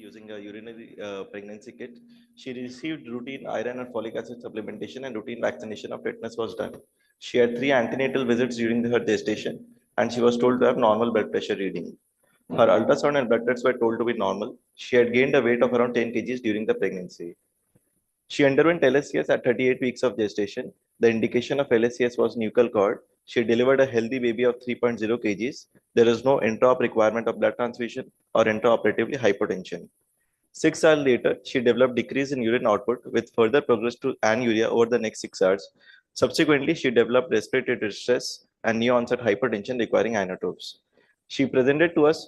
using a urinary pregnancy kit. She received routine iron and folic acid supplementation and routine vaccination of tetanus was done. She had 3 antenatal visits during her gestation and she was told to have normal blood pressure reading. Her ultrasound and blood tests were told to be normal. She had gained a weight of around 10 kgs during the pregnancy. She underwent LSCS at 38 weeks of gestation. The indication of LSCS was nuchal cord. She delivered a healthy baby of 3.0 kgs. There is no intra-op requirement of blood transfusion or intraoperatively hypotension. 6 hours later, she developed decrease in urine output with further progress to anuria over the next 6 hours. Subsequently, she developed respiratory distress and new onset hypertension requiring inotropes. She presented to us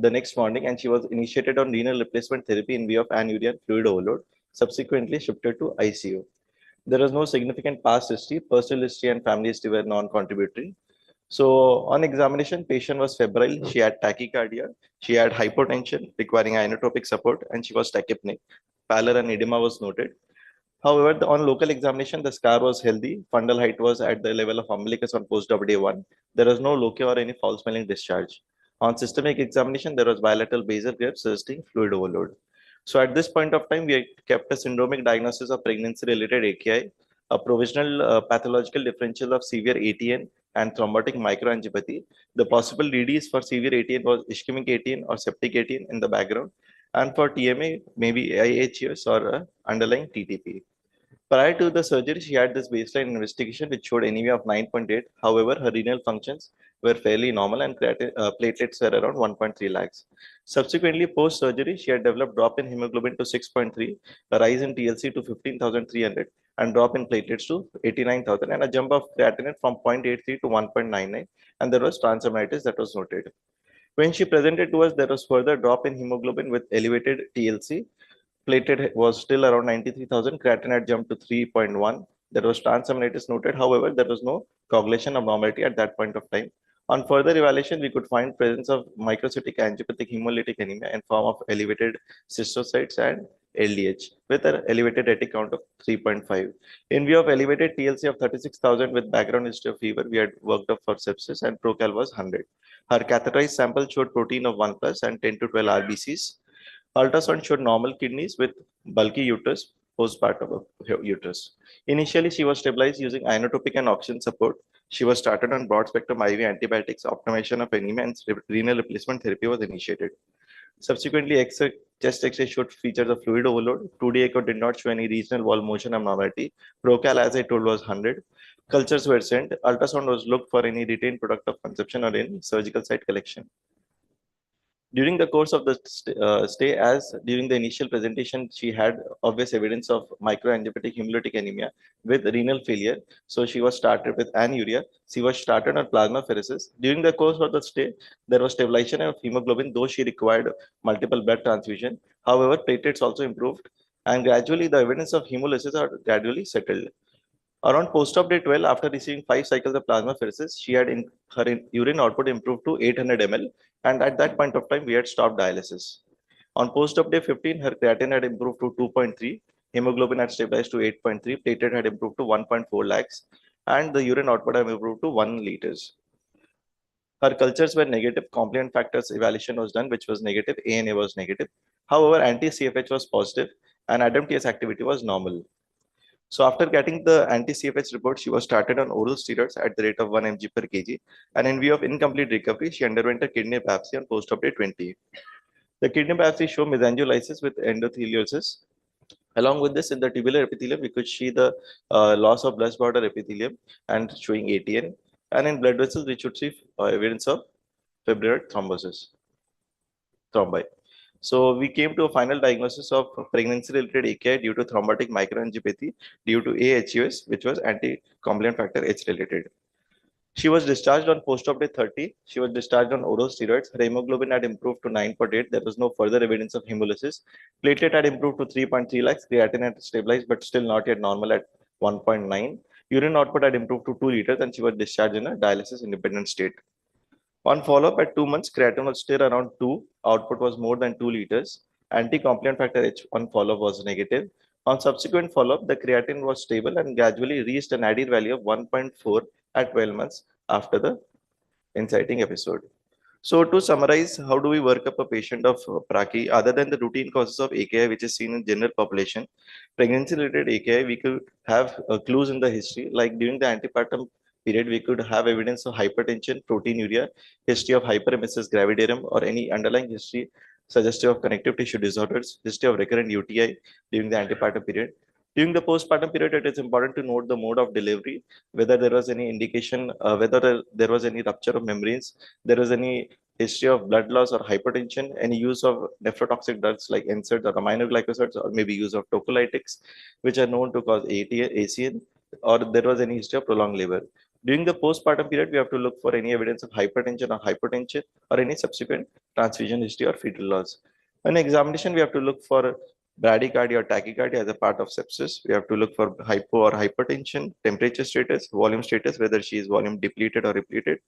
the next morning and she was initiated on renal replacement therapy in view of anuria and fluid overload, subsequently shifted to ICU. There was no significant past history, personal history and family history were non-contributory. So on examination, patient was febrile, she had tachycardia, she had hypotension requiring inotropic support, and she was tachypneic. Pallor and edema was noted. However, on local examination, the scar was healthy. Fundal height was at the level of umbilicus on post-op day 1. There was no loci or any foul-smelling discharge. On systemic examination, there was bilateral basal growth suggesting fluid overload. So at this point of time, we kept a syndromic diagnosis of pregnancy-related AKI, a provisional pathological differential of severe ATN and thrombotic microangiopathy. The possible DDs for severe ATN was ischemic ATN or septic ATN in the background, and for TMA, maybe IHUS or underlying TTP. Prior to the surgery, she had this baseline investigation which showed anemia of 9.8. However, her renal functions were fairly normal and platelets were around 1.3 lakhs. Subsequently, post-surgery, she had developed drop in hemoglobin to 6.3, a rise in TLC to 15,300, and drop in platelets to 89,000, and a jump of creatinine from 0.83 to 1.99, and there was transaminitis that was noted. When she presented to us, there was further drop in hemoglobin with elevated TLC. Platelet was still around 93,000. Creatinine had jumped to 3.1. There was transaminitis noted. However, there was no coagulation abnormality at that point of time. On further evaluation, we could find presence of microcytic angiopathic hemolytic anemia in form of elevated cystocytes and LDH with an elevated retic count of 3.5. In view of elevated TLC of 36,000 with background history of fever, we had worked up for sepsis and procal was 100. Her catheterized sample showed protein of 1 plus and 10 to 12 RBCs. Ultrasound showed normal kidneys with bulky uterus, postpartum of uterus. Initially, she was stabilized using inotropic and oxygen support. She was started on broad spectrum IV antibiotics, optimization of anemia, and renal replacement therapy was initiated. Subsequently, chest X-ray showed features of fluid overload. 2D echo did not show any regional wall motion abnormality. Procal, as I told, was 100. Cultures were sent. Ultrasound was looked for any retained product of conception or any surgical site collection. During the course of the stay, as during the initial presentation, she had obvious evidence of microangiopathic hemolytic anemia with renal failure. So she was started with anuria. She was started on plasmapheresis. During the course of the stay, there was stabilization of hemoglobin, though she required multiple blood transfusion. However, platelets also improved, and gradually the evidence of hemolysis are gradually settled. Around post-op day 12, after receiving 5 cycles of plasmapheresis, she had her urine output improved to 800 ml, and at that point of time, we had stopped dialysis. On post-op day 15, her creatinine had improved to 2.3, hemoglobin had stabilized to 8.3, platelet had improved to 1.4 lakhs, and the urine output had improved to 1 liters. Her cultures were negative, complement factors evaluation was done, which was negative, ANA was negative. However, anti-CFH was positive, and ADAMTS activity was normal. So after getting the anti-CFH report, she was started on oral steroids at the rate of 1 mg per kg. And in view of incomplete recovery, she underwent a kidney biopsy on post-op day 20. The kidney biopsy showed mesangiolisis with endotheliosis. Along with this, in the tubular epithelium, we could see the loss of blood border epithelium and showing ATN. And in blood vessels, we should see evidence of fibrillar thrombi. So we came to a final diagnosis of pregnancy-related AKI due to thrombotic microangiopathy due to AHUS, which was anti-complement factor H related. She was discharged on post-op day 30. She was discharged on oral steroids. Her hemoglobin had improved to 9.8. There was no further evidence of hemolysis. Platelet had improved to 3.3 lakhs. Creatinine had stabilized, but still not yet normal at 1.9. Urine output had improved to 2 liters, and she was discharged in a dialysis-independent state. On follow-up at 2 months, creatinine was still around 2. Output was more than 2 liters. Anti-complement factor H on follow-up was negative. On subsequent follow-up, the creatinine was stable and gradually reached an nadir value of 1.4 at 12 months after the inciting episode. So to summarize, how do we work up a patient of Praki other than the routine causes of AKI, which is seen in general population? Pregnancy-related AKI, we could have clues in the history, like during the antepartum period, we could have evidence of hypertension, proteinuria, history of hyperemesis gravidarum, or any underlying history suggestive of connective tissue disorders, history of recurrent UTI during the antepartum period. During the postpartum period, it is important to note the mode of delivery, whether there was any indication, whether there was any rupture of membranes, there was any history of blood loss or hypertension, any use of nephrotoxic drugs like NSAIDs or aminoglycosides, or maybe use of tocolytics, which are known to cause ACN, or there was any history of prolonged labor. During the postpartum period, we have to look for any evidence of hypertension or hypotension or any subsequent transfusion history or fetal loss. In examination, we have to look for bradycardia or tachycardia as a part of sepsis. We have to look for hypo or hypertension, temperature status, volume status, whether she is volume depleted or repleted,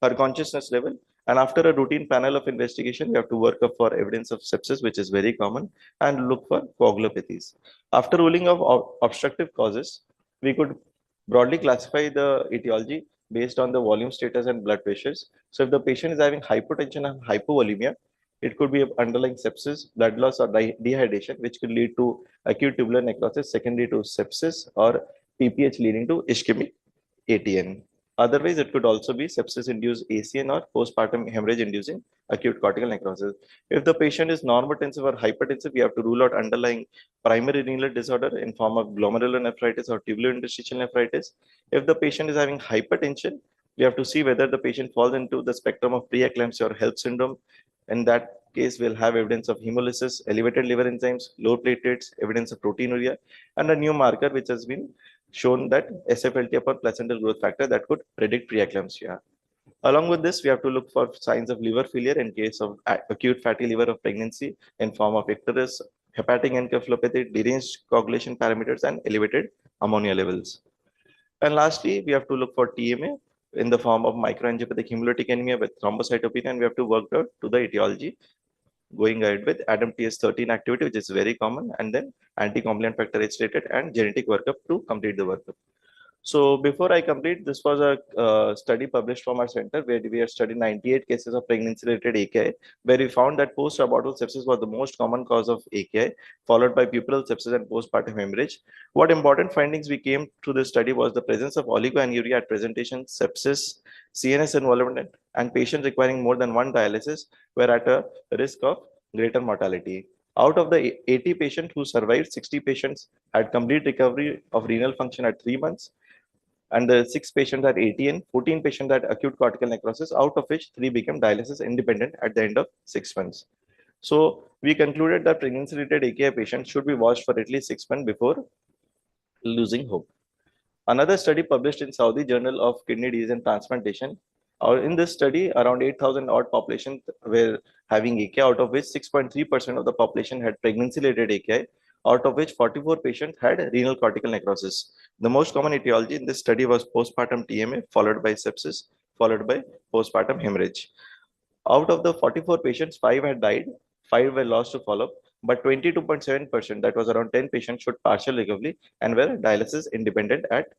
her consciousness level. And after a routine panel of investigation, we have to work up for evidence of sepsis, which is very common, and look for coagulopathies. After ruling of obstructive causes, we could broadly classify the etiology based on the volume status and blood pressures. So if the patient is having hypotension and hypovolemia, it could be underlying sepsis, blood loss, or dehydration, which could lead to acute tubular necrosis, secondary to sepsis, or PPH leading to ischemic ATN. Otherwise, it could also be sepsis-induced ACN or postpartum hemorrhage-inducing acute cortical necrosis. If the patient is normotensive or hypertensive, we have to rule out underlying primary renal disorder in form of glomerulonephritis or tubulointerstitial nephritis. If the patient is having hypertension, we have to see whether the patient falls into the spectrum of preeclampsia or HELLP syndrome. In that case, we'll have evidence of hemolysis, elevated liver enzymes, low platelets, evidence of proteinuria, and a new marker which has been shown that SFLT upon placental growth factor that could predict preeclampsia. Along with this, we have to look for signs of liver failure in case of acute fatty liver of pregnancy in form of icterus, hepatic encephalopathy, deranged coagulation parameters, and elevated ammonia levels. And lastly, we have to look for TMA in the form of microangiopathic hemolytic anemia with thrombocytopenia, and we have to work out to the etiology going ahead with ADAMTS13 activity, which is very common, and then anti-complement factor H related and genetic workup to complete the workup. So before I complete, this was a study published from our center where we had studied 98 cases of pregnancy-related AKI, where we found that post-abortal sepsis was the most common cause of AKI, followed by puerperal sepsis and postpartum hemorrhage. What important findings we came to this study was the presence of oligoanuria at presentation, sepsis, CNS involvement, and patients requiring more than one dialysis were at a risk of greater mortality. Out of the 80 patients who survived, 60 patients had complete recovery of renal function at 3 months, and the 6 patients had ATN, 14 patients had acute cortical necrosis, out of which 3 became dialysis independent at the end of 6 months. So we concluded that pregnancy-related AKI patients should be watched for at least 6 months before losing hope. Another study published in Saudi Journal of Kidney Disease and Transplantation, or in this study, around 8,000 odd population were having AKI, out of which 6.3% of the population had pregnancy-related AKI, out of which 44 patients had renal cortical necrosis. The most common etiology in this study was postpartum TMA, followed by sepsis, followed by postpartum hemorrhage. Out of the 44 patients, 5 had died, 5 were lost to follow-up, but 22.7%, that was around 10 patients, showed partial recovery and were dialysis independent at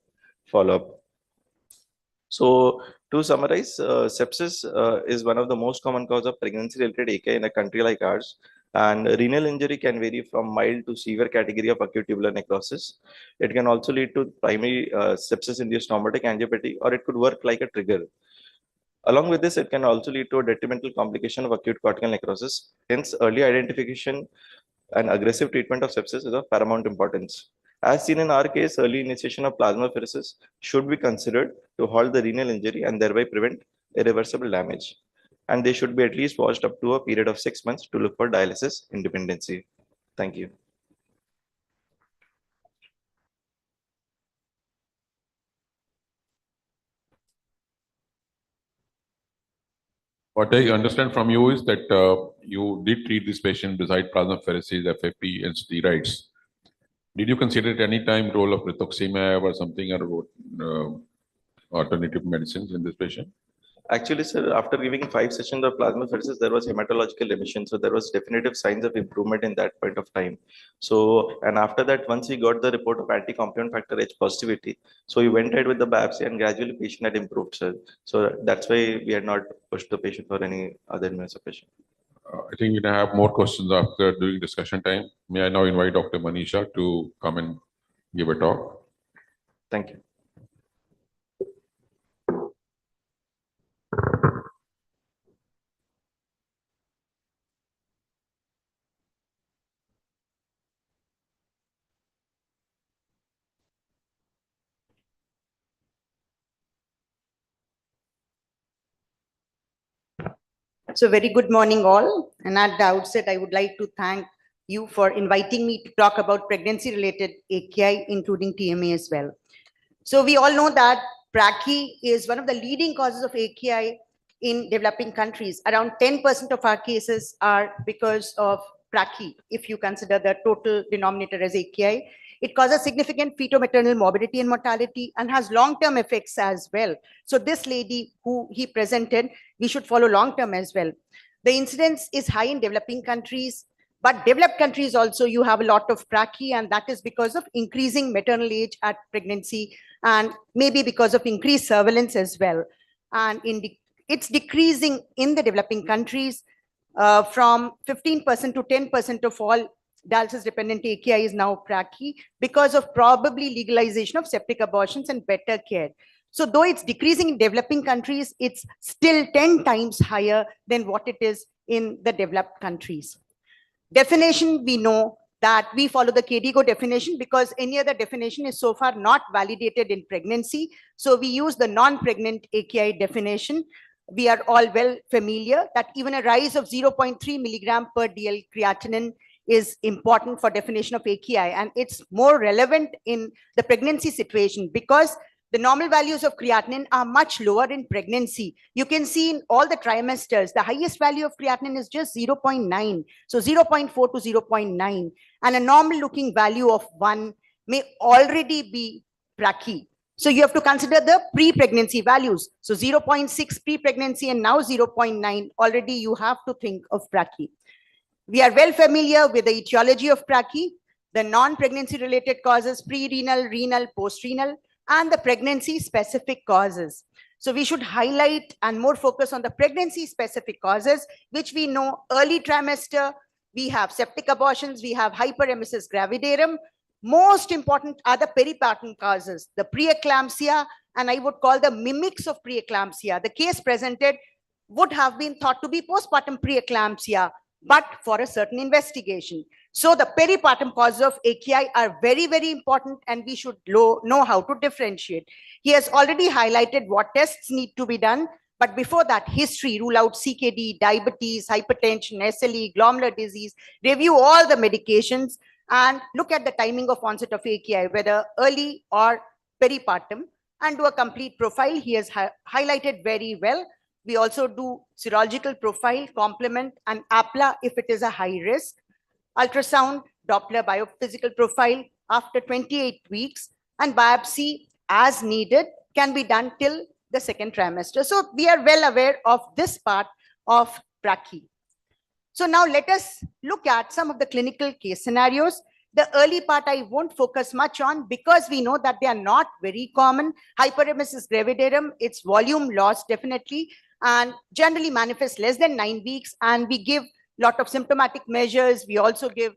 follow-up. So to summarize, sepsis is one of the most common cause of pregnancy-related AKI in a country like ours. And renal injury can vary from mild to severe category of acute tubular necrosis. It can also lead to primary sepsis-induced thrombotic angiopathy, or it could work like a trigger. Along with this, it can also lead to a detrimental complication of acute cortical necrosis. Hence, early identification and aggressive treatment of sepsis is of paramount importance. As seen in our case, early initiation of plasmapheresis should be considered to halt the renal injury and thereby prevent irreversible damage. And they should be at least watched up to a period of 6 months to look for dialysis independency. Thank you. What I understand from you is that you did treat this patient beside plasmapheresis, FFP, and steroids. Did you consider at any time role of rituximab or something, or alternative medicines in this patient? Actually, sir, after giving 5 sessions of plasmapheresis, there was hematological remission. So there was definitive signs of improvement in that point of time. So, and after that, once we got the report of anti-complement factor H positivity, so we went ahead with the biopsy and gradually patient had improved, sir. So that's why we had not pushed the patient for any other immunosuppression. I think we can have more questions after during discussion time. May I now invite Dr. Manisha to come and give a talk? Thank you. So very good morning all. And at the outset, I would like to thank you for inviting me to talk about pregnancy-related AKI, including TMA as well. So we all know that brachy is one of the leading causes of AKI in developing countries. Around 10% of our cases are because of brachy, if you consider the total denominator as AKI. It causes significant fetal-maternal morbidity and mortality and has long-term effects as well. So this lady who he presented, we should follow long-term as well. The incidence is high in developing countries, but developed countries also, you have a lot of brachy, and that is because of increasing maternal age at pregnancy and maybe because of increased surveillance as well. And it's decreasing in the developing countries from 15% to 10% of all dialysis dependent AKI is now brachy because of probably legalization of septic abortions and better care. So though it's decreasing in developing countries, it's still 10 times higher than what it is in the developed countries. Definition, we know that we follow the KDIGO definition because any other definition is so far not validated in pregnancy. So we use the non-pregnant AKI definition. We are all well familiar that even a rise of 0.3 milligram per DL creatinine is important for definition of AKI, and it's more relevant in the pregnancy situation because the normal values of creatinine are much lower in pregnancy. You can see in all the trimesters, the highest value of creatinine is just 0.9. So 0.4 to 0.9. And a normal looking value of 1 may already be brachy. So you have to consider the pre-pregnancy values. So 0.6 pre-pregnancy and now 0.9, already you have to think of brachy. We are well familiar with the etiology of brachy, the non-pregnancy related causes, pre-renal, renal, post-renal, and the pregnancy specific causes. So we should highlight and more focus on the pregnancy specific causes, which we know early trimester, we have septic abortions, we have hyperemesis gravidarum. Most important are the peripartum causes, the preeclampsia, and I would call the mimics of preeclampsia. The case presented would have been thought to be postpartum preeclampsia, but for a certain investigation. So the peripartum causes of AKI are very, very important, and we should know how to differentiate. He has already highlighted what tests need to be done, but before that, history, rule out CKD, diabetes, hypertension, SLE, glomerular disease, review all the medications, and look at the timing of onset of AKI, whether early or peripartum, and do a complete profile. He has highlighted very well. We also do serological profile, complement, and APLA if it is a high risk. Ultrasound, Doppler biophysical profile after 28 weeks, and biopsy as needed can be done till the second trimester. So we are well aware of this part of brachy. So now let us look at some of the clinical case scenarios. The early part I won't focus much on because we know that they are not very common. Hyperemesis gravidarum, its volume loss definitely, and generally manifests less than 9 weeks, and we give lot of symptomatic measures. We also give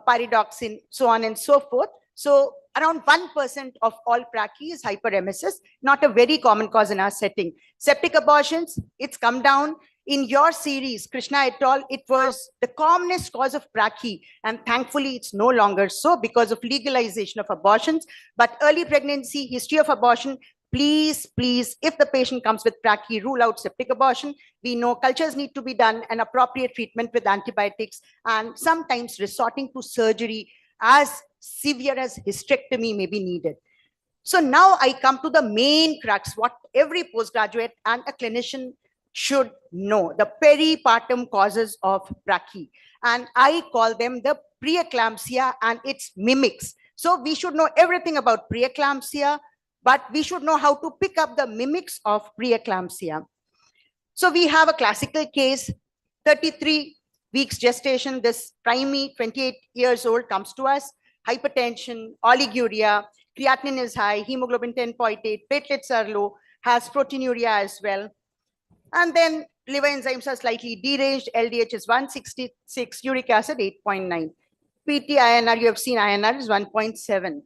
pyridoxine, so on and so forth. So around 1% of all brachy is hyperemesis, not a very common cause in our setting. Septic abortions, it's come down. In your series, Krishna et al., it was the commonest cause of brachy, and thankfully it's no longer so because of legalization of abortions. But early pregnancy, history of abortion, please, if the patient comes with brachy, rule out septic abortion. We know cultures need to be done and appropriate treatment with antibiotics, and sometimes resorting to surgery as severe as hysterectomy may be needed. So now I come to the main crux, what every postgraduate and a clinician should know, the peripartum causes of brachy. And I call them the preeclampsia and its mimics. So we should know everything about preeclampsia, but we should know how to pick up the mimics of preeclampsia. So we have a classical case, 33 weeks gestation. This primey, 28 years old, comes to us. Hypertension, oliguria, creatinine is high, hemoglobin 10.8, platelets are low, has proteinuria as well. And then liver enzymes are slightly deranged. LDH is 166, uric acid 8.9. PT-INR, you have seen INR is 1.7.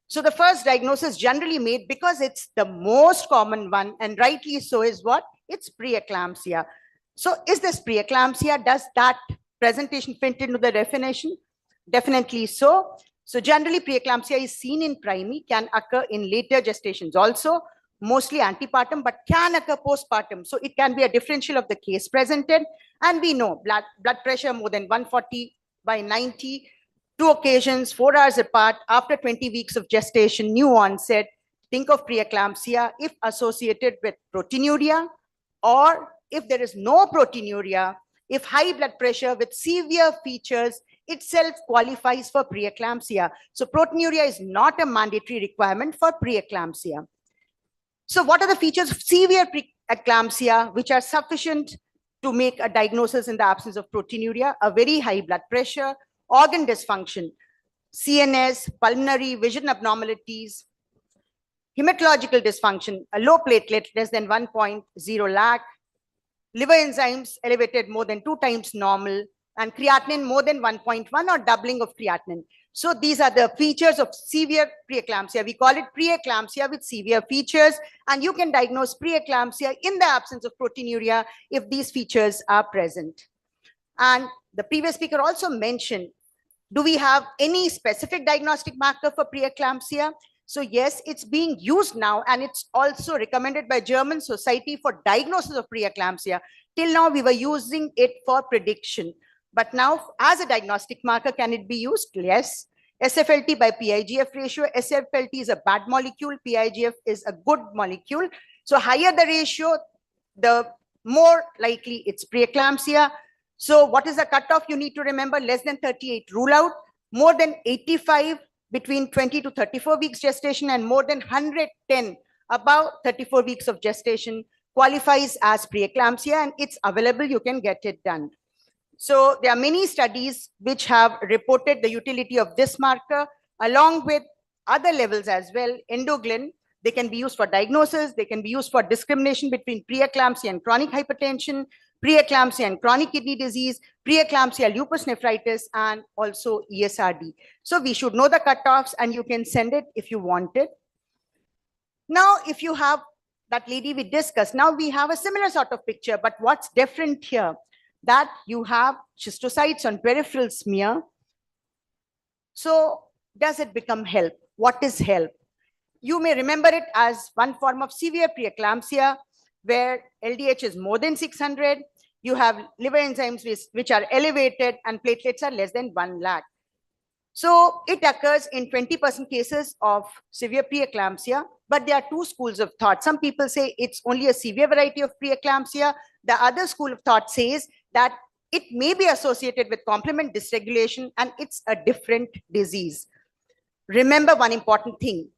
So the first diagnosis generally made, because it's the most common one, and rightly so, is what? It's preeclampsia. So is this preeclampsia? Does that presentation fit into the definition? Definitely so. So generally preeclampsia is seen in primary, can occur in later gestations also, mostly antepartum, but can occur postpartum. So it can be a differential of the case presented. And we know blood pressure more than 140/90, 2 occasions, 4 hours apart, after 20 weeks of gestation, new onset. Think of preeclampsia if associated with proteinuria, or if there is no proteinuria, if high blood pressure with severe features itself qualifies for preeclampsia. So proteinuria is not a mandatory requirement for preeclampsia. So what are the features of severe preeclampsia which are sufficient to make a diagnosis in the absence of proteinuria? A very high blood pressure, organ dysfunction, CNS, pulmonary, vision abnormalities, hematological dysfunction, a low platelet less than 1.0 lakh, liver enzymes elevated more than 2 times normal, and creatinine more than 1.1 or doubling of creatinine. So these are the features of severe preeclampsia. We call it preeclampsia with severe features, and you can diagnose preeclampsia in the absence of proteinuria if these features are present. And the previous speaker also mentioned, do we have any specific diagnostic marker for preeclampsia? So yes, it's being used now, and it's also recommended by German Society for Diagnosis of Preeclampsia. Till now, we were using it for prediction. But now, as a diagnostic marker, can it be used? Yes. SFLT by PIGF ratio. SFLT is a bad molecule. PIGF is a good molecule. So higher the ratio, the more likely it's preeclampsia. So what is the cutoff? You need to remember, less than 38, rule out. More than 85, between 20 to 34 weeks gestation, and more than 110, about 34 weeks of gestation, qualifies as preeclampsia, and it's available. You can get it done. So there are many studies which have reported the utility of this marker along with other levels as well. Endoglin, they can be used for diagnosis. They can be used for discrimination between preeclampsia and chronic hypertension, preeclampsia and chronic kidney disease, preeclampsia, lupus nephritis, and also ESRD. So we should know the cutoffs, and you can send it if you want it. Now, if you have that lady we discussed, now we have a similar sort of picture, but what's different here? That you have schistocytes on peripheral smear. So does it become HELP? What is HELP? You may remember it as one form of severe preeclampsia where LDH is more than 600. You have liver enzymes which are elevated, and platelets are less than 1 lakh. So it occurs in 20% cases of severe preeclampsia, but there are 2 schools of thought. Some people say it's only a severe variety of preeclampsia. The other school of thought says that it may be associated with complement dysregulation, and it's a different disease. Remember one important thing.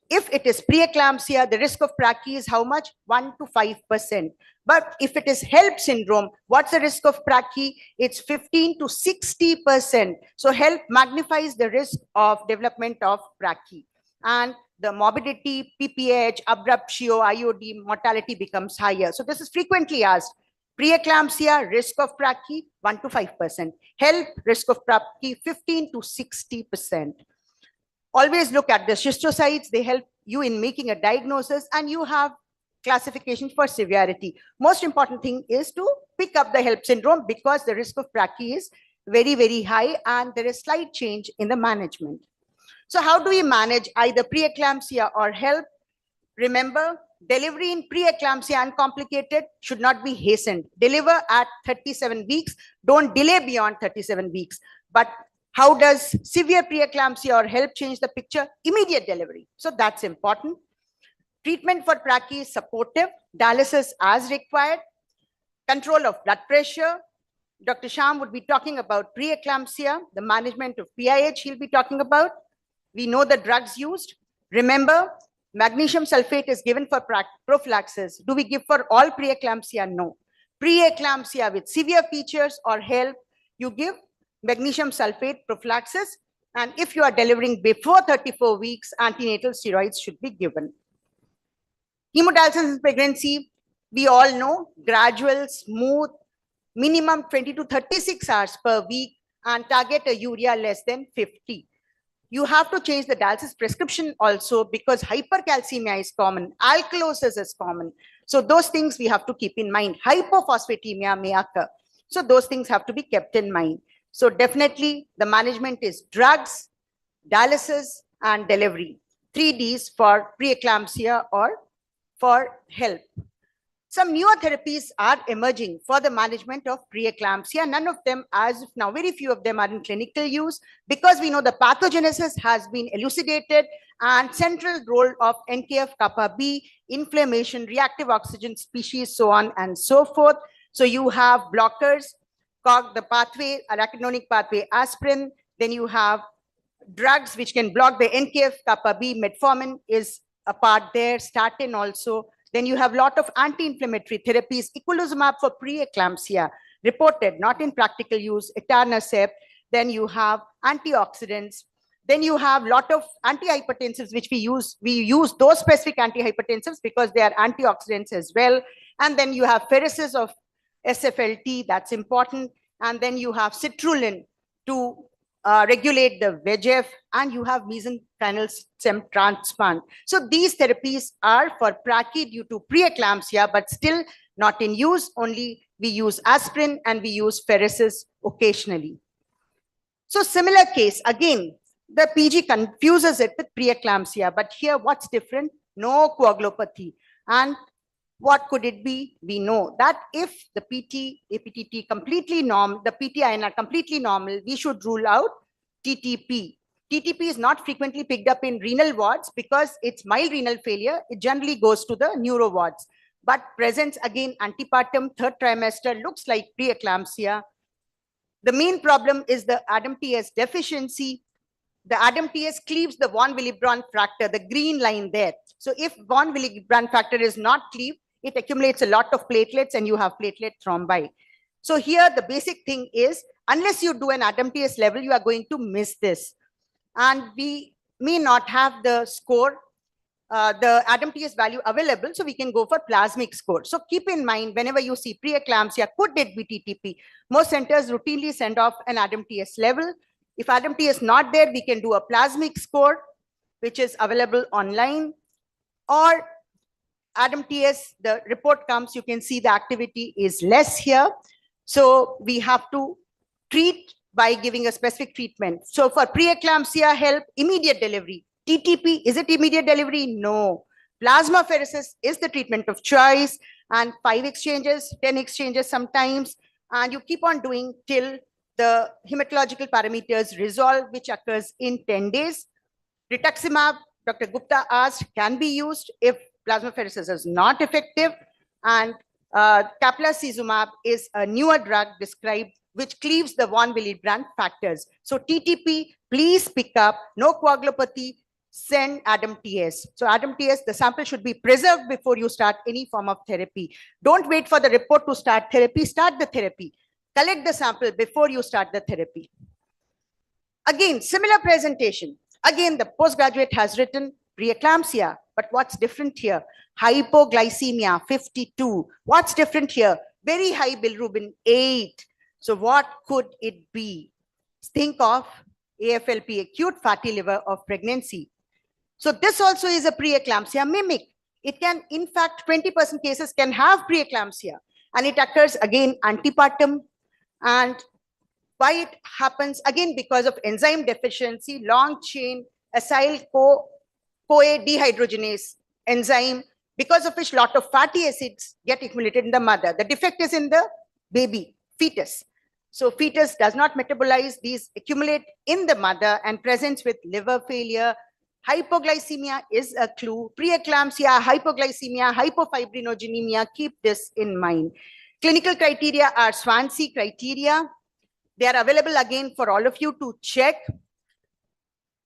If it is preeclampsia, the risk of brachy is how much? 1 to 5%. But if it is HELP syndrome, what's the risk of brachy? It's 15 to 60%. So HELP magnifies the risk of development of brachy. And the morbidity, PPH, abruptio, IOD, mortality becomes higher. So this is frequently asked. Preeclampsia, risk of brachy, 1 to 5%. HELP, risk of brachy, 15 to 60%. Always look at the schistocytes. They help you in making a diagnosis, and you have classification for severity. Most important thing is to pick up the HELP syndrome, because the risk of brachy is very, very high, and there is slight change in the management. So how do we manage either preeclampsia or HELP? Remember, delivery in preeclampsia uncomplicated should not be hastened. Deliver at 37 weeks. Don't delay beyond 37 weeks. But how does severe preeclampsia or HELP change the picture? Immediate delivery. So that's important. Treatment for brachy is supportive. Dialysis as required. Control of blood pressure. Dr. Sham would be talking about preeclampsia. The management of PIH he'll be talking about. We know the drugs used. Remember, magnesium sulfate is given for prophylaxis. Do we give for all preeclampsia? No. Preeclampsia with severe features or HELP, you give magnesium sulfate prophylaxis. And if you are delivering before 34 weeks, antenatal steroids should be given. Hemodialysis in pregnancy, we all know, gradual, smooth, minimum 20 to 36 hours per week, and target a urea less than 50. You have to change the dialysis prescription also because hypercalcemia is common, alkalosis is common. So those things we have to keep in mind. Hypophosphatemia may occur. So those things have to be kept in mind. So definitely the management is drugs, dialysis, and delivery. 3 Ds for preeclampsia or for HELP. Some newer therapies are emerging for the management of preeclampsia. None of them, as of now, very few of them are in clinical use because we know the pathogenesis has been elucidated and central role of NKF-kappa B, inflammation, reactive oxygen species, so on and so forth. So you have blockers, the pathway, arachidonic pathway, aspirin. Then you have drugs which can block the NKF-kappa B, metformin is a part there, statin also. Then you have a lot of anti-inflammatory therapies, eculizumab for preeclampsia, reported, not in practical use, etanercept. Then you have antioxidants. Then you have a lot of antihypertensives, which we use. We use those specific antihypertensives because they are antioxidants as well. And then you have ferrisis of SFLT, that's important. And then you have citrulline to regulate the VEGF, and you have mesenchymal stem transplant. So these therapies are for prachi due to preeclampsia, but still not in use. Only we use aspirin and we use ferrisis occasionally. So similar case, again, the PG confuses it with preeclampsia, but here what's different? No coagulopathy. And what could it be? We know that if the PT, APTT completely normal, the PT-INR completely normal, we should rule out TTP. TTP is not frequently picked up in renal wards because it's mild renal failure. It generally goes to the neuro wards, but presents again antepartum, 3rd trimester, looks like preeclampsia. The main problem is the ADAMTS deficiency. The ADAMTS cleaves the von Willebrand factor, the green line there. So if von Willebrand factor is not cleaved, it accumulates a lot of platelets and you have platelet thrombi. So here the basic thing is, unless you do an ADAMTS level, you are going to miss this. And we may not have the score, the ADAMTS value available, so we can go for plasmic score. So keep in mind, whenever you see preeclampsia, could it be TTP? Most centers routinely send off an ADAMTS level. If ADAMTS not there, we can do a plasmic score, which is available online. Or ADAMTS, the report comes, you can see the activity is less here. So we have to treat by giving a specific treatment. So for preeclampsia, HELP, immediate delivery. TTP, is it immediate delivery? No. Plasmapheresis is the treatment of choice, and 5 exchanges, 10 exchanges sometimes, and you keep on doing till the hematological parameters resolve, which occurs in 10 days. Rituximab, Dr. Gupta asked, can be used if plasmapheresis is not effective, and caplacizumab is a newer drug described which cleaves the von Willebrand factors. So TTP, please pick up, no coagulopathy, send ADAMTS. So ADAMTS, the sample should be preserved before you start any form of therapy. Don't wait for the report to start therapy, start the therapy. Collect the sample before you start the therapy. Again, similar presentation. Again, the postgraduate has written preeclampsia, but what's different here? Hypoglycemia, 52. What's different here? Very high bilirubin, 8. So what could it be? Think of AFLP, acute fatty liver of pregnancy. So this also is a preeclampsia mimic. It can, in fact, 20% cases can have preeclampsia, and it occurs again antepartum. And why it happens? Again, because of enzyme deficiency, long chain acyl-CoA dehydrogenase enzyme, because of which a lot of fatty acids get accumulated in the mother. The defect is in the baby, fetus. So fetus does not metabolize, these accumulate in the mother and presents with liver failure. Hypoglycemia is a clue. Preeclampsia, hypoglycemia, hypofibrinogenemia, keep this in mind. Clinical criteria are Swansea criteria. They are available again for all of you to check.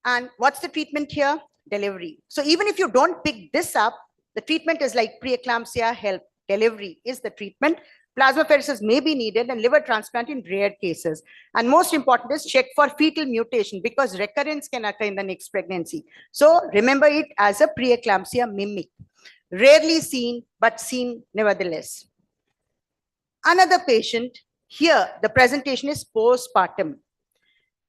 And what's the treatment here? Delivery. So even if you don't pick this up, the treatment is like preeclampsia, HELP. Delivery is the treatment. Plasmapheresis may be needed and liver transplant in rare cases. And most important is check for fetal mutation because recurrence can occur in the next pregnancy. So remember it as a preeclampsia mimic. Rarely seen, but seen nevertheless. Another patient, here the presentation is postpartum.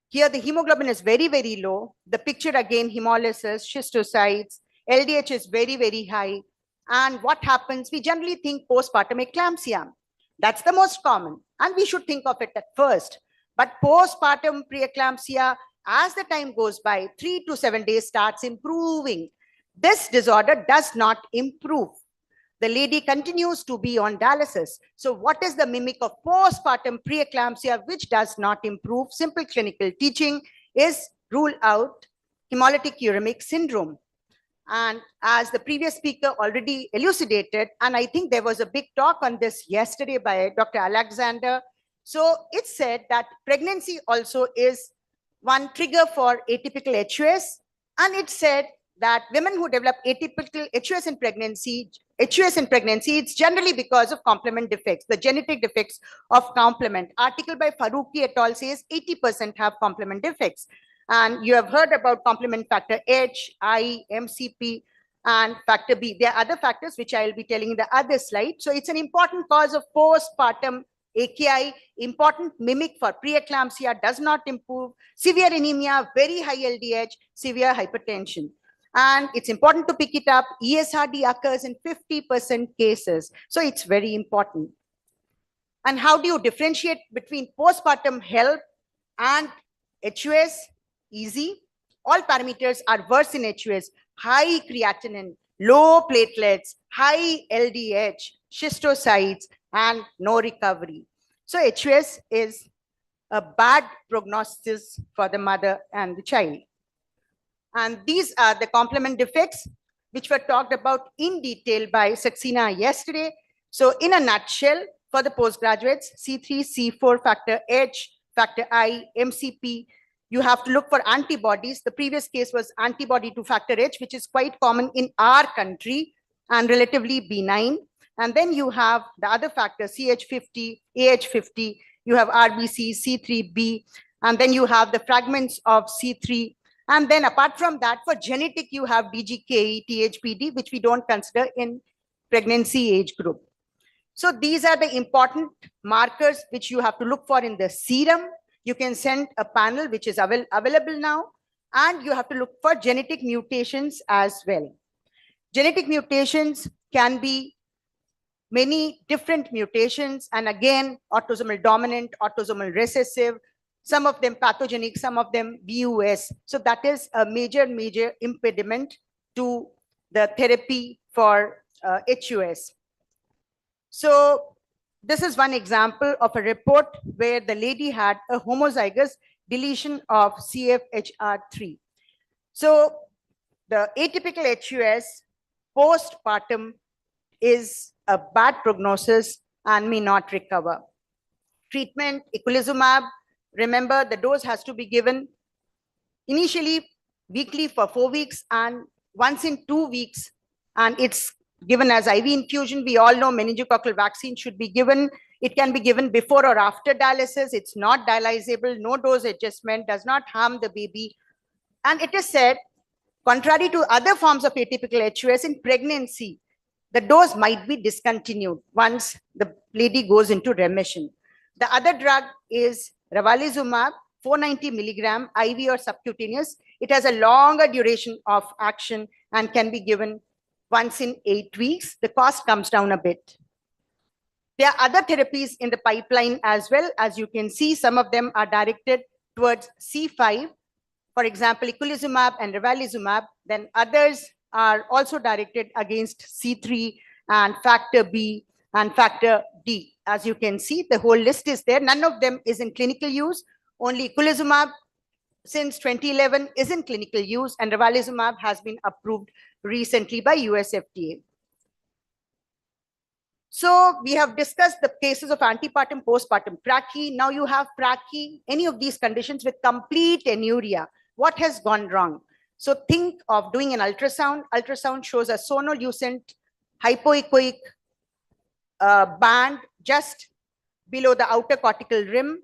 Here the hemoglobin is very, very low. The picture again, hemolysis, schistocytes, LDH is very, very high. And what happens? We generally think postpartum eclampsia. That's the most common. And we should think of it at first. But postpartum preeclampsia, as the time goes by, 3 to 7 days starts improving. This disorder does not improve. The lady continues to be on dialysis. So what is the mimic of postpartum preeclampsia, which does not improve? Simple clinical teaching is rule out hemolytic uremic syndrome. And as the previous speaker already elucidated, and I think there was a big talk on this yesterday by Dr. Alexander. So it said that pregnancy also is one trigger for atypical HUS. And it said that women who develop atypical HUS in pregnancy, it's generally because of complement defects, the genetic defects of complement. Article by Faruqi et al. Says 80% have complement defects. And you have heard about complement factor H, I, MCP, and factor B. There are other factors which I will be telling in the other slide. So it's an important cause of postpartum AKI, important mimic for preeclampsia, does not improve, severe anemia, very high LDH, severe hypertension. And it's important to pick it up. ESRD occurs in 50% cases. So it's very important. And how do you differentiate between postpartum HELP and HUS? Easy. All parameters are worse in HUS. High creatinine, low platelets, high LDH, schistocytes, and no recovery. So HUS is a bad prognosis for the mother and the child. And these are the complement defects, which were talked about in detail by Saxena yesterday. So in a nutshell, for the postgraduates, C3, C4, factor H, factor I, MCP, you have to look for antibodies. The previous case was antibody to factor H, which is quite common in our country and relatively benign. And then you have the other factors, CH50, AH50, you have RBC, C3b, and then you have the fragments of C3. And then apart from that, for genetic, you have DGKE, THPD, which we don't consider in pregnancy age group. So these are the important markers which you have to look for in the serum. You can send a panel which is available now, and you have to look for genetic mutations as well. Genetic mutations can be many different mutations, and again, autosomal dominant, autosomal recessive, some of them pathogenic, some of them VUS. So that is a major impediment to the therapy for HUS. So this is one example of a report where the lady had a homozygous deletion of CFHR3. So the atypical HUS postpartum is a bad prognosis and may not recover. Treatment, eculizumab. Remember, the dose has to be given initially weekly for 4 weeks and once in 2 weeks. And it's given as IV infusion. We all know meningococcal vaccine should be given. It can be given before or after dialysis. It's not dialysable, no dose adjustment, does not harm the baby. And it is said, contrary to other forms of atypical HUS, in pregnancy, the dose might be discontinued once the lady goes into remission. The other drug is ravulizumab, 490 milligram, IV or subcutaneous. It has a longer duration of action and can be given once in 8 weeks. The cost comes down a bit. There are other therapies in the pipeline as well. As you can see, some of them are directed towards C5, for example, eculizumab and ravulizumab. Then others are also directed against C3 and factor B and factor D. As you can see, the whole list is there. None of them is in clinical use. Only eculizumab since 2011 is in clinical use, and ravulizumab has been approved recently by US FDA. So we have discussed the cases of antepartum, postpartum brachy. Now you have brachy, any of these conditions with complete anuria. What has gone wrong? So think of doing an ultrasound. Ultrasound shows a sonolucent hypoechoic band just below the outer cortical rim.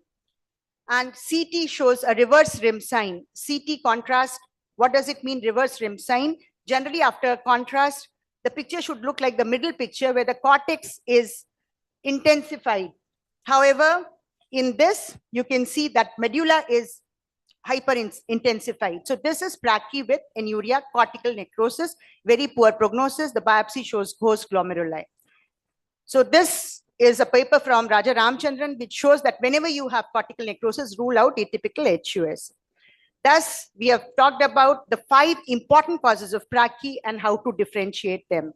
And CT shows a reverse rim sign. CT contrast, what does it mean, reverse rim sign? Generally, after contrast, the picture should look like the middle picture where the cortex is intensified. However, in this, you can see that medulla is hyper-intensified. So this is brachy with anuria, cortical necrosis, very poor prognosis. The biopsy shows ghost glomeruli. So this is a paper from Raja Ramchandran, which shows that whenever you have cortical necrosis, rule out atypical HUS. Thus, we have talked about the 5 important causes of brachy and how to differentiate them.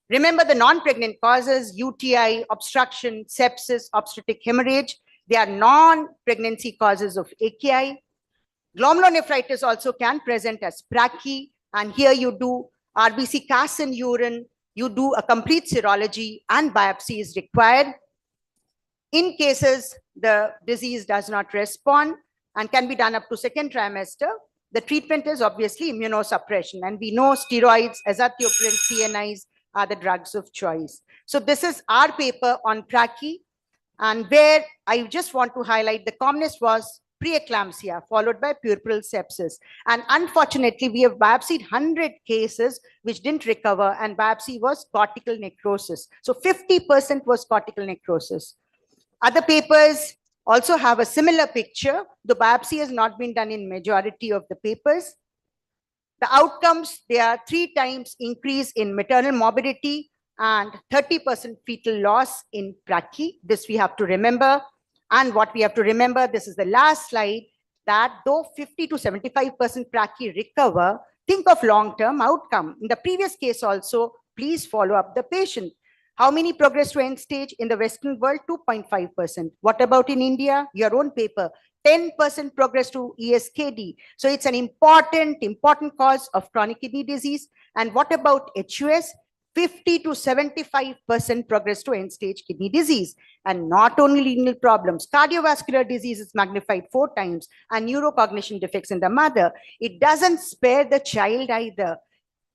Remember the non-pregnant causes: UTI, obstruction, sepsis, obstetric hemorrhage. They are non-pregnancy causes of AKI. Glomerulonephritis also can present as brachy, and here you do RBC CAS in urine, you do a complete serology, and biopsy is required. In cases the disease does not respond and can be done up to 2nd trimester, the treatment is obviously immunosuppression, and we know steroids, azathioprine, CNIs are the drugs of choice. So this is our paper on brachy, and where I just want to highlight the commonest was preeclampsia, followed by puerperal sepsis. And unfortunately, we have biopsied 100 cases which didn't recover, and biopsy was cortical necrosis. So 50% was cortical necrosis. Other papers also have a similar picture. The biopsy has not been done in majority of the papers. The outcomes, they are 3 times increase in maternal morbidity and 30% fetal loss in brachy. This we have to remember. And what we have to remember, this is the last slide, that though 50 to 75% brachy recover, think of long-term outcome. In the previous case also, please follow up the patient. How many progress to end stage in the Western world? 2.5%. What about in India? Your own paper, 10% progress to ESKD. So it's an important cause of chronic kidney disease. And what about HUS? 50 to 75% progress to end-stage kidney disease. And not only renal problems, cardiovascular disease is magnified 4 times, and neurocognition defects in the mother. It doesn't spare the child either.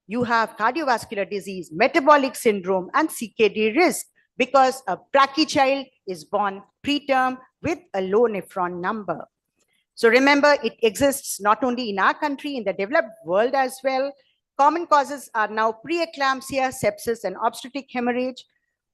You have cardiovascular disease, metabolic syndrome, and CKD risk, because a brachy child is born preterm with a low nephron number. So remember, it exists not only in our country, in the developed world as well. Common causes are now preeclampsia, sepsis, and obstetric hemorrhage.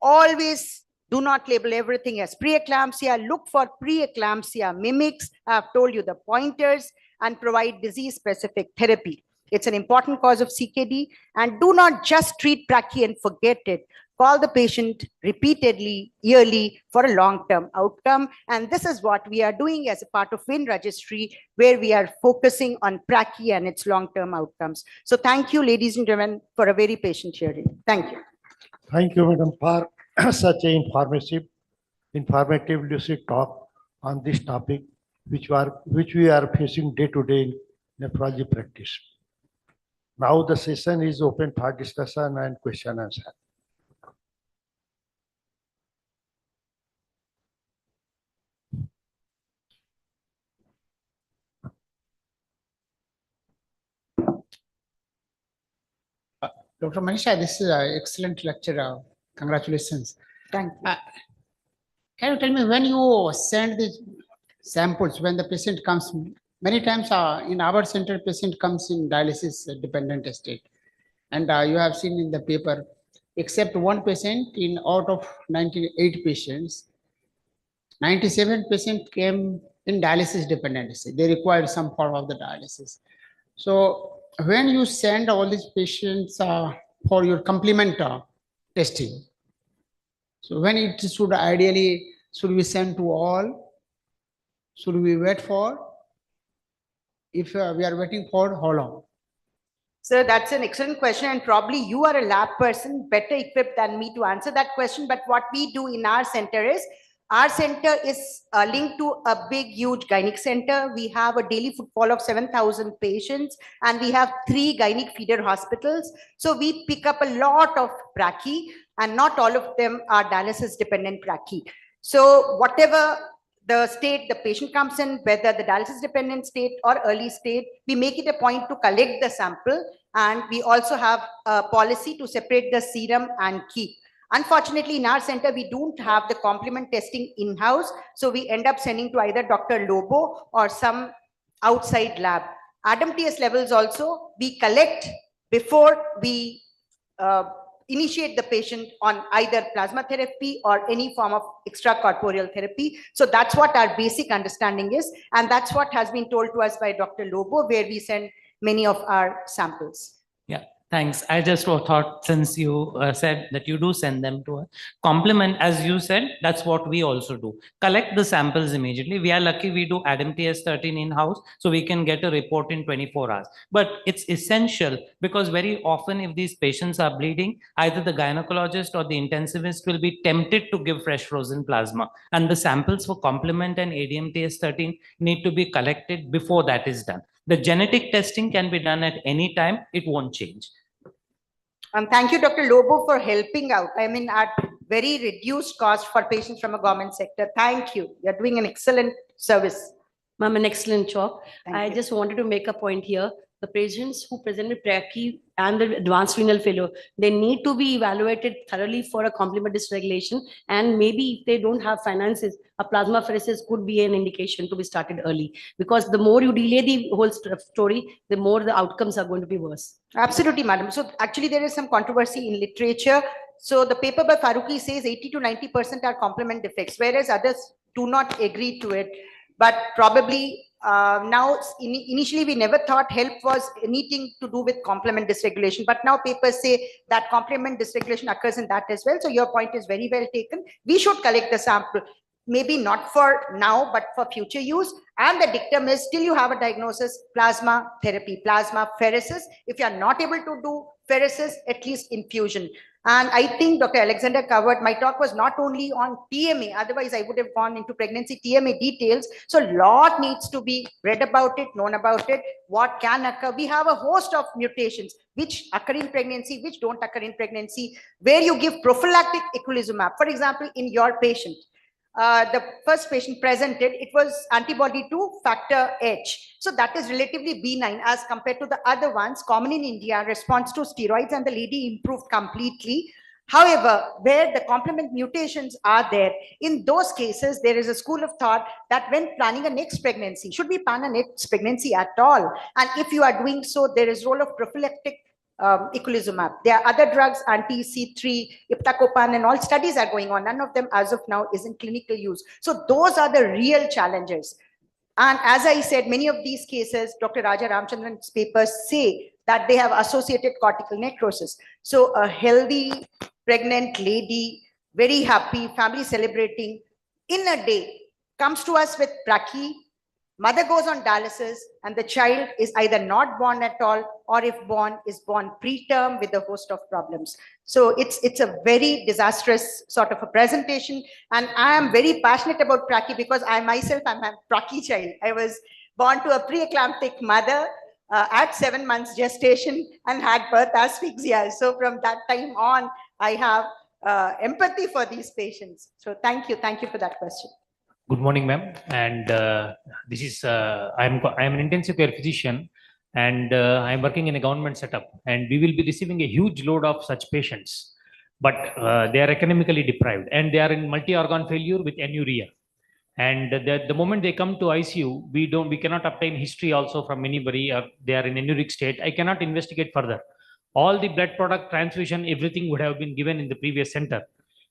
Always do not label everything as preeclampsia. Look for preeclampsia mimics. I have told you the pointers, and provide disease-specific therapy. It's an important cause of CKD, and do not just treat brachy and forget it. Call the patient repeatedly, yearly, for a long-term outcome. And this is what we are doing as a part of WIN registry, where we are focusing on brachy and its long-term outcomes. So thank you, ladies and gentlemen, for a very patient hearing. Thank you. Thank you, Madam, for such an informative, lucid talk on this topic, which we are facing day to day in nephrology practice. Now the session is open for discussion and question answer. Dr. Manisha, this is an excellent lecture. Congratulations. Thank you. Can you tell me, when you send the samples, when the patient comes, many times in our center, patient comes in dialysis dependent state. And you have seen in the paper, except one patient in out of 98 patients, 97% came in dialysis dependent state. They required some form of the dialysis. So when you send all these patients for your complement testing, so when it should ideally, should we send to all? Should we wait for? If we are waiting for how long? So that's an excellent question, and probably you are a lab person better equipped than me to answer that question. But what we do in our center is linked to a big, huge gynec center. We have a daily footfall of 7,000 patients, and we have 3 gynec feeder hospitals. So we pick up a lot of brachy, and not all of them are dialysis dependent brachy. So whatever the state the patient comes in, whether the dialysis dependent state or early state, we make it a point to collect the sample, and we also have a policy to separate the serum and keep. Unfortunately, in our center, we don't have the complement testing in-house. So we end up sending to either Dr. Lobo or some outside lab. ADAM-TS levels also, we collect before we initiate the patient on either plasma therapy or any form of extracorporeal therapy. So that's what our basic understanding is. And that's what has been told to us by Dr. Lobo, where we send many of our samples. Yeah, thanks. I just thought, since you said that you do send them to a complement, as you said, that's what we also do. Collect the samples immediately. We are lucky we do ADAM-TS 13 in-house, so we can get a report in 24 hours. But it's essential because very often if these patients are bleeding, either the gynecologist or the intensivist will be tempted to give fresh frozen plasma. And the samples for complement and ADAM-TS 13 need to be collected before that is done. The genetic testing can be done at any time. It won't change. Thank you, Dr. Lobo, for helping out. I mean, at very reduced cost for patients from a government sector. Thank you. You're doing an excellent service. Ma'am, an excellent job. Thank I you. just wanted to make a point here. The patients who present with brachy and the advanced renal failure, they need to be evaluated thoroughly for a complement dysregulation. And maybe if they don't have finances, a plasmapheresis could be an indication to be started early. Because the more you delay the whole story, the more the outcomes are going to be worse. Absolutely, madam. So actually there is some controversy in literature. So the paper by Faruqi says 80 to 90% are complement defects, whereas others do not agree to it. But probably now, initially we never thought HELP was anything to do with complement dysregulation, but now papers say that complement dysregulation occurs in that as well. So your point is very well taken. We should collect the sample, maybe not for now, but for future use. And the dictum is still you have a diagnosis, plasma therapy, plasma pheresis. If you are not able to do pheresis, at least infusion. And I think Dr. Alexander covered, my talk was not only on TMA, otherwise I would have gone into pregnancy TMA details. So a lot needs to be read about it, known about it, what can occur. We have a host of mutations which occur in pregnancy, which don't occur in pregnancy, where you give prophylactic eculizumab. For example, in your patient, the first patient presented, it was antibody to factor H. So that is relatively benign as compared to the other ones, common in India, response to steroids, and the lady improved completely. However, where the complement mutations are there, in those cases, there is a school of thought that when planning a next pregnancy, should we plan a next pregnancy at all? And if you are doing so, there is role of prophylactic eculizumab. There are other drugs, anti-C3, iptacopan, and all studies are going on. None of them as of now is in clinical use. So those are the real challenges. And as I said, many of these cases, Dr. Raja Ramchandran's papers say that they have associated cortical necrosis. So a healthy, pregnant lady, very happy, family celebrating, in a day, comes to us with brachy, mother goes on dialysis, and the child is either not born at all, or if born, is born preterm with a host of problems. So it's a very disastrous sort of a presentation. And I am very passionate about brachy because I myself am a brachy child. I was born to a preeclamptic mother at 7 months gestation and had birth asphyxia. So from that time on, I have empathy for these patients. So thank you for that question. Good morning, ma'am. And this is I am an intensive care physician, and I am working in a government setup. And we will be receiving a huge load of such patients, but they are economically deprived, and they are in multi-organ failure with anuria. And the moment they come to ICU, we cannot obtain history also from anybody. They are in anuric state. I cannot investigate further. All the blood product transfusion, everything would have been given in the previous center.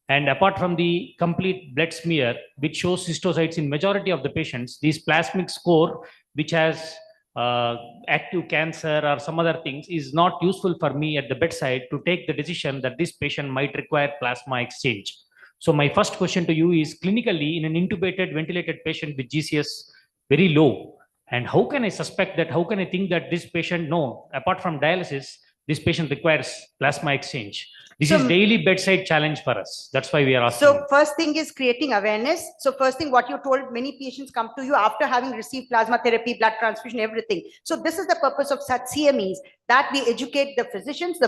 And apart from the complete blood smear, which shows cystocytes in majority of the patients, this plasmic score, which has active cancer or some other things, is not useful for me at the bedside to take the decision that this patient might require plasma exchange. So my first question to you is, clinically, in an intubated, ventilated patient with GCS very low, and how can I suspect that, how can I think that this patient, no, apart from dialysis, this patient requires plasma exchange? This is daily bedside challenge for us. That's why we are asking. So first thing is creating awareness. So first thing, what you told, many patients come to you after having received plasma therapy, blood transfusion, everything. So this is the purpose of such CMEs, that we educate the physicians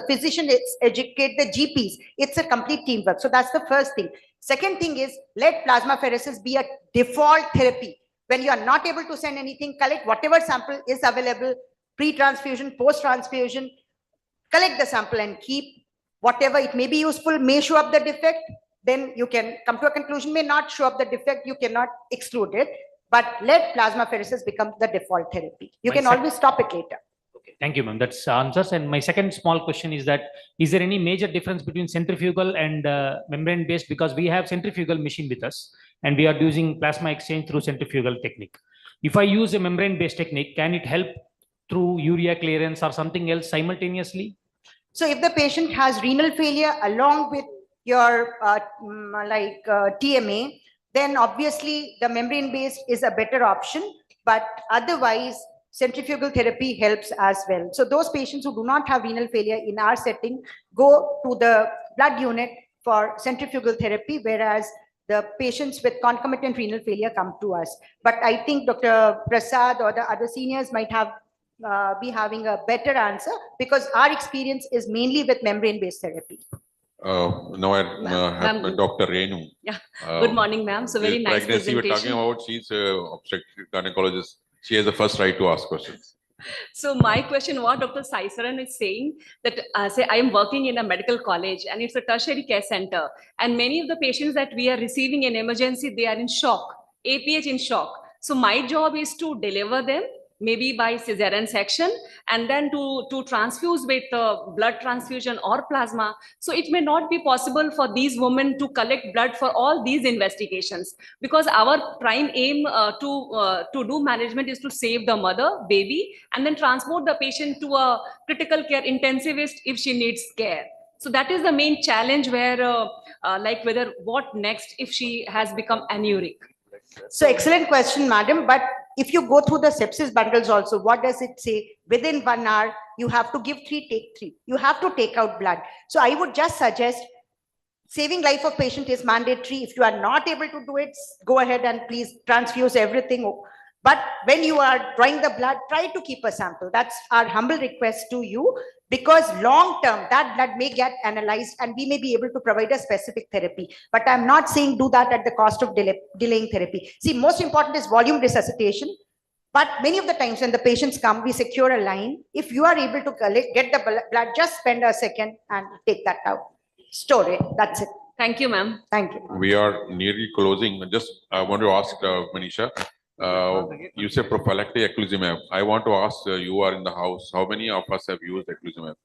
educate the GPs. It's a complete teamwork. So that's the first thing. Second thing is, let plasma pheresis be a default therapy. When you are not able to send anything, collect whatever sample is available, pre-transfusion, post-transfusion, collect the sample and keep. whatever it may be useful may show up the defect, then you can come to a conclusion, may not show up the defect, you cannot exclude it. But let plasmapheresis become the default therapy. You My can sec- always stop it later. Okay, thank you, ma'am. That's answers. And my second small question is that, is there any major difference between centrifugal and membrane-based? Because we have centrifugal machine with us, and we are using plasma exchange through centrifugal technique. If I use a membrane-based technique, can it help through urea clearance or something else simultaneously? So if the patient has renal failure along with your TMA, then obviously the membrane based is a better option, but otherwise centrifugal therapy helps as well. So those patients who do not have renal failure in our setting go to the blood unit for centrifugal therapy, whereas the patients with concomitant renal failure come to us. But I think Dr. Prasad or the other seniors might have be having a better answer, because our experience is mainly with membrane-based therapy. Now I have Ma'am. Dr. Renu. Yeah. Good morning, ma'am. So very The nice pregnancy we're talking presentation. about, she's obstetric gynecologist. She has the first right to ask questions. So my question, what Dr. Saisaran is saying, that say I am working in a medical college and it's a tertiary care center, and many of the patients that we are receiving in emergency, they are in shock, APH in shock. So my job is to deliver them, maybe by cesarean section, and then to transfuse with blood transfusion or plasma. So it may not be possible for these women to collect blood for all these investigations, because our prime aim to do management is to save the mother, baby, and then transport the patient to a critical care intensivist if she needs care. So that is the main challenge, where like whether what next if she has become anuric. So excellent question, madam. But if you go through the sepsis bundles also, what does it say? Within 1 hour, you have to give 3, take 3. You have to take out blood. So I would just suggest saving life of patient is mandatory. If you are not able to do it, go ahead and please transfuse everything. But when you are drawing the blood, try to keep a sample. That's our humble request to you, because long term that blood may get analyzed and we may be able to provide a specific therapy. But I'm not saying do that at the cost of delaying therapy. See, most important is volume resuscitation. But many of the times when the patients come, we secure a line. If you are able to get the blood, just spend a second and take that out. Store it. That's it. Thank you, ma'am. Thank you. We are nearly closing. Just I want to ask Manisha. You say prophylactic eculizumab. I want to ask, you are in the house. How many of us have used eculizumab?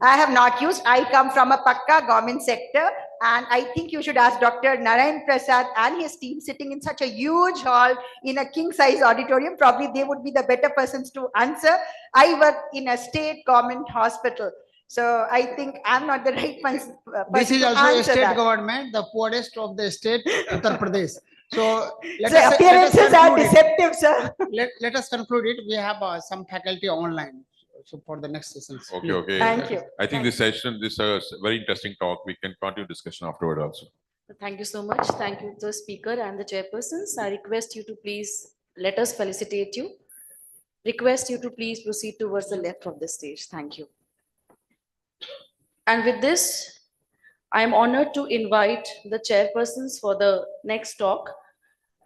I have not used. I come from a Pakka government sector, and I think you should ask Dr. Narayan Prasad and his team sitting in such a huge hall in a king-size auditorium. Probably they would be the better persons to answer. I work in a state government hospital. So I think I'm not the right person This is to also a answer state that. government, the poorest of the state, Uttar Pradesh. So let So us appearances are conclude it. deceptive, sir. Let us conclude it. We have some faculty online. So for the next sessions. Okay, please. okay. Thank you. I think this session, this is a very interesting talk. We can continue discussion afterward also. Thank you so much. Thank you to the speaker and the chairpersons. I request you to please let us felicitate you. Request you to please proceed towards the left of the stage. Thank you. And with this, I am honored to invite the chairpersons for the next talk.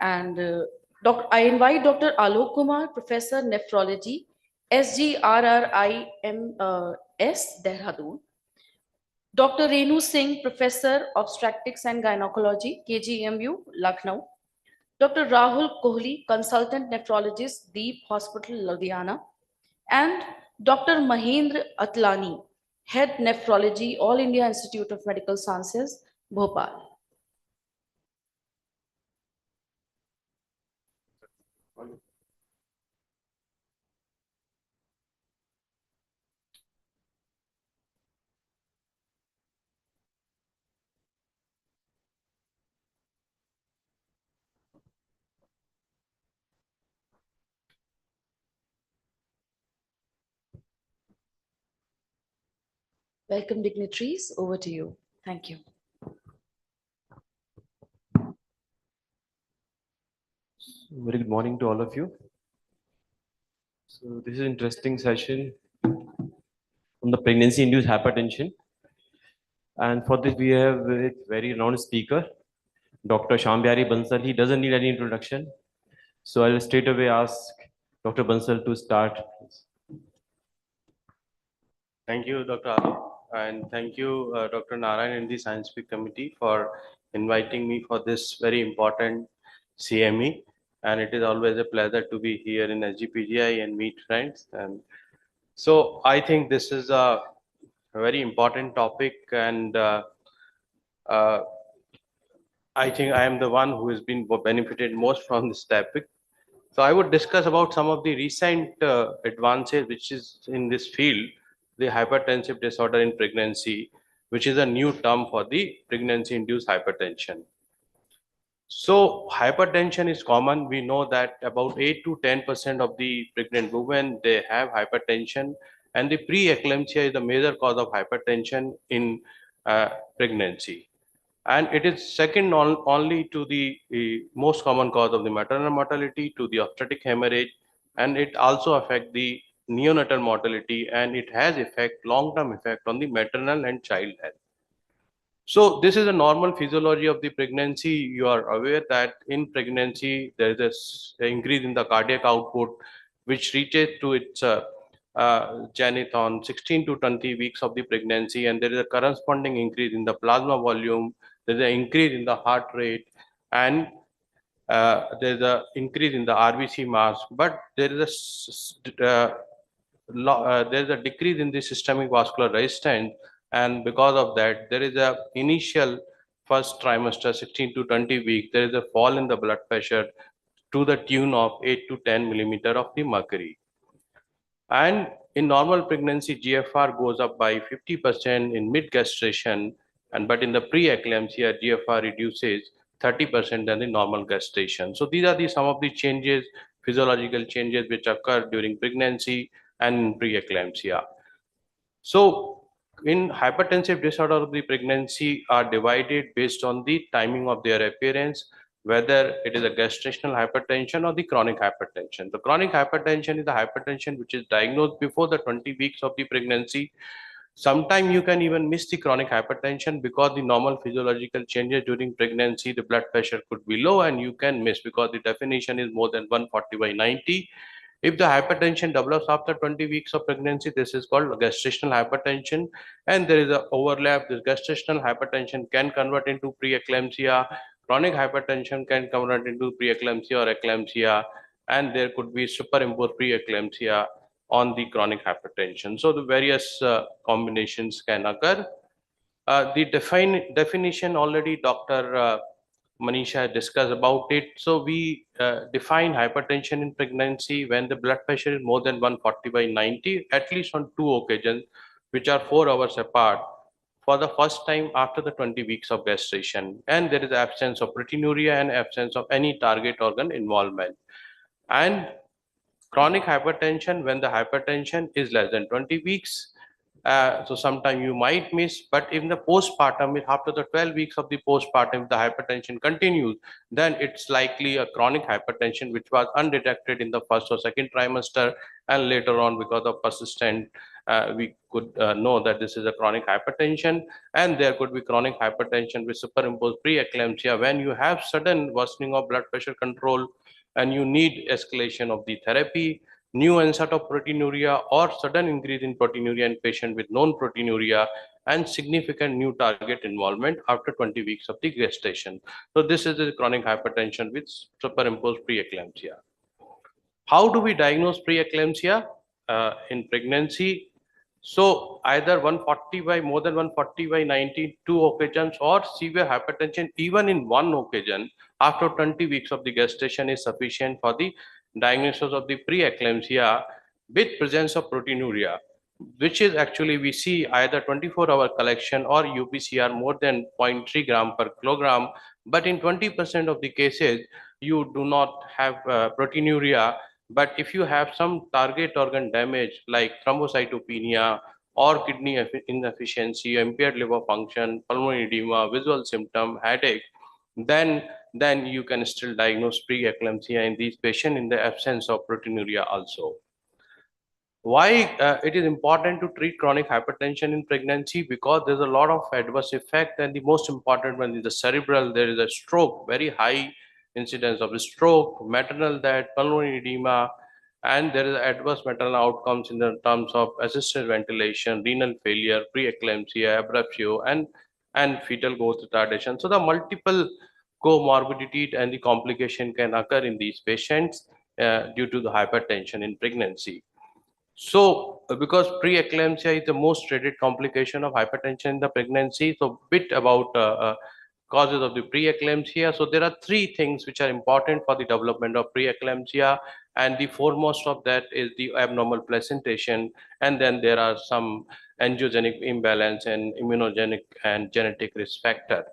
And I invite Dr. Alok Kumar, Professor Nephrology, SGRRIMS, Dehradun. Dr. Renu Singh, Professor Obstetrics and Gynecology, KGMU, Lucknow. Dr. Rahul Kohli, Consultant Nephrologist, Deep Hospital, Ludhiana. And Dr. Mahendra Atlani, Head Nephrology, All India Institute of Medical Sciences, Bhopal. Welcome, dignitaries. Over to you. Thank you. Very good morning to all of you. So this is an interesting session on the pregnancy-induced hypertension. And for this, we have a very renowned speaker, Dr. Shyambyari Bansal. He doesn't need any introduction. So I'll straight away ask Dr. Bansal to start. Thank you, Dr. Alok. and thank you, Dr. Narayan and the Scientific Committee for inviting me for this very important CME. And it is always a pleasure to be here in SGPGI and meet friends. And so I think this is a very important topic, and uh, I think I am the one who has been benefited most from this topic. So I would discuss about some of the recent advances which is in this field, the hypertensive disorder in pregnancy, which is a new term for the pregnancy-induced hypertension. So hypertension is common. We know that about 8 to 10% of the pregnant women, they have hypertension, and the preeclampsia is the major cause of hypertension in pregnancy. And it is second only to the most common cause of the maternal mortality, to the obstetric hemorrhage, and it also affects the neonatal mortality, and it has long-term effect on the maternal and child health. So this is a normal physiology of the pregnancy. You are aware that in pregnancy, there is an increase in the cardiac output, which reaches to its zenith on 16 to 20 weeks of the pregnancy, and there is a corresponding increase in the plasma volume, there is an increase in the heart rate, and there is an increase in the RBC mass, but there is there is a decrease in the systemic vascular resistance, and because of that, there is a initial first trimester, 16 to 20 weeks, there is a fall in the blood pressure to the tune of 8 to 10 millimeter of the mercury. And in normal pregnancy, GFR goes up by 50% in mid-gestation, but in the pre-eclampsia, GFR reduces 30% than the normal gestation. So these are some of the changes, physiological changes which occur during pregnancy and pre-eclampsia. So in hypertensive disorder of the pregnancy are divided based on the timing of their appearance, whether it is a gestational hypertension or the chronic hypertension. The chronic hypertension is the hypertension which is diagnosed before the 20 weeks of the pregnancy. Sometimes you can even miss the chronic hypertension because the normal physiological changes during pregnancy, the blood pressure could be low, and you can miss because the definition is more than 140/90. If the hypertension develops after 20 weeks of pregnancy, this is called gestational hypertension, and there is an overlap. This gestational hypertension can convert into preeclampsia, chronic hypertension can convert into preeclampsia or eclampsia, and there could be superimposed preeclampsia on the chronic hypertension. So the various combinations can occur. The definition already Dr. Manisha discussed about it. So we define hypertension in pregnancy when the blood pressure is more than 140/90, at least on 2 occasions, which are 4 hours apart, for the first time after the 20 weeks of gestation. And there is absence of proteinuria and absence of any target organ involvement. And chronic hypertension when the hypertension is less than 20 weeks. So sometime you might miss, but in the postpartum, after the 12 weeks of the postpartum, if the hypertension continues, then it's likely a chronic hypertension which was undetected in the first or second trimester, and later on because of persistent, we could know that this is a chronic hypertension. And there could be chronic hypertension with superimposed preeclampsia when you have sudden worsening of blood pressure control and you need escalation of the therapy, new onset of proteinuria or sudden increase in proteinuria in patient with known proteinuria, and significant new target involvement after 20 weeks of the gestation. So this is a chronic hypertension with superimposed preeclampsia. How do we diagnose preeclampsia in pregnancy? So either 140 by more than 140/90 2 occasions, or severe hypertension even in 1 occasion after 20 weeks of the gestation is sufficient for the diagnosis of the preeclampsia with presence of proteinuria, which is actually we see either 24-hour collection or UPCR more than 0.3 gram per kilogram. But in 20% of the cases, you do not have proteinuria. But if you have some target organ damage like thrombocytopenia or kidney inefficiency, impaired liver function, pulmonary edema, visual symptom, headache, then you can still diagnose preeclampsia in these patients in the absence of proteinuria also. Why it is important to treat chronic hypertension in pregnancy? Because there's a lot of adverse effect, and the most important one is the cerebral. There is a stroke, very high incidence of stroke, maternal death, pulmonary edema, And there is adverse maternal outcomes in the terms of assisted ventilation, renal failure, preeclampsia, abruptio, and fetal growth retardation. So the multiple comorbidity and the complication can occur in these patients due to the hypertension in pregnancy. So, because preeclampsia is the most dreaded complication of hypertension in the pregnancy, so bit about causes of the preeclampsia. So there are three things which are important for the development of preeclampsia, and the foremost of that is the abnormal placentation, and then there are some angiogenic imbalance and immunogenic and genetic risk factor.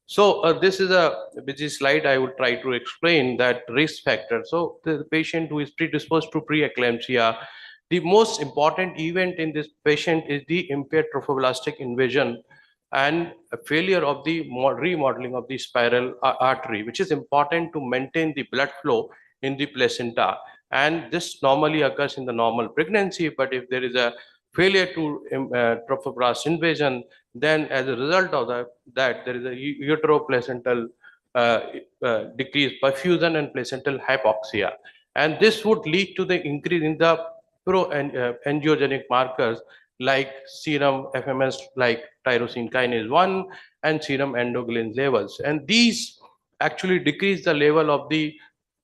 So this is a busy slide. I would try to explain that risk factor. So the patient who is predisposed to preeclampsia, the most important event in this patient is the impaired trophoblastic invasion and a failure of the remodeling of the spiral artery, which is important to maintain the blood flow in the placenta. And this normally occurs in the normal pregnancy, but if there is a failure to trophoblast invasion, then as a result of that there is a uteroplacental decreased perfusion and placental hypoxia. And this would lead to the increase in the angiogenic markers like serum FMS, like tyrosine kinase 1 and serum endoglin levels. And these actually decrease the level of the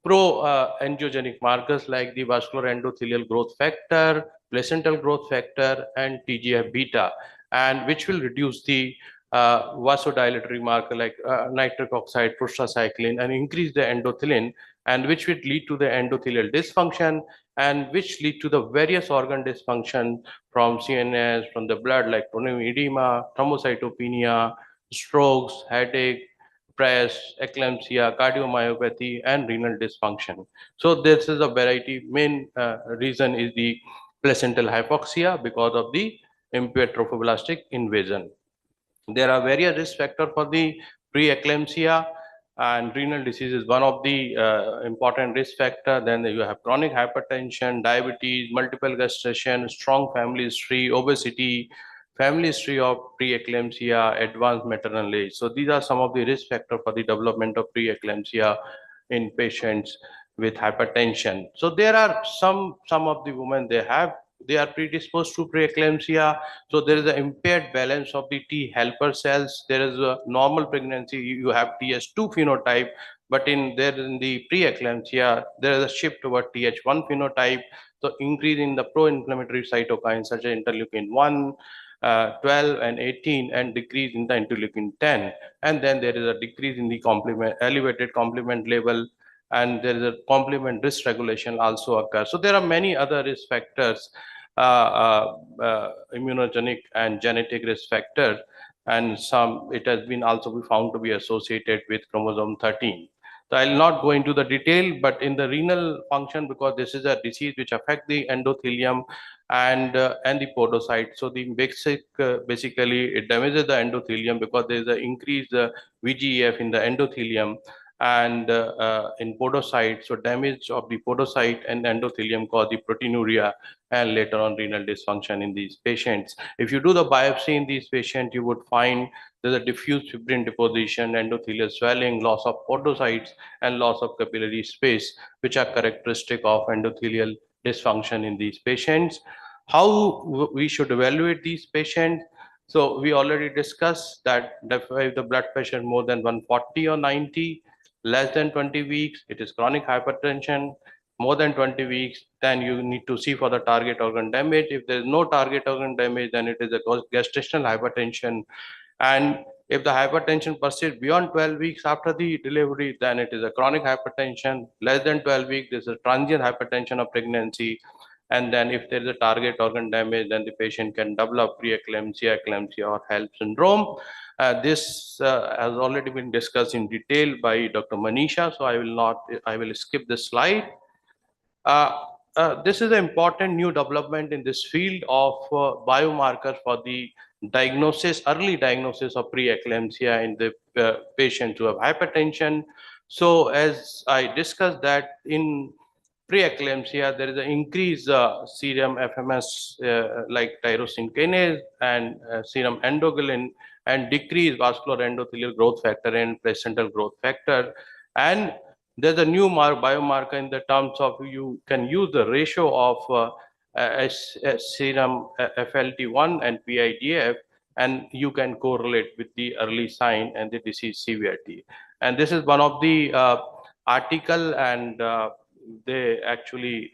pro-angiogenic markers like the vascular endothelial growth factor, placental growth factor, and TGF beta, and which will reduce the vasodilatory marker like nitric oxide, prostacyclin, and increase the endothelin, and which would lead to the endothelial dysfunction, and which lead to the various organ dysfunction from CNS, from the blood, like pulmonary edema, thrombocytopenia, strokes, headache, press, eclampsia, cardiomyopathy, and renal dysfunction. So this is a variety. Main reason is the placental hypoxia because of the impaired trophoblastic invasion. There are various risk factors for the preeclampsia, and renal disease is one of the important risk factor. Then you have chronic hypertension, diabetes, multiple gestation, strong family history, obesity, family history of preeclampsia, advanced maternal age. So these are some of the risk factors for the development of preeclampsia in patients with hypertension. So there are some of the women, they are predisposed to preeclampsia. So there is an impaired balance of the T helper cells. There is a normal pregnancy, you have TS2 phenotype, but in the preeclampsia, there is a shift toward TH1 phenotype. So increase in the pro-inflammatory cytokines such as interleukin 1, 12 and 18, and decrease in the interleukin 10. And then there is a decrease in the elevated complement level, and there is a complement risk regulation also occurs. So there are many other risk factors, immunogenic and genetic risk factor, and some it has been also be found to be associated with chromosome 13. So I'll not go into the detail, but in the renal function, because this is a disease which affect the endothelium and the podocyte. So the basically it damages the endothelium because there is an increased VGF in the endothelium and in podocyte. So damage of the podocyte and endothelium cause the proteinuria and later on renal dysfunction in these patients. If you do the biopsy in these patients, you would find there's a diffuse fibrin deposition, endothelial swelling, loss of podocytes, and loss of capillary space, which are characteristic of endothelial dysfunction in these patients. How we should evaluate these patients? So we already discussed that if the blood pressure more than 140 or 90, less than 20 weeks, it is chronic hypertension. More than 20 weeks, then you need to see for the target organ damage. If there is no target organ damage, then it is a gestational hypertension. And if the hypertension persists beyond 12 weeks after the delivery, then it is a chronic hypertension. Less than 12 weeks, this is transient hypertension of pregnancy. And then if there is a target organ damage, then the patient can develop preeclampsia, eclampsia, or HELLP syndrome. This has already been discussed in detail by Dr. Manisha, so I will skip this slide. This is an important new development in this field of biomarkers for the early diagnosis of preeclampsia in the patients who have hypertension. So as I discussed that in preeclampsia, there is an increased serum FMS like tyrosine kinase and serum endoglin, and decreased vascular endothelial growth factor and placental growth factor. And There's a new biomarker in the terms of you can use the ratio of serum FLT1 and PIDF, and you can correlate with the early sign and the disease severity. And this is one of the article, and they actually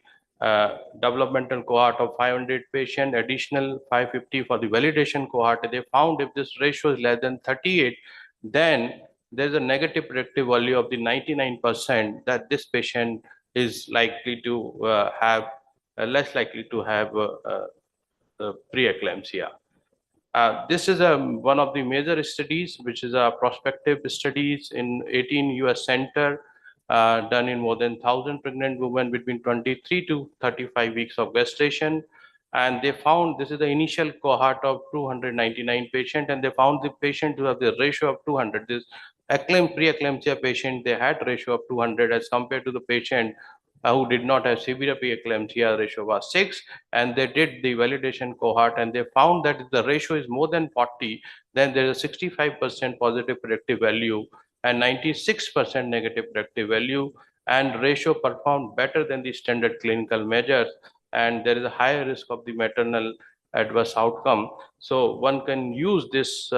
developmental cohort of 500 patient, additional 550 for the validation cohort. They found if this ratio is less than 38, then there's a negative predictive value of the 99% that this patient is likely to have less likely to have preeclampsia. This is one of the major studies, which is a prospective studies in 18 US center, done in more than 1,000 pregnant women between 23 to 35 weeks of gestation. And they found this is the initial cohort of 299 patients, and they found the patient who have the ratio of 200. This preeclampsia patient, they had ratio of 200 as compared to the patient who did not have severe preeclampsia, ratio was 6. And they did the validation cohort, and they found that if the ratio is more than 40, then there is a 65% positive predictive value and 96% negative predictive value, and ratio performed better than the standard clinical measures, and there is a higher risk of the maternal adverse outcome. So one can use this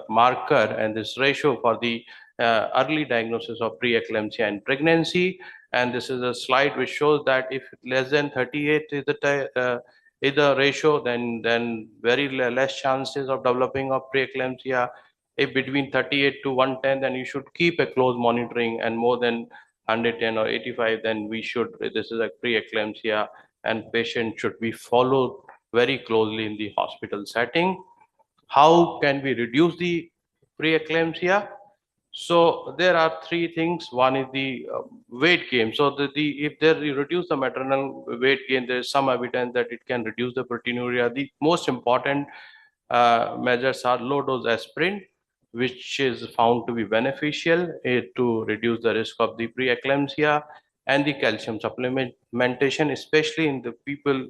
marker and this ratio for the early diagnosis of preeclampsia and pregnancy. And this is a slide which shows that if less than 38 is the ratio, then very less chances of developing of preeclampsia. If between 38 to 110, then you should keep a close monitoring, and more than 110 or 85, then we should, this is a preeclampsia, and patient should be followed very closely in the hospital setting. How can we reduce the preeclampsia? So there are three things. One is the weight gain. So if there you reduce the maternal weight gain, there is some evidence that it can reduce the proteinuria. The most important measures are low dose aspirin, which is found to be beneficial to reduce the risk of the preeclampsia, and the calcium supplementation, especially in the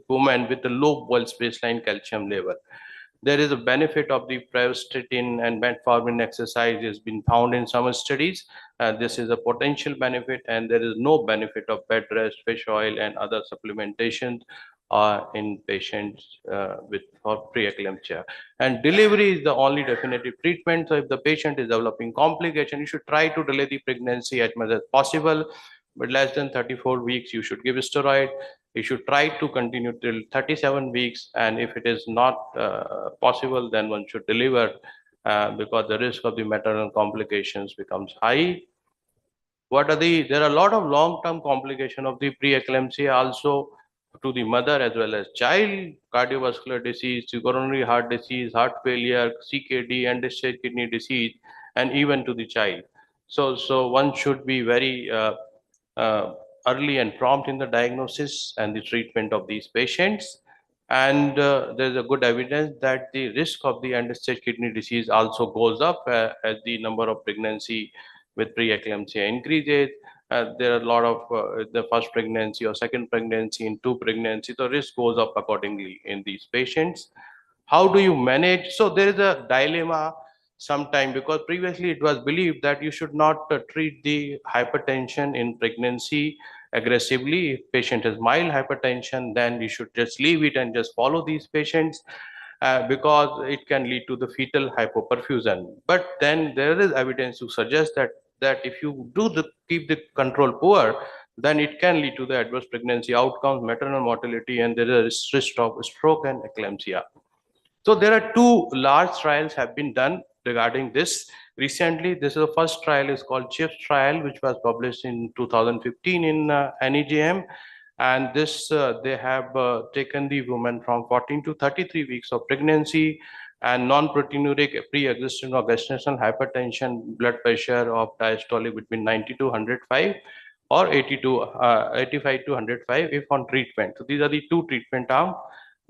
women with the low pulse baseline calcium level. There is a benefit of the pravastatin and metformin exercise has been found in some studies. This is a potential benefit, and there is no benefit of bed rest, fish oil, and other supplementation in patients with preeclampsia. And delivery is the only definitive treatment. So if the patient is developing complication, you should try to delay the pregnancy as much as possible. But less than 34 weeks, you should give a steroid. You should try to continue till 37 weeks. And if it is not possible, then one should deliver because the risk of the maternal complications becomes high. There are a lot of long-term complications of the preeclampsia also to the mother as well as child: cardiovascular disease, coronary heart disease, heart failure, CKD, end-stage kidney disease, and even to the child. So one should be very early and prompt in the diagnosis and the treatment of these patients. And there's a good evidence that the risk of the end-stage kidney disease also goes up as the number of pregnancy with preeclampsia increases. There are a lot of the first pregnancy or second pregnancy in two pregnancy, the risk goes up accordingly in these patients. How do you manage? So there is a dilemma sometime, because previously it was believed that you should not treat the hypertension in pregnancy aggressively. If patient has mild hypertension, then you should just leave it and just follow these patients because it can lead to the fetal hypoperfusion. But then there is evidence to suggest that if you keep the control poor, then it can lead to the adverse pregnancy outcomes, maternal mortality, and there is risk of stroke and eclampsia. So there are two large trials have been done regarding this. Recently, this is the first trial is called CHIPS trial, which was published in 2015 in NEJM. And this, they have taken the women from 14 to 33 weeks of pregnancy and non-proteinuric pre-existing or gestational hypertension, blood pressure of diastolic between 90 to 105 or 85 to 105 if on treatment. So these are the two treatment arms.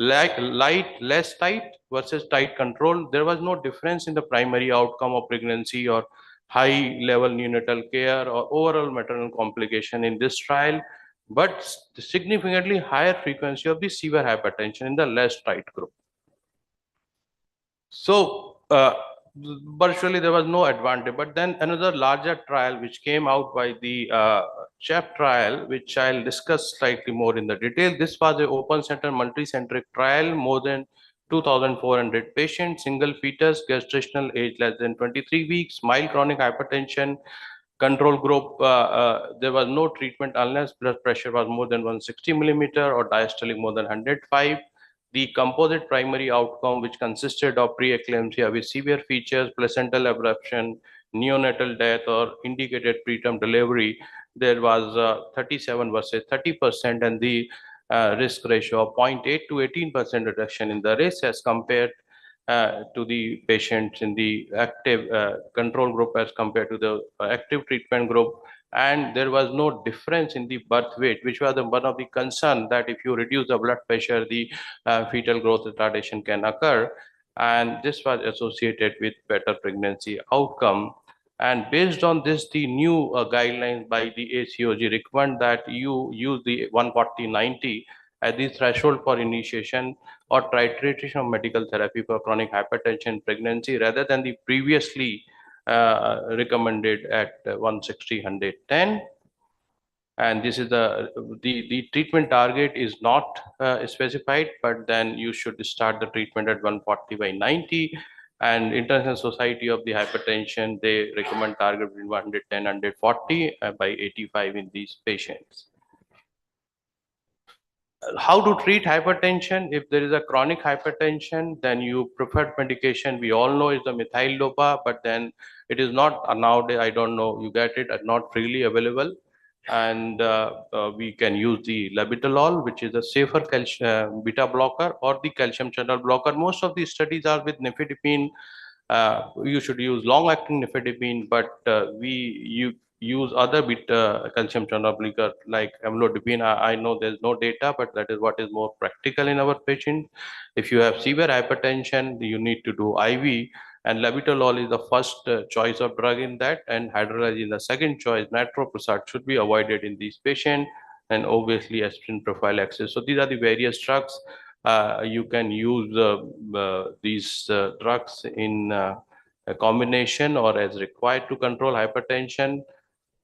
Like light, less tight versus tight control. There was no difference in the primary outcome of pregnancy or high level neonatal care or overall maternal complication in this trial, but significantly higher frequency of the severe hypertension in the less tight group. So virtually there was no advantage. But then another larger trial which came out by the CHEP trial, which I'll discuss slightly more in the detail. This was an open center, multi-centric trial, more than 2,400 patients, single fetus, gestational age less than 23 weeks, mild chronic hypertension, control group, there was no treatment unless blood pressure was more than 160 millimeter or diastolic more than 105. The composite primary outcome, which consisted of preeclampsia with severe features, placental abruption, neonatal death, or indicated preterm delivery, there was 37 versus 30%, and the risk ratio of 0.8 to 18% reduction in the risk as compared to the patients in the active control group as compared to the active treatment group. And there was no difference in the birth weight, which was one of the concern, that if you reduce the blood pressure, the fetal growth retardation can occur. And this was associated with better pregnancy outcome. And based on this, the new guidelines by the ACOG recommend that you use the 140/90 as the threshold for initiation or titration of medical therapy for chronic hypertension pregnancy, rather than the previously recommended at 160/110. And this is the treatment target is not specified, but then you should start the treatment at 140/90. And International Society of the Hypertension, they recommend target between 110 and 140 by 85 in these patients. How to treat hypertension? If there is a chronic hypertension, then you preferred medication, we all know, is the methyl dopa, but then it is not nowadays, I don't know, you get it not freely available. And we can use the labetalol, which is a safer calcium beta blocker, or the calcium channel blocker. Most of these studies are with nifedipine. You should use long-acting nifedipine, but you use other beta calcium channel blocker like amlodipine. I know there's no data, but that is what is more practical in our patient. If you have severe hypertension, you need to do IV, and labetalol is the first choice of drug in that, and hydroxyzine the second choice. Nitroprusside should be avoided in these patients, and obviously aspirin prophylaxis. So these are the various drugs. You can use these drugs in a combination or as required to control hypertension.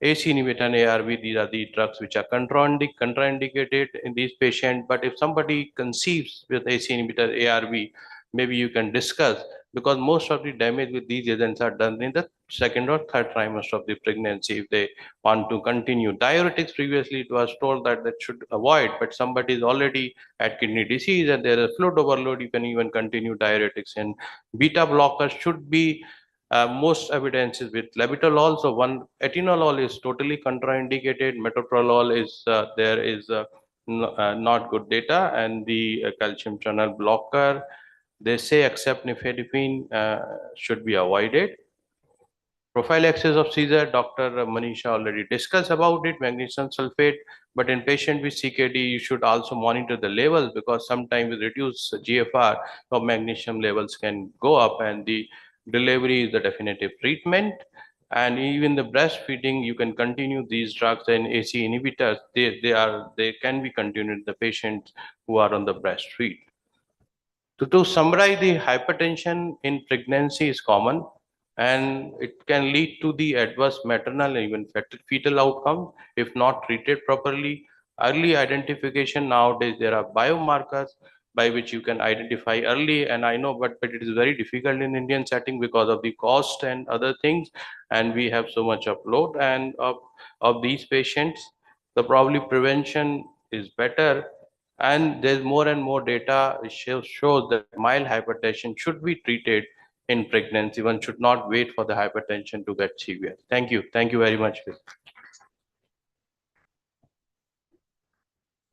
AC inhibitor and ARV, these are the drugs which are contraindicated in these patients. But if somebody conceives with AC inhibitor, ARV, maybe you can discuss, because most of the damage with these agents are done in the second or third trimester of the pregnancy if they want to continue. Diuretics, previously it was told that should avoid, but somebody is already at kidney disease and there is fluid overload, you can even continue diuretics. And beta blockers should be most evidence is with labetalol. So one atenolol is totally contraindicated. Metoprolol is there is not good data, and the calcium channel blocker, they say except nifedipine should be avoided. Prophylaxis of seizure, Dr. Manisha already discussed about it, magnesium sulfate. But in patient with CKD, you should also monitor the levels, because sometimes with reduced GFR, of magnesium levels can go up, and the delivery is the definitive treatment. And even the breastfeeding, you can continue these drugs and AC inhibitors. They can be continued in the patients who are on the breastfeed. To summarize, the hypertension in pregnancy is common, and it can lead to the adverse maternal and even fetal outcome if not treated properly. Early identification, nowadays there are biomarkers by which you can identify early, and I know, but it is very difficult in Indian setting because of the cost and other things, and we have so much upload and of these patients. The probably prevention is better, and there's more and more data shows that mild hypertension should be treated in pregnancy. One should not wait for the hypertension to get severe. Thank you. Thank you very much.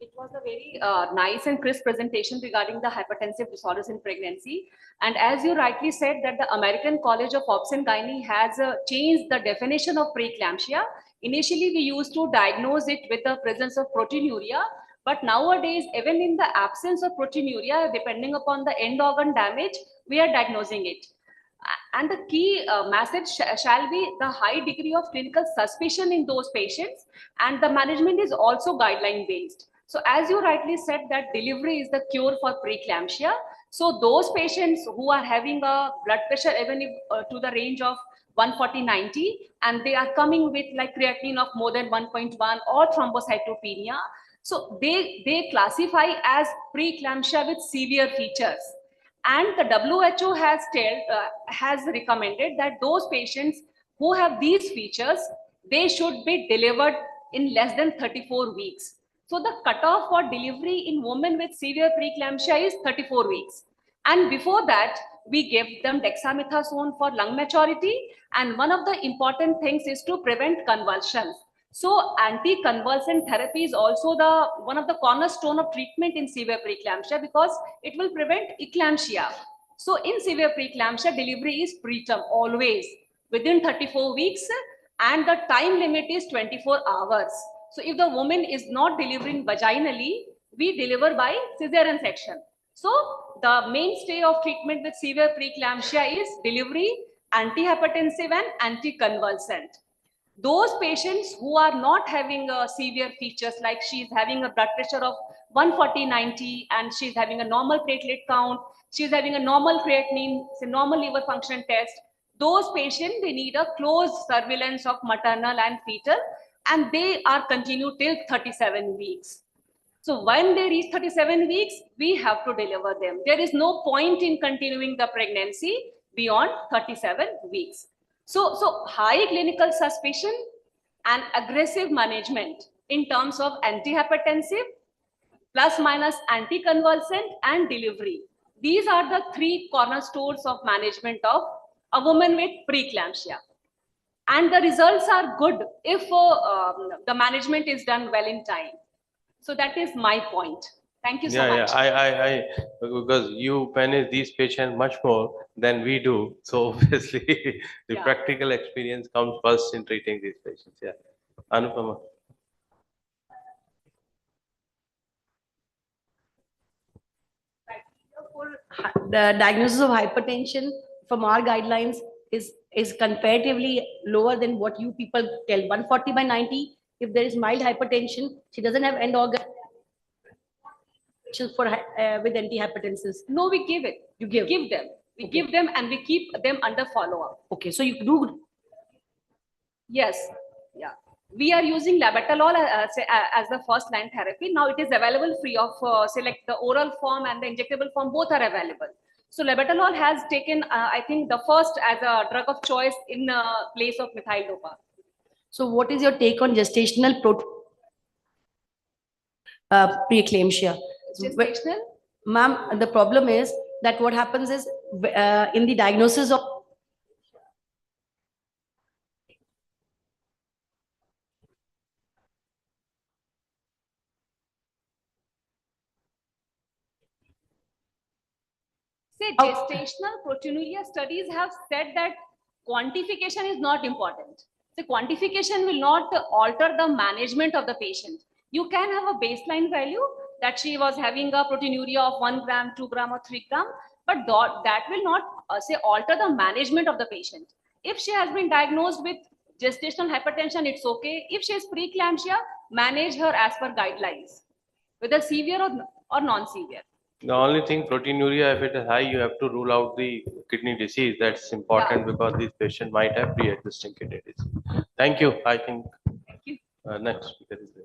It was a very nice and crisp presentation regarding the hypertensive disorders in pregnancy. And as you rightly said, that the American College of Obs and Gynae has changed the definition of preeclampsia. Initially, we used to diagnose it with the presence of proteinuria, but nowadays, even in the absence of proteinuria, depending upon the end organ damage, we are diagnosing it. And the key message shall be the high degree of clinical suspicion in those patients, and the management is also guideline based. So as you rightly said that delivery is the cure for preeclampsia. So those patients who are having a blood pressure even if, to the range of 140/90 and they are coming with like creatinine of more than 1.1 or thrombocytopenia, so they classify as preeclampsia with severe features. And the WHO has recommended that those patients who have these features, they should be delivered in less than 34 weeks. So the cutoff for delivery in women with severe preeclampsia is 34 weeks. And before that, we give them dexamethasone for lung maturity. And one of the important things is to prevent convulsions. So anticonvulsant therapy is also one of the cornerstone of treatment in severe preeclampsia because it will prevent eclampsia. So in severe preeclampsia, delivery is preterm always within 34 weeks and the time limit is 24 hours. So if the woman is not delivering vaginally, we deliver by cesarean section. So the mainstay of treatment with severe preeclampsia is delivery, antihypertensive and anticonvulsant. Those patients who are not having severe features like she's having a blood pressure of 140/90 and she's having a normal platelet count, she's having a normal creatinine, it's a normal liver function test, those patients, they need a close surveillance of maternal and fetal and they are continued till 37 weeks. So when they reach 37 weeks, we have to deliver them. There is no point in continuing the pregnancy beyond 37 weeks. So high clinical suspicion and aggressive management in terms of antihypertensive, plus minus anticonvulsant and delivery. These are the three cornerstones of management of a woman with preeclampsia. And the results are good if the management is done well in time. So that is my point. Thank you so much. Because you manage these patients much more than we do. So obviously, the Yeah. practical experience comes first in treating these patients. Yeah. Anupama. The diagnosis of hypertension from our guidelines is comparatively lower than what you people tell. 140/90. If there is mild hypertension, she doesn't have end organ for with antihypertensives. No, we give it. You give. Give them. We Okay. give them and we keep them under follow-up. Okay, so you do. Yes. Yeah. We are using labetalol as the first line therapy. Now it is available free of select the oral form and the injectable form, both are available. So labetalol has taken, I think, the first as a drug of choice in place of methyl dopa. So what is your take on gestational preeclampsia? Gestational? Ma'am, the problem is that what happens is in the diagnosis of Say, Oh. gestational proteinuria studies have said that quantification is not important. The quantification will not alter the management of the patient. You can have a baseline value that she was having a proteinuria of 1 gram, 2 gram, or 3 gram, but that will not say alter the management of the patient. If she has been diagnosed with gestational hypertension, it's okay. If she has preeclampsia, manage her as per guidelines, whether severe or non-severe. The only thing, proteinuria, if it is high, you have to rule out the kidney disease. That's important because these patients might have pre-existing kidney disease. Thank you. I think Thank you. next speaker is there.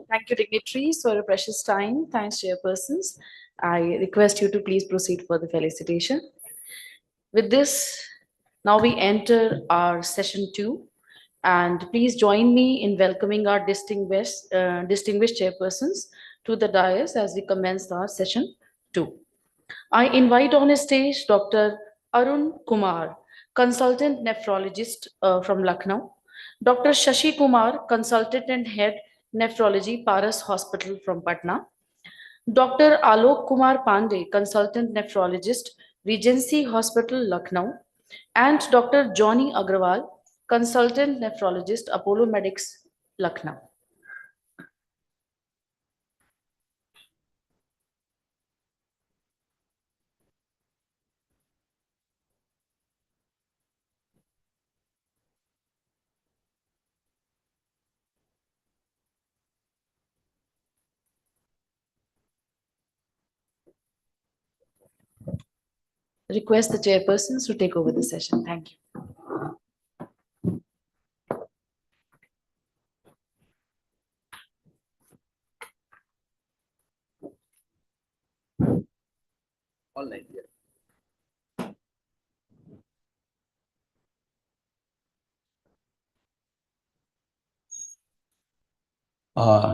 Thank you, dignitaries, for your precious time. Thanks, chairpersons. I request you to please proceed for the felicitation. With this, now we enter our session 2. And please join me in welcoming our distinguished chairpersons to the dais as we commence our session 2. I invite on a stage Dr. Arun Kumar, consultant nephrologist from Lucknow, Dr. Shashi Kumar, consultant and head nephrology, Paras Hospital from Patna, Dr. Alok Kumar Pandey, consultant nephrologist, Regency Hospital, Lucknow, and Dr. Johnny Agrawal, consultant nephrologist, Apollo Medics, Lucknow. Request the chairpersons to take over the session. Thank you. Online.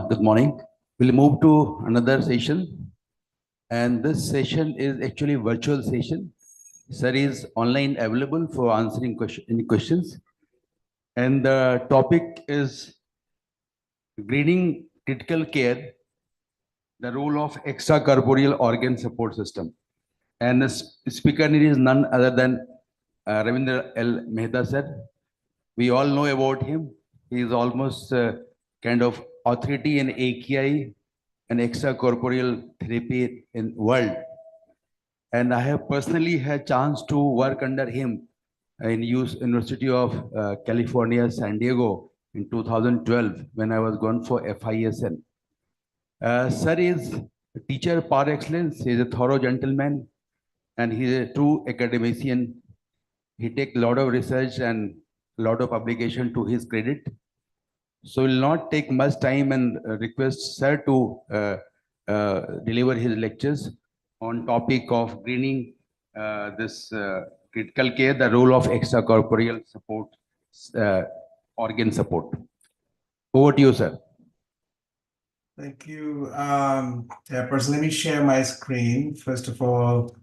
Good morning. We'll move to another session. And this session is actually virtual session. Sir is online available for answering any questions. And the topic is grading critical care, the role of extracorporeal organ support system. And the speaker is none other than Ravindra L. Mehta sir. We all know about him. He is almost kind of authority in AKI and extracorporeal therapy in world. And I have personally had chance to work under him in University of California, San Diego in 2012 when I was gone for FISN. Sir is a teacher par excellence. He is a thorough gentleman and he is a true academician. He takes a lot of research and a lot of publication to his credit. So will not take much time and request sir to deliver his lectures on topic of greening this critical care, the role of extracorporeal support, organ support. Over to you, sir. Thank you. Chairperson, let me share my screen. First of all,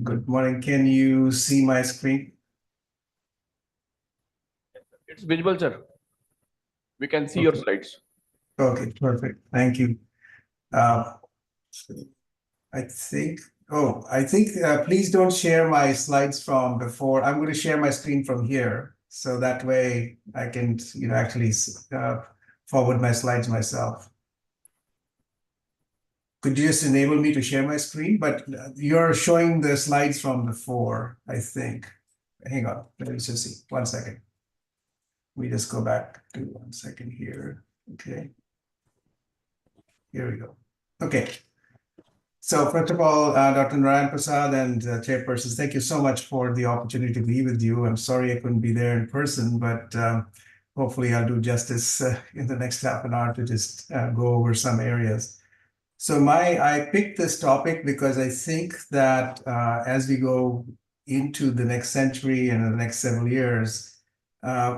good morning. Can you see my screen? It's visible, sir. We can see your slides. Okay, perfect. Thank you. I think, please don't share my slides from before. I'm going to share my screen from here. So that way I can, actually forward my slides myself. Could you just enable me to share my screen? But you're showing the slides from before, I think. Hang on, let me just see. 1 second. We just go back to 1 second here. Okay. Here we go. Okay. So first of all, Dr. Narayan Prasad and chairpersons, thank you so much for the opportunity to be with you. I'm sorry I couldn't be there in person, but hopefully I'll do justice in the next half an hour to just go over some areas. So I picked this topic because I think that as we go into the next century and the next several years,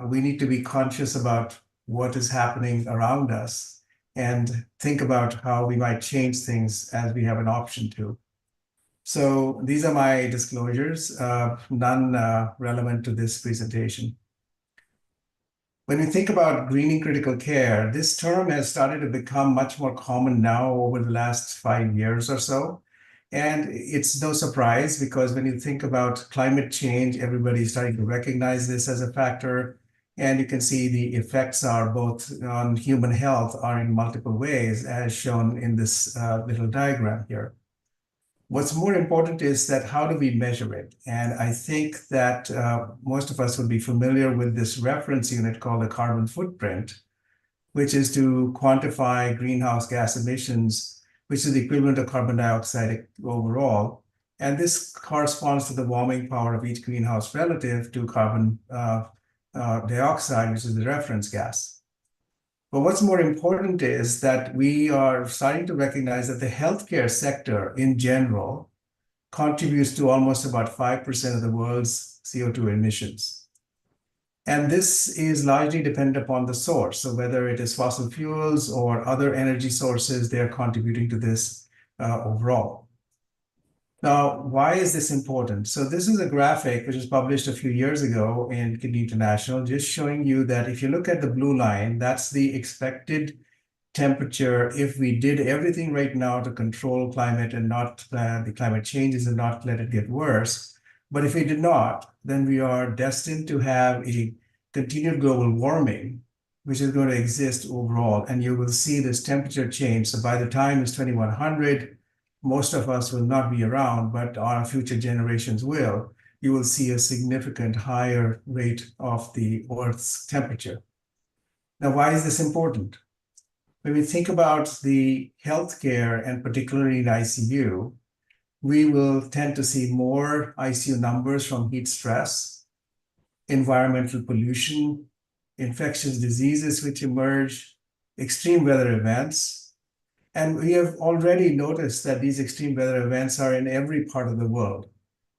we need to be conscious about what is happening around us and think about how we might change things as we have an option to. So these are my disclosures, none relevant to this presentation. When we think about greening critical care, this term has started to become much more common now over the last 5 years or so. And it's no surprise because when you think about climate change, everybody's starting to recognize this as a factor. And you can see the effects are both on human health are in multiple ways, as shown in this little diagram here. What's more important is that how do we measure it? And I think that most of us would be familiar with this reference unit called the carbon footprint, which is to quantify greenhouse gas emissions, which is the equivalent of carbon dioxide overall. And this corresponds to the warming power of each greenhouse relative to carbon dioxide, which is the reference gas. But what's more important is that we are starting to recognize that the healthcare sector in general contributes to almost about 5% of the world's CO2 emissions. And this is largely dependent upon the source. So whether it is fossil fuels or other energy sources, they're contributing to this overall. Now, why is this important? So this is a graphic which was published a few years ago in Kidney International, just showing you that if you look at the blue line, that's the expected temperature if we did everything right now to control climate and not the climate changes and not let it get worse. But if we did not, then we are destined to have a continued global warming, which is going to exist overall. And you will see this temperature change. So by the time it's 2100, most of us will not be around, but our future generations will. You will see a significant higher rate of the Earth's temperature. Now, why is this important? When we think about the healthcare and particularly in ICU, we will tend to see more ICU numbers from heat stress, environmental pollution, infectious diseases which emerge, extreme weather events. And we have already noticed that these extreme weather events are in every part of the world.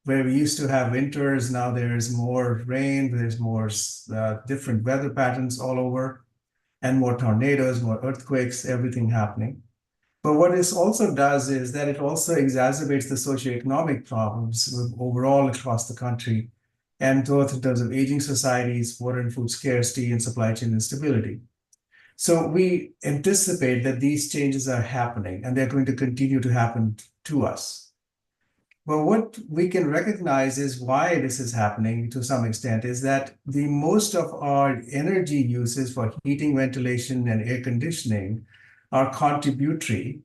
Where we used to have winters, now there's more rain, there's more different weather patterns all over, and more tornadoes, more earthquakes, everything happening. But what this also does is that it also exacerbates the socioeconomic problems overall across the country, and both in terms of aging societies, water and food scarcity, and supply chain instability. So we anticipate that these changes are happening, and they're going to continue to happen to us. But what we can recognize is why this is happening to some extent is that the most of our energy uses for heating, ventilation, and air conditioning are contributory,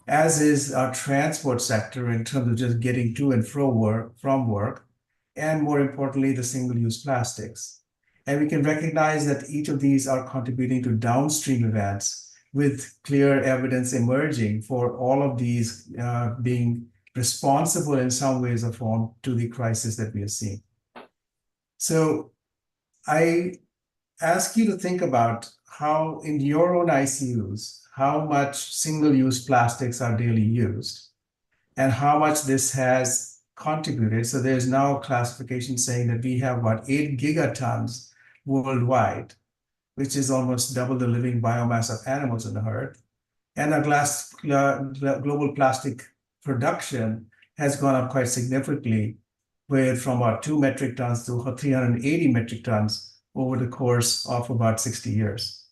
as is our transport sector in terms of just getting to and from work, and more importantly, the single-use plastics. And we can recognize that each of these are contributing to downstream events with clear evidence emerging for all of these being responsible in some ways or form to the crisis that we are seeing. So I ask you to think about how in your own ICUs, how much single-use plastics are daily used and how much this has contributed. So there's now classification saying that we have about 8 gigatons worldwide, which is almost double the living biomass of animals on the earth. And our global plastic production has gone up quite significantly, from about 2 metric tons to 380 metric tons over the course of about 60 years.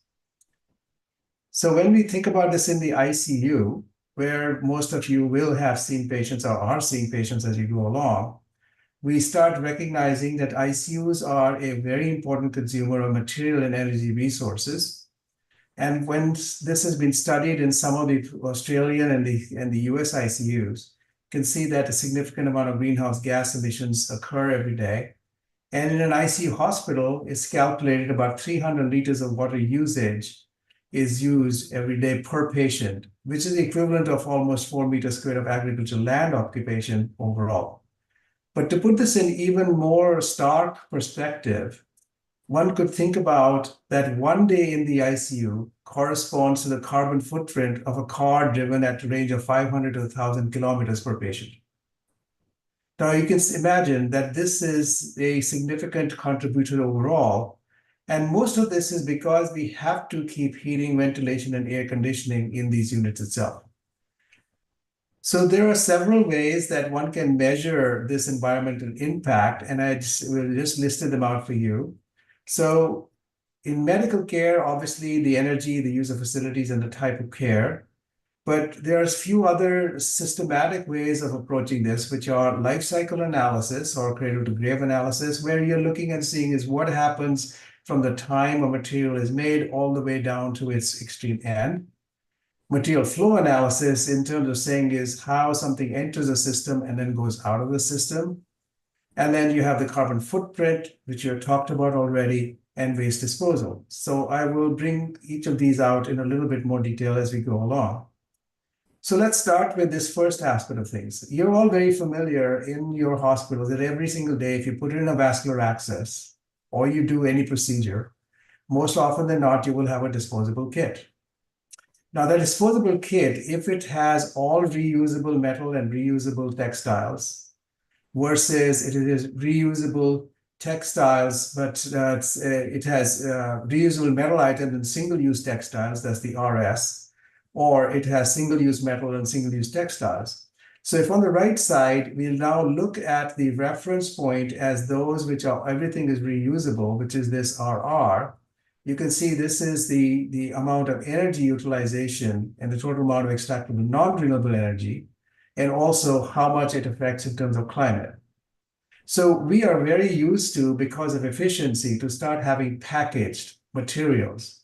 So when we think about this in the ICU, where most of you will have seen patients or are seeing patients as you go along, we start recognizing that ICUs are a very important consumer of material and energy resources. And when this has been studied in some of the Australian and the US ICUs, you can see that a significant amount of greenhouse gas emissions occur every day. And in an ICU hospital, it's calculated about 300 liters of water usage is used every day per patient, which is the equivalent of almost 4 meters squared of agricultural land occupation overall. But to put this in even more stark perspective, one could think about that one day in the ICU corresponds to the carbon footprint of a car driven at a range of 500 to 1,000 kilometers per patient. Now you can imagine that this is a significant contributor overall. And most of this is because we have to keep heating, ventilation, and air conditioning in these units itself. So there are several ways that one can measure this environmental impact, and I just listed them out for you. So in medical care, obviously the energy, the use of facilities, and the type of care. But there's a few other systematic ways of approaching this, which are life cycle analysis or cradle to grave analysis, where you're looking and seeing is what happens from the time a material is made all the way down to its extreme end. Material flow analysis in terms of saying is how something enters a system and then goes out of the system. And then you have the carbon footprint, which you have talked about already, and waste disposal. So I will bring each of these out in a little bit more detail as we go along. So let's start with this first aspect of things. You're all very familiar in your hospital that every single day, if you put in a vascular access or you do any procedure, most often than not, you will have a disposable kit. Now, the disposable kit, if it has all reusable metal and reusable textiles, versus it is reusable textiles, but it has reusable metal items and single-use textiles, that's the RS, or it has single-use metal and single-use textiles. So if on the right side, we'll now look at the reference point as those which are, everything is reusable, which is this RR, you can see this is the amount of energy utilization and the total amount of extractable non-renewable energy, and also how much it affects in terms of climate. So we are very used to, because of efficiency, to start having packaged materials.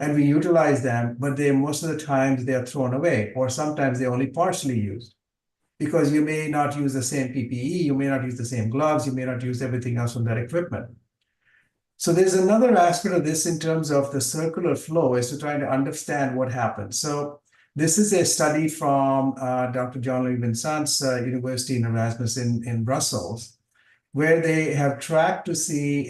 And we utilize them, but most of the times they are thrown away, or sometimes they're only partially used. Because you may not use the same PPE, you may not use the same gloves, you may not use everything else from that equipment. So there's another aspect of this in terms of the circular flow is to try to understand what happens. So This is a study from Dr. John Louis Vincent's University in Erasmus in Brussels, where they have tracked to see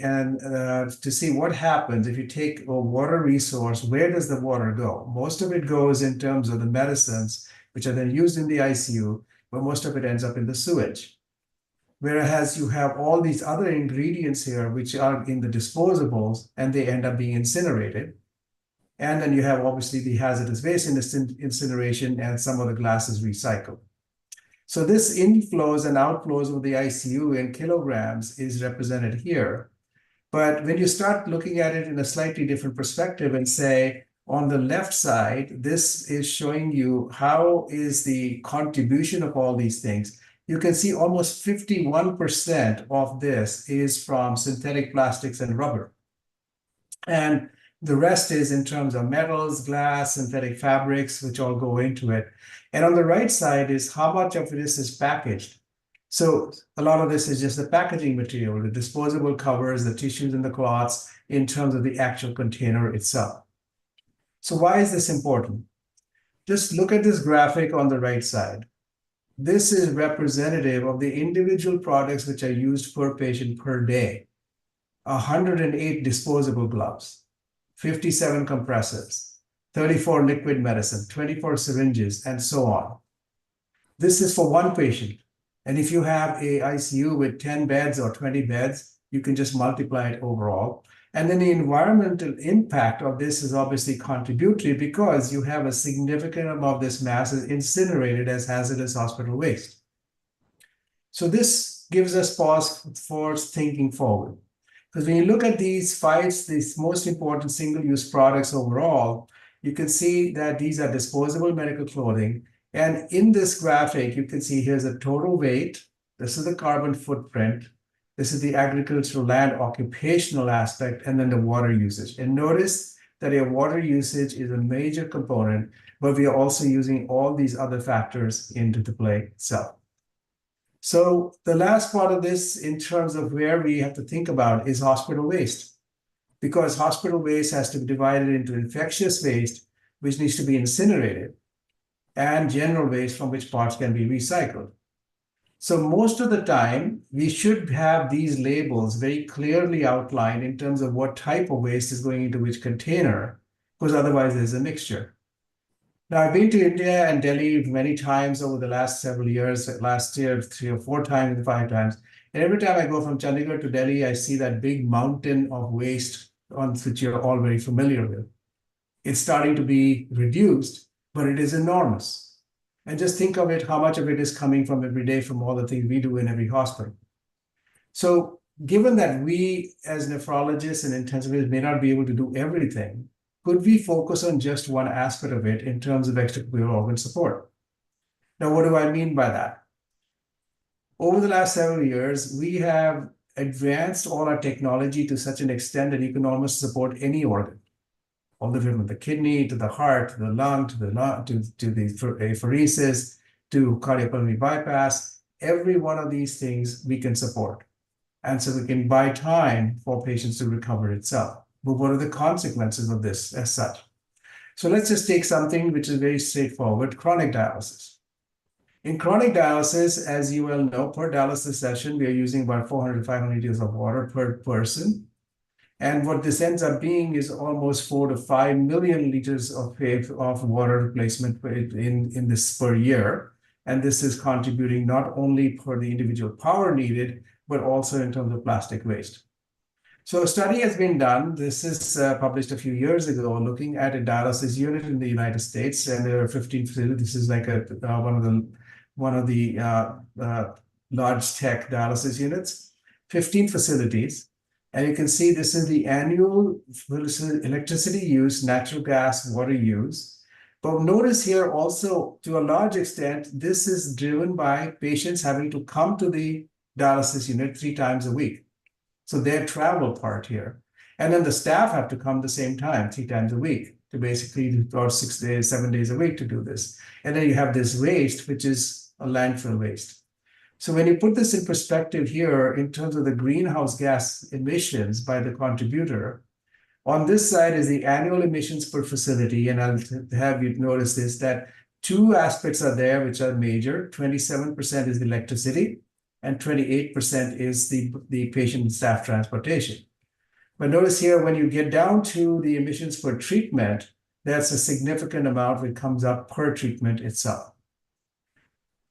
what happens if you take a water resource. Where does the water go? Most of it goes in terms of the medicines, which are then used in the ICU, but most of it ends up in the sewage. Whereas you have all these other ingredients here, which are in the disposables, and they end up being incinerated. And then you have obviously the hazardous waste incineration, and some of the glass is recycled. So this inflows and outflows of the ICU in kilograms is represented here. But when you start looking at it in a slightly different perspective and say, on the left side, this is showing you how is the contribution of all these things. You can see almost 51% of this is from synthetic plastics and rubber. And the rest is in terms of metals, glass, synthetic fabrics, which all go into it. And on the right side is how much of this is packaged. So a lot of this is just the packaging material, the disposable covers, the tissues and the cloths in terms of the actual container itself. So why is this important? Just look at this graphic on the right side. This is representative of the individual products which are used per patient per day. 108 disposable gloves, 57 compressors, 34 liquid medicine, 24 syringes, and so on. This is for one patient. And if you have a ICU with 10 beds or 20 beds, you can just multiply it overall. And then the environmental impact of this is obviously contributory because you have a significant amount of this mass is incinerated as hazardous hospital waste. So this gives us pause for thinking forward. Because when you look at these most important single-use products overall, you can see that these are disposable medical clothing. And in this graphic, you can see here's a total weight. This is the carbon footprint. This is the agricultural land occupational aspect, and then the water usage. And notice that your water usage is a major component, but we are also using all these other factors into the play itself. So the last part of this in terms of where we have to think about is hospital waste, because hospital waste has to be divided into infectious waste, which needs to be incinerated, and general waste from which parts can be recycled. So most of the time, we should have these labels very clearly outlined in terms of what type of waste is going into which container, because otherwise there's a mixture. Now, I've been to India and Delhi many times over the last several years, last year, 3 or 4 times, 5 times. And every time I go from Chandigarh to Delhi, I see that big mountain of waste on which you're all very familiar with. It's starting to be reduced, but it is enormous. And just think of it, how much of it is coming from every day from all the things we do in every hospital. So given that we as nephrologists and intensivists may not be able to do everything, could we focus on just one aspect of it in terms of extracorporeal organ support? Now, what do I mean by that? Over the last several years, we have advanced all our technology to such an extent that you can almost support any organ. All the way from the kidney to the heart, to the lung, to the apheresis, to cardiopulmonary bypass. Every one of these things we can support. And so we can buy time for patients to recover itself. But what are the consequences of this as such? So let's just take something which is very straightforward, chronic dialysis. In chronic dialysis, as you well know, per dialysis session, we are using about 400 to 500 liters of water per person. And what this ends up being is almost 4 to 5 million liters of water replacement in this per year. And this is contributing not only for the individual power needed, but also in terms of plastic waste. So a study has been done. This is published a few years ago, looking at a dialysis unit in the United States, and there are 15 facilities. This is like one of the large tech dialysis units, 15 facilities. And you can see this is the annual electricity use, natural gas, water use. But notice here also, to a large extent, this is driven by patients having to come to the dialysis unit 3 times a week. So their travel part here. And then the staff have to come the same time, 3 times a week, to basically, or 6 days, 7 days a week to do this. And then you have this waste, which is a landfill waste. So when you put this in perspective here, in terms of the greenhouse gas emissions by the contributor, On this side is the annual emissions per facility, and I'll have you notice this, that two aspects are there which are major. 27% is the electricity, and 28% is the patient and staff transportation. But notice here, when you get down to the emissions per treatment, that's a significant amount that comes up per treatment itself.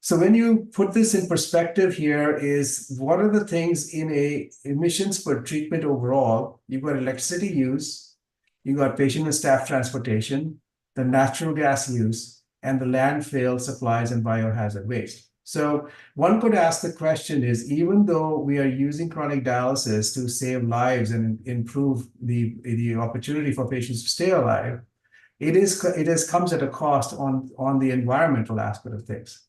So when you put this in perspective here is what are the things in a emissions per treatment overall? You've got electricity use, you've got patient and staff transportation, the natural gas use, and the landfill supplies and biohazard waste. So one could ask the question is, even though we are using chronic dialysis to save lives and improve the opportunity for patients to stay alive, it comes at a cost on the environmental aspect of things.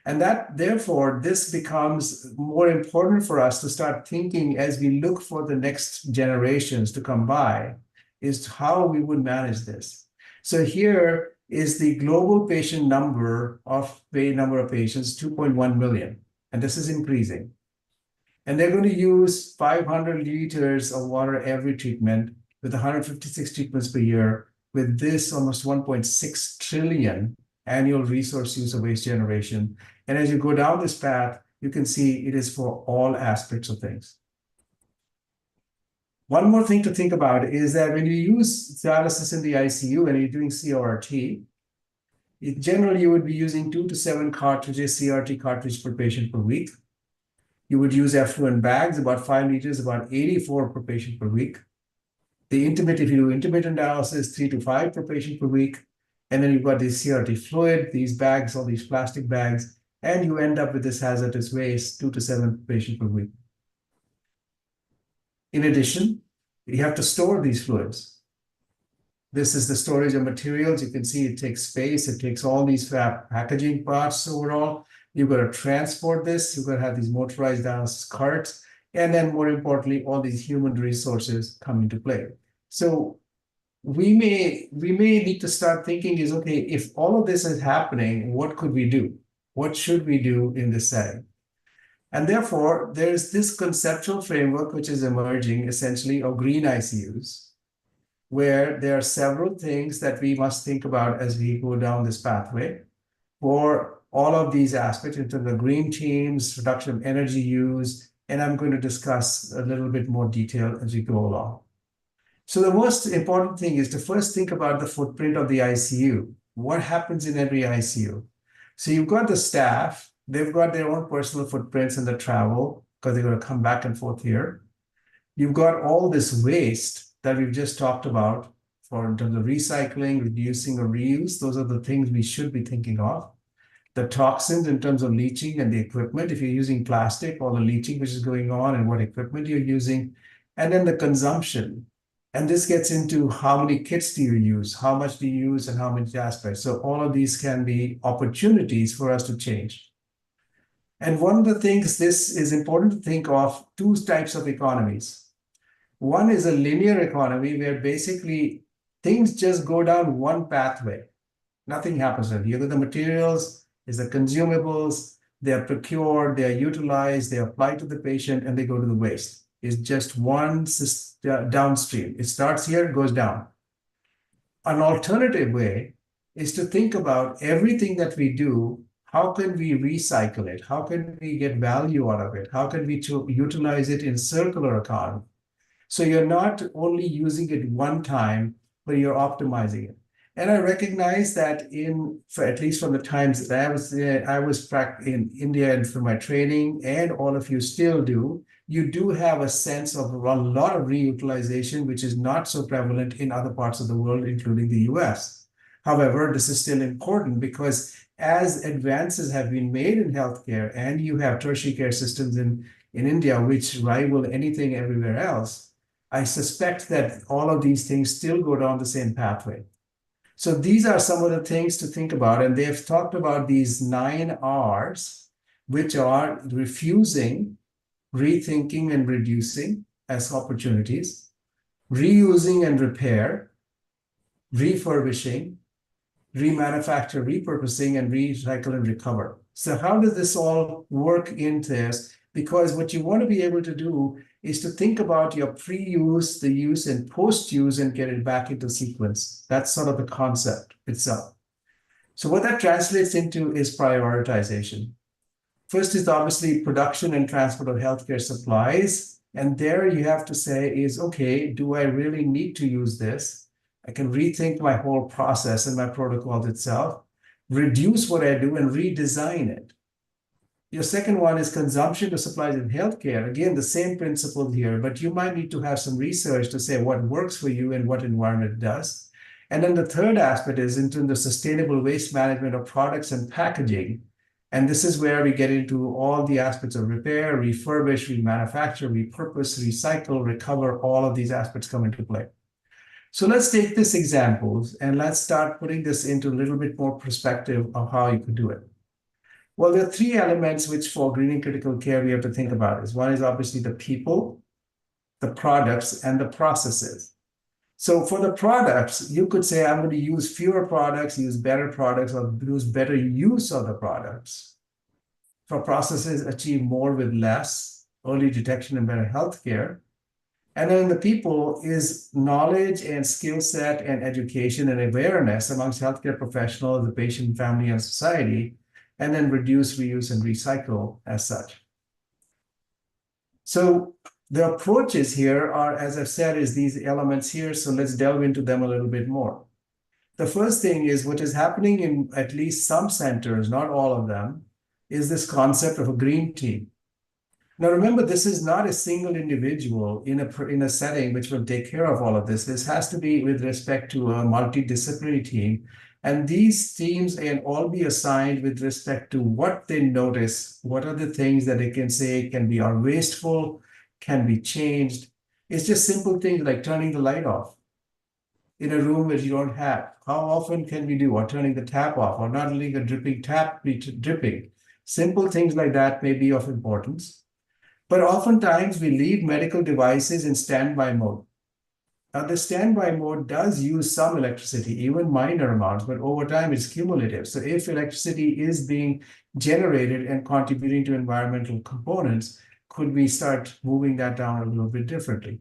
And that, therefore, this becomes more important for us to start thinking as we look for the next generations to come by, is how we would manage this. So here is the global patient number of patients, 2.1 million, and this is increasing. And they're going to use 500 liters of water every treatment with 156 treatments per year, with this almost 1.6 trillion annual resource use of waste generation. And as you go down this path, you can see it is for all aspects of things. One more thing to think about is that when you use dialysis in the ICU and you're doing CRT, generally you would be using 2 to 7 cartridges, CRT cartridge per patient per week. You would use effluent bags, about 5 liters, about 84 per patient per week. If you do intermittent dialysis, 3 to 5 per patient per week. And then you've got this CRT fluid, these bags, all these plastic bags, and you end up with this hazardous waste, 2 to 7 per patient per week. In addition, you have to store these fluids. This is the storage of materials. You can see it takes space. It takes all these packaging parts overall. You've got to transport this. You've got to have these motorized dialysis carts. And then more importantly, all these human resources come into play. So we may need to start thinking is, okay, if all of this is happening, what could we do? What should we do in this setting? And therefore, there's this conceptual framework which is emerging essentially of green ICUs, where there are several things that we must think about as we go down this pathway for all of these aspects in terms of green teams, reduction of energy use, and I'm going to discuss a little bit more detail as we go along. So the most important thing is to first think about the footprint of the ICU. What happens in every ICU? So you've got the staff, they've got their own personal footprints in the travel because they're going to come back and forth here. You've got all this waste that we've just talked about in terms of recycling, reducing or reuse. Those are the things we should be thinking of. The toxins in terms of leaching and the equipment, if you're using plastic, all the leaching which is going on and what equipment you're using, and then the consumption. And this gets into how many kits do you use, how much do you use, and how many aspects. So all of these can be opportunities for us to change. And one of the things, this is important to think of 2 types of economies. One is a linear economy where basically things just go down one pathway. Nothing happens there. You got the materials, is the consumables, they are procured, they are utilized, they are applied to the patient, and they go to the waste. It's just one downstream. It starts here, goes down. An alternative way is to think about everything that we do. How can we recycle it? How can we get value out of it? How can we utilize it in circular economy? So you're not only using it one time, but you're optimizing it. And I recognize that at least from the times that I was in India and for my training, and all of you still do, you do have a sense of a lot of reutilization, which is not so prevalent in other parts of the world, including the US. However, this is still important because as advances have been made in healthcare, and you have tertiary care systems in India, which rival anything everywhere else, I suspect that all of these things still go down the same pathway. So these are some of the things to think about. And they've talked about these 9 R's, which are refusing, rethinking and reducing as opportunities, reusing and repair, refurbishing, remanufacture, repurposing, and recycle and recover. So how does this all work into this? Because what you want to be able to do is to think about your pre-use, the use, and post-use and get it back into sequence. That's sort of the concept itself. So what that translates into is prioritization. First is obviously production and transport of healthcare supplies. And there you have to say is, okay, do I really need to use this? I can rethink my whole process and my protocols itself, reduce what I do and redesign it. Your second one is consumption of supplies in healthcare. Again, the same principle here, but you might need to have some research to say what works for you and what environment it does. And then the third aspect is into the sustainable waste management of products and packaging. And this is where we get into all the aspects of repair, refurbish, remanufacture, repurpose, recycle, recover, all of these aspects come into play. So let's take this example and let's start putting this into a little bit more perspective of how you could do it. Well, there are three elements which for greening critical care we have to think about. One is obviously the people, the products, and the processes. So for the products, you could say, I'm going to use fewer products, use better products, or use better use of the products. For processes, achieve more with less, early detection and better healthcare. And then the people is knowledge and skill set and education and awareness amongst healthcare professionals, the patient, family, and society, and then reduce, reuse, and recycle as such. So the approaches here are, as I've said, is these elements here. So let's delve into them a little bit more. The first thing is what is happening in at least some centers, not all of them, is this concept of a green team. Now, remember, this is not a single individual in a setting which will take care of all of this. This has to be with respect to a multidisciplinary team. And these teams can all be assigned with respect to what they notice, what are the things that they can say are wasteful, can be changed. It's just simple things like turning the light off in a room that you don't have. How often can we do? Or turning the tap off, or not letting a dripping tap be dripping. Simple things like that may be of importance. But oftentimes we leave medical devices in standby mode. Now, the standby mode does use some electricity, even minor amounts, but over time it's cumulative. So if electricity is being generated and contributing to environmental components, could we start moving that down a little bit differently?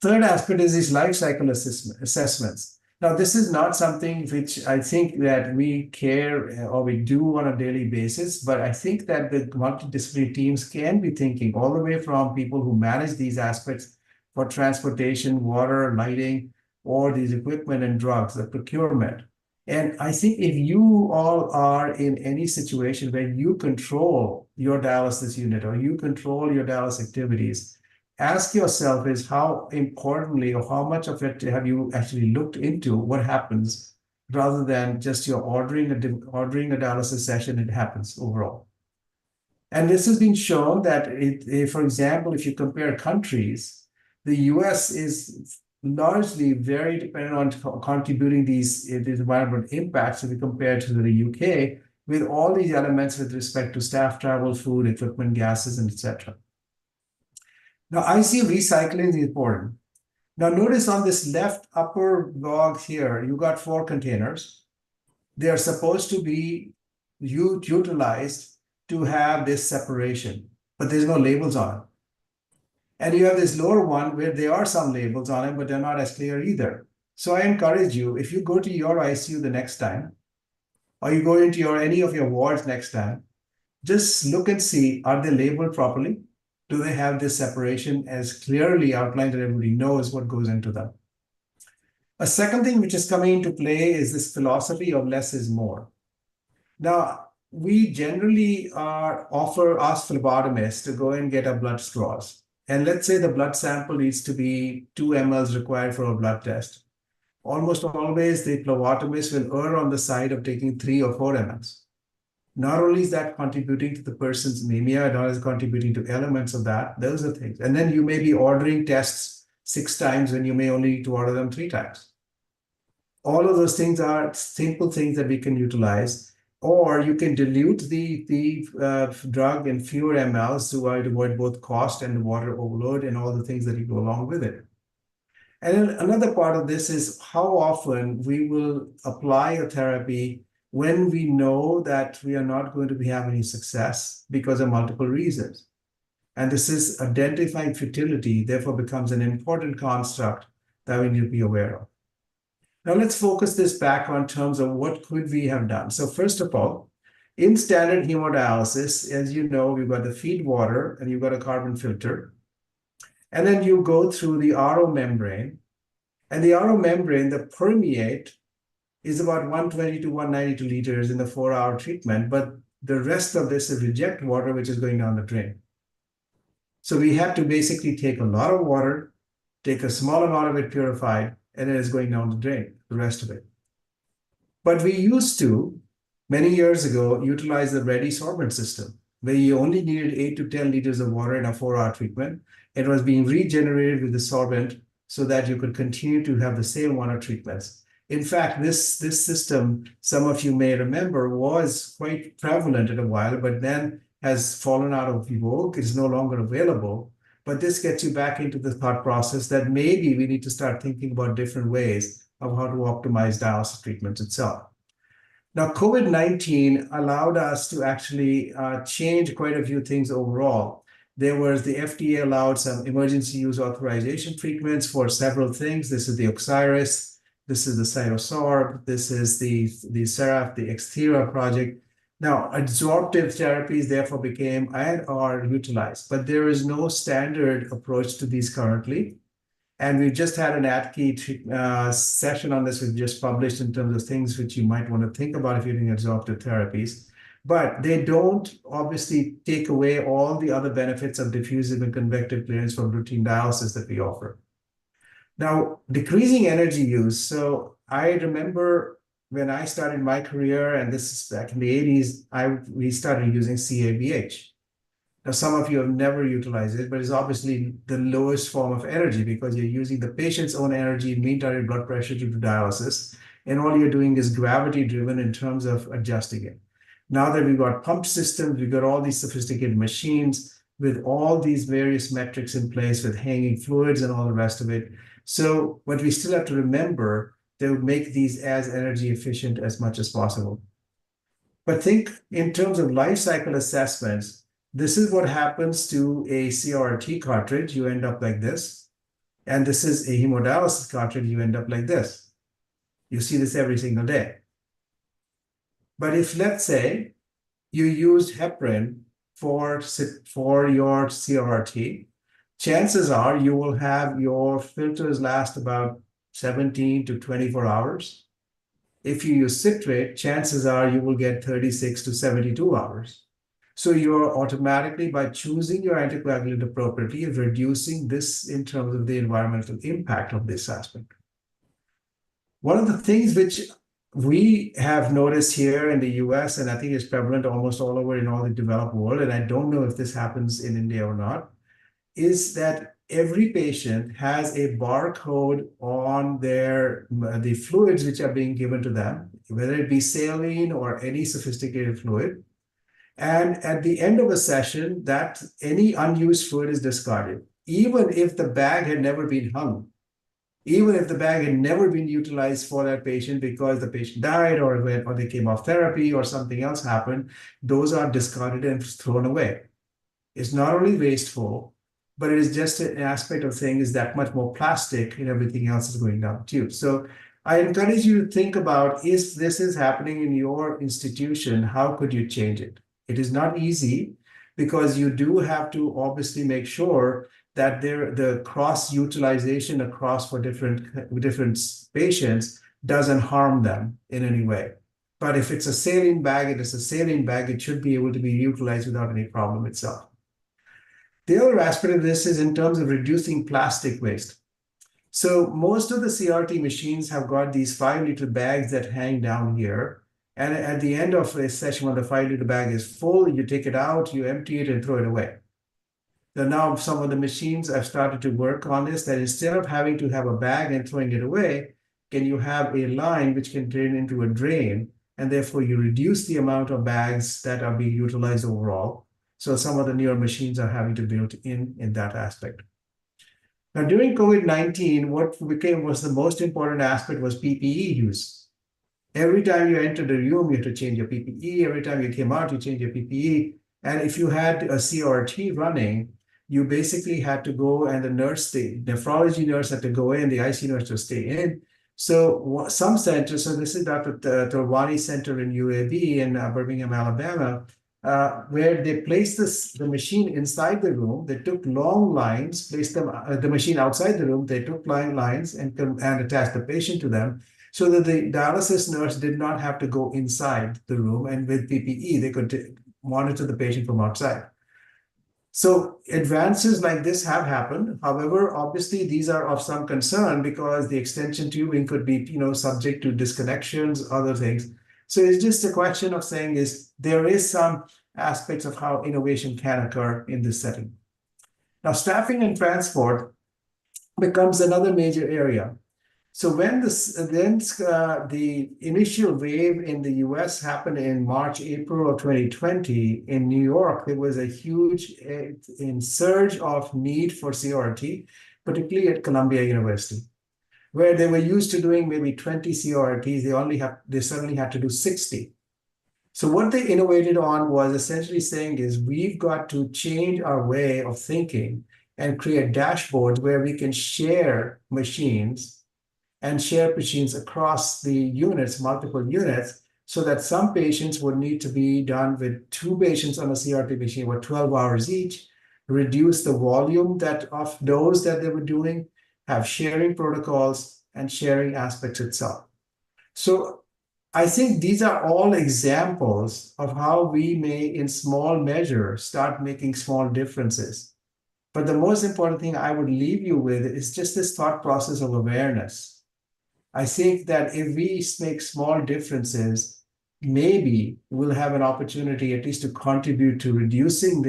Third aspect is these life cycle assessments. Now, this is not something which I think that we care or we do on a daily basis, but I think that the multidisciplinary teams can be thinking all the way from people who manage these aspects for transportation, water, lighting, or these equipment and drugs, the procurement. And I think if you all are in any situation where you control your dialysis unit or you control your dialysis activities, ask yourself is how importantly or how much of it have you actually looked into what happens rather than just you're ordering a dialysis session, it happens overall. And this has been shown that, for example, if you compare countries, the US is largely very dependent on contributing these environmental impacts if we compare to the UK with all these elements with respect to staff travel, food, equipment, gases, and etc. Now, I see recycling is important. Now, notice on this left upper log here, you got 4 containers. They are supposed to be utilized to have this separation, but there's no labels on it. And you have this lower one where there are some labels on it, but they're not as clear either. So I encourage you, if you go to your ICU the next time, or you go into any of your wards next time, just look and see, are they labeled properly? Do they have this separation as clearly outlined that everybody knows what goes into them? A second thing which is coming into play is this philosophy of less is more. Now, we generally ask phlebotomists to go and get our blood straws. And let's say the blood sample needs to be 2 mLs required for a blood test. Almost always the phlebotomist will err on the side of taking 3 or 4 mLs. Not only is that contributing to the person's anemia, not is contributing to elements of that, those are things. And then you may be ordering tests 6 times when you may only need to order them 3 times. All of those things are simple things that we can utilize. Or you can dilute the drug in fewer mLs to avoid both cost and water overload and all the things that go along with it. And then another part of this is how often we will apply a therapy when we know that we are not going to be having any success because of multiple reasons. And this is identifying futility, therefore becomes an important construct that we need to be aware of. Now let's focus this back on terms of what could we have done. So first of all, in standard hemodialysis, as you know, you've got the feed water and you've got a carbon filter. And then you go through the RO membrane. And the RO membrane, the permeate, is about 120 to 192 liters in the 4-hour treatment. But the rest of this is reject water, which is going down the drain. So we have to basically take a lot of water, take a small amount of it purified, and it is going down the drain, the rest of it. But we used to, many years ago, utilize the ready sorbent system, where you only needed 8 to 10 liters of water in a 4-hour treatment. It was being regenerated with the sorbent so that you could continue to have the same water treatments. In fact, this system, some of you may remember, was quite prevalent in a while, but then has fallen out of vogue, is no longer available. But this gets you back into the thought process that maybe we need to start thinking about different ways of how to optimize dialysis treatments itself. Now, COVID-19 allowed us to actually change quite a few things overall. There was the FDA allowed some emergency use authorization treatments for several things. This is the Oxiris, this is the Cytosorb, this is the Seraph, the Xthera project. Now, absorptive therapies therefore became and are utilized, but there is no standard approach to these currently. And we just had an Acute session on this we just published in terms of things which you might want to think about if you're doing absorptive therapies. But they don't obviously take away all the other benefits of diffusive and convective clearance from routine dialysis that we offer. Now, decreasing energy use. So I remember when I started my career, and this is back in the 80s, we started using CABH. Now, some of you have never utilized it, but it's obviously the lowest form of energy because you're using the patient's own energy, mean target blood pressure to do dialysis, and all you're doing is gravity driven in terms of adjusting it. Now that we've got pump systems, we've got all these sophisticated machines with all these various metrics in place with hanging fluids and all the rest of it. So what we still have to remember, to make these as energy efficient as much as possible. But think in terms of life cycle assessments, this is what happens to a CRT cartridge. You end up like this. And this is a hemodialysis cartridge. You end up like this. You see this every single day. But if, let's say, you used heparin for your CRT, chances are you will have your filters last about 17 to 24 hours. If you use citrate, chances are you will get 36 to 72 hours. So you're automatically, by choosing your anticoagulant appropriately, reducing this in terms of the environmental impact of this aspect. One of the things which we have noticed here in the US, and I think it's prevalent almost all over in all the developed world, and I don't know if this happens in India or not, is that every patient has a barcode on the fluids which are being given to them, whether it be saline or any sophisticated fluid. And at the end of a session, that any unused fluid is discarded, even if the bag had never been hung, even if the bag had never been utilized for that patient because the patient died or they came off therapy or something else happened, those are discarded and thrown away. It's not only wasteful, but it is just an aspect of things that much more plastic and everything else is going down the tube. So I encourage you to think about, if this is happening in your institution, how could you change it? It is not easy because you do have to obviously make sure that the cross utilization across for different patients doesn't harm them in any way. But if it's a saline bag, it is a saline bag, it should be able to be utilized without any problem itself. The other aspect of this is in terms of reducing plastic waste. So most of the CRT machines have got these 5-liter bags that hang down here. And at the end of a session, when the 5-liter bag is full, you take it out, you empty it and throw it away. So now some of the machines have started to work on this, that instead of having to have a bag and throwing it away, can you have a line which can turn into a drain, and therefore you reduce the amount of bags that are being utilized overall. So some of the newer machines are having to build in that aspect. Now, during COVID-19, what was the most important aspect was PPE use. Every time you enter the room, you have to change your PPE. Every time you came out, you change your PPE. And if you had a CRT running, you basically had to go, and the nurse, the nephrology nurse had to go in, the IC nurse to stay in. So some centers, so this is Dr. Tolwani Center in UAB in Birmingham, Alabama, where they placed the machine inside the room. They took long lines, placed them the machine outside the room. They took long lines and attached the patient to them, so that the dialysis nurse did not have to go inside the room, and with PPE they could monitor the patient from outside. So advances like this have happened. However, obviously these are of some concern because the extension tubing could be, subject to disconnections, other things. So it's just a question of saying there is some aspects of how innovation can occur in this setting. Now, staffing and transport becomes another major area. So when the initial wave in the US happened in March, April of 2020, in New York, there was a huge surge of need for CRT, particularly at Columbia University, where they were used to doing maybe 20 CRTs, they suddenly had to do 60. So what they innovated on was essentially saying we've got to change our way of thinking and create dashboards where we can share machines across the units, multiple units, so that some patients would need to be done with 2 patients on a CRT machine for 12 hours each, reduce the volume of those that they were doing, have sharing protocols and sharing aspects itself. So I think these are all examples of how we may, in small measure, start making small differences. But the most important thing I would leave you with is just this thought process of awareness. I think that if we make small differences, maybe we'll have an opportunity at least to contribute to reducing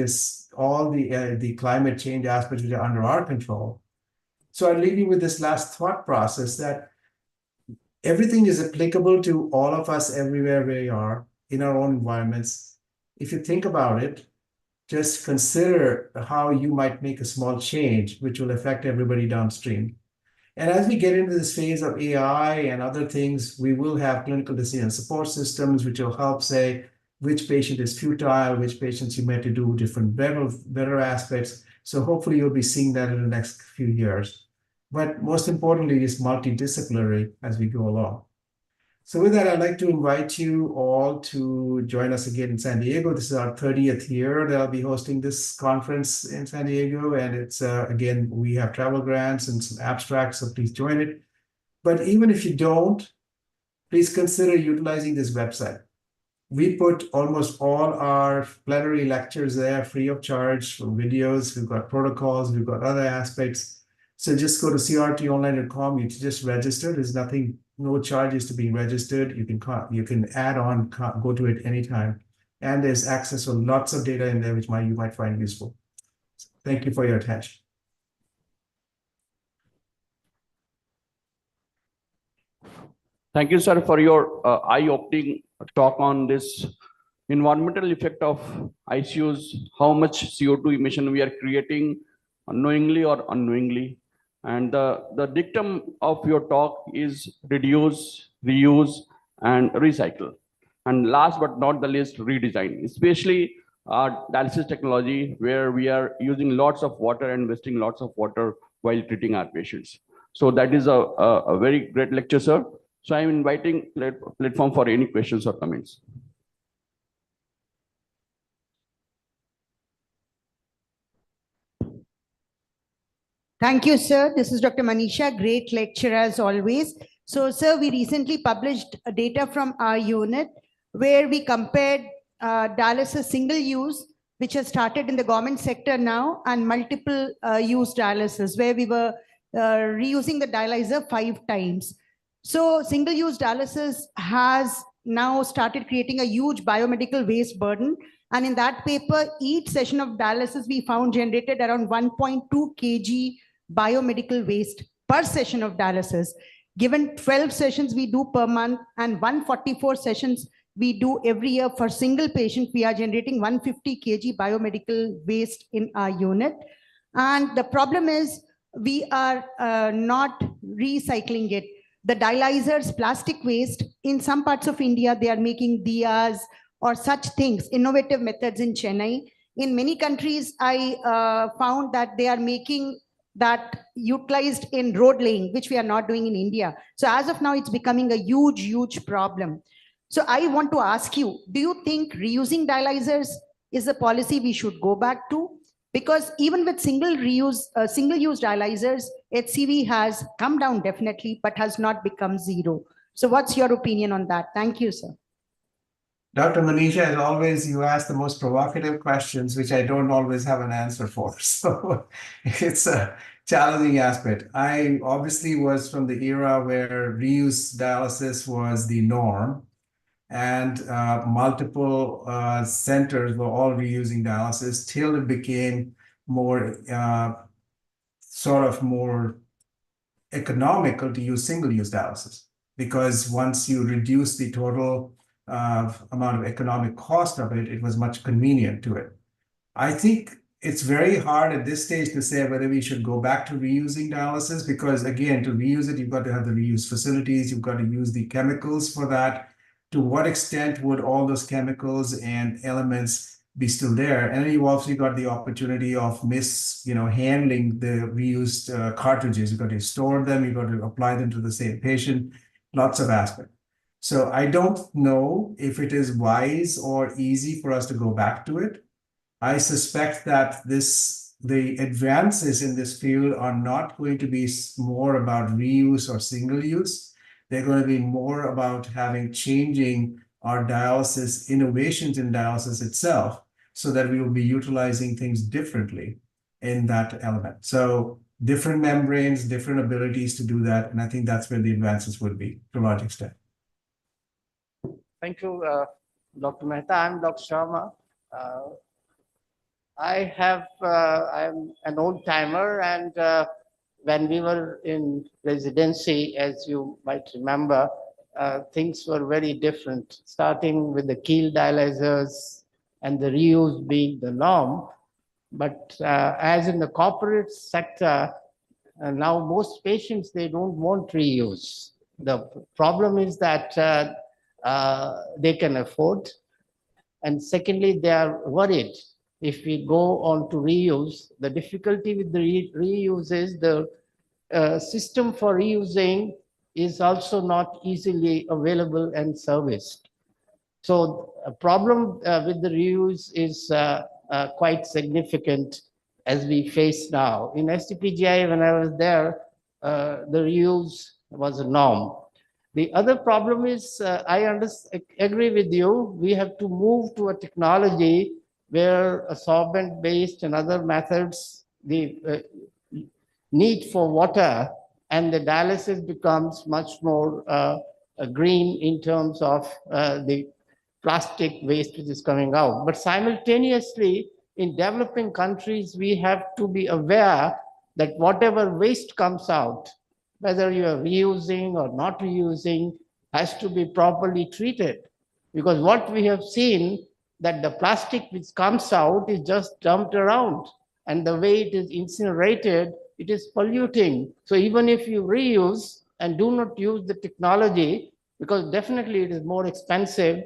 all the climate change aspects which are under our control. So I leave you with this last thought process that everything is applicable to all of us everywhere we are in our own environments. If you think about it, just consider how you might make a small change, which will affect everybody downstream. And as we get into this phase of AI and other things, we will have clinical decision support systems, which will help say which patient is futile, which patients you might do different better aspects. So hopefully you'll be seeing that in the next few years. But most importantly, it's multidisciplinary as we go along. So with that, I'd like to invite you all to join us again in San Diego. This is our 30th year that I'll be hosting this conference in San Diego. And it's, again, we have travel grants and some abstracts, so please join it. But even if you don't, please consider utilizing this website. We put almost all our plenary lectures there free of charge, from videos, we've got protocols, we've got other aspects. So just go to crtonline.com, you just register. There's no charges to being registered. You can add on, go to it anytime. And there's access to lots of data in there, which you might find useful. Thank you for your attention. Thank you, sir, for your eye-opening talk on this environmental effect of ICUs, how much CO2 emission we are creating unknowingly or unknowingly. And the dictum of your talk is reduce, reuse, and recycle. And last but not the least, redesign, especially dialysis technology, where we are using lots of water and wasting lots of water while treating our patients. So that is a very great lecture, sir. So I'm inviting platform for any questions or comments. Thank you, sir. This is Dr. Manisha, great lecture as always. So, sir, we recently published data from our unit where we compared dialysis single use, which has started in the government sector now, and multiple use dialysis, where we were reusing the dialyzer 5 times. So single-use dialysis has now started creating a huge biomedical waste burden. And in that paper, each session of dialysis we found generated around 1.2 kg biomedical waste per session of dialysis. Given 12 sessions we do per month and 144 sessions we do every year for single patient, we are generating 150 kg biomedical waste in our unit. And the problem is we are not recycling it. the dialyzers, plastic waste. In some parts of India, they are making diyas or such things, innovative methods in Chennai. In many countries, I found that they are making that utilized in road laying, which we are not doing in India. So as of now, it's becoming a huge, huge problem. So I want to ask you, do you think reusing dialyzers is a policy we should go back to? Because even with single-use dialyzers, HCV has come down definitely, but has not become zero. So what's your opinion on that? Thank you, sir. Dr. Manisha, as always, you ask the most provocative questions, which I don't always have an answer for. So it's a challenging aspect. I obviously was from the era where reuse dialysis was the norm, and multiple centers were all reusing dialysis till it became more sort of more economical to use single-use dialysis, because once you reduce the total amount of economic cost of it, it was much convenient to it. I think it's very hard at this stage to say whether we should go back to reusing dialysis, because again, to reuse it, you've got to have the reuse facilities, you've got to use the chemicals for that. To what extent would all those chemicals and elements be still there? And then you've also got the opportunity of handling the reused cartridges. You've got to store them, you've got to apply them to the same patient, lots of aspects. So I don't know if it is wise or easy for us to go back to it. I suspect that the advances in this field are not going to be more about reuse or single use. They're going to be more about changing our dialysis innovations in dialysis itself, so that we will be utilizing things differently in that element. So different membranes, different abilities to do that. And I think that's where the advances would be to a large extent. Thank you, Dr. Mehta. I'm Dr. Sharma. I'm an old timer, and when we were in residency, as you might remember, things were very different, starting with the keel dialyzers and the reuse being the norm. But as in the corporate sector, now most patients, they don't want reuse. The problem is that they can afford. And secondly, they are worried. If we go on to reuse, the difficulty with the reuse is the system for reusing is also not easily available and serviced. So a problem with the reuse is quite significant as we face now. In STPGI, when I was there, the reuse was a norm. The other problem is, I agree with you, we have to move to a technology where a solvent-based and other methods, the need for water and the dialysis becomes much more green in terms of the plastic waste which is coming out. But simultaneously, in developing countries, we have to be aware that whatever waste comes out, whether you are reusing or not reusing, has to be properly treated. Because what we have seen, that the plastic which comes out is just dumped around, and the way it is incinerated, it is polluting. So even if you reuse and do not use the technology, because definitely it is more expensive,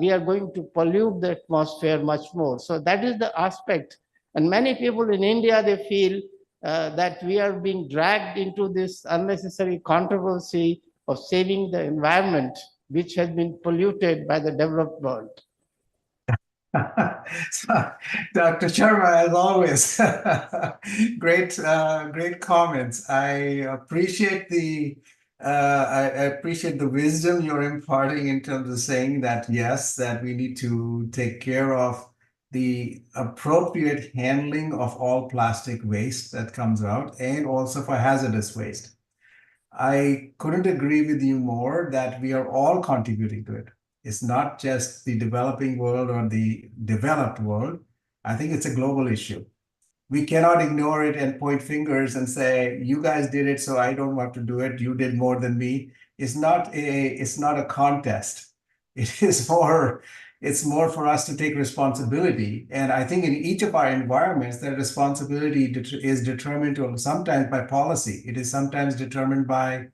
we are going to pollute the atmosphere much more. So that is the aspect. And many people in India, they feel that we are being dragged into this unnecessary controversy of saving the environment, which has been polluted by the developed world. Dr. Sharma, as always, great comments. I appreciate the wisdom you're imparting in terms of saying that, yes, that we need to take care of the appropriate handling of all plastic waste that comes out, and also for hazardous waste. I couldn't agree with you more that we are all contributing to it. It's not just the developing world or the developed world. I think it's a global issue. We cannot ignore it and point fingers and say, you guys did it, so I don't want to do it. You did more than me. It's not a contest. It's more for us to take responsibility. And I think in each of our environments, that responsibility is determined sometimes by policy. It is sometimes determined by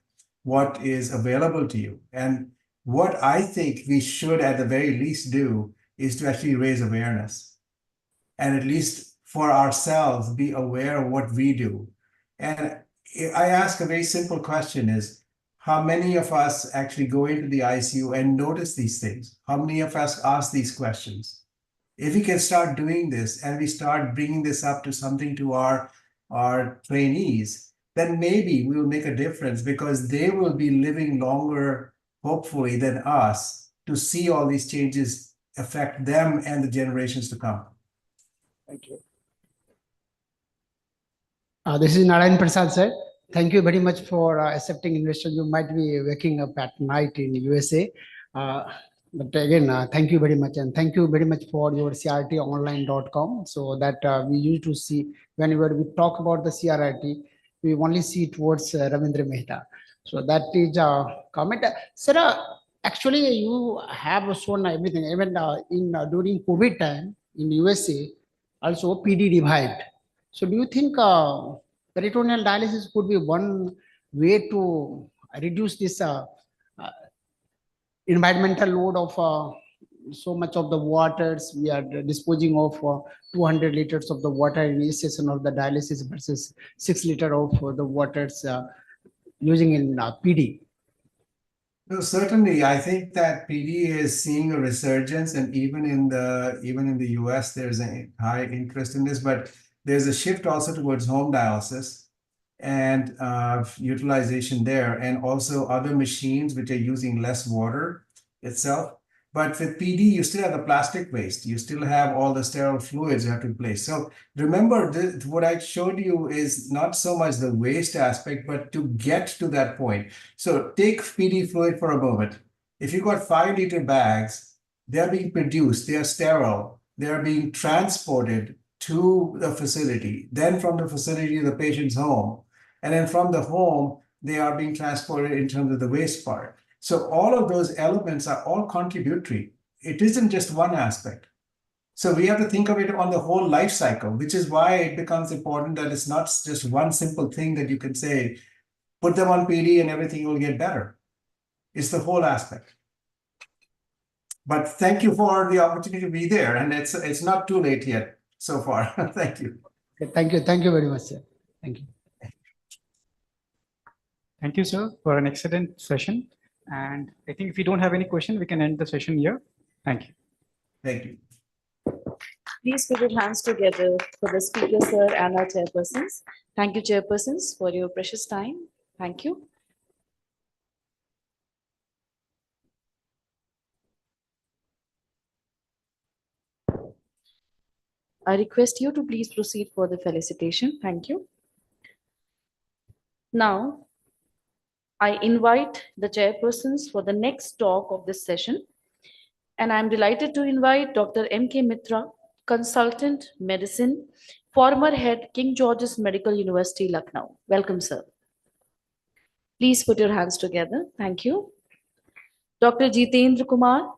what is available to you. And what I think we should at the very least do is to actually raise awareness and at least for ourselves be aware of what we do. And I ask a very simple question is, how many of us actually go into the ICU and notice these things? How many of us ask these questions? If we can start doing this and we start bringing this up to something to our trainees, then maybe we will make a difference because they will be living longer, hopefully, than us to see all these changes affect them and the generations to come. Thank you. This is Narayan Prasad, sir. Thank you very much for accepting invitation. You might be waking up at night in USA. But again, thank you very much. And thank you very much for your crtonline.com. So that we used to see whenever we talk about the CRT, we only see towards Ravindra Mehta. So that is a comment. Sir, actually you have shown everything. Even during COVID time in USA, also PD revived. So do you think peritoneal dialysis could be one way to reduce this environmental load of so much of the waters we are disposing of 200 liters of the water in each session of the dialysis versus 6 liters of the waters using in PD? No, certainly, I think that PD is seeing a resurgence, and even in the US, there's a high interest in this. But there's a shift also towards home dialysis and utilization there, and also other machines which are using less water itself. But with PD, you still have the plastic waste. You still have all the sterile fluids you have to replace. So remember, what I showed you is not so much the waste aspect, but to get to that point. So take PD fluid for a moment. If you got 5-liter bags, they're being produced, they are sterile, they're being transported to the facility, then from the facility to the patient's home, and then from the home, they are being transported in terms of the waste part. So all of those elements are all contributory. It isn't just one aspect. So we have to think of it on the whole life cycle, which is why it becomes important that it's not just one simple thing that you can say, put them on PD and everything will get better. It's the whole aspect. But thank you for the opportunity to be there. And it's not too late yet so far. Thank you. Okay, thank you. Thank you very much, sir. Thank you. Thank you, sir, for an excellent session. And I think if you don't have any question, we can end the session here. Thank you. Thank you. Please put your hands together for the speaker, sir, and our chairpersons. Thank you, chairpersons, for your precious time. Thank you. I request you to please proceed for the felicitation. Thank you. Now, I invite the chairpersons for the next talk of this session. And I'm delighted to invite Dr. M.K. Mitra, Consultant Medicine, former head King George's Medical University, Lucknow. Welcome, sir. Please put your hands together. Thank you. Dr. Jitendra Kumar,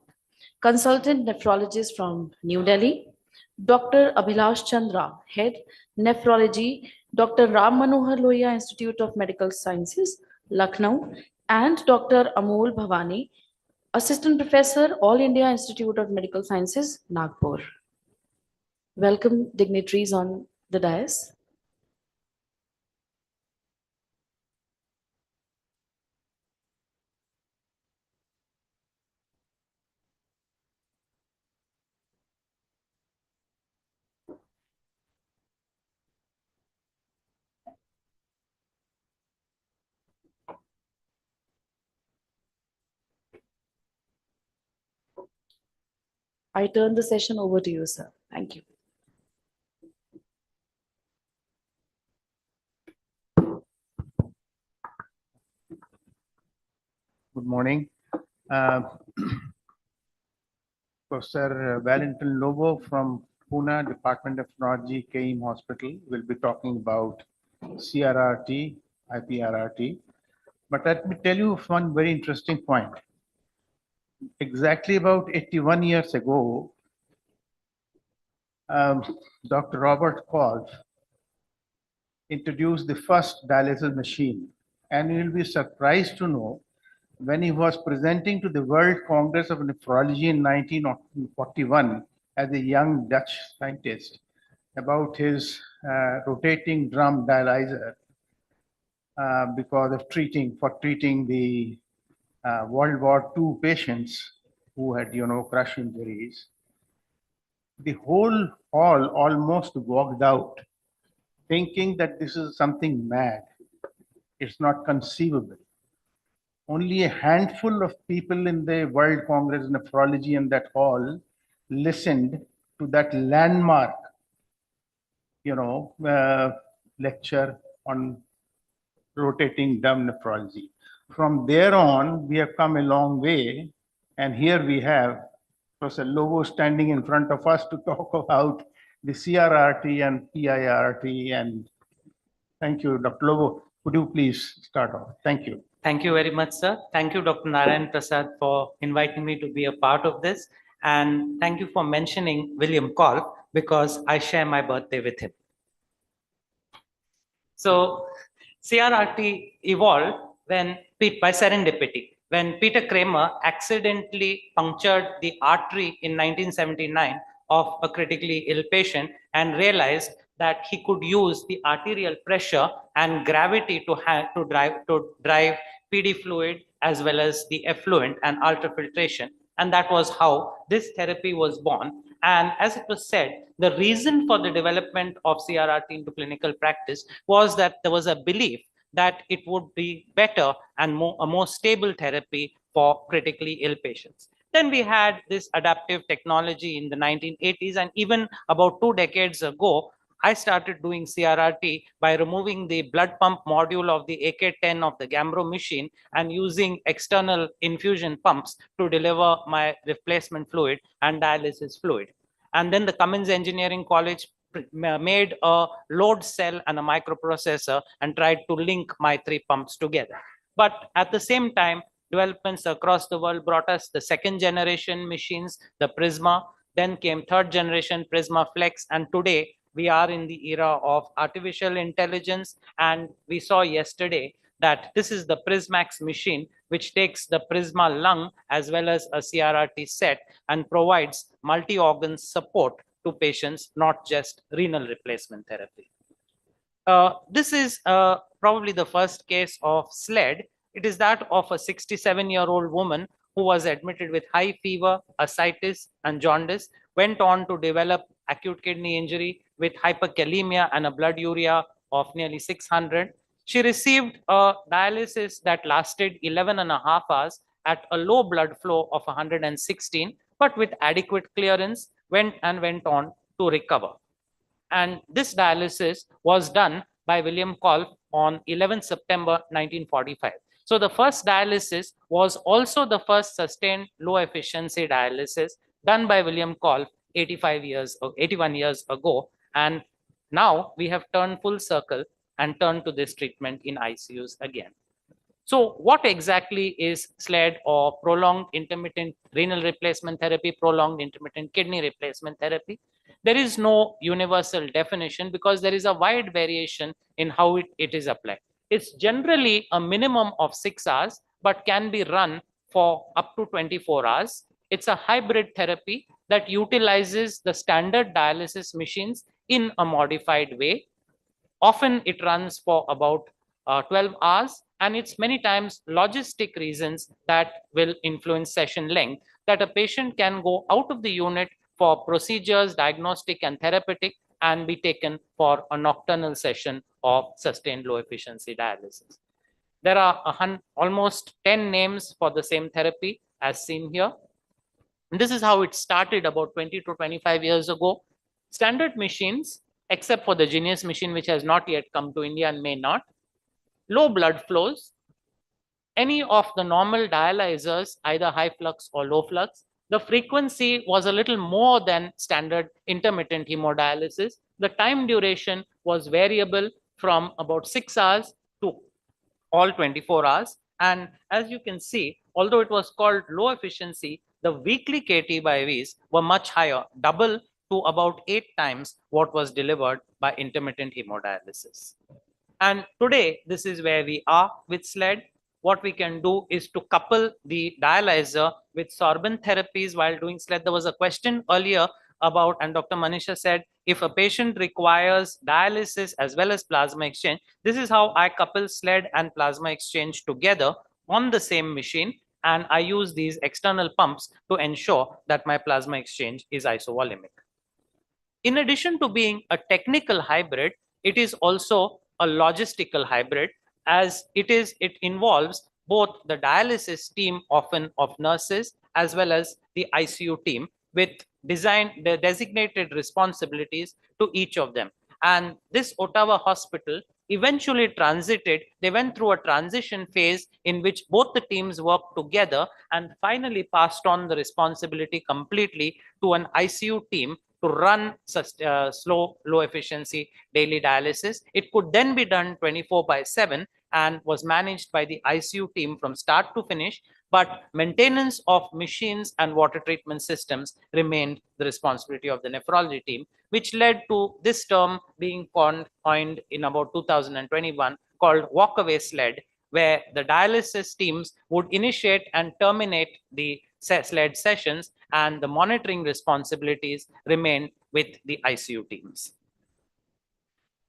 Consultant Nephrologist from New Delhi. Dr. Abhilash Chandra, Head Nephrology, Dr. Ram Manohar Lohia Institute of Medical Sciences, Lucknow, and Dr. Amol Bhavani, Assistant Professor, All India Institute of Medical Sciences, Nagpur. Welcome, dignitaries on the dais. I turn the session over to you, sir. Thank you. Good morning. Professor Valentin Lobo from Pune Department of Nephrology, KEM Hospital, will be talking about CRRT, IPRRT. But let me tell you one very interesting point. Exactly about 81 years ago, Dr. Robert Koch introduced the first dialysis machine And you will be surprised to know when he was presenting to the World Congress of Nephrology in 1941 as a young Dutch scientist about his rotating drum dialyzer because of treating the World War II patients who had, crush injuries. The whole hall almost walked out thinking that this is something mad. It's not conceivable. Only a handful of people in the World Congress of Nephrology in that hall listened to that landmark, lecture on rotating drum nephrology. From there on, we have come a long way, and here we have Professor Lobo standing in front of us to talk about the CRRT and PIRT. And thank you, Dr. Lobo. Could you please start off? Thank you. Thank you very much, sir. Thank you, Dr. Narayan Prasad, for inviting me to be a part of this. And thank you for mentioning William Kolb, because I share my birthday with him. So CRRT evolved by serendipity. When Peter Kramer accidentally punctured the artery in 1979 of a critically ill patient and realized that he could use the arterial pressure and gravity to drive PD fluid as well as the effluent and ultrafiltration. And that was how this therapy was born. And as it was said, the reason for the development of CRRT into clinical practice was that there was a belief that it would be better and a more stable therapy for critically ill patients. Then we had this adaptive technology in the 1980s, and even about 2 decades ago, I started doing CRRT by removing the blood pump module of the AK-10 of the Gambro machine and using external infusion pumps to deliver my replacement fluid and dialysis fluid. And then the Cummins Engineering College made a load cell and a microprocessor and tried to link my 3 pumps together. But at the same time, developments across the world brought us the 2nd generation machines, the Prisma, then came 3rd generation Prisma Flex, and today we are in the era of artificial intelligence. And we saw yesterday that this is the Prismax machine, which takes the Prisma lung as well as a CRRT set and provides multi-organ support to patients, not just renal replacement therapy. This is probably the first case of SLED. It is that of a 67-year-old woman who was admitted with high fever, ascites, and jaundice, went on to develop acute kidney injury with hyperkalemia and a blood urea of nearly 600. She received a dialysis that lasted 11.5 hours at a low blood flow of 116, but with adequate clearance, went on to recover. And this dialysis was done by William Kolb on 11 September 1945. So the first dialysis was also the first sustained low efficiency dialysis done by William Kolb 81 years ago. And now we have turned full circle and turned to this treatment in ICUs again. So what exactly is SLED, or prolonged intermittent renal replacement therapy, prolonged intermittent kidney replacement therapy? There is no universal definition because there is a wide variation in how it is applied. It's generally a minimum of 6 hours, but can be run for up to 24 hours. It's a hybrid therapy that utilizes the standard dialysis machines in a modified way. Often it runs for about 12 hours, and it's many times logistic reasons that will influence session length, that a patient can go out of the unit for procedures, diagnostic and therapeutic, and be taken for a nocturnal session of sustained low efficiency dialysis. There are almost 10 names for the same therapy as seen here. And this is how it started about 20 to 25 years ago. Standard machines, except for the Genius machine, which has not yet come to India and may not, low blood flows, any of the normal dialyzers, either high flux or low flux. The frequency was a little more than standard intermittent hemodialysis. The time duration was variable from about 6 hours to all 24 hours. And as you can see, although it was called low efficiency, the weekly KT/Vs were much higher, double to about 8 times what was delivered by intermittent hemodialysis. And today, this is where we are with SLED. What we can do is to couple the dialyzer with sorbent therapies while doing SLED. There was a question earlier about, and Dr. Manisha said, if a patient requires dialysis as well as plasma exchange, this is how I couple SLED and plasma exchange together on the same machine. And I use these external pumps to ensure that my plasma exchange is isovolumic. In addition to being a technical hybrid, it is also a logistical hybrid, as it involves both the dialysis team, often of nurses, as well as the ICU team, with the designated responsibilities to each of them. And this Ottawa hospital eventually they went through a transition phase in which both the teams worked together and finally passed on the responsibility completely to an ICU team to run slow, low efficiency daily dialysis. It could then be done 24/7 and was managed by the ICU team from start to finish, but maintenance of machines and water treatment systems remained the responsibility of the nephrology team, which led to this term being coined in about 2021 called walkaway SLED, where the dialysis teams would initiate and terminate the SLED sessions and the monitoring responsibilities remained with the ICU teams.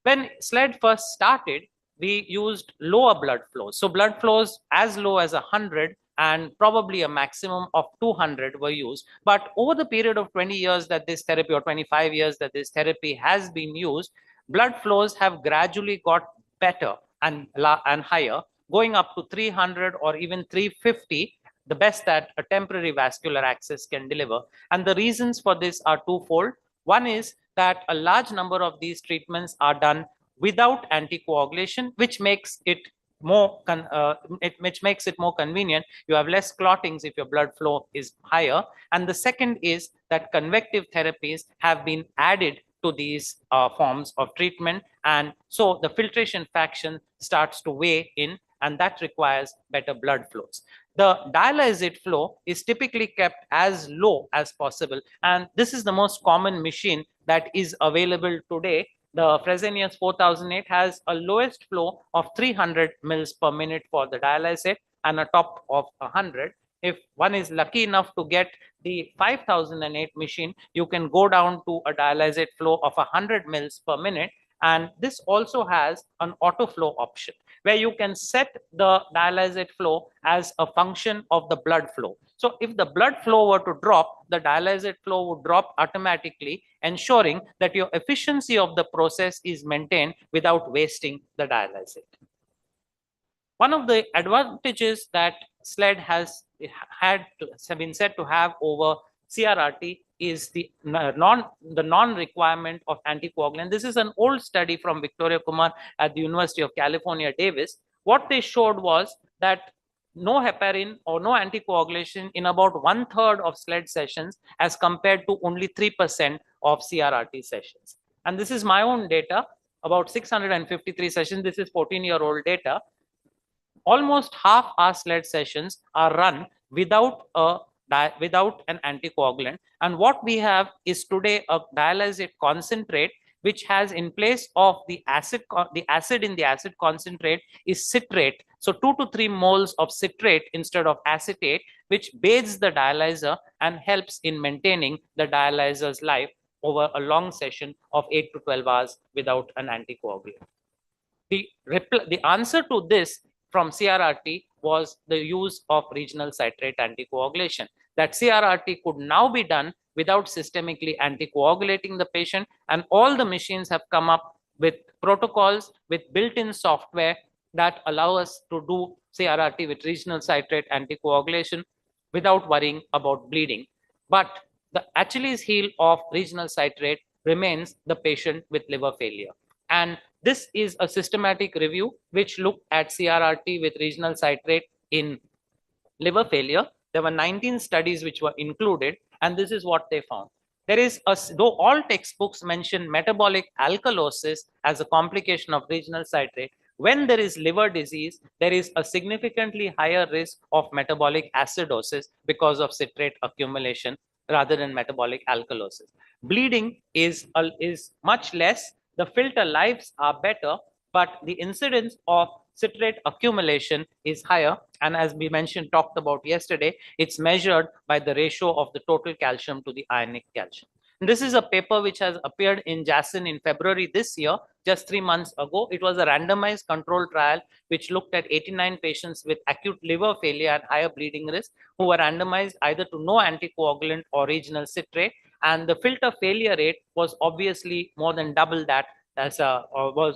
When SLED first started, we used lower blood flows. So blood flows as low as 100 and probably a maximum of 200 were used. But over the period of 20 years that this therapy, or 25 years that this therapy has been used, blood flows have gradually got better and higher, going up to 300 or even 350, the best that a temporary vascular access can deliver. And the reasons for this are twofold. One is that a large number of these treatments are done without anticoagulation, which makes it more convenient. You have less clottings if your blood flow is higher. And the second is that convective therapies have been added to these forms of treatment. And so the filtration fraction starts to weigh in, and that requires better blood flows. The dialysate flow is typically kept as low as possible. And this is the most common machine that is available today. The Fresenius 4008 has a lowest flow of 300 mils per minute for the dialysate and a top of 100. If one is lucky enough to get the 5008 machine, you can go down to a dialysate flow of 100 mils per minute. And this also has an auto flow option, where you can set the dialysate flow as a function of the blood flow. So if the blood flow were to drop, the dialysate flow would drop automatically, ensuring that your efficiency of the process is maintained without wasting the dialysate. One of the advantages that SLED has been said to have over CRRT is the non-requirement of anticoagulant. This is an old study from Victoria Kumar at the University of California, Davis. What they showed was that no heparin or no anticoagulation in about 1/3 of SLED sessions as compared to only 3% of CRRT sessions. And this is my own data, about 653 sessions. This is 14-year-old data. Almost half our SLED sessions are run without an anticoagulant. And what we have is today a dialysate concentrate, which has, in place of the acid in the acid concentrate, is citrate. So 2 to 3 moles of citrate instead of acetate, which bathes the dialyzer and helps in maintaining the dialyzer's life over a long session of 8 to 12 hours without an anticoagulant. The answer to this from CRRT was the use of regional citrate anticoagulation. That CRRT could now be done without systemically anticoagulating the patient, and all the machines have come up with protocols with built-in software that allow us to do CRRT with regional citrate anticoagulation without worrying about bleeding. But the Achilles heel of regional citrate remains the patient with liver failure. And this is a systematic review which looked at CRRT with regional citrate in liver failure. There were 19 studies which were included, and this is what they found. Though all textbooks mention metabolic alkalosis as a complication of regional citrate, when there is liver disease, there is a significantly higher risk of metabolic acidosis because of citrate accumulation rather than metabolic alkalosis. Bleeding is much less. The filter lives are better, but the incidence of citrate accumulation is higher. And as we mentioned, talked about yesterday, it's measured by the ratio of the total calcium to the ionic calcium. And this is a paper which has appeared in JASN in February this year, just 3 months ago. It was a randomized controlled trial which looked at 89 patients with acute liver failure and higher bleeding risk who were randomized either to no anticoagulant or regional citrate. And the filter failure rate was obviously more than double that, as was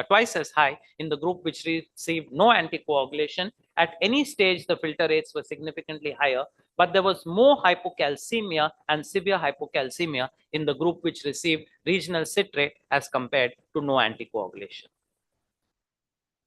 twice as high in the group which received no anticoagulation. At any stage, the filter rates were significantly higher, but there was more hypocalcemia and severe hypocalcemia in the group which received regional citrate as compared to no anticoagulation.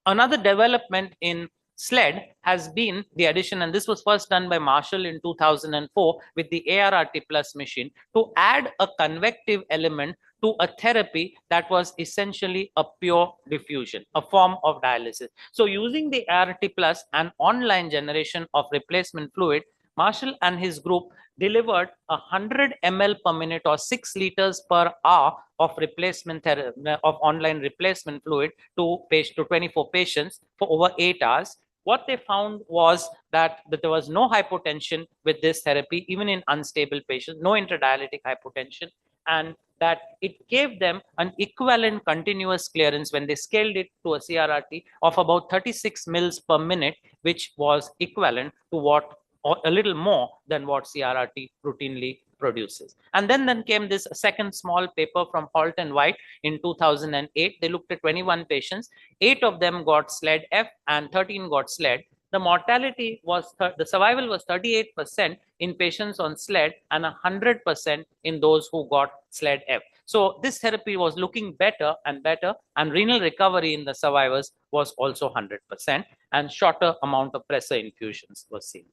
Another development in SLED has been the addition, and this was first done by Marshall in 2004 with the ARRT plus machine, to add a convective element to a therapy that was essentially a pure diffusion, a form of dialysis. So using the ARRT plus and online generation of replacement fluid, Marshall and his group delivered 100 ml per minute or 6 liters per hour of replacement therapy, of online replacement fluid to 24 patients for over 8 hours. What they found was that there was no hypotension with this therapy, even in unstable patients, no intradialytic hypotension, and that it gave them an equivalent continuous clearance when they scaled it to a CRRT of about 36 mils per minute, which was equivalent to what, or a little more than what CRRT routinely produces. And then came this second small paper from Holt and White in 2008. They looked at 21 patients. 8 of them got SLED F and 13 got SLED. The mortality was, the survival was 38% in patients on SLED and 100% in those who got SLED F. So this therapy was looking better, and renal recovery in the survivors was also 100%, and shorter amount of pressor infusions was seen.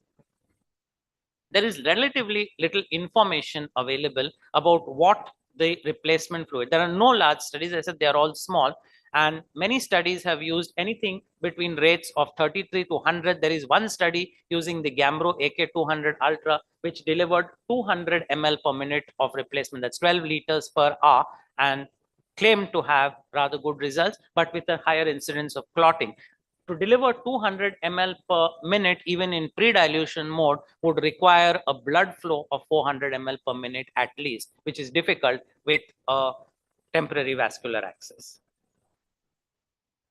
There is relatively little information available about what the replacement fluid. There are no large studies. I said they are all small, and many studies have used anything between rates of 33 to 100. There is one study using the Gambro AK200 Ultra, which delivered 200 ml per minute of replacement. That's 12 liters per hour, and claimed to have rather good results, but with a higher incidence of clotting. To deliver 200 ml per minute, even in pre-dilution mode, would require a blood flow of 400 ml per minute at least, which is difficult with a temporary vascular access.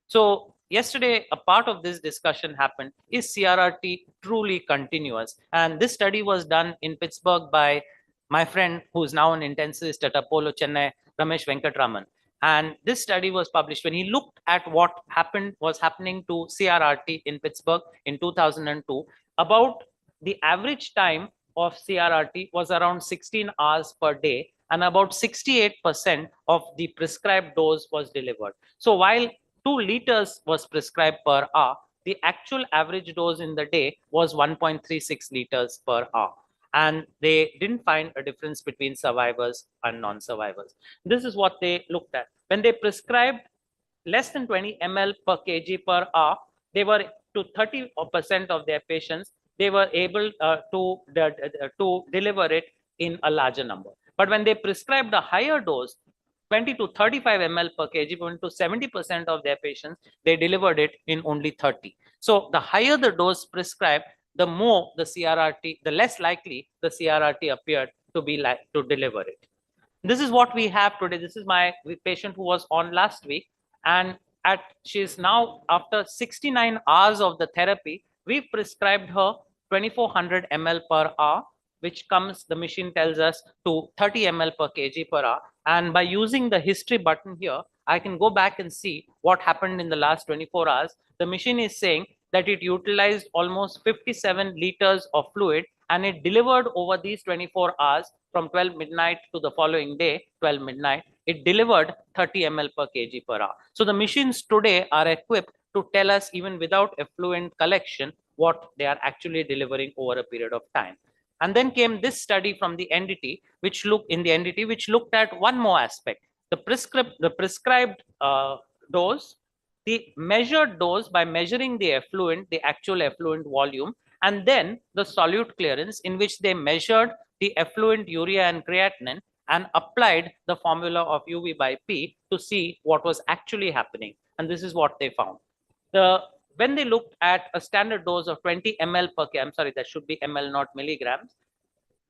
So yesterday, a part of this discussion happened, is CRRT truly continuous? And this study was done in Pittsburgh by my friend who's now an intensivist at Apollo Chennai, Ramesh Venkatraman. And this study was published when he looked at what was happening to CRRT in Pittsburgh in 2002. About the average time of CRRT was around 16 hours per day, and about 68% of the prescribed dose was delivered. So while 2 liters was prescribed per hour, the actual average dose in the day was 1.36 liters per hour. And they didn't find a difference between survivors and non-survivors. This is what they looked at. When they prescribed less than 20 ml per kg per hour, they were to 30% of their patients, they were able to deliver it in a larger number. But when they prescribed a higher dose, 20 to 35 ml per kg, to 70% of their patients, they delivered it in only 30. So the higher the dose prescribed, the more the CRRT, the less likely the CRRT appeared to be to deliver it. This is what we have today. This is my patient who was on last week, and she's now, after 69 hours of the therapy, we prescribed her 2400 ml per hour, which comes, the machine tells us, to 30 ml per kg per hour. And by using the history button here, I can go back and see what happened in the last 24 hours. The machine is saying that it utilized almost 57 liters of fluid, and it delivered over these 24 hours from 12 midnight to the following day, 12 midnight, it delivered 30 ml per kg per hour. So the machines today are equipped to tell us, even without effluent collection, what they are actually delivering over a period of time. And then came this study from the NDT, which looked at one more aspect: the prescribed dose, the measured dose by measuring the effluent, the actual effluent volume, and then the solute clearance, in which they measured the effluent urea and creatinine and applied the formula of UV by P to see what was actually happening. and this is what they found. When they looked at a standard dose of 20 ml per kg, I'm sorry, that should be ml, not milligrams.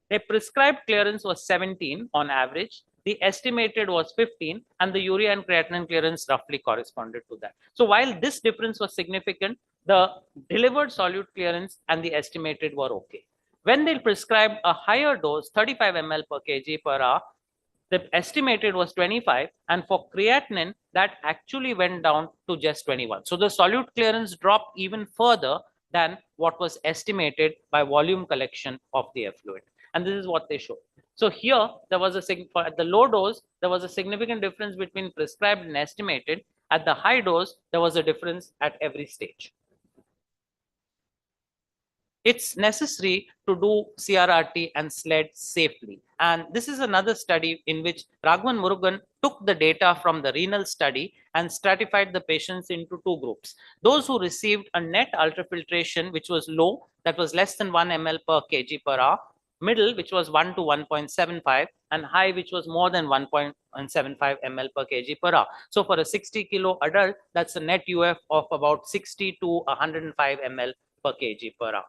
Their prescribed clearance was 17 on average. The estimated was 15, and the urea and creatinine clearance roughly corresponded to that. So while this difference was significant, the delivered solute clearance and the estimated were okay. When they prescribed a higher dose, 35 ml per kg per hour, the estimated was 25, and for creatinine, that actually went down to just 21. So the solute clearance dropped even further than what was estimated by volume collection of the effluent. And this is what they showed. So here, there was at the low dose, there was a significant difference between prescribed and estimated. At the high dose, there was a difference at every stage. It's necessary to do CRRT and SLED safely. And this is another study in which Raghavan Murugan took the data from the renal study and stratified the patients into two groups. Those who received a net ultrafiltration, which was low, that was less than 1 ml per kg per hour, middle, which was 1 to 1.75, and high, which was more than 1.75 ml per kg per hour. So for a 60 kilo adult, that's a net UF of about 60 to 105 ml per kg per hour.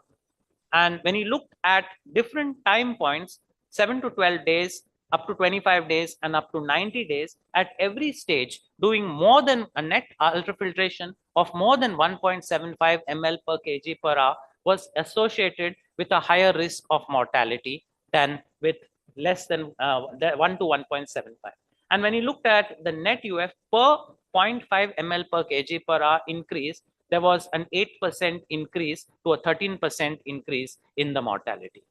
And when you looked at different time points, 7 to 12 days, up to 25 days, and up to 90 days, at every stage, doing more than a net ultrafiltration of more than 1.75 ml per kg per hour was associated with a higher risk of mortality than with less than 1 to 1.75. And when you looked at the net UF per 0.5 ml per kg per hour increase, there was an 8% increase to a 13% increase in the mortality.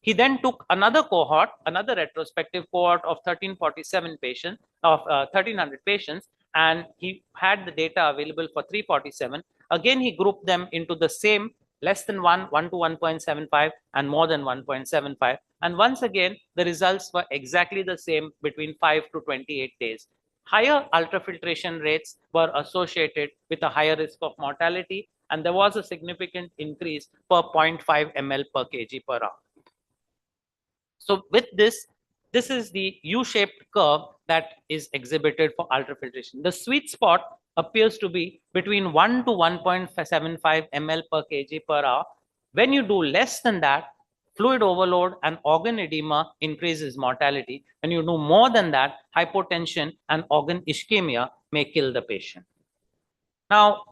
He then took another cohort, another retrospective cohort of 1347 patients, of 1300 patients, and he had the data available for 347. Again, he grouped them into the same less than 1 to 1.75, and more than 1.75. And once again, the results were exactly the same between 5 to 28 days. Higher ultrafiltration rates were associated with a higher risk of mortality, and there was a significant increase per 0.5 ml per kg per hour. So with this, this is the U-shaped curve that is exhibited for ultrafiltration. The sweet spot appears to be between 1 to 1.75 ml per kg per hour. When you do less than that, fluid overload and organ edema increases mortality. When you do more than that, hypotension and organ ischemia may kill the patient. Now,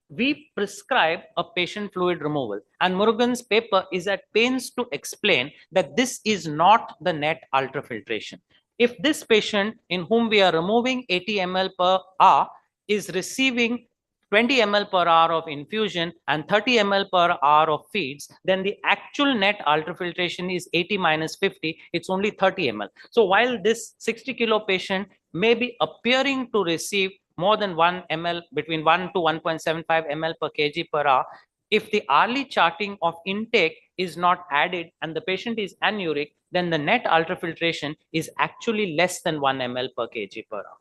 we prescribe a patient fluid removal, and Murugan's paper is at pains to explain that this is not the net ultrafiltration. If this patient in whom we are removing 80 ml per hour is receiving 20 ml per hour of infusion and 30 ml per hour of feeds, then the actual net ultrafiltration is 80 minus 50, it's only 30 ml. So while this 60 kilo patient may be appearing to receive more than 1 ml, between 1 to 1.75 ml per kg per hour, if the hourly charting of intake is not added and the patient is anuric, then the net ultrafiltration is actually less than 1 ml per kg per hour.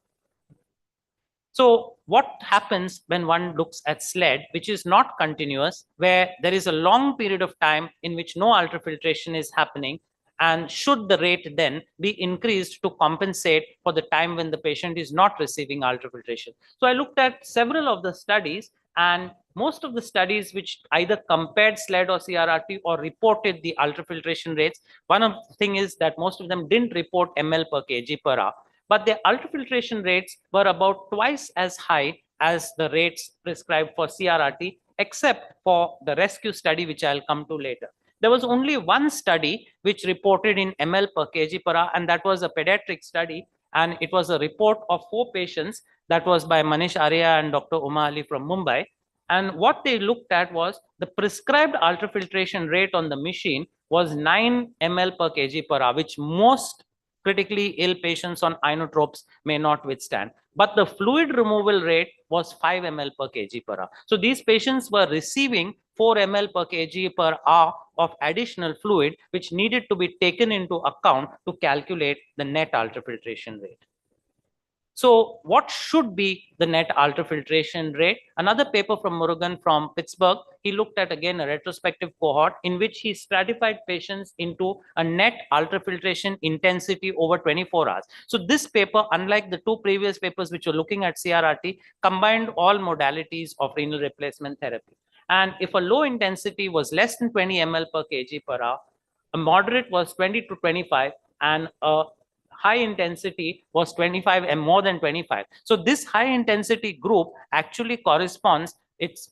So what happens when one looks at SLED, which is not continuous, where there is a long period of time in which no ultrafiltration is happening, and should the rate then be increased to compensate for the time when the patient is not receiving ultrafiltration? So I looked at several of the studies, and most of the studies which either compared SLED or CRRT or reported the ultrafiltration rates, one of the thing is that most of them didn't report ml per kg per hour, but the ultrafiltration rates were about twice as high as the rates prescribed for CRRT, except for the rescue study, which I'll come to later. There was only one study which reported in ml per kg per hour, and that was a pediatric study. And it was a report of 4 patients that was by Manish Arya and Dr. Uma Ali from Mumbai. And what they looked at was the prescribed ultrafiltration rate on the machine was 9 ml per kg per hour, which most critically ill patients on inotropes may not withstand. But the fluid removal rate was 5 ml per kg per hour. So these patients were receiving 4 ml per kg per hour of additional fluid, which needed to be taken into account to calculate the net ultrafiltration rate. So what should be the net ultrafiltration rate? Another paper from Murugan from Pittsburgh, he looked at again a retrospective cohort in which he stratified patients into a net ultrafiltration intensity over 24 hours. So this paper, unlike the two previous papers which were looking at CRRT, combined all modalities of renal replacement therapy. And if a low intensity was less than 20 ml per kg per hour, a moderate was 20 to 25, and a high intensity was 25 and more than 25. So this high intensity group actually corresponds, it's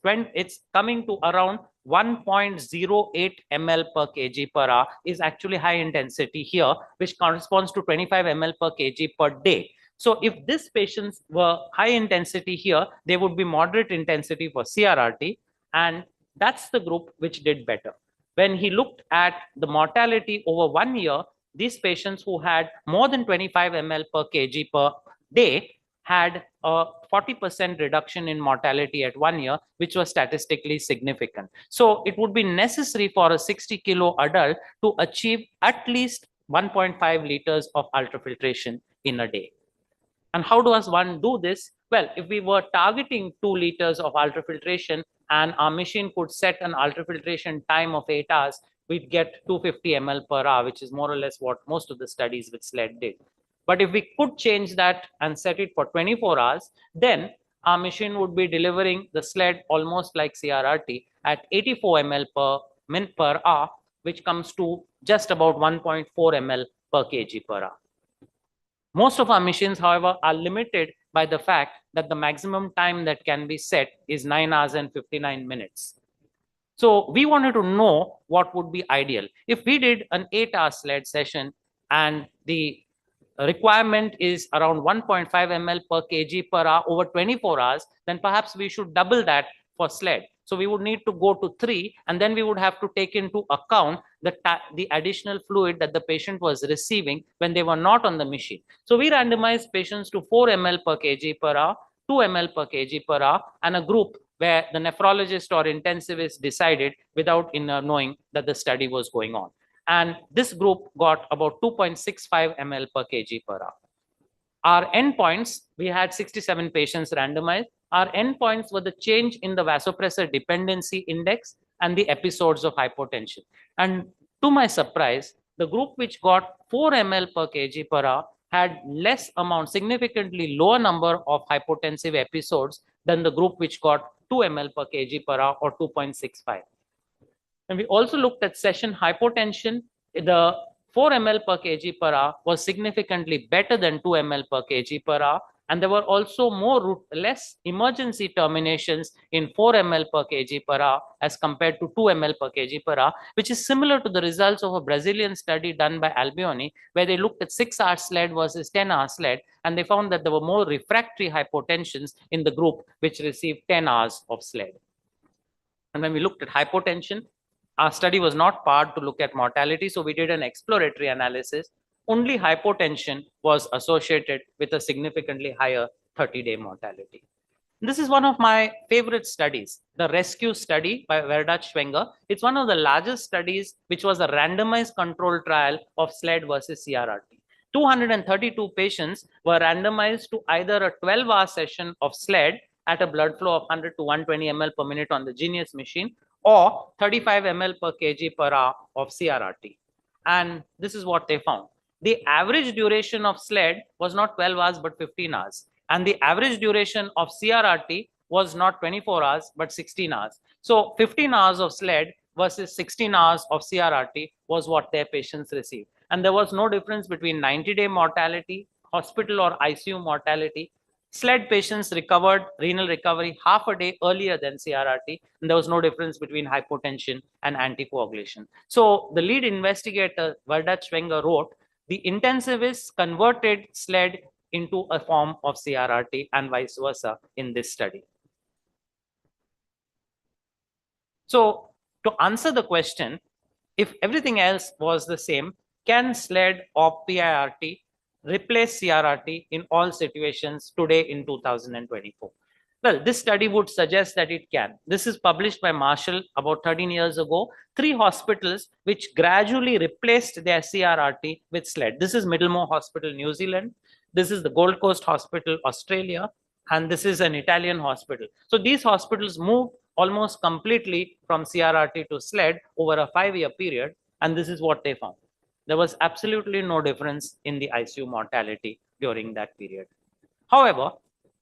coming to around 1.08 ml per kg per hour is actually high intensity here, which corresponds to 25 ml per kg per day. So if these patients were high intensity here, they would be moderate intensity for CRRT, and that's the group which did better. When he looked at the mortality over 1 year, these patients who had more than 25 ml per kg per day had a 40% reduction in mortality at 1 year, which was statistically significant. So it would be necessary for a 60 kilo adult to achieve at least 1.5 liters of ultrafiltration in a day. And how does one do this? Well, if we were targeting 2 liters of ultrafiltration and our machine could set an ultrafiltration time of 8 hours, we'd get 250 ml per hour, which is more or less what most of the studies with SLED did. But if we could change that and set it for 24 hours, then our machine would be delivering the SLED almost like CRRT at 84 ml per minute per hour, which comes to just about 1.4 ml per kg per hour. Most of our machines, however, are limited by the fact that the maximum time that can be set is 9 hours and 59 minutes. So we wanted to know what would be ideal. If we did an 8-hour SLED session and the requirement is around 1.5 ml per kg per hour over 24 hours, then perhaps we should double that for SLED. So we would need to go to 3, and then we would have to take into account the additional fluid that the patient was receiving when they were not on the machine. So we randomized patients to 4 ml per kg per hour, 2 ml per kg per hour, and a group where the nephrologist or intensivist decided without knowing that the study was going on. And this group got about 2.65 ml per kg per hour. Our endpoints, we had 67 patients randomized. Our endpoints were the change in the vasopressor dependency index and the episodes of hypotension. And to my surprise, the group which got 4 ml per kg per hour had less amount, significantly lower number of hypotensive episodes than the group which got 2 ml per kg per hour or 2.65. And we also looked at session hypotension. The 4 ml per kg per hour was significantly better than 2 ml per kg per hour. And there were also less emergency terminations in 4 ml per kg per hour as compared to 2 ml per kg per hour, which is similar to the results of a Brazilian study done by Albioni, where they looked at 6-hour SLED versus 10-hour SLED, and they found that there were more refractory hypotensions in the group which received 10 hours of SLED. And when we looked at hypotension, our study was not powered to look at mortality, so we did an exploratory analysis. Only hypotension was associated with a significantly higher 30-day mortality. This is one of my favorite studies, the rescue study by Werdat-Schwenger. It's one of the largest studies, which was a randomized controlled trial of SLED versus CRRT. 232 patients were randomized to either a 12-hour session of SLED at a blood flow of 100 to 120 ml per minute on the Genius machine, or 35 ml per kg per hour of CRRT. And this is what they found. The average duration of SLED was not 12 hours, but 15 hours. And the average duration of CRRT was not 24 hours, but 16 hours. So 15 hours of SLED versus 16 hours of CRRT was what their patients received. And there was no difference between 90-day mortality, hospital or ICU mortality. SLED patients recovered renal recovery half a day earlier than CRRT, and there was no difference between hypotension and anticoagulation. So the lead investigator, Werdat-Schwenger, wrote, the intensivists converted SLED into a form of CRRT and vice versa in this study. So to answer the question, if everything else was the same, can SLED or PIRT replace CRRT in all situations today in 2024? Well, this study would suggest that it can. This is published by Marshall about 13 years ago. 3 hospitals which gradually replaced their CRRT with SLED. This is Middlemore Hospital, New Zealand. This is the Gold Coast Hospital, Australia. And this is an Italian hospital. So these hospitals moved almost completely from CRRT to SLED over a 5-year period. And this is what they found. There was absolutely no difference in the ICU mortality during that period. However,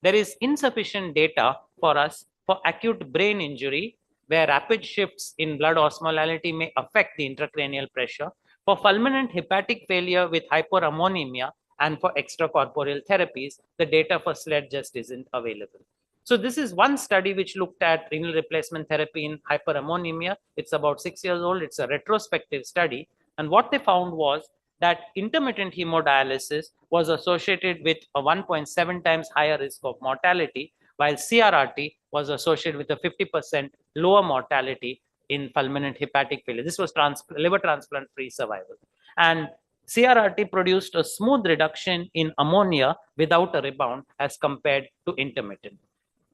there is insufficient data for us for acute brain injury, where rapid shifts in blood osmolality may affect the intracranial pressure, for fulminant hepatic failure with hyperammonemia, and for extracorporeal therapies. The data for SLED just isn't available. So this is one study which looked at renal replacement therapy in hyperammonemia. It's about 6 years old. It's a retrospective study. And what they found was that intermittent hemodialysis was associated with a 1.7 times higher risk of mortality, while CRRT was associated with a 50% lower mortality in fulminant hepatic failure. This was liver transplant-free survival. And CRRT produced a smooth reduction in ammonia without a rebound as compared to intermittent.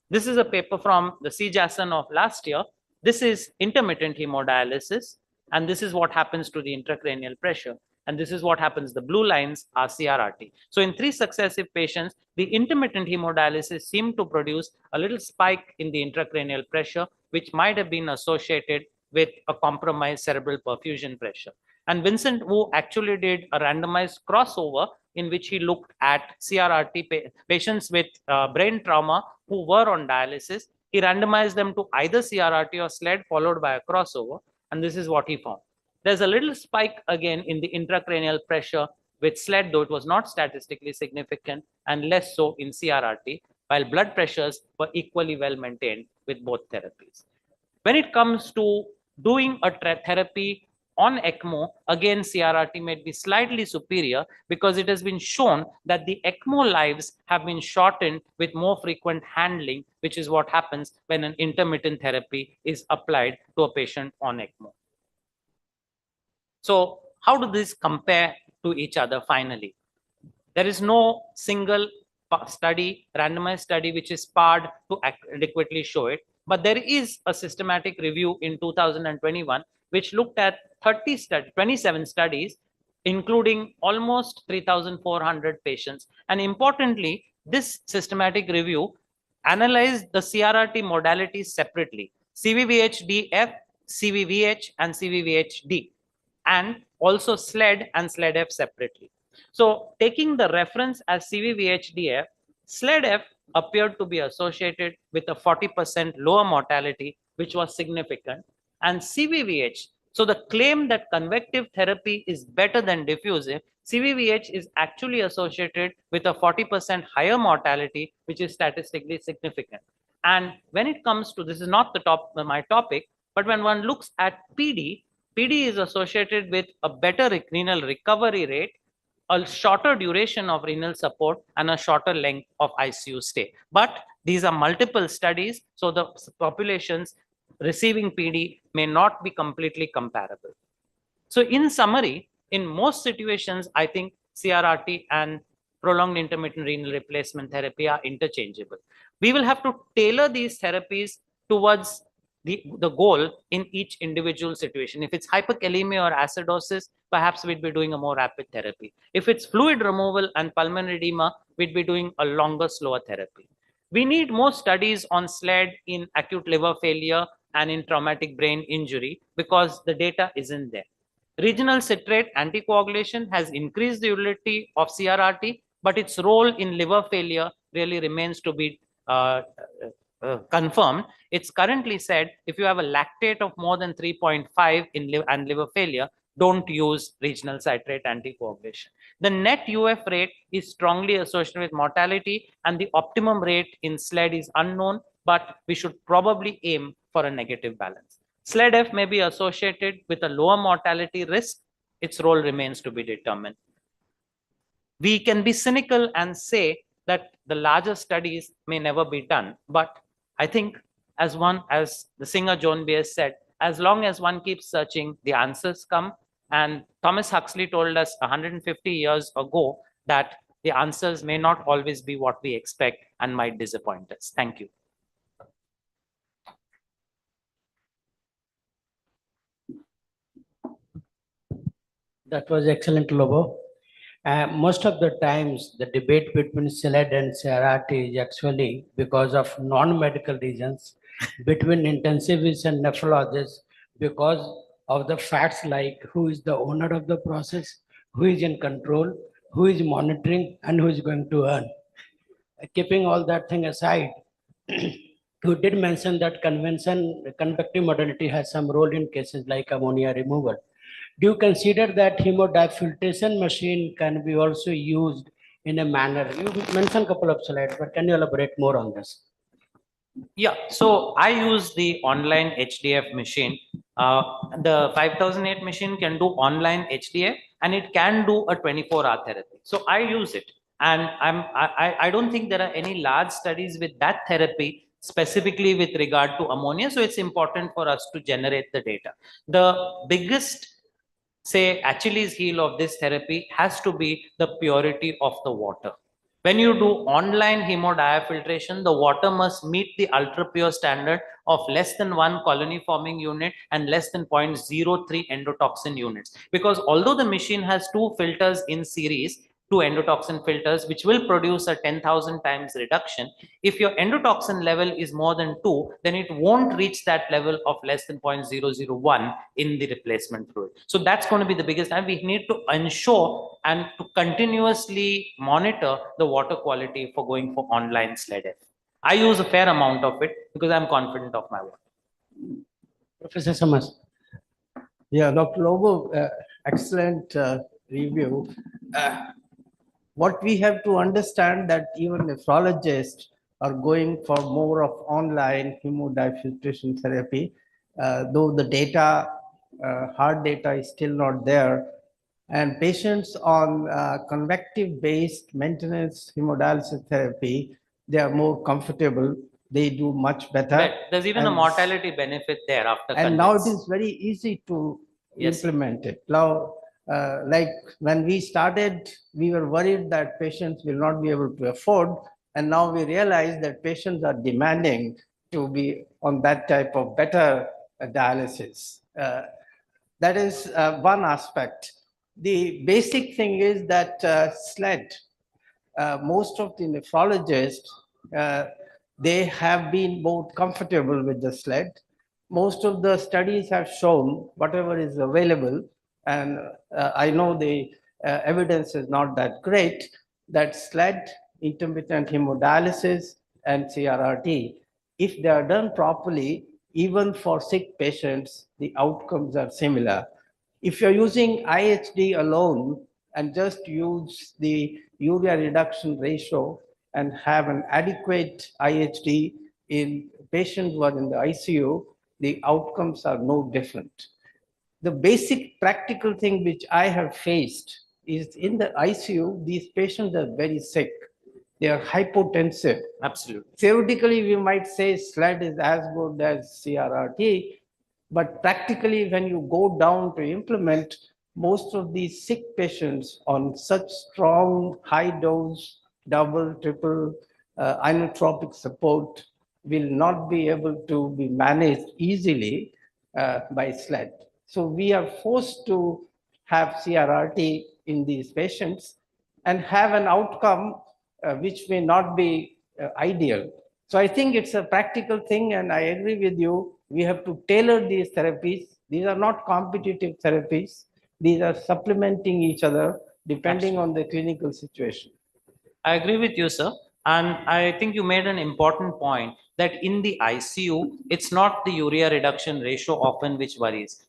This is a paper from the CJASN of last year. This is intermittent hemodialysis, and this is what happens to the intracranial pressure. And this is what happens. The blue lines are CRRT. So in 3 successive patients, the intermittent hemodialysis seemed to produce a little spike in the intracranial pressure, which might have been associated with a compromised cerebral perfusion pressure. And Vincent Wu actually did a randomized crossover in which he looked at CRRT patients with brain trauma who were on dialysis. He randomized them to either CRRT or SLED, followed by a crossover. And this is what he found. There's a little spike again in the intracranial pressure with SLED, though it was not statistically significant, and less so in CRRT, while blood pressures were equally well maintained with both therapies. When it comes to doing a therapy on ECMO, again, CRRT may be slightly superior because it has been shown that the ECMO lives have been shortened with more frequent handling, which is what happens when an intermittent therapy is applied to a patient on ECMO. So how do these compare to each other finally? There is no single study, randomized study, which is powered to adequately show it. But there is a systematic review in 2021, which looked at 27 studies, including almost 3,400 patients. And importantly, this systematic review analyzed the CRRT modalities separately: CVVH-DF, CVVH, and CVVH-D, and also SLED and SLED-F separately. So taking the reference as CVVH-DF, SLED-F appeared to be associated with a 40% lower mortality, which was significant. And CVVH, so the claim that convective therapy is better than diffusive, CVVH is actually associated with a 40% higher mortality, which is statistically significant. And when it comes to, this is not my topic, but when one looks at PD, PD is associated with a better renal recovery rate, a shorter duration of renal support, and a shorter length of ICU stay. But these are multiple studies, so the populations receiving PD may not be completely comparable. So in summary, in most situations, I think CRRT and prolonged intermittent renal replacement therapy are interchangeable. We will have to tailor these therapies towards the goal in each individual situation. If it's hyperkalemia or acidosis, perhaps we'd be doing a more rapid therapy. If it's fluid removal and pulmonary edema, we'd be doing a longer, slower therapy. We need more studies on SLED in acute liver failure and in traumatic brain injury because the data isn't there. Regional citrate anticoagulation has increased the utility of CRRT, but its role in liver failure really remains to be confirmed. It's currently said if you have a lactate of more than 3.5 in liver failure, don't use regional citrate anticoagulation. The net UF rate is strongly associated with mortality, and the optimum rate in SLED is unknown, but we should probably aim for a negative balance. SLED-F may be associated with a lower mortality risk. Its role remains to be determined. We can be cynical and say that the larger studies may never be done, but I think as the singer Joan Baez said, as long as one keeps searching, the answers come. And Thomas Huxley told us 150 years ago that the answers may not always be what we expect and might disappoint us. Thank you. That was excellent, Lobo. Most of the times, the debate between SLED and CRRT is actually because of non-medical reasons between intensivists and nephrologists, because of the facts like who is the owner of the process, who is in control, who is monitoring, and who is going to earn. Keeping all that thing aside, you did mention that convective modality has some role in cases like ammonia removal. Do you consider that hemodiafiltration machine can be also used in a manner? You mentioned a couple of slides, but can you elaborate more on this? Yeah, so I use the online HDF machine. The 5008 machine can do online HDF and it can do a 24-hour therapy. So I use it, and I don't think there are any large studies with that therapy specifically with regard to ammonia. So it's important for us to generate the data. The biggest, say, Achilles heel of this therapy has to be the purity of the water. When you do online hemodiafiltration, the water must meet the ultra pure standard of less than 1 colony forming unit and less than 0.03 endotoxin units. Because although the machine has 2 filters in series, 2 endotoxin filters, which will produce a 10,000 times reduction, if your endotoxin level is more than 2, then it won't reach that level of less than 0.001 in the replacement fluid. So that's going to be the biggest, and we need to ensure and to continuously monitor the water quality for going for online SLED. I use a fair amount of it because I'm confident of my work. Professor Samas. Yeah, Dr. Lobo, excellent review. What we have to understand that even nephrologists are going for more of online hemodiafiltration therapy, though the data, hard data is still not there. And patients on convective-based maintenance hemodialysis therapy, they are more comfortable. They do much better. But there's even a And- mortality benefit there after and now it convince. is very easy to Yes. implement it. Now, like when we started, we were worried that patients will not be able to afford. And now we realize that patients are demanding to be on that type of better dialysis. That is one aspect. The basic thing is that SLED, most of the nephrologists, they have been both comfortable with the SLED. Most of the studies have shown whatever is available, and I know the evidence is not that great, that SLED, intermittent hemodialysis, and CRRT, if they are done properly, even for sick patients, the outcomes are similar. If you're using IHD alone and just use the urea reduction ratio and have an adequate IHD in patients who are in the ICU, the outcomes are no different. The basic practical thing which I have faced is in the ICU, these patients are very sick. They are hypotensive. Absolutely. Theoretically, we might say SLED is as good as CRRT, but practically when you go down to implement, most of these sick patients on such strong high dose, double, triple inotropic support will not be able to be managed easily by SLED. So we are forced to have CRRT in these patients and have an outcome which may not be ideal. So I think it's a practical thing, and I agree with you. We have to tailor these therapies. These are not competitive therapies. These are supplementing each other depending on the clinical situation. I agree with you, sir. And I think you made an important point that in the ICU, it's not the urea reduction ratio often which worries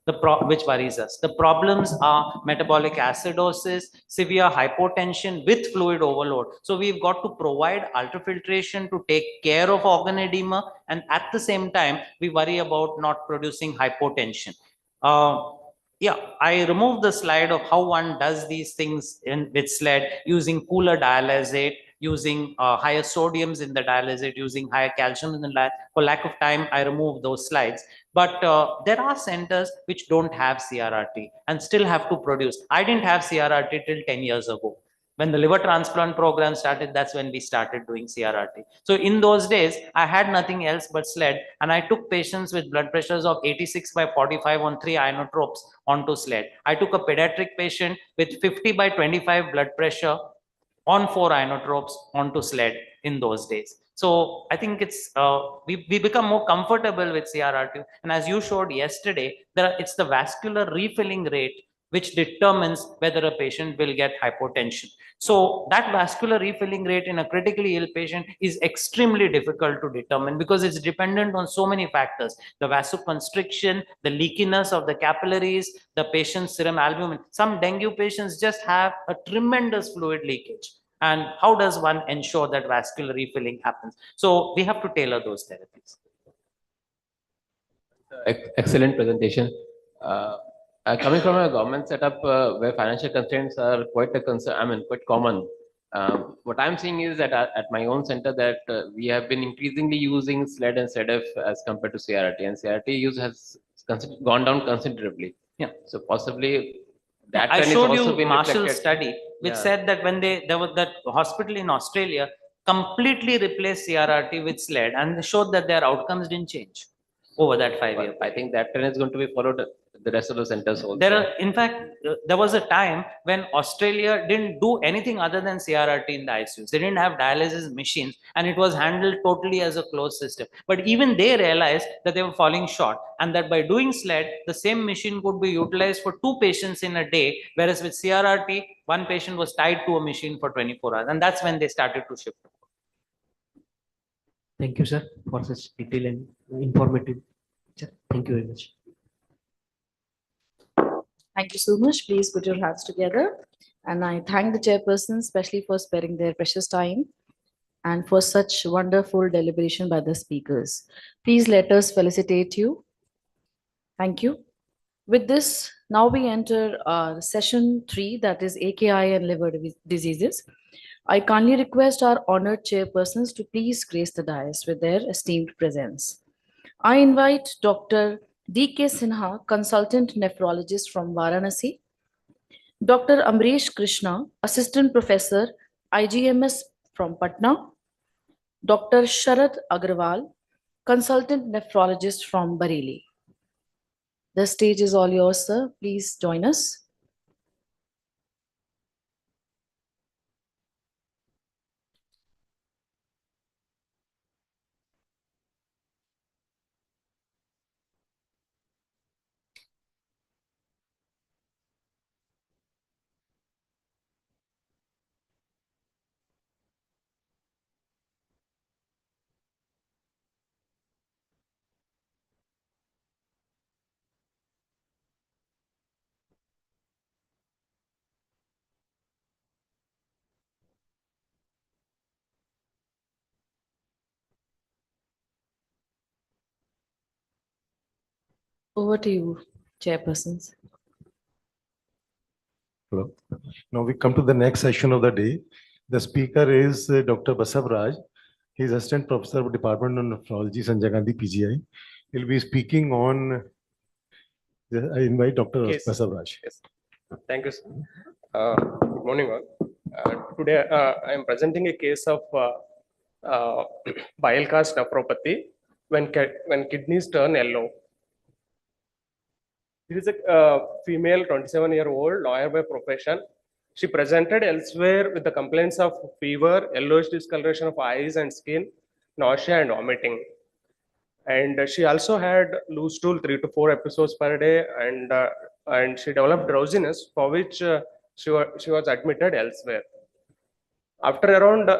us. The problems are metabolic acidosis, severe hypotension with fluid overload. So we've got to provide ultrafiltration to take care of organ edema, and at the same time, we worry about not producing hypotension. Yeah, I removed the slide of how one does these things with SLED using cooler dialysate, using higher sodiums in the dialysate, using higher calcium in the dialysate. For lack of time, I removed those slides. But there are centers which don't have CRRT and still have to produce. I didn't have CRRT till 10 years ago. When the liver transplant program started, that's when we started doing CRRT. So in those days, I had nothing else but SLED, and I took patients with blood pressures of 86/45 on 3 inotropes onto SLED. I took a pediatric patient with 50/25 blood pressure on 4 inotropes onto SLED in those days. So I think it's we become more comfortable with CRRT, and as you showed yesterday, it's the vascular refilling rate which determines whether a patient will get hypotension. So that vascular refilling rate in a critically ill patient is extremely difficult to determine because it's dependent on so many factors: the vasoconstriction, the leakiness of the capillaries, the patient's serum albumin. Some dengue patients just have a tremendous fluid leakage. And how does one ensure that vascular refilling happens? So we have to tailor those therapies. Excellent presentation. Coming from a government setup where financial constraints are quite a concern, I mean, quite common. What I'm seeing is that at my own center that we have been increasingly using SLED and SLEDF as compared to CRT, and CRT use has gone down considerably. Yeah. So possibly that I trend is showed also you been Marshall's reflected. study, which Yeah. said that when there was that hospital in Australia completely replaced CRRT with SLED, and they showed that their outcomes didn't change over that 5-year. I think that trend is going to be followed the rest of the centers also. There are, in fact, there was a time when Australia didn't do anything other than CRRT in the ICUs. They didn't have dialysis machines, and it was handled totally as a closed system. But even they realized that they were falling short, and that by doing SLED, the same machine could be utilized for 2 patients in a day, whereas with CRRT, 1 patient was tied to a machine for 24 hours, and that's when they started to shift. Thank you, sir, for such detailed and informative. Thank you very much. Thank you so much. Please put your hands together. And I thank the chairperson, especially for sparing their precious time and for such wonderful deliberation by the speakers. Please let us felicitate you. Thank you. With this, now we enter session 3, that is AKI and liver diseases. I kindly request our honored chairpersons to please grace the dais with their esteemed presence. I invite Dr. D.K. Sinha, consultant nephrologist from Varanasi, Dr. Amresh Krishna, assistant professor, IGMS from Patna, Dr. Sharad Agrawal, consultant nephrologist from Bareilly. The stage is all yours, sir. Please join us. Over to you, chairpersons. Hello. Now we come to the next session of the day. The speaker is Dr. Basav Raj. He is Assistant Professor of Department of Nephrology, Sanjay Gandhi, PGI. He'll be speaking on. I invite Dr. Yes. Basav Raj. Yes. Thank you, sir. Good morning, all. Today, I am presenting a case of bile cast nephropathy when kidneys turn yellow. This is a female 27-year-old lawyer by profession. She presented elsewhere with the complaints of fever, yellowish discoloration of eyes and skin, nausea and vomiting. And she also had loose stool 3 to 4 episodes per day, and she developed drowsiness, for which she was admitted elsewhere. After around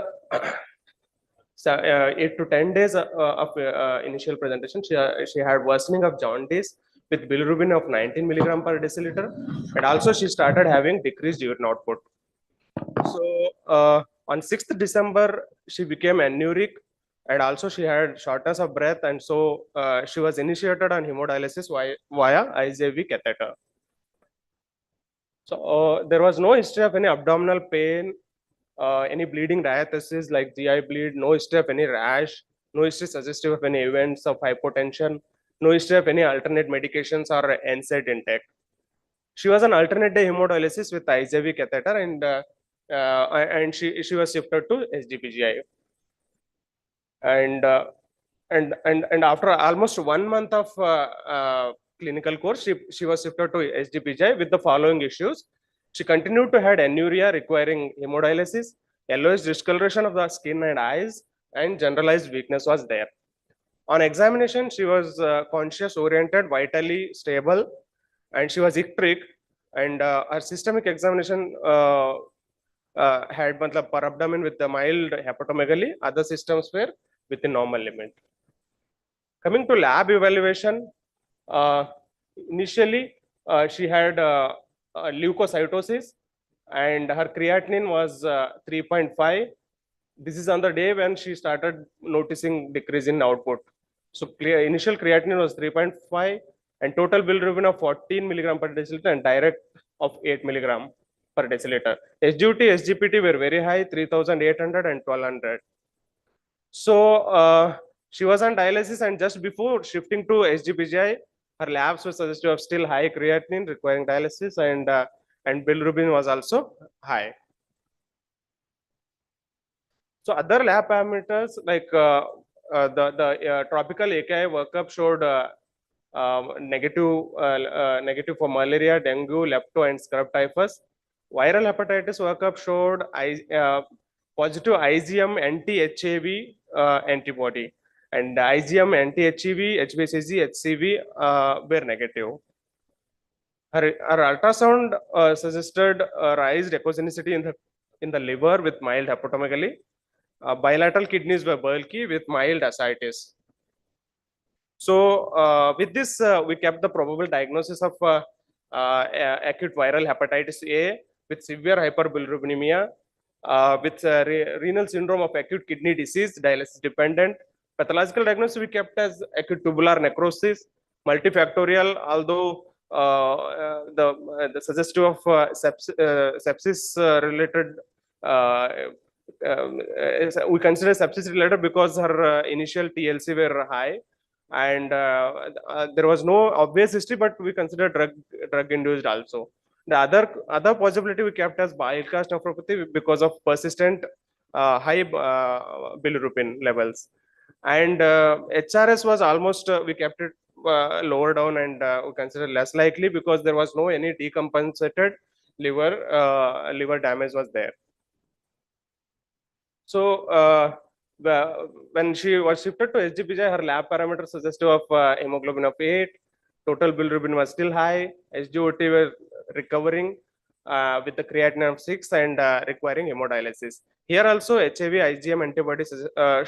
8 to 10 days of initial presentation, she had worsening of jaundice with bilirubin of 19 milligram per deciliter, and also she started having decreased urine output. So on 6th December, she became anuric, and also she had shortness of breath, and so she was initiated on hemodialysis via IJV catheter. So there was no history of any abdominal pain, any bleeding diathesis like GI bleed, no history of any rash, no history suggestive of any events of hypotension, no history of any alternate medications or NSAID intake. She was on alternate day hemodialysis with IJV catheter, and and she was shifted to SGPGI. And after almost 1 month of clinical course, she was shifted to SGPGI with the following issues. She continued to have anuria requiring hemodialysis, yellowish discoloration of the skin and eyes, and generalized weakness was there. On examination, she was conscious, oriented, vitally stable, and she was icteric. And her systemic examination had per abdomen with the mild hepatomegaly. Other systems were within normal limit. Coming to lab evaluation, initially she had leukocytosis, and her creatinine was 3.5. This is on the day when she started noticing decrease in output. So initial creatinine was 3.5 and total bilirubin of 14 milligram per deciliter and direct of 8 milligram per deciliter. SGOT, SGPT were very high, 3,800 and 1,200. So she was on dialysis, and just before shifting to SGPGI, her labs were suggestive of still high creatinine requiring dialysis, and bilirubin was also high. So other lab parameters like the tropical AKI workup showed negative for malaria, dengue, lepto, and scrub typhus. Viral hepatitis workup showed positive IgM anti-HAV antibody, and IgM anti-HEV, HBsAg, HCV were negative. Her ultrasound suggested raised echogenicity in the liver with mild hepatomegaly. Bilateral kidneys were bulky with mild ascites. So with this, we kept the probable diagnosis of acute viral hepatitis A with severe hyperbilirubinemia, with renal syndrome of acute kidney disease, dialysis dependent. Pathological diagnosis we kept as acute tubular necrosis, multifactorial, although the suggestive of sepsis related, we consider sepsis related because her initial TLC were high, and there was no obvious history, but we consider drug induced also. The other possibility we kept as bile cast nephropathy because of persistent high bilirubin levels, and HRS was almost we kept it lower down, and we consider less likely because there was no any decompensated liver damage was there. So when she was shifted to SGPGI, her lab parameters suggestive of hemoglobin of 8, total bilirubin was still high, SGOT were recovering with the creatinine of 6 and requiring hemodialysis. Here also HAV IgM antibodies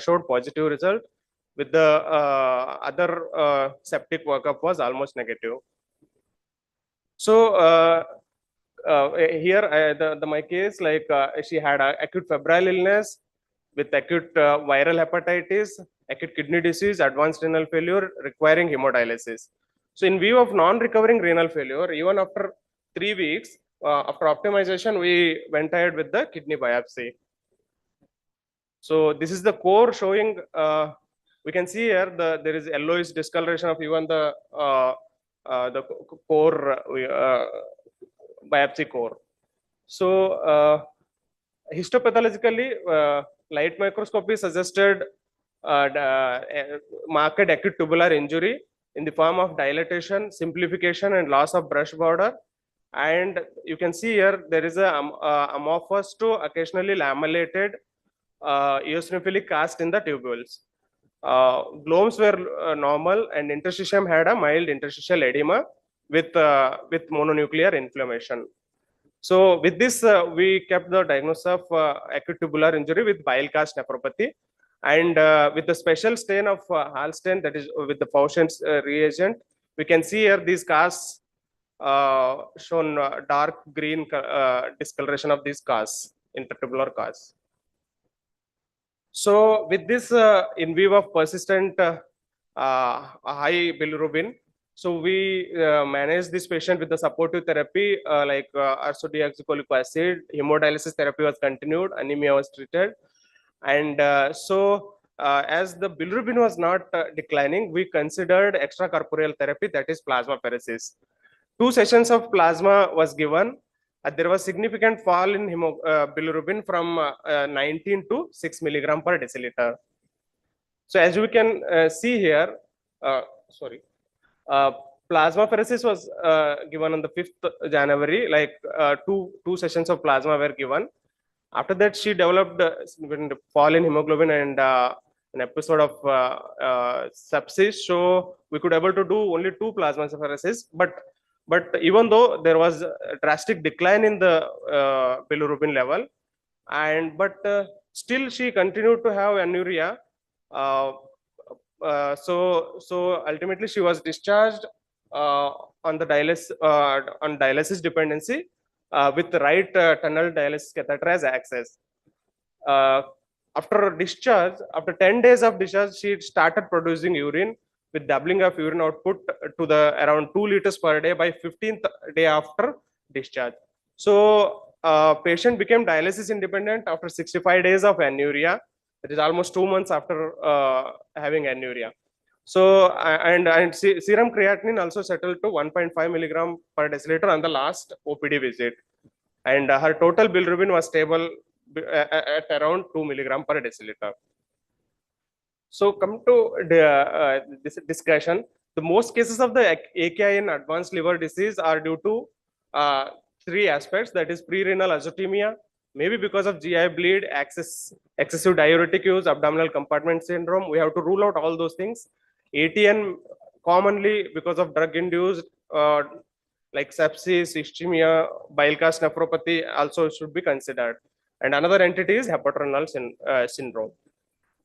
showed positive result, with the other septic workup was almost negative. So here my case, like she had acute febrile illness with acute viral hepatitis, acute kidney disease, advanced renal failure requiring hemodialysis. So in view of non-recovering renal failure, even after 3 weeks, after optimization, we went ahead with the kidney biopsy. So this is the core showing, we can see here there is yellowish discoloration of even the core biopsy core. So histopathologically, light microscopy suggested marked acute tubular injury in the form of dilatation, simplification, and loss of brush border. And you can see here there is a amorphous to occasionally lamellated eosinophilic cast in the tubules. Glomes were normal, and interstitium had a mild interstitial edema with mononuclear inflammation. So with this, we kept the diagnosis of acute tubular injury with bile cast nephropathy, and with the special stain of Hallstein, that is with the Fauchon's reagent, we can see here these casts shown dark green discoloration of these casts, intertubular casts. So with this, in view of persistent high bilirubin, so we managed this patient with the supportive therapy like ursodeoxycholic acid, hemodialysis therapy was continued, anemia was treated, and as the bilirubin was not declining, we considered extracorporeal therapy, that is plasmapheresis. 2 sessions of plasma was given, there was significant fall in bilirubin from 19 to 6 milligram per deciliter. So as we can see here, sorry, plasmapheresis was given on the 5th January, like two sessions of plasma were given. After that, she developed significant fall in hemoglobin and an episode of sepsis. So we could able to do only 2 plasmapheresis, but even though there was a drastic decline in the bilirubin level, but still she continued to have anuria. So ultimately she was discharged on the dialysis dependency with the right tunnel dialysis catheter as access. After discharge, after 10 days of discharge, she started producing urine with doubling of urine output to the around 2 liters per day by 15th day after discharge. So patient became dialysis independent after 65 days of anuria. That is almost 2 months after having anuria. So and serum creatinine also settled to 1.5 milligram per deciliter on the last OPD visit, and her total bilirubin was stable at around 2 milligram per deciliter. So come to this discussion. The most cases of the AKI in advanced liver disease are due to 3 aspects, that is pre-renal azotemia, maybe because of GI bleed, excessive diuretic use, abdominal compartment syndrome. We have to rule out all those things. ATN commonly because of drug-induced like sepsis, ischemia, bile cast nephropathy also should be considered. And another entity is hepatorenal syndrome.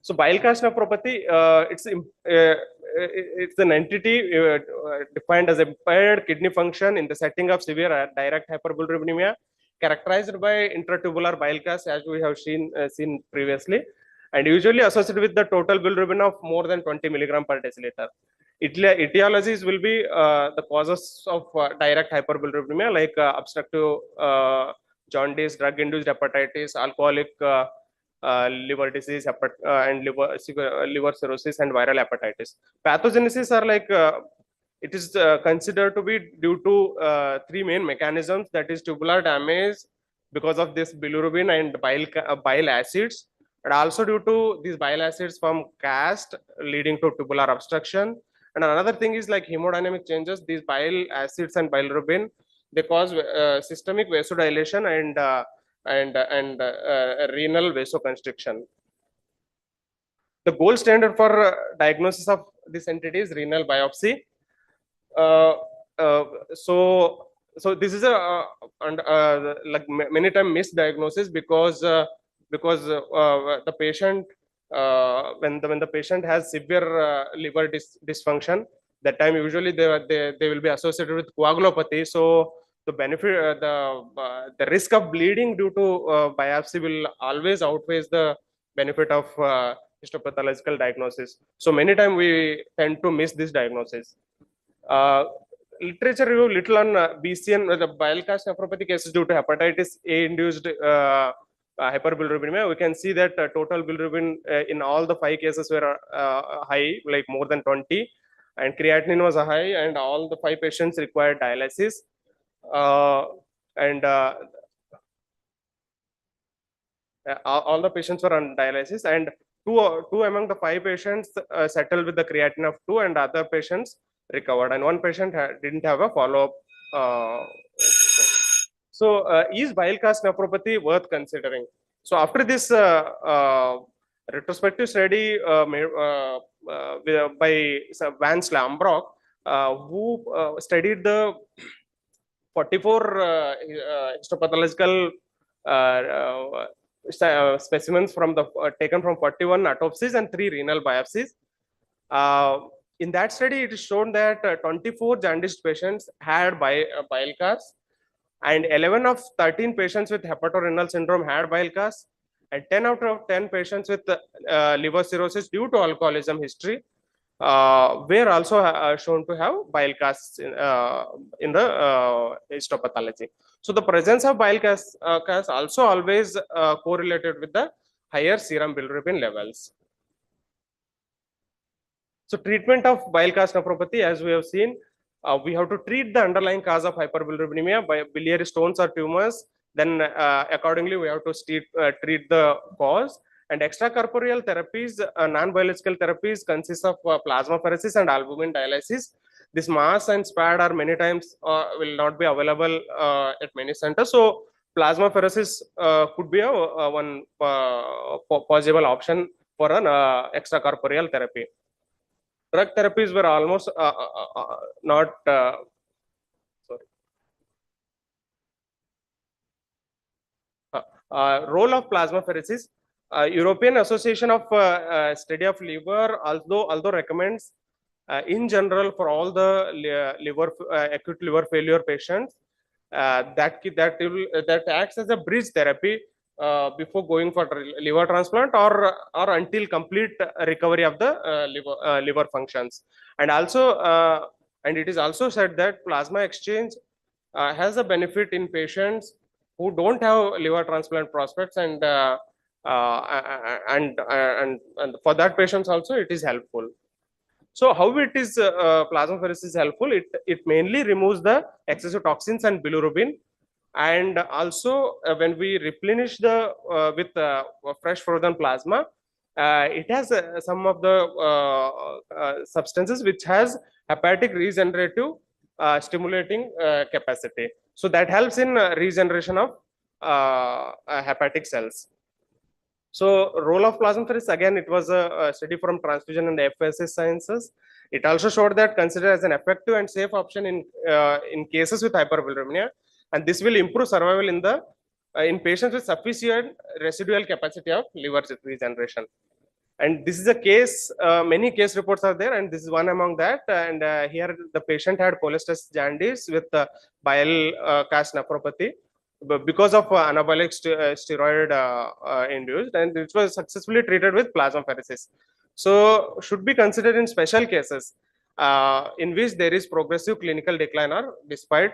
So bile cast nephropathy, it's an entity defined as impaired kidney function in the setting of severe direct hyperbilirubinemia, characterized by intratubular bile cast, as we have seen previously, and usually associated with the total bilirubin of more than 20 milligram per deciliter. Etiologies will be the causes of direct hyperbilirubinemia, like obstructive jaundice, drug-induced hepatitis, alcoholic liver disease, and liver cirrhosis, and viral hepatitis. Pathogenesis are like it is considered to be due to 3 main mechanisms, that is tubular damage because of this bilirubin and bile acids, and also due to these bile acids from cast leading to tubular obstruction. And another thing is like hemodynamic changes. These bile acids and bilirubin, they cause systemic vasodilation and renal vasoconstriction. The gold standard for diagnosis of this entity is renal biopsy. So this is a like many times misdiagnosis because the patient when the patient has severe liver dysfunction, that time usually they will be associated with coagulopathy. So the benefit the risk of bleeding due to biopsy will always outweighs the benefit of histopathological diagnosis. So many times we tend to miss this diagnosis. Literature review little on BCN, the bile cast nephropathy cases due to hepatitis A induced hyperbilirubinemia. We can see that total bilirubin in all the 5 cases were high, like more than 20, and creatinine was high, and all the 5 patients required dialysis. All the patients were on dialysis, and two among the 5 patients settled with the creatinine of 2, and other patients recovered, and 1 patient didn't have a follow-up. So is bile cast nephropathy worth considering? So after this retrospective study by Vance Lambrock, who studied the 44 histopathological specimens from the taken from 41 autopsies and 3 renal biopsies. In that study, it is shown that 24 jaundiced patients had bile cast, and 11 of 13 patients with hepatorenal syndrome had bile cast, and 10 out of 10 patients with liver cirrhosis due to alcoholism history were also shown to have bile casts in the histopathology. So the presence of bile casts also always correlated with the higher serum bilirubin levels. So treatment of bile cast nephropathy, as we have seen, we have to treat the underlying cause of hyperbilirubinemia by biliary stones or tumors. Then accordingly, we have to treat the cause. And extracorporeal therapies, non-biological therapies consist of plasmapheresis and albumin dialysis. This mass and SPAD are many times will not be available at many centers. So plasmapheresis could be one possible option for an extracorporeal therapy. Drug therapies were almost not sorry. Role of plasmapheresis. European Association of Study of Liver although recommends in general for all the acute liver failure patients that acts as a bridge therapy before going for liver transplant or until complete recovery of the liver functions. And also and it is also said that plasma exchange has a benefit in patients who don't have liver transplant prospects, and for that patients also it is helpful. So how it is plasmapheresis is helpful? It mainly removes the excessive toxins and bilirubin, and also when we replenish the with fresh frozen plasma, it has some of the substances which has hepatic regenerative stimulating capacity. So that helps in regeneration of hepatic cells. So role of plasmapheresis, again, it was a study from transfusion and FSS sciences. It also showed that considered as an effective and safe option in cases with hyperbilirubinemia, and this will improve survival in patients with sufficient residual capacity of liver regeneration. And this is a case, many case reports are there, and this is one among that. And here the patient had cholestasis jaundice with bile cast nephropathy because of anabolic steroid induced, and it was successfully treated with plasmapheresis. So should be considered in special cases in which there is progressive clinical decline or despite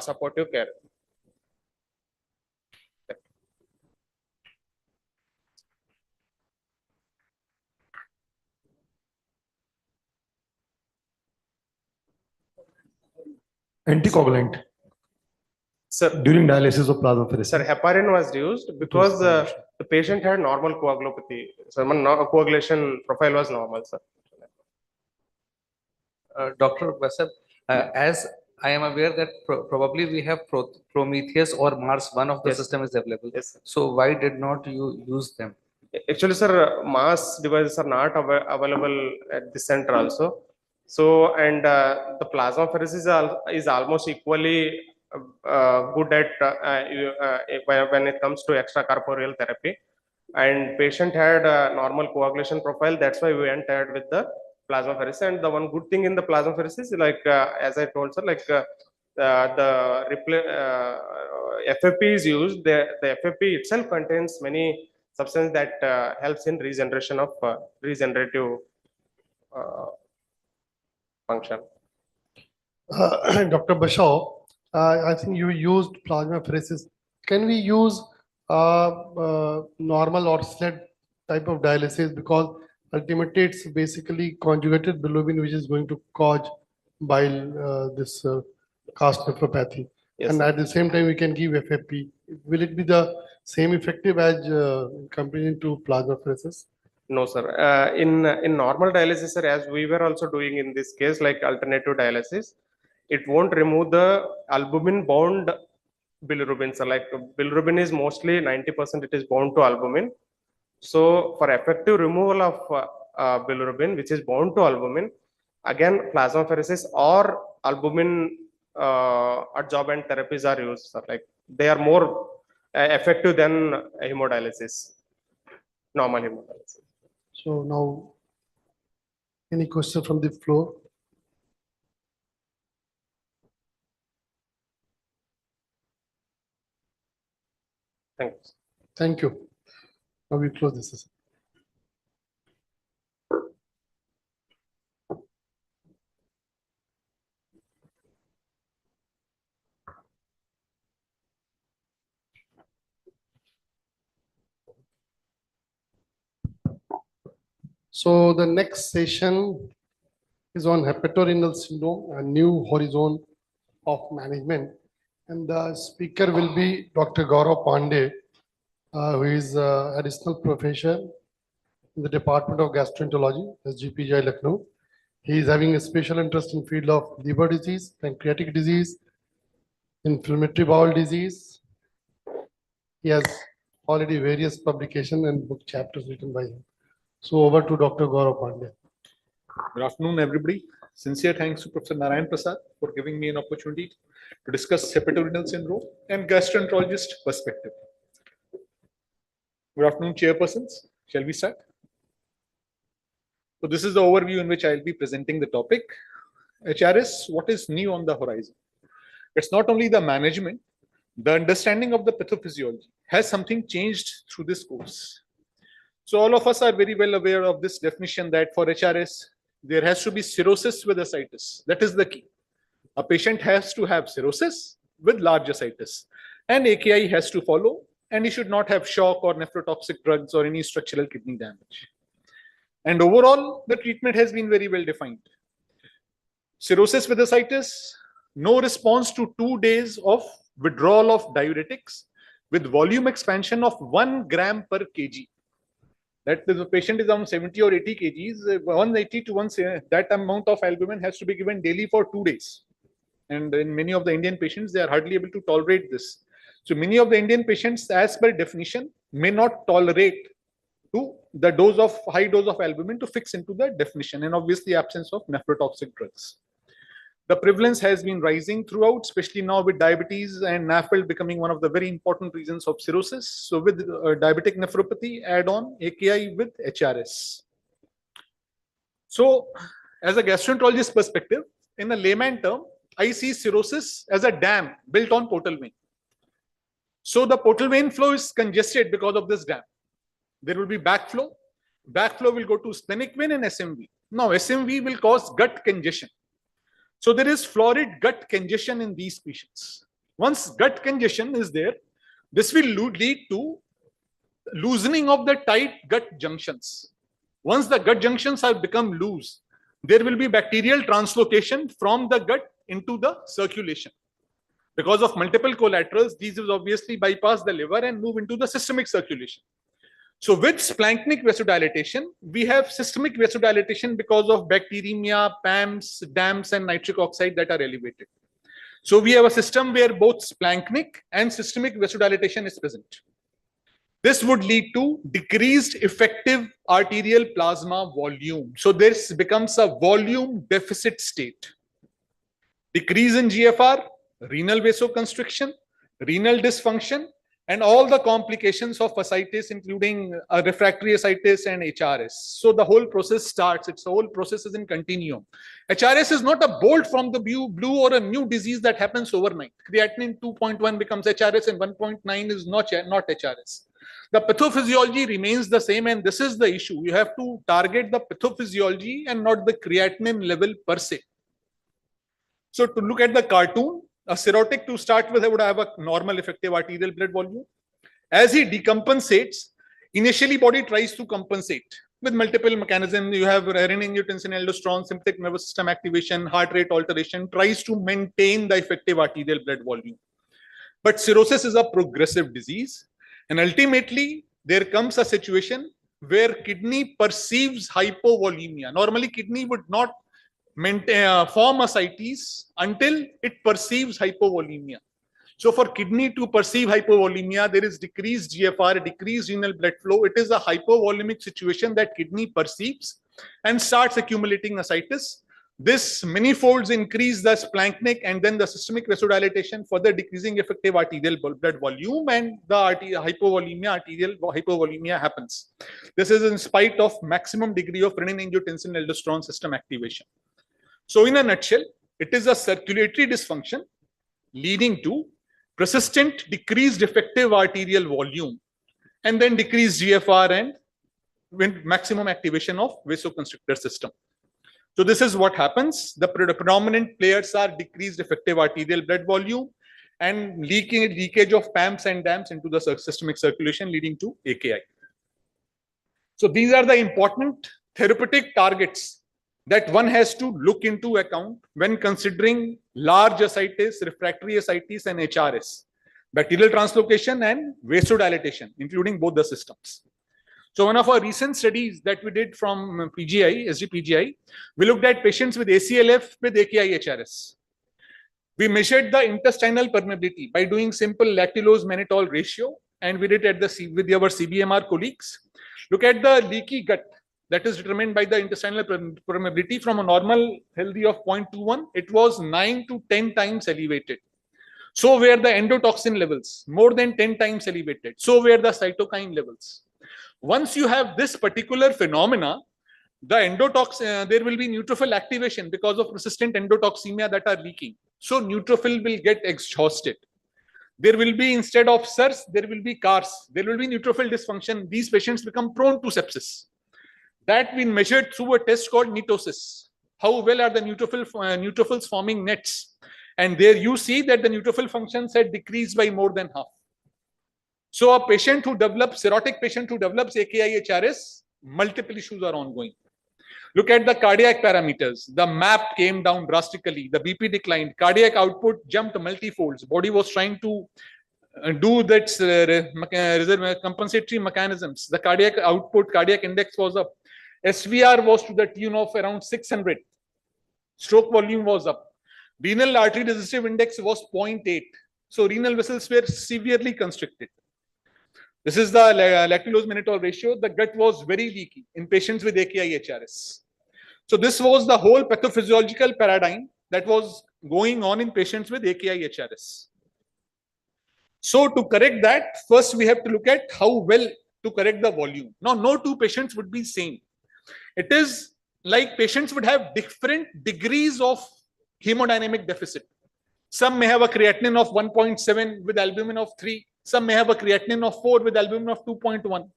supportive care. Anticoagulant. Sir, during dialysis of plasmapheresis. Sir, heparin was used because the patient had normal coagulopathy. So coagulation profile was normal, sir. Dr. Basab, as I am aware that probably we have Prometheus or Mars, one of the Yes. system is available. Yes. So why did not you use them? Actually, sir, mass devices are not available at the center also. So, and the plasmapheresis is almost equally good at when it comes to extracorporeal therapy. And patient had a normal coagulation profile. That's why we went ahead with the plasmapheresis. And the one good thing in the plasmapheresis, like as I told, sir, like FFP is used. The FFP itself contains many substances that helps in regeneration of regenerative function. Dr. Bashaw, I think you used plasmapheresis. Can we use normal or SLED type of dialysis, because ultimately it's basically conjugated bilirubin which is going to cause bile this cast nephropathy. Yes, and sir. at the same time we can give FFP. Will it be the same effective as comparing to plasmapheresis? No, sir. In normal dialysis, sir, as we were also doing in this case, like alternative dialysis, it won't remove the albumin-bound bilirubin. So, like bilirubin is mostly 90% it is bound to albumin. So, for effective removal of bilirubin, which is bound to albumin, again plasmapheresis or albumin adsorbent therapies are used. Sir. Like they are more effective than hemodialysis, normal hemodialysis. So now, any question from the floor? Thanks. Thank you. Now we close this session. So the next session is on hepatorenal syndrome, a new horizon of management. And the speaker will be Dr. Gaurav Pandey, who is additional professor in the Department of Gastroenterology, SGPGI Lucknow. He is having a special interest in field of liver disease, pancreatic disease, inflammatory bowel disease. He has already various publication and book chapters written by him. So over to Dr. Gaurav Pandey. Good afternoon, everybody. Sincere thanks to Professor Narayan Prasad for giving me an opportunity to discuss hepatorenal syndrome and gastroenterologist perspective. Good afternoon, chairpersons. Shall we start? So this is the overview in which I'll be presenting the topic. HRS, what is new on the horizon? It's not only the management, the understanding of the pathophysiology. Has something changed through this course? So all of us are very well aware of this definition that for HRS, there has to be cirrhosis with ascites. That is the key. A patient has to have cirrhosis with large ascites, and AKI has to follow, and he should not have shock or nephrotoxic drugs or any structural kidney damage. And overall, the treatment has been very well defined. Cirrhosis with ascites, no response to 2 days of withdrawal of diuretics with volume expansion of 1 gram per kg. That if the patient is on 70 or 80 kgs, 180 to 170, that amount of albumin has to be given daily for 2 days. And in many of the Indian patients, they are hardly able to tolerate this. So many of the Indian patients, as per definition, may not tolerate to the high dose of albumin to fix into the definition, and obviously absence of nephrotoxic drugs. The prevalence has been rising throughout, especially now with diabetes and NAFLD becoming one of the very important reasons of cirrhosis. So with diabetic nephropathy, add on AKI with HRS. So as a gastroenterologist perspective, in a layman term, I see cirrhosis as a dam built on portal vein. So the portal vein flow is congested because of this dam. There will be backflow. Backflow will go to splenic vein and SMV. Now SMV will cause gut congestion. So there is florid gut congestion in these patients. Once gut congestion is there, this will lead to loosening of the tight gut junctions. Once the gut junctions have become loose, there will be bacterial translocation from the gut into the circulation. Because of multiple collaterals, these will obviously bypass the liver and move into the systemic circulation. So with splanchnic vasodilatation, we have systemic vasodilatation because of bacteremia, PAMS, DAMS, and nitric oxide that are elevated. So we have a system where both splanchnic and systemic vasodilatation is present. This would lead to decreased effective arterial plasma volume. So this becomes a volume deficit state. Decrease in GFR, renal vasoconstriction, renal dysfunction, and all the complications of ascites, including refractory ascites and HRS. So the whole process starts. The whole process is in continuum. HRS is not a bolt from the blue or a new disease that happens overnight. Creatinine 2.1 becomes HRS and 1.9 is not HRS. The pathophysiology remains the same, and this is the issue. You have to target the pathophysiology and not the creatinine level per se. So to look at the cartoon, a cirrhotic to start with, I would have a normal effective arterial blood volume. As he decompensates, initially body tries to compensate with multiple mechanisms. You have renin-angiotensin, aldosterone, sympathetic nervous system activation, heart rate alteration, tries to maintain the effective arterial blood volume. But cirrhosis is a progressive disease, and ultimately there comes a situation where kidney perceives hypovolemia. Normally kidney would not form ascites until it perceives hypovolemia. So for kidney to perceive hypovolemia, there is decreased GFR, decreased renal blood flow. It is a hypovolemic situation that kidney perceives and starts accumulating ascites. This manifolds increase the splanchnic and then the systemic vasodilatation, further decreasing effective arterial blood volume, and the arterial hypovolemia happens. This is in spite of maximum degree of renin-angiotensin aldosterone system activation. So in a nutshell, it is a circulatory dysfunction leading to persistent decreased effective arterial volume and then decreased GFR and maximum activation of vasoconstrictor system. So this is what happens. The predominant players are decreased effective arterial blood volume and leakage of PAMS and DAMS into the systemic circulation, leading to AKI. So these are the important therapeutic targets that one has to look into account when considering large ascites, refractory ascites, and HRS, bacterial translocation and vasodilatation, including both the systems. So one of our recent studies that we did from PGI, SGPGI, we looked at patients with ACLF with AKI HRS. We measured the intestinal permeability by doing simple lactulose mannitol ratio, and we did at with our CBMR colleagues. Look at the leaky gut that is determined by the intestinal permeability from a normal healthy of 0.21. It was 9 to 10 times elevated. So were the endotoxin levels, more than 10 times elevated. So were the cytokine levels. Once you have this particular phenomena, the endotoxin, there will be neutrophil activation because of persistent endotoxemia that are leaking. So neutrophil will get exhausted. There will be, instead of SIRS, there will be CARS. There will be neutrophil dysfunction. These patients become prone to sepsis. That we measured through a test called netosis. How well are the neutrophils forming nets? And there you see that the neutrophil functions had decreased by more than half. So a patient who develops, cirrhotic patient who develops AKI HRS, multiple issues are ongoing. Look at the cardiac parameters. The MAP came down drastically. The BP declined. Cardiac output jumped multifolds. Body was trying to do that compensatory mechanisms. The cardiac output, cardiac index was up. SVR was to the tune of around 600. Stroke volume was up. Renal artery resistive index was 0.8. So renal vessels were severely constricted. This is the lactulose mannitol ratio. The gut was very leaky in patients with AKI HRS. So this was the whole pathophysiological paradigm that was going on in patients with AKI HRS. So to correct that, first we have to look at how well to correct the volume. Now, no two patients would be same. It is like patients would have different degrees of hemodynamic deficit. Some may have a creatinine of 1.7 with albumin of 3. Some may have a creatinine of 4 with albumin of 2.1.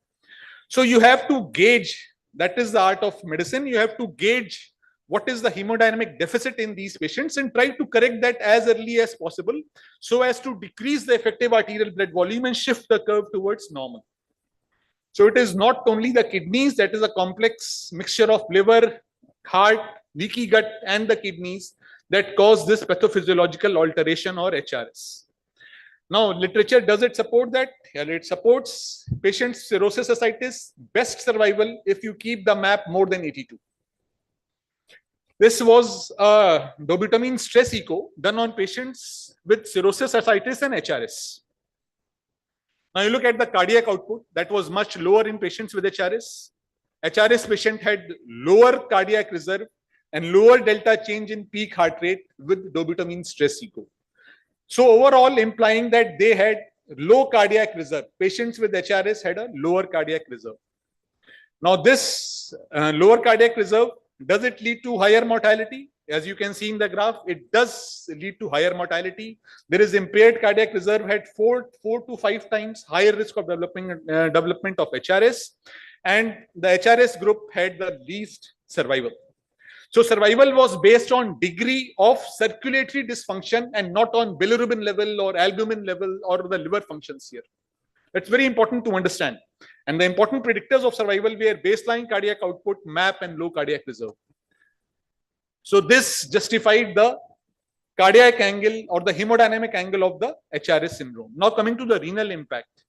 So you have to gauge, that is the art of medicine. You have to gauge what is the hemodynamic deficit in these patients and try to correct that as early as possible so as to decrease the effective arterial blood volume and shift the curve towards normal. So it is not only the kidneys, that is a complex mixture of liver, heart, leaky gut, and the kidneys that cause this pathophysiological alteration or HRS. Now, literature, does it support that? Yeah, it supports patients' cirrhosis ascites, best survival if you keep the MAP more than 82. This was a dobutamine stress echo done on patients with cirrhosis ascites and HRS. Now you look at the cardiac output, that was much lower in patients with HRS. HRS patient had lower cardiac reserve and lower delta change in peak heart rate with dobutamine stress echo. So overall implying that they had low cardiac reserve. Patients with HRS had a lower cardiac reserve. Now this lower cardiac reserve, does it lead to higher mortality? As you can see in the graph, it does lead to higher mortality. There is impaired cardiac reserve had 4 to 5 times higher risk of development of HRS, and the HRS group had the least survival. So survival was based on degree of circulatory dysfunction and not on bilirubin level or albumin level or the liver functions here. That's very important to understand. And the important predictors of survival were baseline cardiac output, MAP, and low cardiac reserve. So this justified the cardiac angle or the hemodynamic angle of the HRS syndrome. Now coming to the renal impact.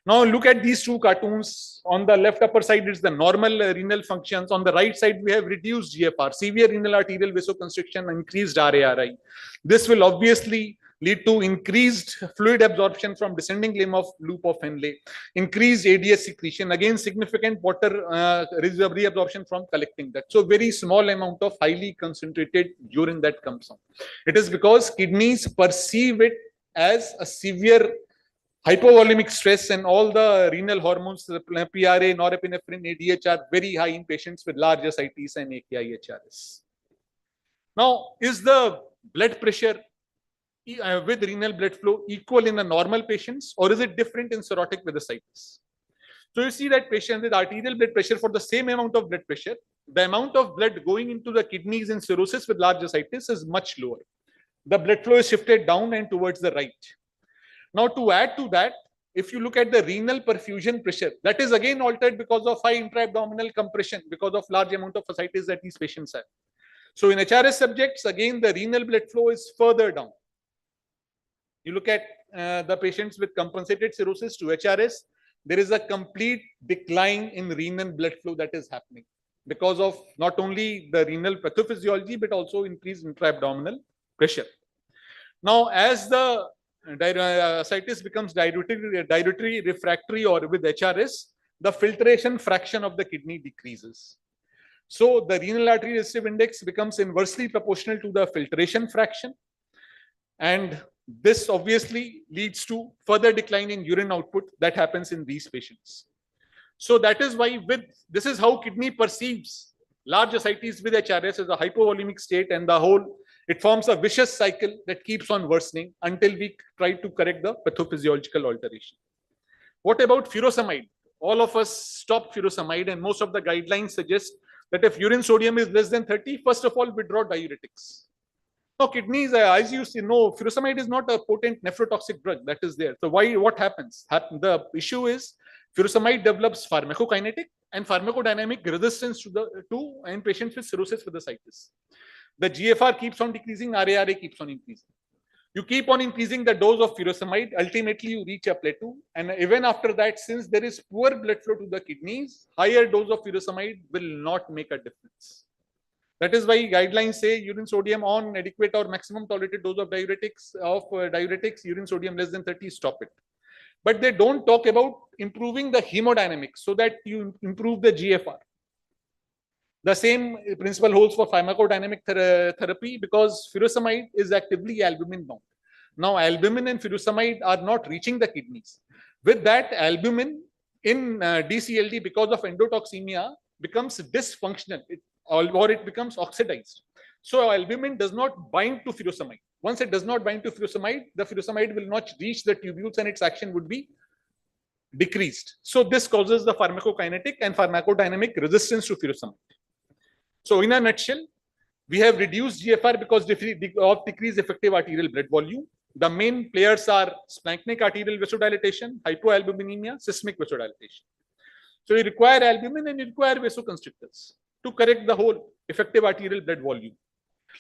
Now look at these two cartoons. On the left upper side is the normal renal functions. On the right side, we have reduced GFR, severe renal arterial vasoconstriction, increased RARI. This will obviously lead to increased fluid absorption from descending limb of loop of Henle, increased ADS secretion, again significant water reabsorption from collecting that. So very small amount of highly concentrated urine that comes on. It is because kidneys perceive it as a severe hypovolemic stress, and all the renal hormones, the PRA, norepinephrine, ADH are very high in patients with large ascites and AKI HRS. Now, is the blood pressure with renal blood flow equal in the normal patients, or is it different in cirrhotic with ascites? So you see that patients with arterial blood pressure, for the same amount of blood pressure, the amount of blood going into the kidneys in cirrhosis with large ascites is much lower. The blood flow is shifted down and towards the right. Now to add to that, if you look at the renal perfusion pressure, that is again altered because of high intra-abdominal compression, because of large amount of ascites that these patients have. So in HRS subjects, again, the renal blood flow is further down. You look at the patients with compensated cirrhosis to HRS, there is a complete decline in renal blood flow that is happening because of not only the renal pathophysiology, but also increased intra-abdominal pressure. Now, as the ascites becomes diuretically refractory or with HRS, the filtration fraction of the kidney decreases. So the renal artery resistive index becomes inversely proportional to the filtration fraction. And this obviously leads to further decline in urine output that happens in these patients. So that is why this is how kidney perceives large ascites with HRS as a hypovolemic state, and the whole, it forms a vicious cycle that keeps on worsening until we try to correct the pathophysiological alteration. What about furosemide? All of us stop furosemide, and most of the guidelines suggest that if urine sodium is less than 30, first of all, withdraw diuretics. Now, kidneys, as you know, furosemide is not a potent nephrotoxic drug that is there. So what happens? The issue is furosemide develops pharmacokinetic and pharmacodynamic resistance in patients with cirrhosis with ascites. The GFR keeps on decreasing, RARA keeps on increasing. You keep on increasing the dose of furosemide, ultimately you reach a plateau. And even after that, since there is poor blood flow to the kidneys, higher dose of furosemide will not make a difference. That is why guidelines say urine sodium on adequate or maximum tolerated dose of diuretics, urine sodium less than 30, stop it. But they don't talk about improving the hemodynamics so that you improve the GFR. The same principle holds for pharmacodynamic therapy, because furosemide is actively albumin bound. Now, albumin and furosemide are not reaching the kidneys. With that, albumin in DCLD, because of endotoxemia, becomes dysfunctional, or it becomes oxidized. So albumin does not bind to furosemide. Once it does not bind to furosemide, the furosemide will not reach the tubules and its action would be decreased. So this causes the pharmacokinetic and pharmacodynamic resistance to furosemide. So in a nutshell, we have reduced GFR because of decreased effective arterial blood volume. The main players are splanchnic arterial vasodilatation, hypoalbuminemia, seismic vasodilatation. So you require albumin and you require vasoconstrictors to correct the whole effective arterial blood volume.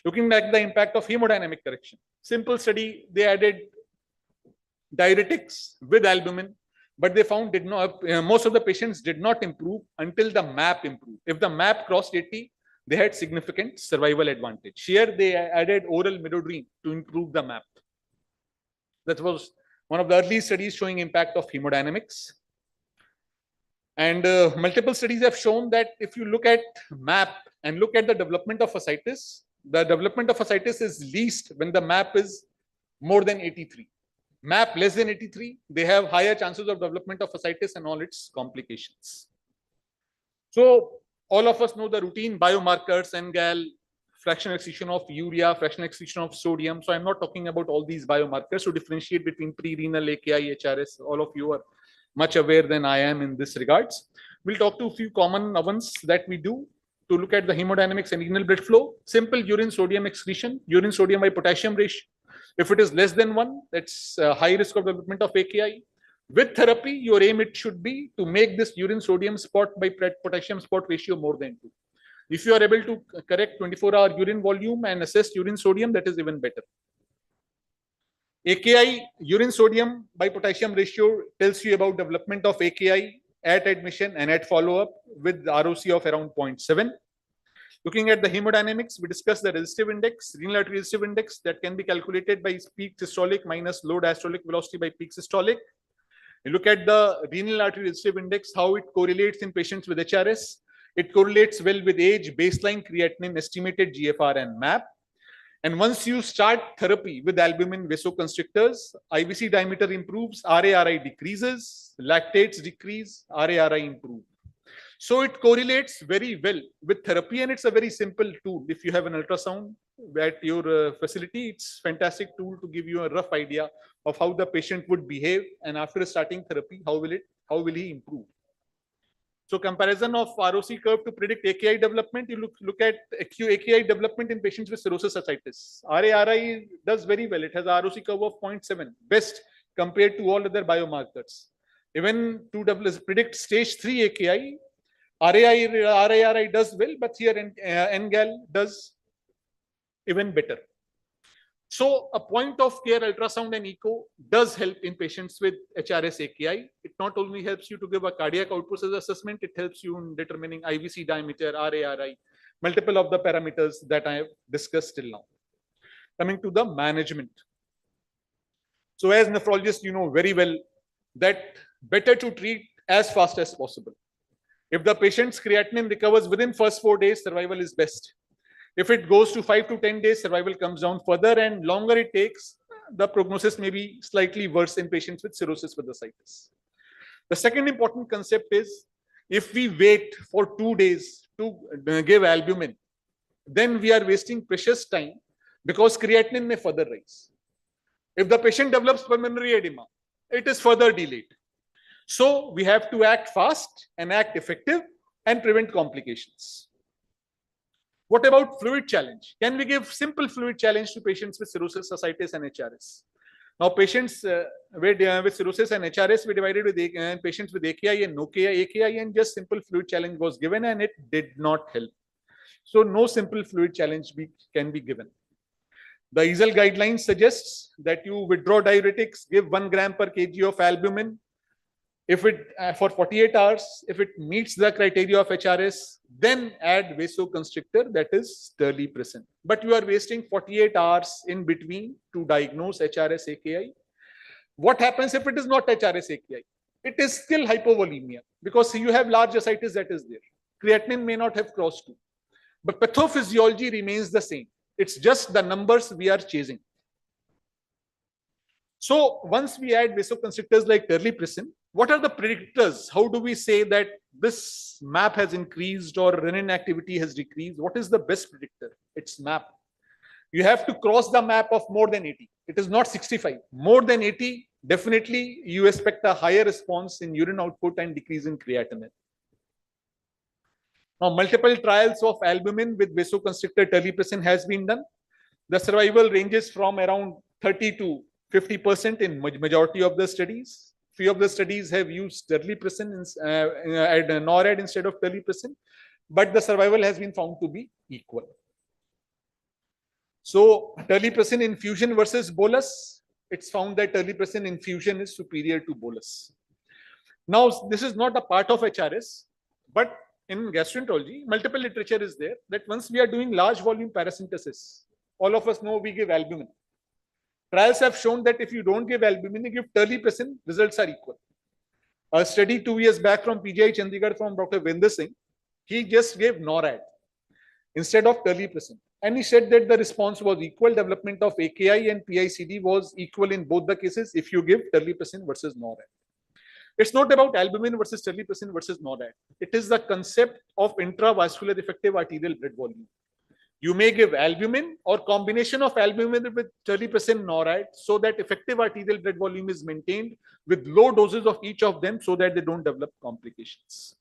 Looking at the impact of hemodynamic correction. Simple study, they added diuretics with albumin, but they found most of the patients did not improve until the MAP improved. If the MAP crossed 80, they had significant survival advantage. Here they added oral midodrine to improve the MAP. That was one of the early studies showing impact of hemodynamics. And multiple studies have shown that if you look at MAP and look at the development of ascites, the development of ascites is least when the MAP is more than 83. MAP less than 83, they have higher chances of development of ascites and all its complications. So all of us know the routine biomarkers, NGAL, fractional excretion of urea, fractional excretion of sodium. So I'm not talking about all these biomarkers to differentiate between pre-renal, AKI, HRS. All of you are much aware than I am in this regards. We'll talk to a few common ones that we do to look at the hemodynamics and renal blood flow. Simple urine sodium excretion, urine sodium by potassium ratio. If it is less than 1, that's a high risk of development of AKI. With therapy, your aim it should be to make this urine sodium spot by potassium spot ratio more than 2. If you are able to correct 24-hour urine volume and assess urine sodium, that is even better. AKI, urine sodium by potassium ratio, tells you about development of AKI at admission and at follow-up with the ROC of around 0.7. Looking at the hemodynamics, we discussed the resistive index, renal artery resistive index that can be calculated by peak systolic minus low diastolic velocity by peak systolic. You look at the renal artery resistive index, how it correlates in patients with HRS. It correlates well with age, baseline creatinine, estimated GFR and MAP. And once you start therapy with albumin vasoconstrictors, IVC diameter improves, RARI decreases, lactates decrease, RARI improve. So it correlates very well with therapy, and it's a very simple tool. If you have an ultrasound at your facility, it's a fantastic tool to give you a rough idea of how the patient would behave, and after starting therapy, how will he improve. So comparison of ROC curve to predict AKI development, you look at AKI development in patients with cirrhosis ascites. RARI does very well. It has a ROC curve of 0.7, best compared to all other biomarkers. Even to predict stage 3 AKI, RARI does well, but here NGAL does even better. So a point of care ultrasound and echo does help in patients with HRS AKI. It not only helps you to give a cardiac output as assessment, it helps you in determining IVC diameter, RARI, multiple of the parameters that I have discussed till now. Coming to the management. So as nephrologists, you know very well that better to treat as fast as possible. If the patient's creatinine recovers within first 4 days, survival is best. If it goes to 5 to 10 days, survival comes down further, and longer it takes, the prognosis may be slightly worse in patients with cirrhosis with ascites. The second important concept is, if we wait for 2 days to give albumin, then we are wasting precious time because creatinine may further rise. If the patient develops pulmonary edema, it is further delayed. So we have to act fast and act effective and prevent complications. What about fluid challenge? Can we give simple fluid challenge to patients with cirrhosis, ascites, and HRS? Now, patients with cirrhosis and HRS were divided with patients with AKI and no AKI, and just simple fluid challenge was given, and it did not help. So no simple fluid challenge can be given. The EASL guidelines suggests that you withdraw diuretics, give 1 gram per kg of albumin. If it for 48 hours, if it meets the criteria of HRS, then add vasoconstrictor, that is terlipressin. But you are wasting 48 hours in between to diagnose HRS AKI. What happens if it is not HRS AKI? It is still hypovolemia because you have large ascites that is there. Creatinine may not have crossed 2, but pathophysiology remains the same. It's just the numbers we are chasing. So once we add vasoconstrictors like terlipressin, what are the predictors? How do we say that this MAP has increased or renin activity has decreased? What is the best predictor? It's MAP. You have to cross the MAP of more than 80. It is not 65. More than 80, definitely you expect a higher response in urine output and decrease in creatinine. Now, multiple trials of albumin with vasoconstrictor terlipressin has been done. The survival ranges from around 30 to 50% in majority of the studies. Few of the studies have used terlipressin and NORAD instead of terlipressin, but the survival has been found to be equal. So terlipressin infusion versus bolus, it's found that terlipressin infusion is superior to bolus. Now, this is not a part of HRS, but in gastroenterology, multiple literature is there that once we are doing large volume paracentesis, all of us know we give albumin. Trials have shown that if you don't give albumin, you give terlipressin, results are equal. A study 2 years back from PGI Chandigarh from Dr. Vinder Singh, he just gave NORAD instead of terlipressin. And he said that the response was equal. Development of AKI and PICD was equal in both the cases if you give terlipressin versus NORAD. It's not about albumin versus terlipressin versus NORAD. It is the concept of intravascular effective arterial blood volume. You may give albumin or combination of albumin with terlipressin NORAD so that effective arterial blood volume is maintained with low doses of each of them so that they don't develop complications.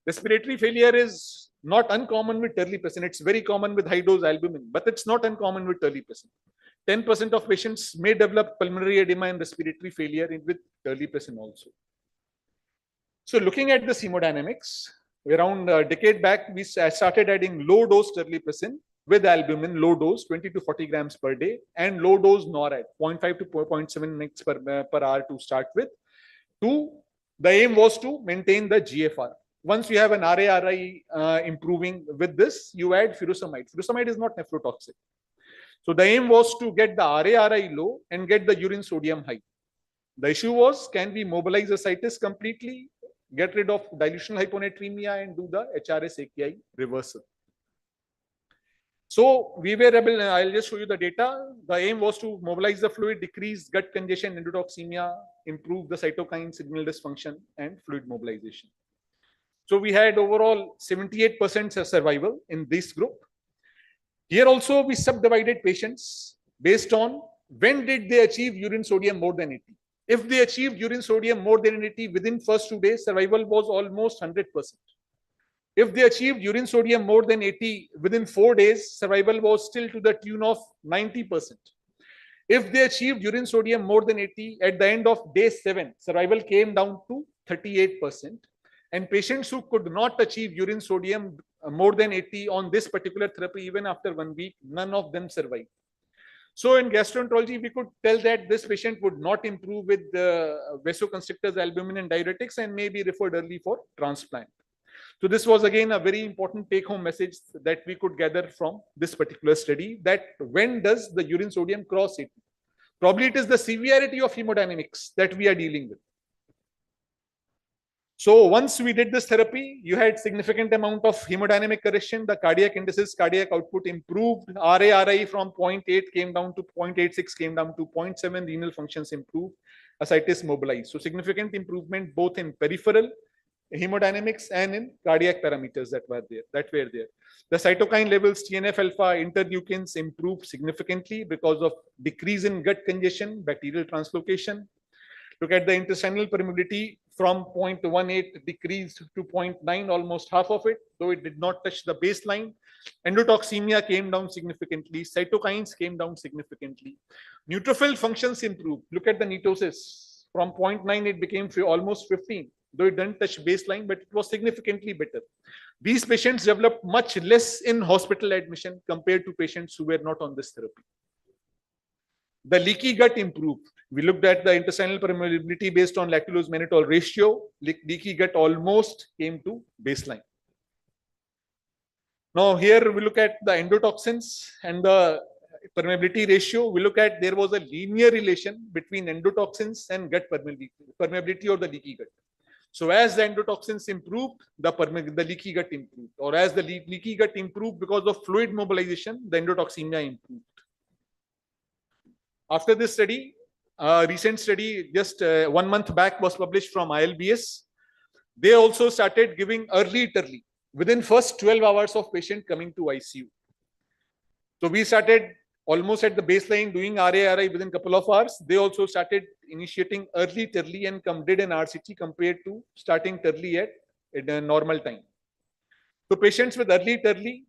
Respiratory failure is not uncommon with terlipressin. It's very common with high dose albumin, but it's not uncommon with terlipressin. 10% of patients may develop pulmonary edema and respiratory failure with terlipressin also. So looking at the hemodynamics, around a decade back, we started adding low dose terlipressin with albumin, low dose 20 to 40 grams per day, and low dose NORAD 0.5 to 0.7 mg per hour to start with. The aim was to maintain the GFR. Once you have an RARI improving with this, you add furosemide. Furosemide is not nephrotoxic. So the aim was to get the RARI low and get the urine sodium high. The issue was, can we mobilize ascites completely, get rid of dilutional hyponatremia and do the HRS AKI reversal? So we were able, I'll just show you the data. The aim was to mobilize the fluid, decrease gut congestion, endotoxemia, improve the cytokine signal dysfunction and fluid mobilization. So we had overall 78% survival in this group. Here also we subdivided patients based on when did they achieve urine sodium more than 80. If they achieved urine sodium more than 80 within first 2 days, survival was almost 100%. If they achieved urine sodium more than 80 within 4 days, survival was still to the tune of 90%. If they achieved urine sodium more than 80, at the end of day 7, survival came down to 38%. And patients who could not achieve urine sodium more than 80 on this particular therapy, even after 1 week, none of them survived. So in gastroenterology, we could tell that this patient would not improve with vasoconstrictors, albumin, and diuretics, and may be referred early for transplant. So this was again a very important take-home message that we could gather from this particular study, that when does the urine sodium cross 80? Probably it is the severity of hemodynamics that we are dealing with. So once we did this therapy, you had significant amount of hemodynamic correction. The cardiac indices, cardiac output improved. RA-RI from 0.8 came down to 0.86, came down to 0.7. Renal functions improved. Ascites mobilized. So significant improvement both in peripheral hemodynamics and in cardiac parameters that were there. The cytokine levels, TNF-alpha, interleukins improved significantly because of decrease in gut congestion, bacterial translocation. Look at the intestinal permeability from 0.18 decreased to 0.9, almost half of it, though it did not touch the baseline. Endotoxemia came down significantly. Cytokines came down significantly. Neutrophil functions improved. Look at the netosis. From 0.9, it became almost 15, though it didn't touch baseline, but it was significantly better. These patients developed much less in hospital admission compared to patients who were not on this therapy. The leaky gut improved. We looked at the intestinal permeability based on lactulose mannitol ratio. Leaky gut almost came to baseline. Now here we look at the endotoxins and the permeability ratio. We look at there was a linear relation between endotoxins and gut permeability or the leaky gut. So as the endotoxins improved, the leaky gut improved, or as the leaky gut improved because of fluid mobilization, the endotoxemia improved. After this study, a recent study just 1 month back was published from ILBS. They also started giving early within first 12 hours of patient coming to ICU. So we started almost at the baseline doing RA-RI within a couple of hours. They also started initiating early and did an RCT compared to starting early at a normal time. So patients with early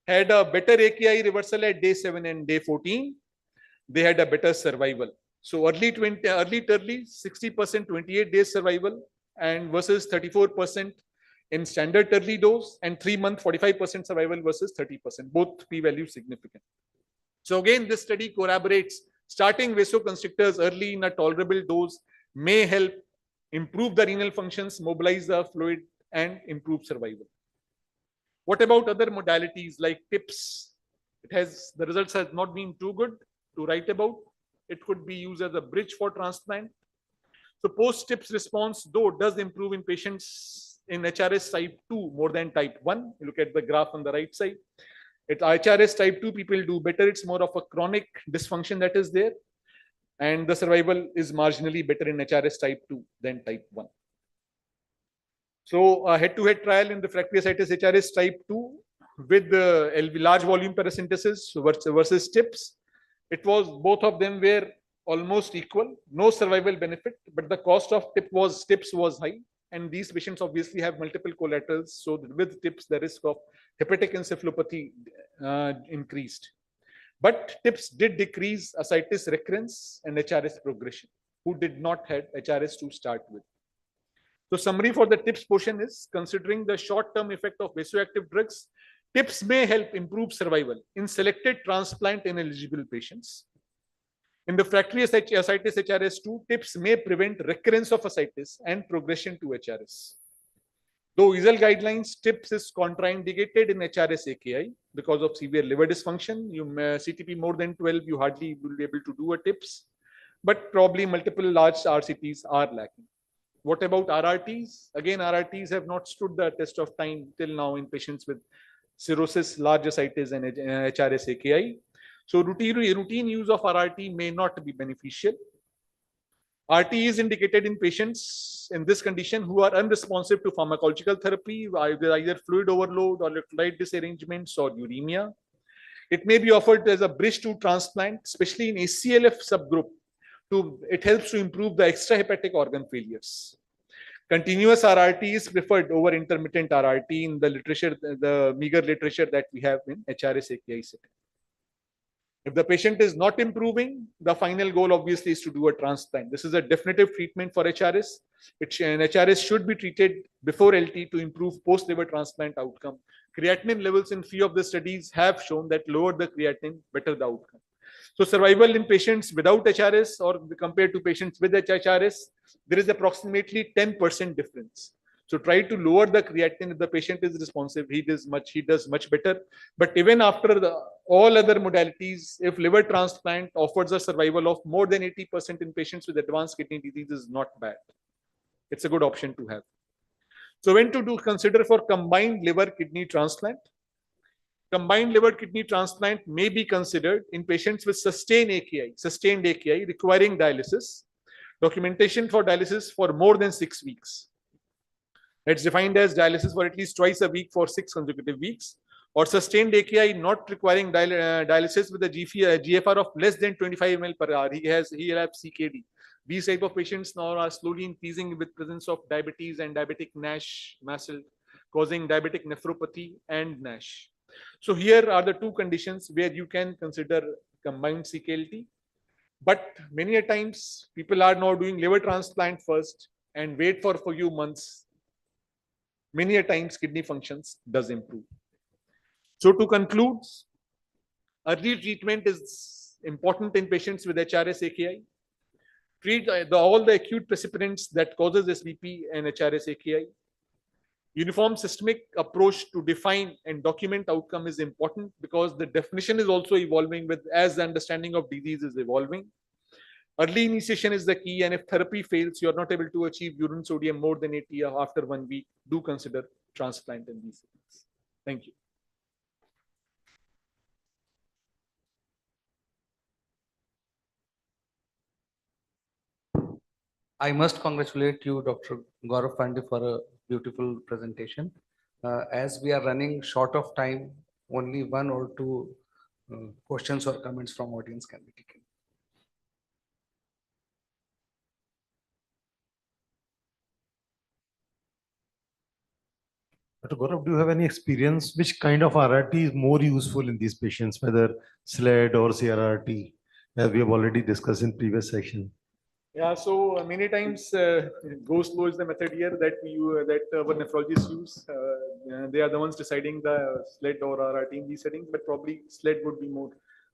had a better AKI reversal at day 7 and day 14. They had a better survival. So early 60%, 28 days survival, and versus 34% in standard early dose, and 3 month 45% survival versus 30%. Both p-values significant. So again, this study corroborates starting vasoconstrictors early in a tolerable dose may help improve the renal functions, mobilize the fluid, and improve survival. What about other modalities like TIPS? The results have not been too good to write about. It could be used as a bridge for transplant. So post-TIPS response, though, does improve in patients in HRS type 2 more than type 1. You look at the graph on the right side. At HRS type 2, people do better. It's more of a chronic dysfunction that is there. And the survival is marginally better in HRS type 2 than type 1. So a head-to-head trial in refractory ascites HRS type 2 with the large volume paracentesis versus TIPS. It was, both of them were almost equal, no survival benefit, but the cost of TIPS was high. And these patients obviously have multiple collaterals. So with TIPS, the risk of hepatic encephalopathy increased. But TIPS did decrease ascites recurrence and HRS progression, who did not have HRS to start with. So summary for the TIPS portion is, considering the short-term effect of vasoactive drugs, TIPS may help improve survival in selected transplant-ineligible patients. In refractory ascites HRS2, TIPS may prevent recurrence of ascites and progression to HRS. Though EASL guidelines, TIPS is contraindicated in HRS AKI because of severe liver dysfunction. You may CTP more than 12, you hardly will be able to do a TIPS, but probably multiple large RCTs are lacking. What about RRTs? Again, RRTs have not stood the test of time till now in patients with cirrhosis, large ascites, and HRS AKI. So routine use of RRT may not be beneficial. RT is indicated in patients in this condition who are unresponsive to pharmacological therapy, either fluid overload or electrolyte disarrangements or uremia. It may be offered as a bridge to transplant, especially in ACLF subgroup. It helps to improve the extrahepatic organ failures. Continuous RRT is preferred over intermittent RRT in the literature, the meager literature that we have in HRS AKI setting. If the patient is not improving, the final goal obviously is to do a transplant. This is a definitive treatment for HRS. HRS should be treated before LT to improve post-liver transplant outcome. Creatinine levels in few of the studies have shown that lower the creatinine, better the outcome. So survival in patients without HRS or compared to patients with HRS, there is approximately 10% difference. So try to lower the creatinine. If the patient is responsive, he does much better. But even after all other modalities, if liver transplant offers a survival of more than 80% in patients with advanced kidney disease, is not bad. It's a good option to have. So when to consider for combined liver kidney transplant? Combined liver kidney transplant may be considered in patients with sustained AKI requiring dialysis, documentation for dialysis for more than 6 weeks. It's defined as dialysis for at least twice a week for 6 consecutive weeks, or sustained AKI not requiring dialysis with a GFR of less than 25 ml per hour. He'll have CKD. These type of patients now are slowly increasing with presence of diabetes and diabetic NASH, causing diabetic nephropathy and NASH. So here are the two conditions where you can consider combined CKLT. But many a times people are now doing liver transplant first and wait for a few months. Many a times kidney functions does improve. So to conclude, early treatment is important in patients with HRS AKI. Treat all the acute precipitants that causes SVP and HRS AKI. Uniform systemic approach to define and document outcome is important because the definition is also evolving as the understanding of disease is evolving. Early initiation is the key, and if therapy fails, you are not able to achieve urine sodium more than 80 after 1 week, do consider transplant in these cases. Thank you. I must congratulate you, Dr. Gaurav Pandey, for a beautiful presentation. As we are running short of time, only 1 or 2 questions or comments from audience can be taken. Dr. Gaurav, do you have any experience which kind of RRT is more useful in these patients, whether SLED or CRRT, as we have already discussed in previous section? Yeah, so many times go slow is the method here that our nephrologists use. They are the ones deciding the SLED or RRT in these settings, but probably SLED would be more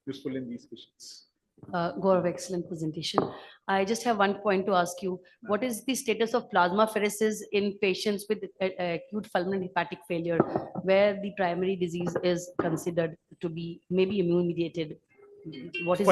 useful in these patients. Gaurav, excellent presentation. I just have one point to ask you. What is the status of plasmapheresis in patients with acute fulminant hepatic failure, where the primary disease is considered to be maybe immune mediated? What is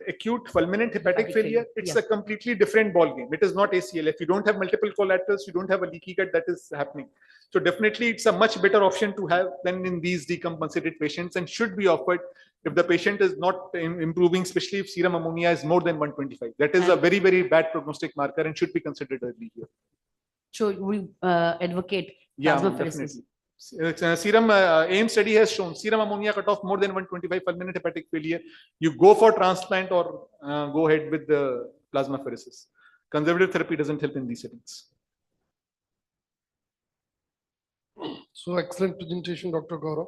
acute fulminant hepatic failure? It's a completely different ball game. It is not ACL. If you don't have multiple collaterals, you don't have a leaky gut that is happening. So definitely it's a much better option to have than in these decompensated patients, and should be offered if the patient is not improving, especially if serum ammonia is more than 125. That is a very, very bad prognostic marker and should be considered early here. So we advocate plasmapheresis. Serum AIM study has shown serum ammonia cutoff more than 125 fulminant hepatic failure. You go for transplant or go ahead with the plasmapheresis. Conservative therapy doesn't help in these settings. So excellent presentation, Dr. Gaurav.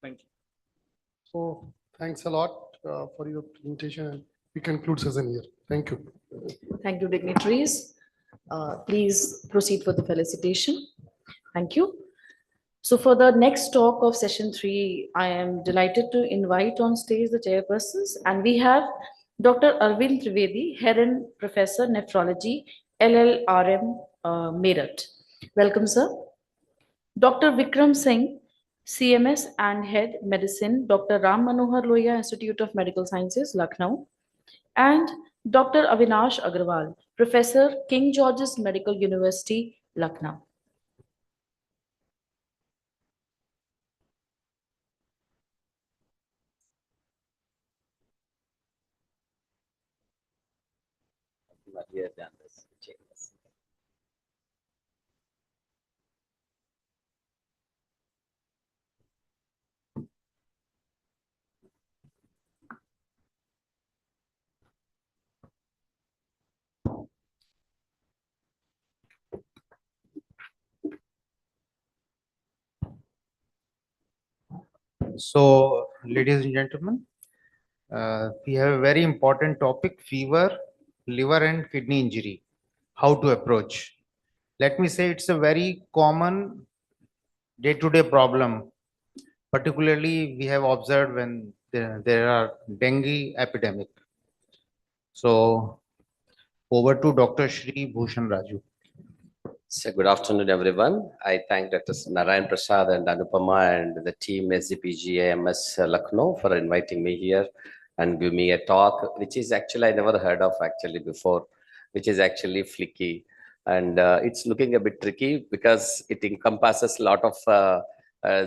Thank you. So thanks a lot for your presentation. We conclude session here. Thank you. Thank you, dignitaries. Please proceed for the felicitation. Thank you. So for the next talk of session 3, I am delighted to invite on stage the chairpersons, and we have Dr. Arvind Trivedi, Head and Professor Nephrology, LLRM, Meerut. Welcome, sir. Dr. Vikram Singh, CMS and Head Medicine, Dr. Ram Manohar Lohia, Institute of Medical Sciences, Lucknow, and Dr. Avinash Agarwal, Professor, King George's Medical University, Lucknow. So ladies and gentlemen. We have a very important topic, fever, liver and kidney injury, how to approach. Let me say it's a very common day-to-day problem. Particularly, we have observed when there are dengue epidemic. So over to Dr. Shri Bhushan Raju. So good afternoon, everyone. I thank Dr. Narayan Prasad and Anupama and the team SDPGAMS Lucknow for inviting me here and give me a talk, which is actually I never heard of actually before, which is actually flicky. And it's looking a bit tricky because it encompasses a lot of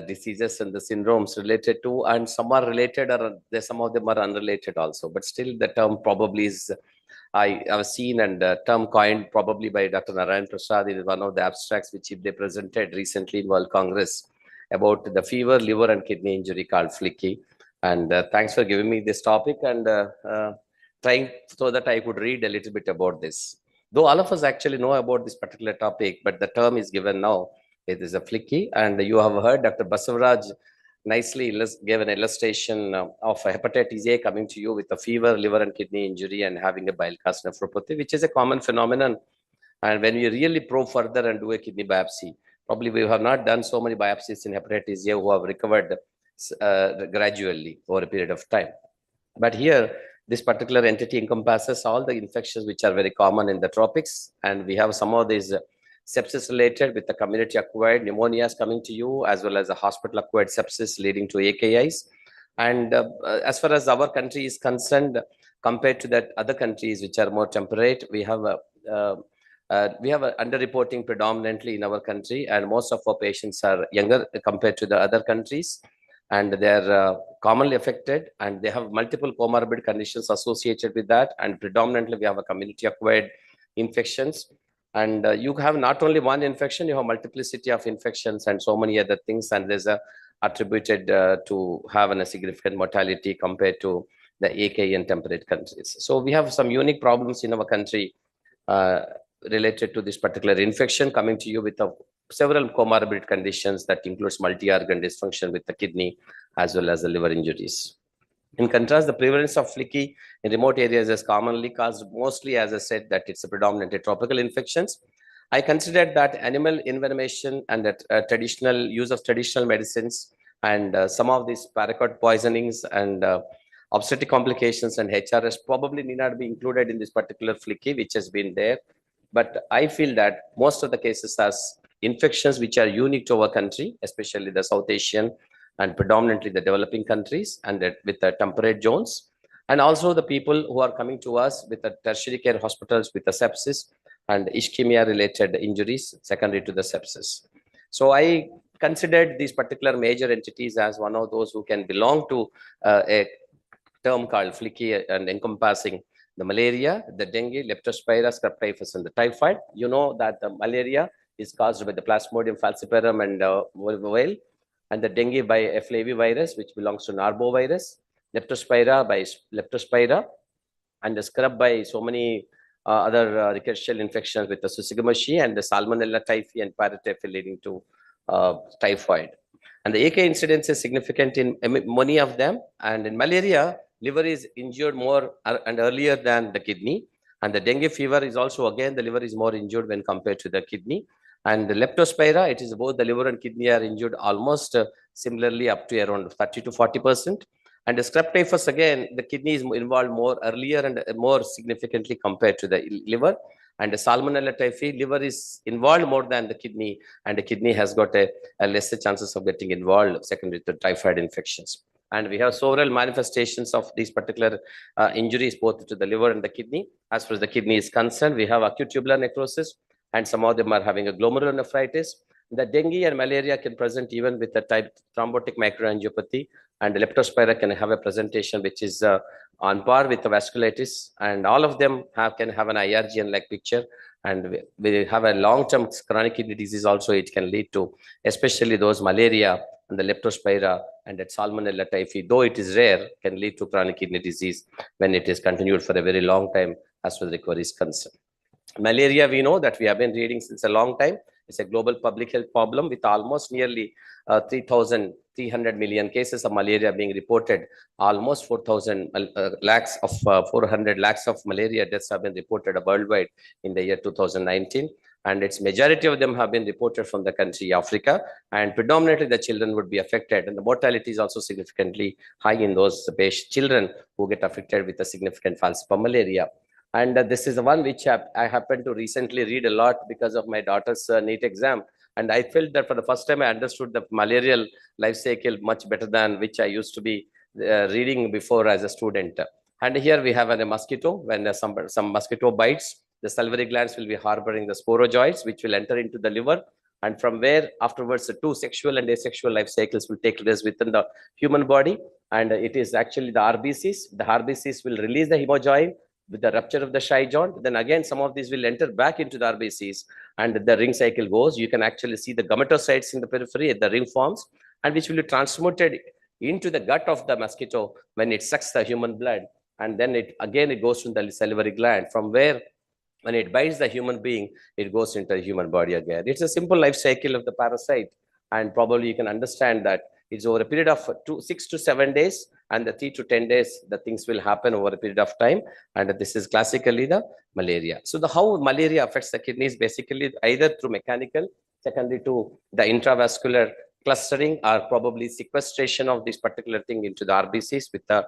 diseases and the syndromes related to, and some are related or some of them are unrelated also. But still the term probably is I have seen and term coined probably by Dr. Narayan Prasad in one of the abstracts which they presented recently in World Congress about the fever, liver and kidney injury called flicky. And thanks for giving me this topic and trying so that I could read a little bit about this. Though all of us actually know about this particular topic, but the term is given now, it is a flicky. And you have heard Dr. Basavaraj nicely gave an illustration of hepatitis A coming to you with a fever, liver and kidney injury and having a bile cast nephropathy, which is a common phenomenon. And when we really probe further and do a kidney biopsy, probably we have not done so many biopsies in hepatitis A who have recovered gradually over a period of time. But here, this particular entity encompasses all the infections which are very common in the tropics. And we have some of these sepsis related with the community acquired pneumonias coming to you, as well as a hospital acquired sepsis leading to AKIs. And as far as our country is concerned, compared to that other countries which are more temperate, we have underreporting predominantly in our country, and most of our patients are younger compared to the other countries, and they're commonly affected, and they have multiple comorbid conditions associated with that, and predominantly we have a community acquired infections. And you have not only one infection, you have multiplicity of infections and so many other things, and there's a attributed to have a significant mortality compared to the AKI and temperate countries. So we have some unique problems in our country related to this particular infection coming to you with several comorbid conditions that includes multi-organ dysfunction with the kidney as well as the liver injuries. In contrast, the prevalence of flicky in remote areas is commonly caused mostly, as I said, that it's a predominantly tropical infections. I considered that animal envenomation and that traditional use of traditional medicines and some of these paraquat poisonings and obstetric complications and HRS probably need not be included in this particular flicky, which has been there. But I feel that most of the cases are infections which are unique to our country, especially the South Asian and predominantly the developing countries and with the temperate zones. And also the people who are coming to us with the tertiary care hospitals with the sepsis and ischemia related injuries secondary to the sepsis. So I considered these particular major entities as one of those who can belong to a term called flicky and encompassing the malaria, the dengue, leptospira, scrub typhus, and the typhoid. You know that the malaria is caused by the Plasmodium falciparum and whale, and the dengue by a flavivirus, which belongs to Narbovirus, leptospira by leptospira, and the scrub by so many other rickettsial infections with the Susigamoshi and the Salmonella typhi and paratyphi leading to typhoid. And the AK incidence is significant in many of them. And in malaria, liver is injured more and earlier than the kidney. And the dengue fever is also, again, the liver is more injured when compared to the kidney. And the leptospira, it is both the liver and kidney are injured almost similarly up to around 30 to 40%. And the scrub typhus, again, the kidney is involved more earlier and more significantly compared to the liver. And the Salmonella typhi, liver is involved more than the kidney, and the kidney has got a lesser chances of getting involved secondary to typhoid infections. And we have several manifestations of these particular injuries, both to the liver and the kidney. As far as the kidney is concerned, we have acute tubular necrosis, and some of them are having a glomerulonephritis. The dengue and malaria can present even with a type thrombotic microangiopathy, and the leptospira can have a presentation which is on par with the vasculitis, and all of them can have an IRGN-like picture. And we have a long-term chronic kidney disease also. It can lead to, especially those malaria and the leptospira and that Salmonella typhi, though it is rare, can lead to chronic kidney disease when it is continued for a very long time as far as recovery is concerned. Malaria, we know that we have been reading since a long time. It's a global public health problem with almost nearly 3,000 300 million cases of malaria being reported, almost 4,000 lakhs of 400 lakhs of malaria deaths have been reported worldwide in the year 2019. And its majority of them have been reported from the country Africa, and predominantly the children would be affected, and the mortality is also significantly high in those children who get affected with a significant falciparum malaria. And this is the one which I happened to recently read a lot because of my daughter's NEET exam. And I felt that for the first time I understood the malarial life cycle much better than which I used to be reading before as a student. And here we have a mosquito. When some mosquito bites, the salivary glands will be harboring the sporozoites, which will enter into the liver. And from where afterwards the two sexual and asexual life cycles will take place within the human body. And it is actually the RBCs. The RBCs will release the hemojoin with the rupture of the shy joint. Then again, some of these will enter back into the RBCs, and the ring cycle goes. You can actually see the gametocytes in the periphery, the ring forms, and which will be transmuted into the gut of the mosquito when it sucks the human blood. And then it goes to the salivary gland, from where when it bites the human being, it goes into the human body again. It's a simple life cycle of the parasite. And probably you can understand that it's over a period of 6 to 7 days, and the 3 to 10 days, the things will happen over a period of time. And this is classically the malaria. So how malaria affects the kidneys, basically either through mechanical, secondly to the intravascular clustering, or probably sequestration of this particular thing into the RBCs with the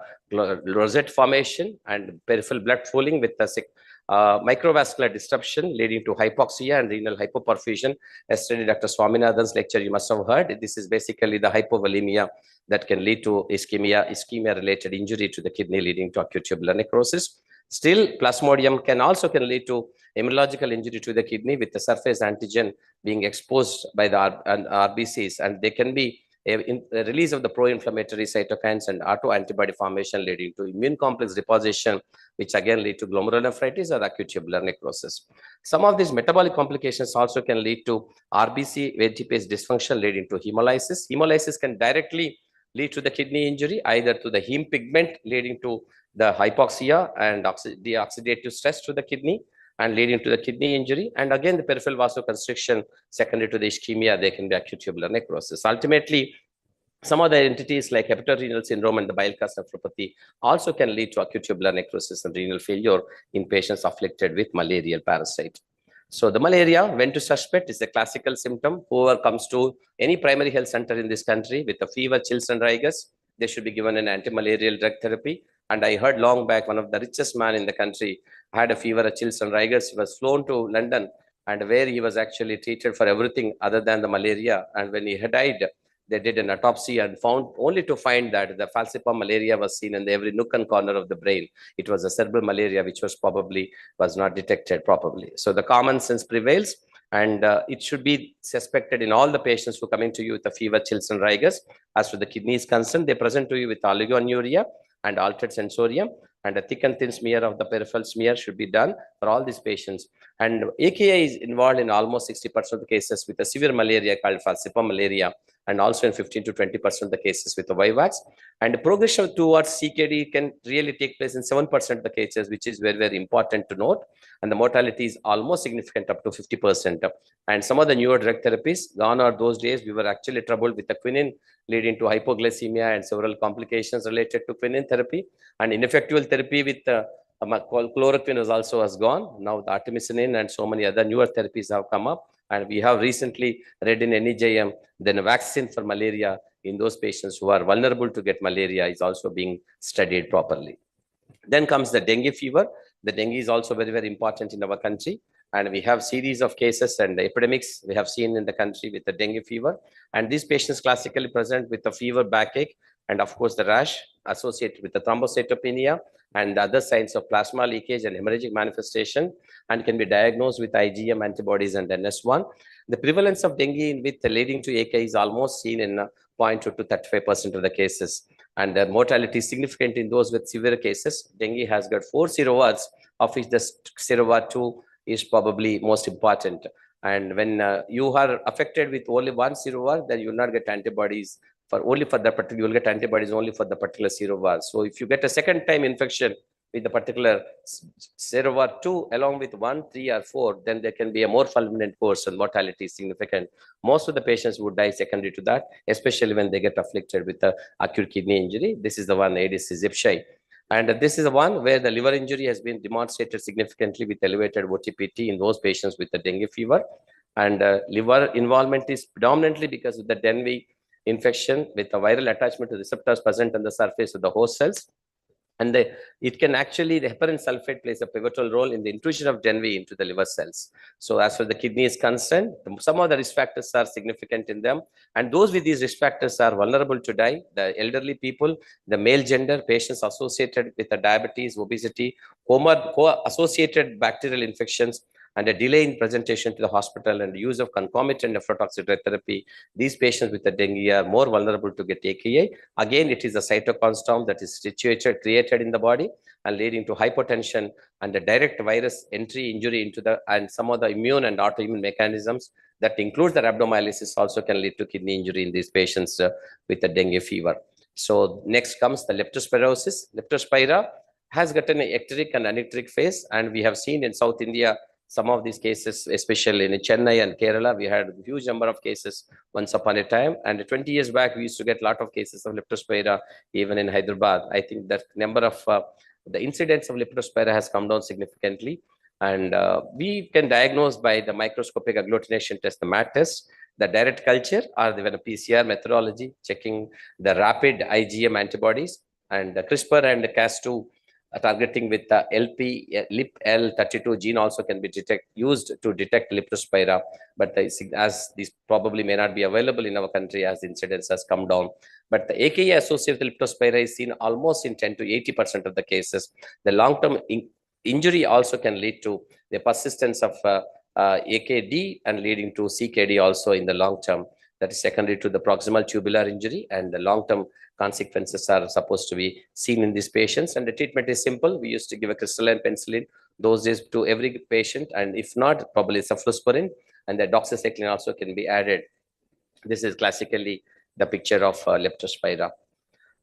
rosette formation and peripheral blood pooling with the microvascular disruption leading to hypoxia and renal hypoperfusion. Yesterday, Dr. Swaminathan's lecture, you must have heard. This is basically the hypovolemia that can lead to ischemia-related injury to the kidney, leading to acute tubular necrosis. Still, plasmodium can lead to immunological injury to the kidney with the surface antigen being exposed by the RBCs, and they can be a release of the pro-inflammatory cytokines and autoantibody formation leading to immune complex deposition, which again lead to glomerulonephritis or acute tubular necrosis. Some of these metabolic complications also can lead to RBC ATPase dysfunction leading to hemolysis. Hemolysis can directly lead to the kidney injury, either to the heme pigment leading to the hypoxia and the oxidative stress to the kidney and leading to the kidney injury. And again, the peripheral vasoconstriction secondary to the ischemia, they can be acute tubular necrosis. Ultimately, some other entities like hepatorenal syndrome and the bile cast nephropathy also can lead to acute tubular necrosis and renal failure in patients afflicted with malarial parasite. So the malaria, when to suspect, is a classical symptom. Whoever comes to any primary health center in this country with a fever, chills, and rigors, they should be given an anti-malarial drug therapy. And I heard long back, one of the richest man in the country had a fever, chills, and rigors. He was flown to London, and where he was actually treated for everything other than the malaria. And when he had died, they did an autopsy and found only to find that the falciparum malaria was seen in every nook and corner of the brain. It was a cerebral malaria, which was not detected properly. So the common sense prevails, and it should be suspected in all the patients who come into you with the fever, chills, and rigors. As for the kidney is concerned, they present to you with oligonuria and altered sensorium, and a thick and thin smear of the peripheral smear should be done for all these patients. And AKI is involved in almost 60% of the cases with a severe malaria called falciparum malaria, and also in 15 to 20% of the cases with the vivax. And the progression towards CKD can really take place in 7% of the cases, which is very, very important to note. And the mortality is almost significant, up to 50%. And some of the newer drug therapies, gone are those days we were actually troubled with the quinine, leading to hypoglycemia and several complications related to quinine therapy. And ineffectual therapy with chloroquine has gone. Now the artemisinin and so many other newer therapies have come up. And we have recently read in NEJM, then a vaccine for malaria in those patients who are vulnerable to get malaria is also being studied properly. Then comes the dengue fever. The dengue is also very, very important in our country. And we have series of cases and epidemics we have seen in the country with the dengue fever. And these patients classically present with a fever, backache, and of course the rash associated with the thrombocytopenia and the other signs of plasma leakage and hemorrhagic manifestation, and can be diagnosed with IgM antibodies and NS1. The prevalence of dengue with leading to AKI is almost seen in 0.2 to 35% of the cases. And the mortality is significant in those with severe cases. Dengue has got 4 serovars, of which the serovar 2 is probably most important. And when you are affected with only one serovar, then you will not get antibodies only for the particular, you will get antibodies only for the particular serovar. So if you get a second time infection with the particular serovar 2 along with 1, 3 or 4, then there can be a more fulminant course and mortality is significant. Most of the patients would die secondary to that, especially when they get afflicted with the acute kidney injury. This is the one, Aedes aegypti. And this is the one where the liver injury has been demonstrated significantly with elevated OTPT in those patients with the dengue fever. And liver involvement is predominantly because of the dengue infection with a viral attachment to receptors present on the surface of the host cells. And it can actually, the heparin sulfate plays a pivotal role in the intrusion of dengue into the liver cells. So as for the kidney is concerned, some of the risk factors are significant in them. And those with these risk factors are vulnerable to die. The elderly people, the male gender, patients associated with the diabetes, obesity, associated bacterial infections, and a delay in presentation to the hospital and use of concomitant nephrotoxic drug therapy. These patients with the dengue are more vulnerable to get AKI. Again, it is a cytokine storm that is created in the body and leading to hypotension and the direct virus entry injury into the, and some of the immune and autoimmune mechanisms that includes the rhabdomyolysis also can lead to kidney injury in these patients with the dengue fever. So next comes the leptospirosis. Leptospira has gotten an ecteric and anicteric phase, and we have seen in South India some of these cases, especially in Chennai and Kerala, we had a huge number of cases once upon a time. And 20 years back, we used to get a lot of cases of leptospira, even in Hyderabad. I think that number of the incidence of leptospira has come down significantly. And we can diagnose by the microscopic agglutination test, the MAT test, the direct culture, or the PCR methodology, checking the rapid IgM antibodies, and the CRISPR and the Cas2 targeting with the LP-LIP-L32 gene also can be used to detect leptospira, but as these probably may not be available in our country as the incidence has come down. But the AKI associated with leptospira is seen almost in 10 to 80% of the cases. The long-term injury also can lead to the persistence of AKD and leading to CKD also in the long term. That is secondary to the proximal tubular injury, and the long-term consequences are supposed to be seen in these patients. And the treatment is simple. We used to give a crystalline penicillin those days to every patient, and if not, probably cephalosporin, and the doxycycline also can be added. This is classically the picture of leptospira.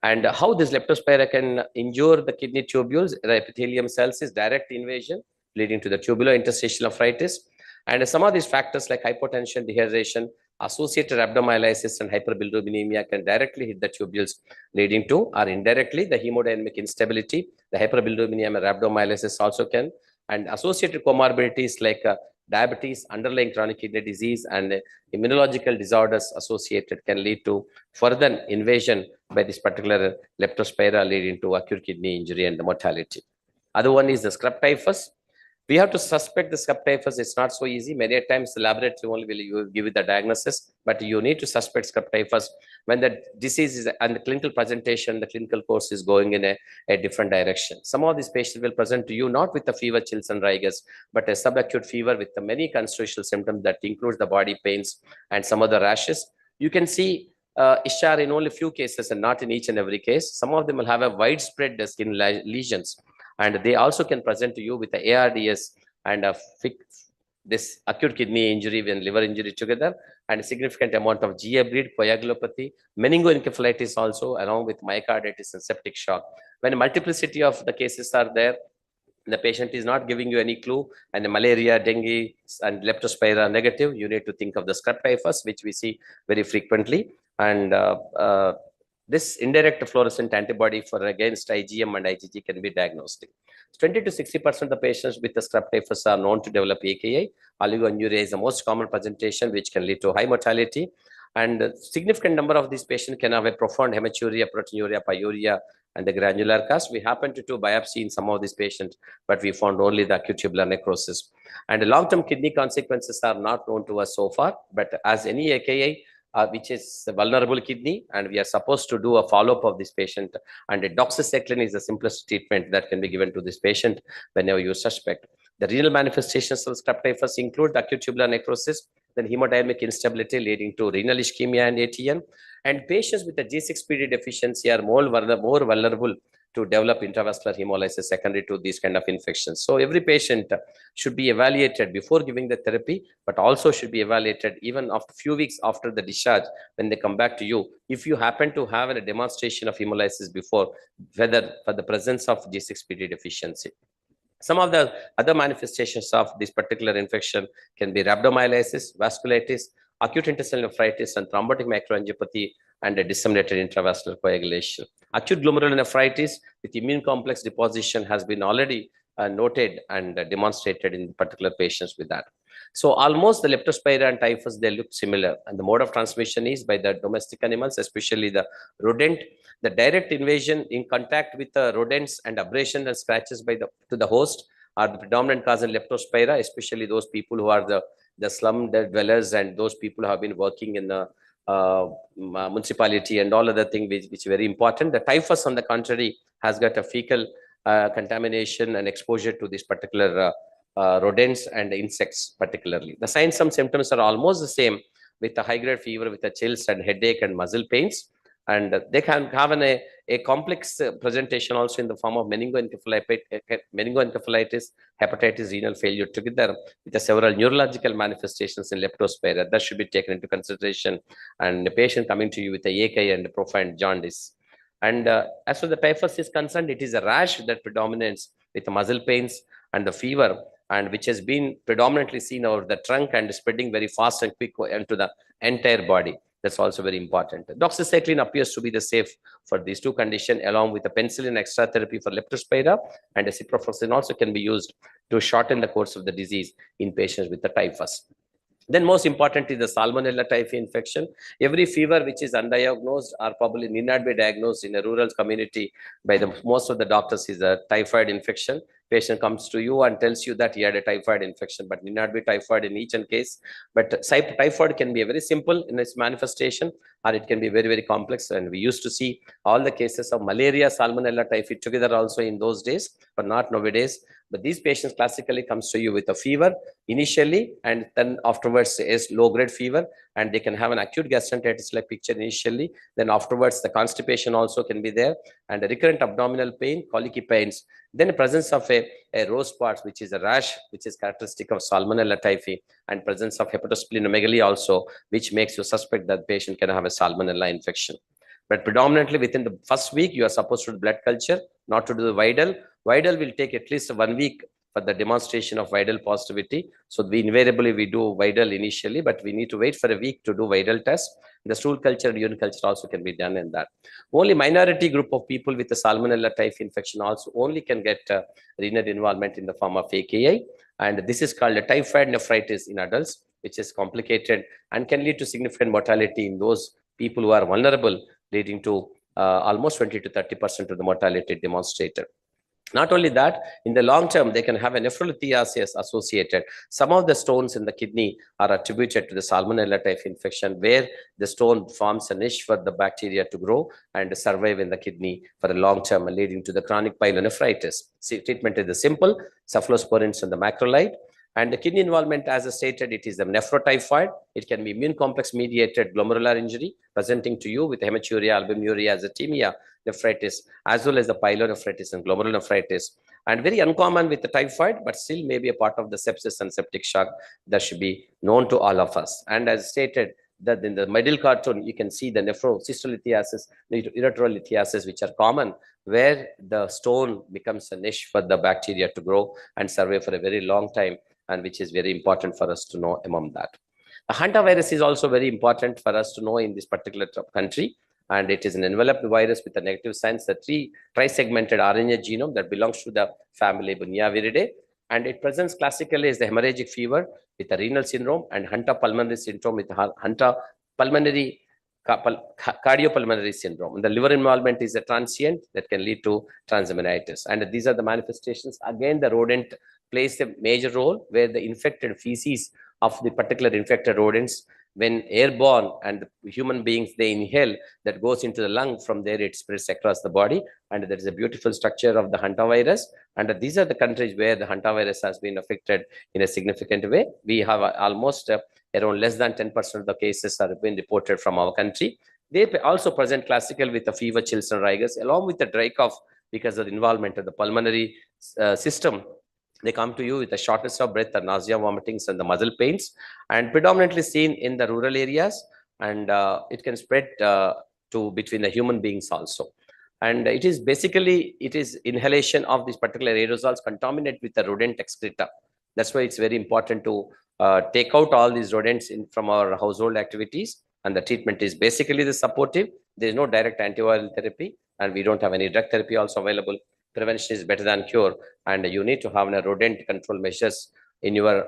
And how this leptospira can injure the kidney tubules, the epithelium cells, is direct invasion leading to the tubular interstitial nephritis. And some of these factors like hypotension, dehydration, associated rhabdomyolysis, and hyperbilirubinemia can directly hit the tubules, leading to, or indirectly, the hemodynamic instability. The hyperbilirubinemia and rhabdomyolysis also can, and associated comorbidities like diabetes, underlying chronic kidney disease, and immunological disorders associated can lead to further invasion by this particular leptospira, leading to acute kidney injury and the mortality. Other one is the scrub typhus. We have to suspect the scrub typhus. It's not so easy. Many times the laboratory only will give you the diagnosis, but you need to suspect scrub typhus when the disease is and the clinical presentation, the clinical course is going in a different direction. Some of these patients will present to you not with the fever, chills, and rigors, but a subacute fever with the many constitutional symptoms that includes the body pains and some of the rashes. You can see Ishar in only few cases and not in each and every case. Some of them will have a widespread skin lesions, and they also can present to you with the ARDS and this acute kidney injury and liver injury together, and a significant amount of GA bleed, coagulopathy, meningoencephalitis also, along with myocarditis and septic shock. When a multiplicity of the cases are there, the patient is not giving you any clue, and the malaria, dengue, and leptospira are negative, you need to think of the scrub typhus, which we see very frequently. And this indirect fluorescent antibody for against IgM and IgG can be diagnostic. 20 to 60% of the patients with the scrub typhus are known to develop AKI. Oligonuria is the most common presentation, which can lead to high mortality. And a significant number of these patients can have a profound hematuria, proteinuria, pyuria, and the granular cast. We happened to do biopsy in some of these patients, but we found only the acute tubular necrosis. And the long-term kidney consequences are not known to us so far, but as any AKI, which is a vulnerable kidney, and we are supposed to do a follow-up of this patient, and a doxycycline is the simplest treatment that can be given to this patient whenever you suspect. The renal manifestations of scrub typhus include the acute tubular necrosis, then hemodynamic instability leading to renal ischemia and ATN, and patients with the G6PD deficiency are more vulnerable to develop intravascular hemolysis secondary to these kind of infections. So every patient should be evaluated before giving the therapy, but also should be evaluated even after few weeks after the discharge when they come back to you. If you happen to have a demonstration of hemolysis before, whether for the presence of G6PD deficiency. Some of the other manifestations of this particular infection can be rhabdomyolysis, vasculitis, acute intestinal nephritis, and thrombotic microangiopathy, and a disseminated intravascular coagulation. Acute glomerulonephritis with immune complex deposition has been already noted and demonstrated in particular patients with that. So almost the leptospira and typhus, they look similar, and the mode of transmission is by the domestic animals, especially the rodent. The direct invasion in contact with the rodents and abrasion and scratches by the host are the predominant cause in leptospira, especially those people who are the slum dwellers and those people who have been working in the municipality and all other things which is very important. The typhus, on the contrary, has got a fecal contamination and exposure to this particular rodents and insects particularly. The signs and symptoms are almost the same, with a high-grade fever, with a chills and headache and muscle pains. And they can have a complex presentation also in the form of meningoencephalitis, hepatitis, renal failure together with the several neurological manifestations in leptospira. That should be taken into consideration. And the patient coming to you with a AKI and profound jaundice. And as far as the typhus is concerned, it is a rash that predominates with the muscle pains and the fever, and which has been predominantly seen over the trunk and spreading very fast and quick into the entire body. That's also very important. Doxycycline appears to be the safe for these two conditions, along with the penicillin extra therapy for leptospira, and a ciprofloxacin also can be used to shorten the course of the disease in patients with the typhus. Then most important is the Salmonella typhi infection. Every fever which is undiagnosed or probably need not be diagnosed in a rural community by most of the doctors is a typhoid infection. Patient comes to you and tells you that he had a typhoid infection, but need not be typhoid in each case. But typhoid can be very simple in its manifestation, or it can be very, very complex. And we used to see all the cases of malaria, Salmonella typhi together also in those days, but not nowadays. But these patients classically comes to you with a fever initially, and then afterwards is low-grade fever, and they can have an acute gastroenteritis-like picture initially. Then afterwards, the constipation also can be there, and a recurrent abdominal pain, colicky pains. Then the presence of a rose spots, which is a rash, which is characteristic of Salmonella typhi, and presence of hepatosplenomegaly also, which makes you suspect that the patient can have a Salmonella infection. But predominantly within the first week, you are supposed to do blood culture, not to do the Vidal. Vidal will take at least 1 week for the demonstration of Vidal positivity. So we invariably do Vidal initially, but we need to wait for a week to do Vidal test. The stool culture and urine culture also can be done in that. Only minority group of people with the Salmonella typhi infection also only can get renal involvement in the form of AKI. And this is called a typhoid nephritis in adults, which is complicated and can lead to significant mortality in those people who are vulnerable, leading to almost 20 to 30% of the mortality demonstrated. Not only that, in the long term, they can have a nephrolithiasis associated. Some of the stones in the kidney are attributed to the Salmonella typhi infection, where the stone forms a niche for the bacteria to grow and survive in the kidney for a long term, leading to the chronic pyelonephritis. See, treatment is simple: cephalosporins and the macrolide. And the kidney involvement, as I stated, it is a nephrotyphoid. It can be immune complex mediated glomerular injury, presenting to you with hematuria, albuminuria, azotemia, nephritis, as well as the pyelonephritis and glomerulonephritis. And very uncommon with the typhoid, but still may be a part of the sepsis and septic shock that should be known to all of us. And as stated, that in the middle cartoon, you can see the nephrocystolithiasis, erythrolithiasis, which are common, where the stone becomes a niche for the bacteria to grow and survive for a very long time, and which is very important for us to know among that. The hantavirus is also very important for us to know in this particular country, and it is an enveloped virus with a negative signs, the tri-segmented RNA genome that belongs to the family Bunniaviridae, and it presents classically as the hemorrhagic fever with a renal syndrome and Hunter pulmonary syndrome with Hunter pulmonary cardiopulmonary syndrome. And the liver involvement is a transient that can lead to transaminitis. And these are the manifestations. Again, the rodent plays a major role, where the infected feces of the particular infected rodents, when airborne and the human beings, they inhale, that goes into the lung. From there, it spreads across the body. And there is a beautiful structure of the hantavirus. And these are the countries where the hantavirus has been affected in a significant way. We have almost around less than 10% of the cases have been reported from our country. They also present classical with the fever, chills, and rigors, along with the dry cough because of the involvement of the pulmonary system. They come to you with a shortness of breath, the nausea, vomitings, and the muscle pains, and predominantly seen in the rural areas, and it can spread to between the human beings also. And it is basically, it is inhalation of these particular aerosols contaminate with the rodent excreta. That's why it's very important to take out all these rodents from our household activities. And the treatment is basically the supportive. There is no direct antiviral therapy, and we don't have any drug therapy also available. Prevention is better than cure, and you need to have a rodent control measures in your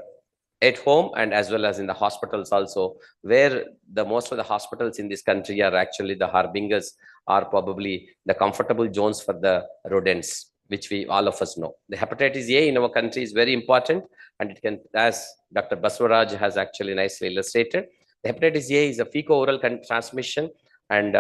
at home and as well as in the hospitals also, where the most of the hospitals in this country are actually the harbingers, are probably the comfortable zones for the rodents, which we all of us know. The hepatitis A in our country is very important, and it can, as Dr. Baswaraj has actually nicely illustrated, the hepatitis A is a fecal-oral transmission, and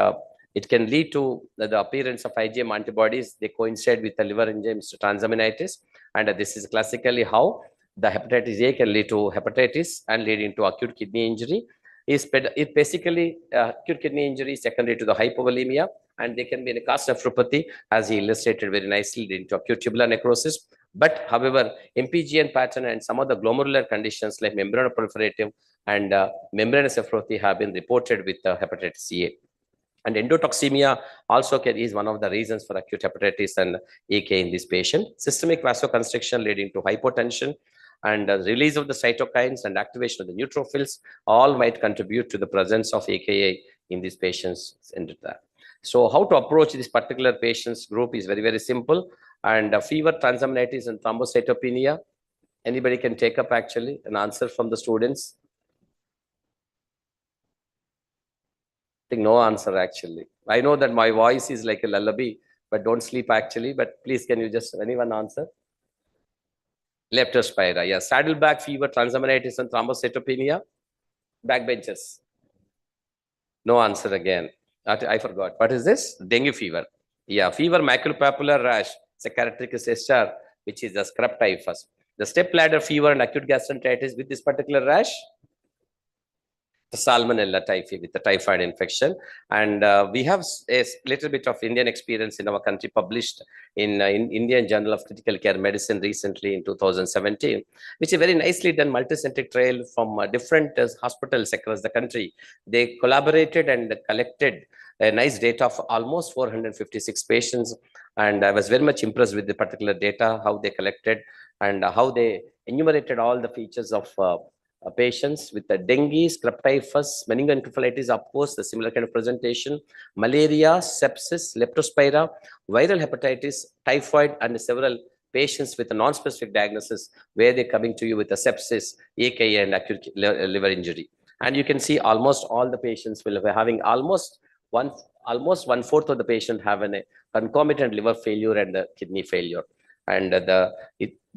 it can lead to the appearance of IgM antibodies. They coincide with the liver enzymes transaminitis, and this is classically how the hepatitis A can lead to hepatitis and leading to acute kidney injury. It basically acute kidney injury is secondary to the hypovolemia, and they can be in a cast nephropathy, as he illustrated very nicely, leading to acute tubular necrosis. But however, MPGN pattern and some of the glomerular conditions like membranoproliferative and membranous nephropathy have been reported with hepatitis A. And endotoxemia also is one of the reasons for acute hepatitis and AK in this patient. Systemic vasoconstriction leading to hypotension and release of the cytokines and activation of the neutrophils all might contribute to the presence of AKI in these patients. So how to approach this particular patients group is very, very simple. And fever, transaminitis, and thrombocytopenia, anybody can take up actually an answer from the students. I think no answer actually. I know that my voice is like a lullaby, but don't sleep actually. But please, can you just, anyone answer? Leptospira, yeah. Saddleback fever, transaminitis, and thrombocytopenia. Backbenchers. No answer again. I forgot. What is this? Dengue fever. Yeah, fever, maculopapular rash. It's a characteristic SR, which is the scrub typhus. The step ladder fever and acute gastroenteritis with this particular rash. The Salmonella typhi with the typhoid infection. And we have a little bit of Indian experience in our country published in Indian Journal of Critical Care Medicine recently in 2017, which is very nicely done multicentric trial from different hospitals across the country. They collaborated and collected a nice data of almost 456 patients. And I was very much impressed with the particular data, how they collected and how they enumerated all the features of patients with the dengue, scrub typhus, meningoencephalitis, of course, the similar kind of presentation, malaria, sepsis, leptospira, viral hepatitis, typhoid, and several patients with a non-specific diagnosis where they're coming to you with a sepsis, AKI, and acute liver injury. And you can see almost all the patients will be having almost one-fourth of the patient have a concomitant liver failure and the kidney failure. And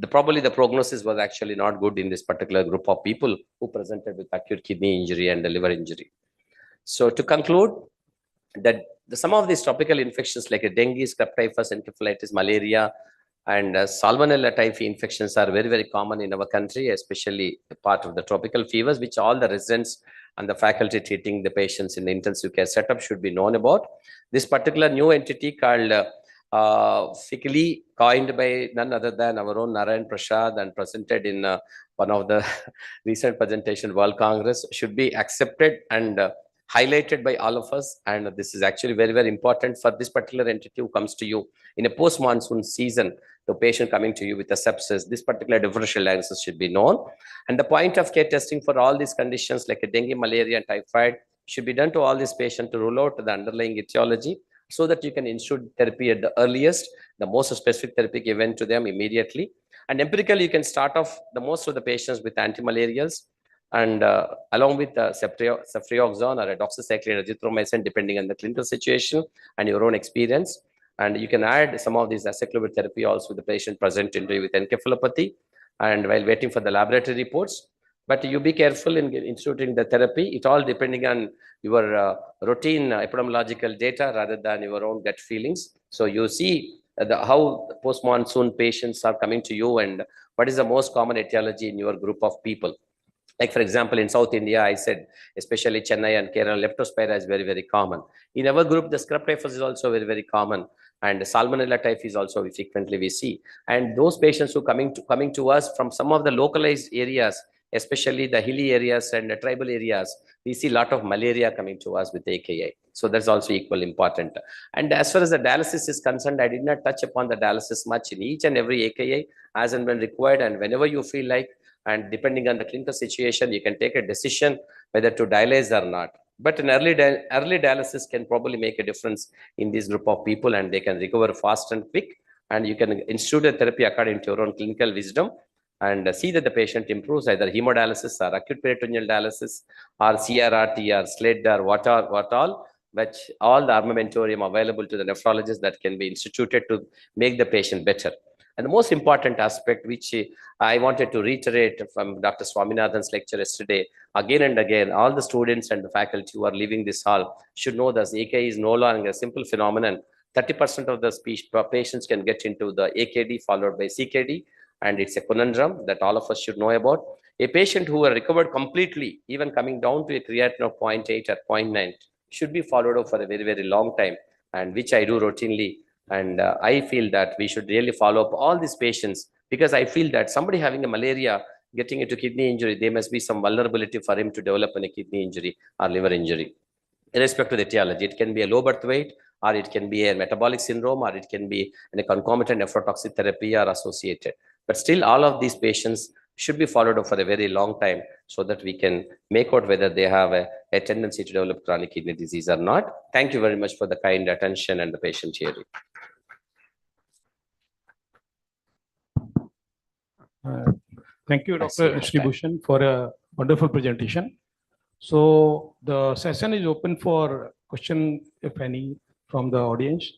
probably the prognosis was actually not good in this particular group of people who presented with acute kidney injury and the liver injury. So to conclude, that some of these tropical infections like a dengue, scrub typhus, encephalitis, malaria, and Salmonella typhi infections are very, very common in our country, especially part of the tropical fevers, which all the residents and the faculty treating the patients in the intensive care setup should be known about. This particular new entity called fically coined by none other than our own Narayan Prasad and presented in one of the recent presentation World Congress should be accepted and highlighted by all of us. And this is actually very, very important for this particular entity who comes to you in a post-monsoon season, the patient coming to you with a sepsis. This particular differential diagnosis should be known. And the point of care testing for all these conditions like a dengue, malaria, and typhoid should be done to all these patients to rule out the underlying etiology, so that you can institute therapy at the earliest, the most specific therapy given to them immediately. And empirically, you can start off the most of the patients with antimalarials and along with ceftriaxone or a doxycycline or azithromycin, depending on the clinical situation and your own experience. And you can add some of these acyclovir therapy also with the patient present with encephalopathy and while waiting for the laboratory reports. But you be careful in instituting the therapy. It all depending on your routine epidemiological data rather than your own gut feelings. So you see how post-monsoon patients are coming to you and what is the most common etiology in your group of people. Like for example, in South India, I said, especially Chennai and Kerala, leptospira is very, very common. In our group, the scrub typhus is also very, very common. and Salmonella typhus also frequently we see. And those patients who coming to us from some of the localized areas, especially the hilly areas and the tribal areas, we see a lot of malaria coming to us with AKI. So that's also equally important. And as far as the dialysis is concerned, I did not touch upon the dialysis much. In each and every AKI, as and when required, and whenever you feel like, and depending on the clinical situation, you can take a decision whether to dialyze or not. But an early dialysis can probably make a difference in this group of people, and they can recover fast and quick. And you can institute a therapy according to your own clinical wisdom and see that the patient improves, either hemodialysis or acute peritoneal dialysis or CRRT or SLED or what all, which all the armamentarium available to the nephrologist that can be instituted to make the patient better. And the most important aspect, which I wanted to reiterate from Dr. Swaminathan's lecture yesterday, again and again, all the students and the faculty who are leaving this hall should know that AKI is no longer a simple phenomenon. 30% of the patients can get into the AKD followed by CKD, and it's a conundrum that all of us should know about. A patient who are recovered completely, even coming down to a creatinine of 0.8 or 0.9, should be followed up for a very, very long time, and which I do routinely. And I feel that we should really follow up all these patients, because I feel that somebody having a malaria, getting into kidney injury, there must be some vulnerability for him to develop a kidney injury or liver injury. Irrespective of the etiology, it can be a low birth weight, or it can be a metabolic syndrome, or it can be a concomitant nephrotoxic therapy or associated. But still, all of these patients should be followed up for a very long time so that we can make out whether they have a tendency to develop chronic kidney disease or not. Thank you very much for the kind attention and the patient hearing. Thank you, Dr. Sribhushan, for a wonderful presentation. So the session is open for question, if any, from the audience.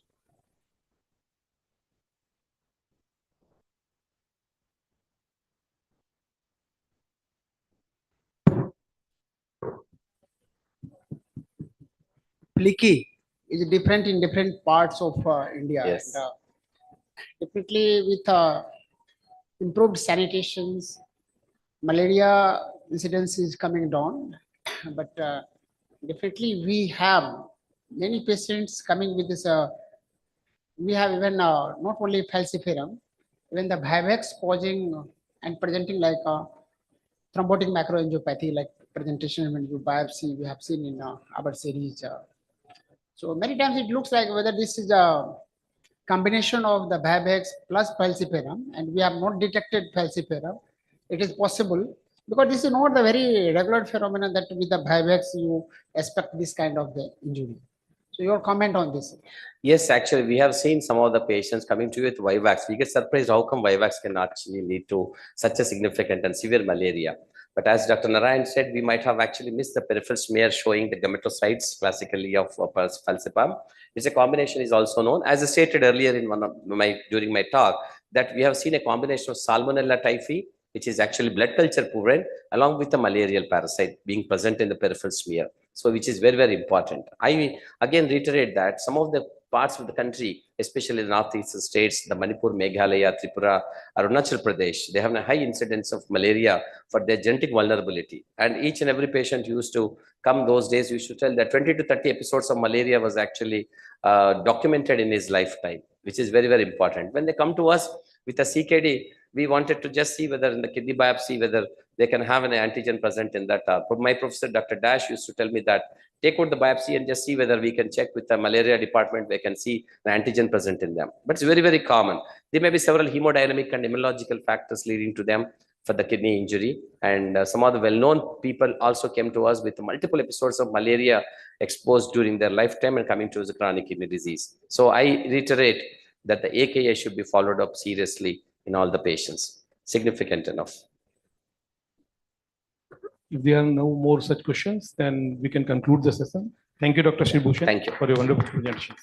Leaky is different in different parts of India. Yes. And, definitely with improved sanitations, malaria incidence is coming down, but definitely we have many patients coming with this. We have even not only falciparum, even the Vivax causing and presenting like thrombotic macroangiopathy, like presentation when you biopsy we have seen in our series. So many times it looks like whether this is a combination of the Vivax plus falciparum, and we have not detected falciparum. It is possible because this is not the very regular phenomenon that with the Vivax you expect this kind of the injury. So your comment on this? Yes, actually, we have seen some of the patients coming to you with Vivax. We get surprised how come Vivax can actually lead to such a significant and severe malaria. But as Dr. Narayan said, we might have actually missed the peripheral smear showing the gametocytes classically of falciparum. It's a combination is also known, as I stated earlier in during my talk, that we have seen a combination of Salmonella typhi, which is actually blood culture proven, along with the malarial parasite being present in the peripheral smear. So which is very, very important. I again reiterate that some of the parts of the country, especially the northeastern states, the Manipur, Meghalaya, Tripura, Arunachal Pradesh, they have a high incidence of malaria for their genetic vulnerability. And each and every patient used to come those days, used to tell that 20 to 30 episodes of malaria was actually documented in his lifetime, which is very, very important. When they come to us with a CKD, we wanted to just see whether in the kidney biopsy, whether they can have an antigen present in that. But my professor, Dr. Dash, used to tell me that take out the biopsy and just see whether we can check with the malaria department, they can see the antigen present in them. But it's very, very common. There may be several hemodynamic and immunological factors leading to them for the kidney injury. And some of the well-known people also came to us with multiple episodes of malaria exposed during their lifetime and coming to us with chronic kidney disease. So I reiterate that the AKI should be followed up seriously in all the patients. Significant enough. If there are no more such questions, then we can conclude the session. Thank you, Dr. Sribhushan. Thank you for your wonderful presentation.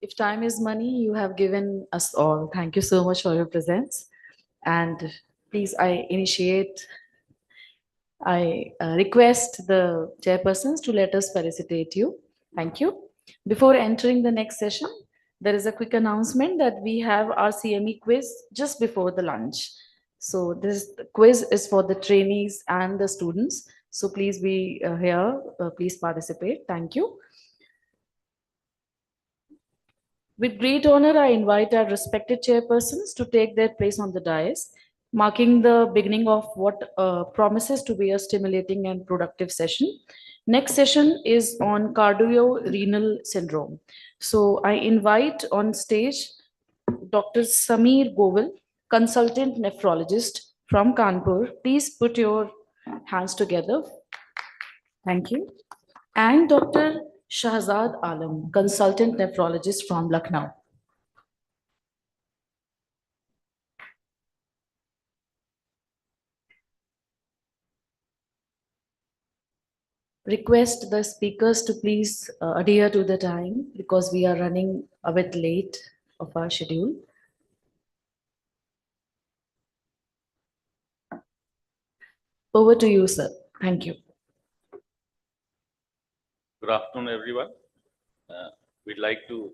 If time is money, you have given us all. Thank you so much for your presence. And please, I request the chairpersons to let us felicitate you. Thank you. Before entering the next session, there is a quick announcement that we have our CME quiz just before the lunch. So this quiz is for the trainees and the students. So please be here, please participate. Thank you. With great honor, I invite our respected chairpersons to take their place on the dais, marking the beginning of what promises to be a stimulating and productive session. Next session is on cardiorenal syndrome. So I invite on stage Dr. Sameer Govil, consultant nephrologist from Kanpur. Please put your hands together. Thank you. And Dr. Shahzad Alam, consultant nephrologist from Lucknow. Request the speakers to please adhere to the time because we are running a bit late of our schedule. Over to you, sir. Thank you. Good afternoon, everyone. We'd like to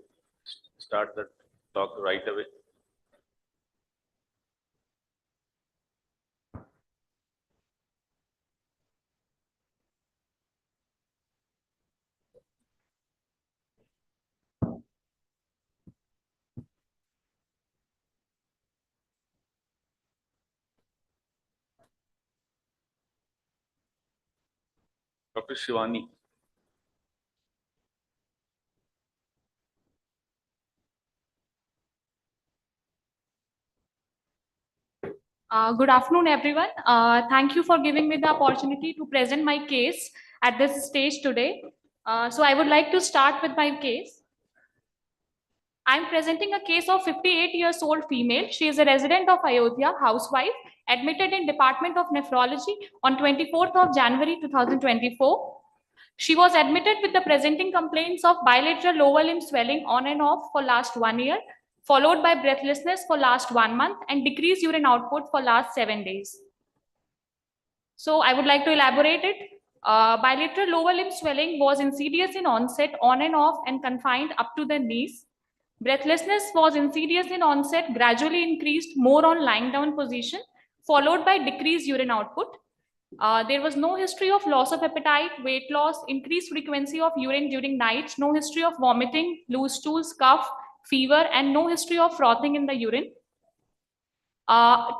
start the talk right away. Dr. Shivani. Good afternoon, everyone. Thank you for giving me the opportunity to present my case at this stage today. So I would like to start with my case. I'm presenting a case of 58 years old female. She is a resident of Ayodhya, housewife, admitted in Department of Nephrology on 24th of January 2024. She was admitted with the presenting complaints of bilateral lower limb swelling on and off for last 1 year, followed by breathlessness for last 1 month and decreased urine output for last 7 days. So I would like to elaborate it. Bilateral lower limb swelling was insidious in onset, on and off, and confined up to the knees. Breathlessness was insidious in onset, gradually increased more on lying down position, followed by decreased urine output. There was no history of loss of appetite, weight loss, increased frequency of urine during nights, no history of vomiting, loose stools, cough, fever, and no history of frothing in the urine.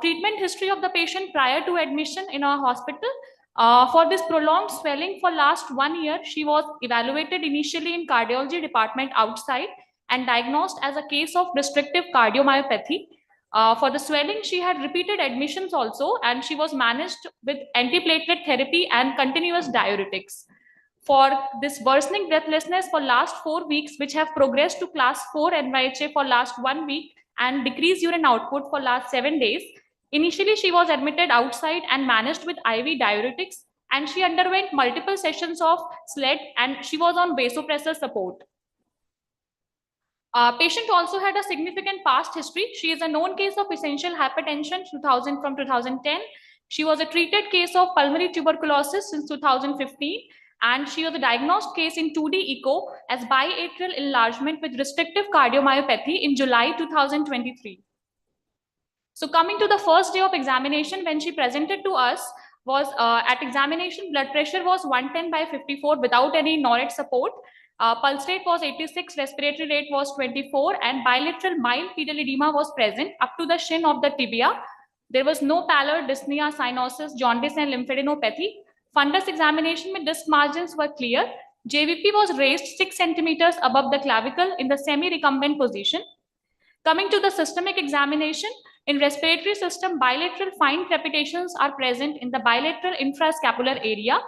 Treatment history of the patient prior to admission in our hospital. For this prolonged swelling for last 1 year, she was evaluated initially in cardiology department outside and diagnosed as a case of restrictive cardiomyopathy. For the swelling, she had repeated admissions also, and she was managed with antiplatelet therapy and continuous diuretics. For this worsening breathlessness for last 4 weeks, which have progressed to class 4 NYHA for last 1 week and decreased urine output for last 7 days. Initially, she was admitted outside and managed with IV diuretics, and she underwent multiple sessions of SLED, and she was on vasopressor support. Patient also had a significant past history. She is a known case of essential hypertension from 2010. She was a treated case of pulmonary tuberculosis since 2015, and she was a diagnosed case in 2D echo as biatrial enlargement with restrictive cardiomyopathy in July 2023. So coming to the first day of examination, when she presented to us, was at examination, blood pressure was 110/54 without any NORAD support. Pulse rate was 86, respiratory rate was 24, and bilateral mild pedal edema was present up to the shin of the tibia. There was no pallor, dyspnea, cyanosis, jaundice, and lymphadenopathy. Fundus examination with disc margins were clear. JVP was raised 6 centimeters above the clavicle in the semi-recumbent position. Coming to the systemic examination, in respiratory system, bilateral fine crepitations are present in the bilateral infrascapular area.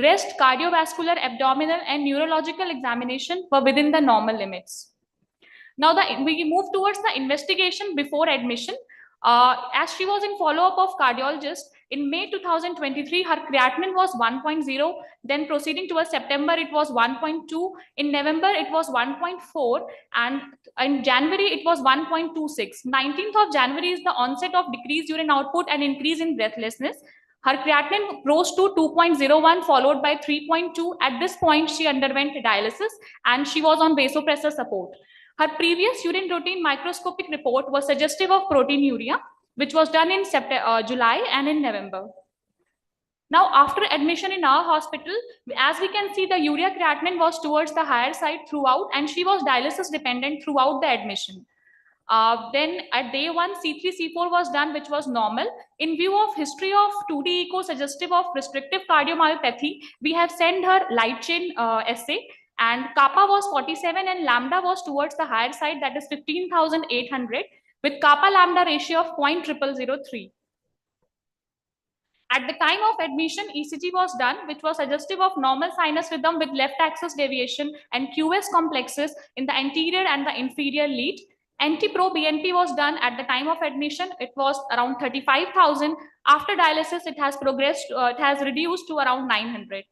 Rest, cardiovascular, abdominal, and neurological examination were within the normal limits. Now we move towards the investigation before admission. As she was in follow-up of cardiologist, in May 2023, her creatinine was 1.0, then proceeding towards September, it was 1.2, in November, it was 1.4, and in January, it was 1.26. 19th of January is the onset of decreased urine output and increase in breathlessness. Her creatinine rose to 2.01 followed by 3.2. At this point, she underwent dialysis and she was on vasopressor support. Her previous urine routine microscopic report was suggestive of proteinuria, which was done in July and in November. Now, after admission in our hospital, as we can see, the urea creatinine was towards the higher side throughout, and she was dialysis dependent throughout the admission. Then at day 1, C3, C4 was done, which was normal. In view of history of 2D echo suggestive of restrictive cardiomyopathy, we have sent her light chain assay, and kappa was 47 and lambda was towards the higher side, that is 15,800, with kappa lambda ratio of 0.0003. At the time of admission, ECG was done, which was suggestive of normal sinus rhythm with left axis deviation and QS complexes in the anterior and the inferior lead. Anti-pro BNP was done at the time of admission. It was around 35,000. After dialysis, it has progressed, it has reduced to around 900.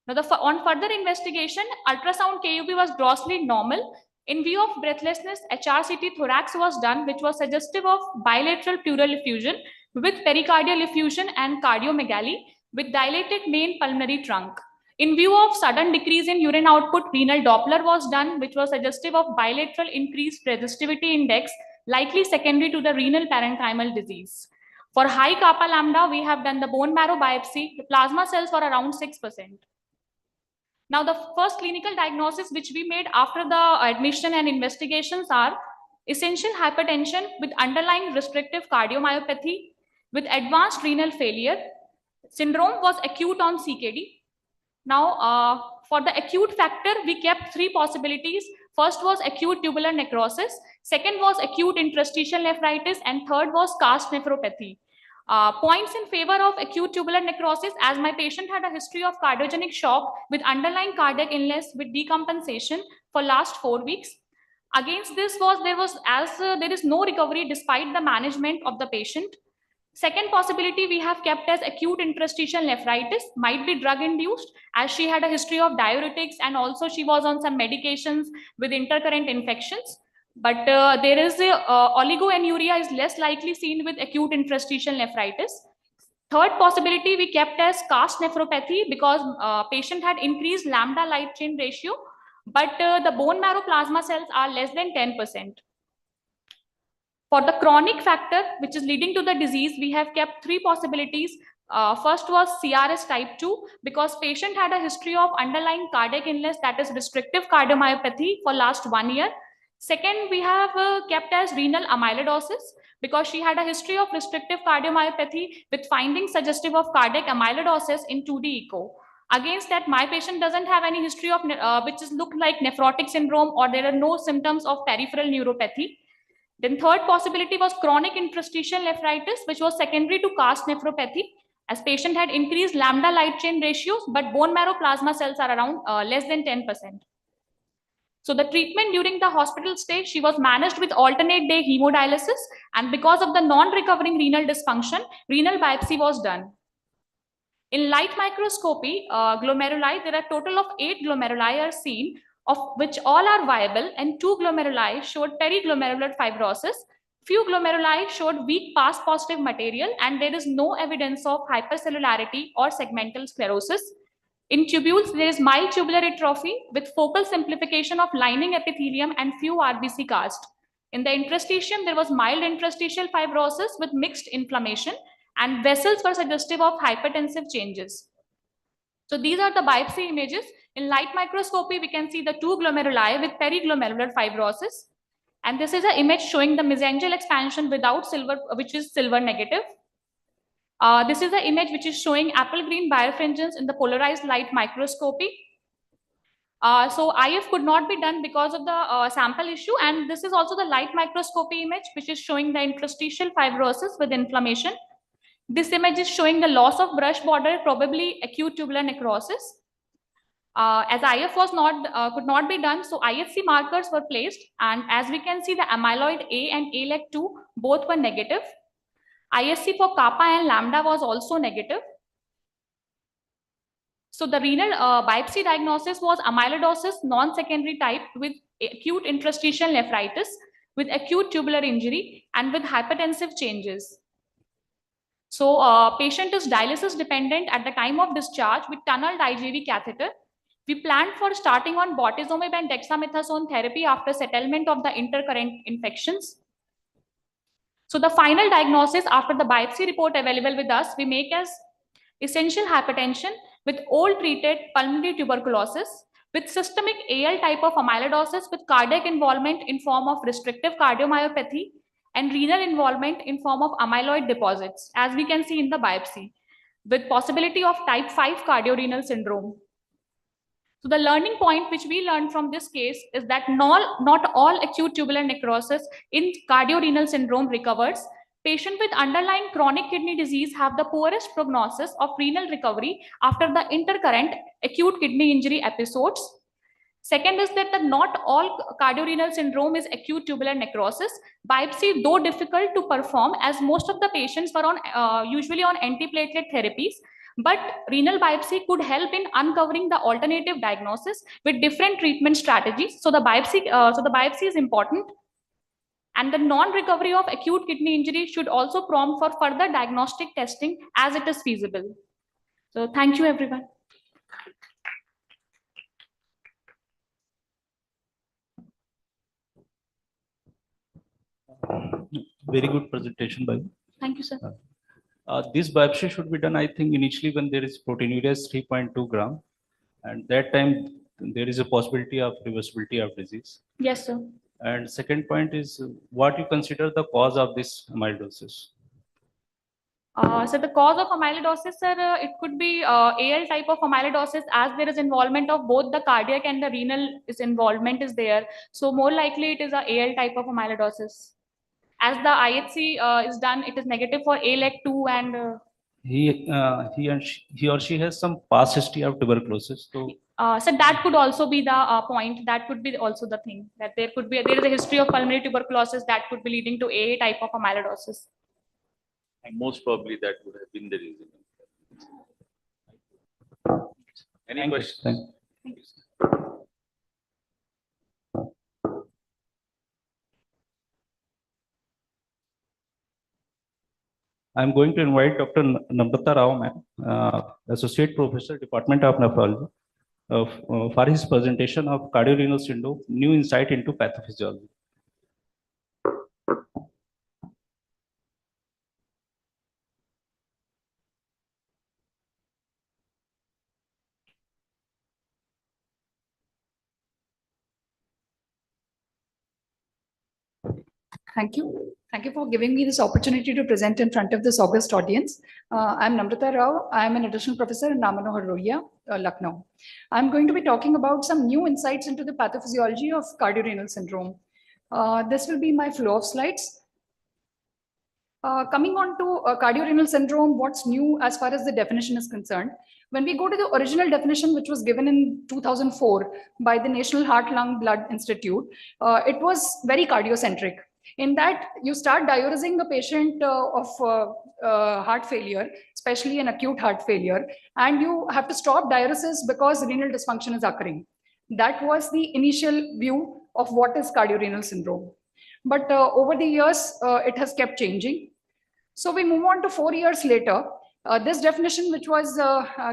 Now, on further investigation, ultrasound KUB was grossly normal. In view of breathlessness, HRCT thorax was done, which was suggestive of bilateral pleural effusion with pericardial effusion and cardiomegaly with dilated main pulmonary trunk. In view of sudden decrease in urine output, renal Doppler was done, which was suggestive of bilateral increased resistivity index, likely secondary to the renal parenchymal disease. For high kappa lambda, we have done the bone marrow biopsy. The plasma cells were around 6%. Now, the first clinical diagnosis which we made after the admission and investigations are essential hypertension with underlying restrictive cardiomyopathy with advanced renal failure. Syndrome was acute on CKD. Now, for the acute factor, we kept 3 possibilities. First was acute tubular necrosis, second was acute interstitial nephritis, and third was cast nephropathy. Points in favor of acute tubular necrosis, as my patient had a history of cardiogenic shock with underlying cardiac illness with decompensation for last 4 weeks. Against this there is no recovery despite the management of the patient. Second possibility we have kept as acute interstitial nephritis, might be drug induced, as she had a history of diuretics and also she was on some medications with intercurrent infections. But there is oligoanuria is less likely seen with acute interstitial nephritis. Third possibility we kept as cast nephropathy because patient had increased lambda light chain ratio, but the bone marrow plasma cells are less than 10%. For the chronic factor, which is leading to the disease, we have kept 3 possibilities. First was CRS type 2, because patient had a history of underlying cardiac illness, that is restrictive cardiomyopathy for last 1 year. Second, we have kept as renal amyloidosis, because she had a history of restrictive cardiomyopathy with findings suggestive of cardiac amyloidosis in 2D echo. Against that, my patient doesn't have any history of which is looked like nephrotic syndrome, or there are no symptoms of peripheral neuropathy. Then third possibility was chronic interstitial nephritis, which was secondary to cast nephropathy, as patient had increased lambda light chain ratios, but bone marrow plasma cells are around less than 10%. So the treatment during the hospital stay, she was managed with alternate day hemodialysis, and because of the non-recovering renal dysfunction, renal biopsy was done. In light microscopy, glomeruli, there are a total of 8 glomeruli are seen, of which all are viable, and 2 glomeruli showed periglomerular fibrosis. Few glomeruli showed weak past positive material, and there is no evidence of hypercellularity or segmental sclerosis. In tubules, there is mild tubular atrophy with focal simplification of lining epithelium and few RBC cast. In the interstitium, there was mild interstitial fibrosis with mixed inflammation, and vessels were suggestive of hypertensive changes. So these are the biopsy images. In light microscopy, we can see the 2 glomeruli with periglomerular fibrosis. And this is an image showing the mesangial expansion without silver, which is silver negative. This is the image which is showing apple green birefringence in the polarized light microscopy. So IF could not be done because of the sample issue. And this is also the light microscopy image, which is showing the interstitial fibrosis with inflammation. This image is showing the loss of brush border, probably acute tubular necrosis. As IF was could not be done, so IFC markers were placed, and as we can see, the amyloid A and ALEC2 both were negative. ISC for kappa and lambda was also negative. So the renal biopsy diagnosis was amyloidosis non-secondary type with acute interstitial nephritis, with acute tubular injury, and with hypertensive changes. So patient is dialysis dependent at the time of discharge with tunneled IJV catheter. We planned for starting on bortezomib and dexamethasone therapy after settlement of the intercurrent infections. So the final diagnosis after the biopsy report available with us, we make as essential hypertension with old treated pulmonary tuberculosis, with systemic AL type of amyloidosis with cardiac involvement in form of restrictive cardiomyopathy, and renal involvement in form of amyloid deposits, as we can see in the biopsy, with possibility of type 5 cardiorenal syndrome. So the learning point which we learned from this case is that not all acute tubular necrosis in cardiorenal syndrome recovers. Patients with underlying chronic kidney disease have the poorest prognosis of renal recovery after the intercurrent acute kidney injury episodes. Second is that not all cardiorenal syndrome is acute tubular necrosis. Biopsy, though difficult to perform, as most of the patients were usually on antiplatelet therapies, but renal biopsy could help in uncovering the alternative diagnosis with different treatment strategies. So the biopsy is important. And the non-recovery of acute kidney injury should also prompt for further diagnostic testing as it is feasible. So thank you, everyone. Very good presentation by you. Thank you, sir. This biopsy should be done, I think, initially when there is proteinuria 3.2 gram, and that time there is a possibility of reversibility of disease. Yes, sir. And second point is what you consider the cause of this amyloidosis? So the cause of amyloidosis, sir, it could be AL type of amyloidosis, as there is involvement of both the cardiac and the renal involvement is there. So more likely it is a AL type of amyloidosis. As the IHC is done, it is negative for ALEC2 and He or she has some past history of tuberculosis. So so that could also be the point. That could be also the thing that there is a history of pulmonary tuberculosis that could be leading to AA type of amyloidosis. And most probably that would have been the reason. Any questions? Thank you. I'm going to invite Dr. Namrata Rao, ma'am, Associate Professor, Department of Nephrology, for his presentation of cardiorenal syndrome, new insight into pathophysiology. Thank you. Thank you for giving me this opportunity to present in front of this august audience. I'm Namrata Rao. I'm an additional professor in Namanohar Rohia, Lucknow. I'm going to be talking about some new insights into the pathophysiology of cardiorenal syndrome. This will be my flow of slides. Coming on to cardiorenal syndrome, what's new as far as the definition is concerned? When we go to the original definition, which was given in 2004 by the National Heart, Lung, Blood Institute, it was very cardiocentric. In that, you start diuresing a patient of heart failure, especially an acute heart failure, and you have to stop diuresis because renal dysfunction is occurring. That was the initial view of what is cardiorenal syndrome. But over the years, it has kept changing. So we move on to 4 years later. This definition, which was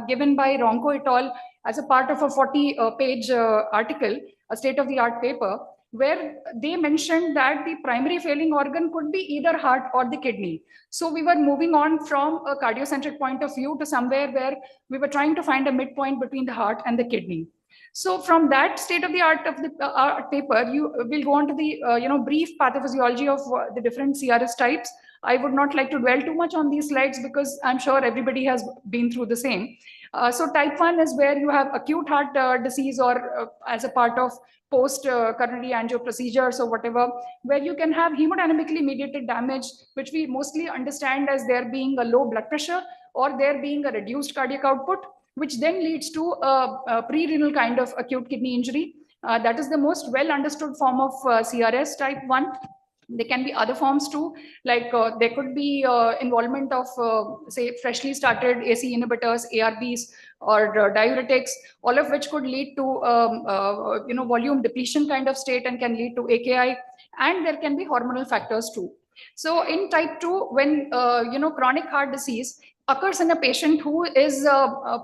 given by Ronco et al. As a part of a 40-page article, a state-of-the-art paper, where they mentioned that the primary failing organ could be either heart or the kidney. So we were moving on from a cardiocentric point of view to somewhere where we were trying to find a midpoint between the heart and the kidney. So from that state-of-the-art of the paper, you will go on to the brief pathophysiology of the different CRS types. I would not like to dwell too much on these slides because I'm sure everybody has been through the same. So type 1 is where you have acute heart disease or as a part of post-coronary angio procedures or whatever, where you can have hemodynamically mediated damage, which we mostly understand as there being a low blood pressure or there being a reduced cardiac output, which then leads to a pre-renal kind of acute kidney injury. That is the most well understood form of CRS type 1. There can be other forms too, like there could be involvement of, say, freshly started AC inhibitors, ARBs, or diuretics, all of which could lead to volume depletion kind of state and can lead to AKI, and there can be hormonal factors too. So in type 2, when chronic heart disease occurs in a patient who is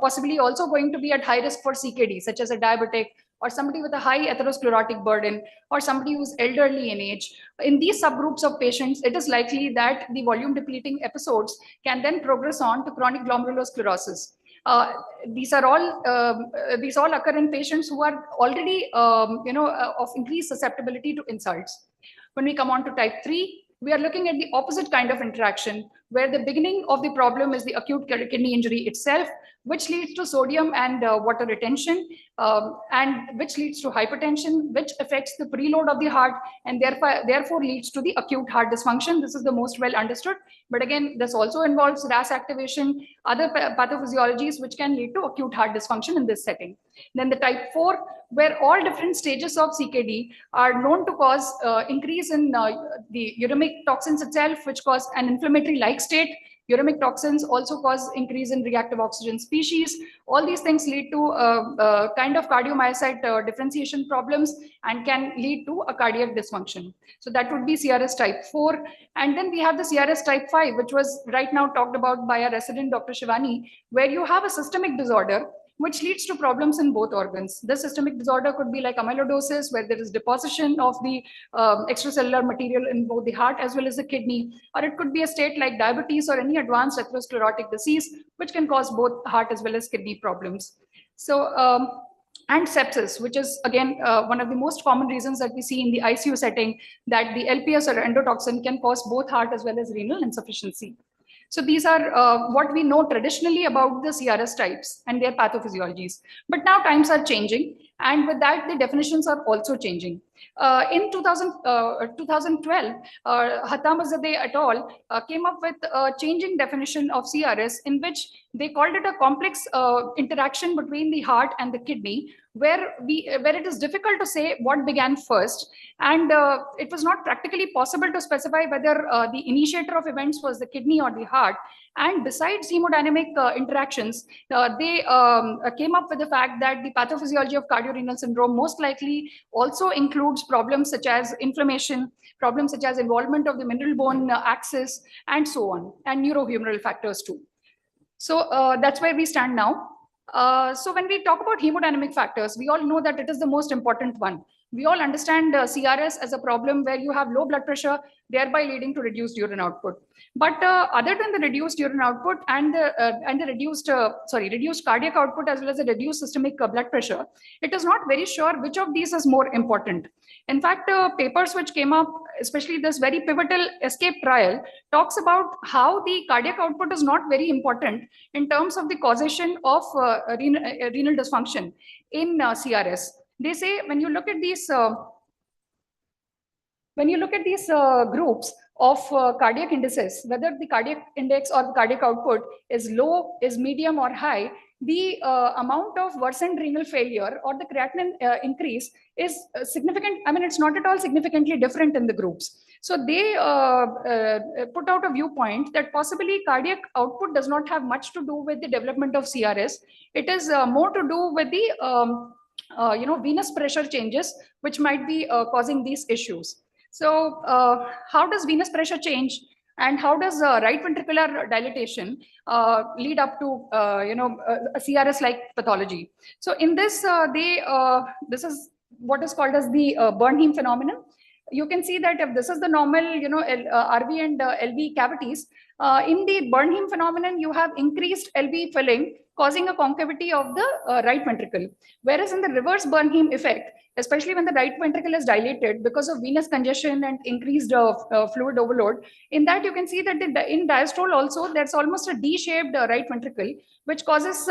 possibly also going to be at high risk for CKD, such as a diabetic or somebody with a high atherosclerotic burden, or somebody who's elderly in age. In these subgroups of patients, it is likely that the volume depleting episodes can then progress on to chronic glomerulosclerosis. These all occur in patients who are already of increased susceptibility to insults. When we come on to type 3, we are looking at the opposite kind of interaction, where the beginning of the problem is the acute kidney injury itself, which leads to sodium and water retention, and which leads to hypertension, which affects the preload of the heart, and therefore leads to the acute heart dysfunction. This is the most well understood. But again, this also involves RAS activation, other pathophysiologies, which can lead to acute heart dysfunction in this setting. Then the type 4, where all different stages of CKD are known to cause increase in the uremic toxins itself, which cause an inflammatory-like state. Uremic toxins also cause increase in reactive oxygen species. All these things lead to kind of cardiomyocyte differentiation problems and can lead to a cardiac dysfunction. So that would be CRS type 4. And then we have the CRS type 5, which was right now talked about by our resident, Dr. Shivani, where you have a systemic disorder which leads to problems in both organs. The systemic disorder could be like amyloidosis, where there is deposition of the extracellular material in both the heart as well as the kidney, or it could be a state like diabetes or any advanced atherosclerotic disease, which can cause both heart as well as kidney problems. So, and sepsis, which is again one of the most common reasons that we see in the ICU setting, that the LPS or endotoxin can cause both heart as well as renal insufficiency. So these are what we know traditionally about the CRS types and their pathophysiologies. But now times are changing, and with that, the definitions are also changing. In 2012, Hattamazadeh et al. Came up with a changing definition of CRS, in which they called it a complex interaction between the heart and the kidney, where it is difficult to say what began first, and it was not practically possible to specify whether the initiator of events was the kidney or the heart. And besides hemodynamic interactions, they came up with the fact that the pathophysiology of cardiorenal syndrome most likely also includes problems such as inflammation, problems such as involvement of the mineral bone axis, and so on, and neurohumoral factors too. So that's where we stand now. So when we talk about hemodynamic factors, we all know that it is the most important one. We all understand CRS as a problem where you have low blood pressure, thereby leading to reduced urine output. But other than the reduced urine output and the reduced cardiac output, as well as the reduced systemic blood pressure, it is not very sure which of these is more important. In fact, papers which came up, especially this very pivotal ESCAPE trial, talks about how the cardiac output is not very important in terms of the causation of renal dysfunction in CRS. They say when you look at these groups of cardiac indices, whether the cardiac index or the cardiac output is low, is medium, or high, the amount of worsened renal failure or the creatinine increase is significant. I mean, it's not at all significantly different in the groups. So they put out a viewpoint that possibly cardiac output does not have much to do with the development of CRS. It is more to do with the venous pressure changes, which might be causing these issues. So how does venous pressure change, and how does right ventricular dilatation lead up to a CRS-like pathology? So in this, this is what is called as the Bernheim phenomenon. You can see that if this is the normal, RV and LV cavities, in the Bernheim phenomenon, you have increased LV filling, causing a concavity of the right ventricle. Whereas in the reverse Bernheim effect, especially when the right ventricle is dilated because of venous congestion and increased fluid overload, in that you can see that in diastole also, there's almost a D-shaped right ventricle, which causes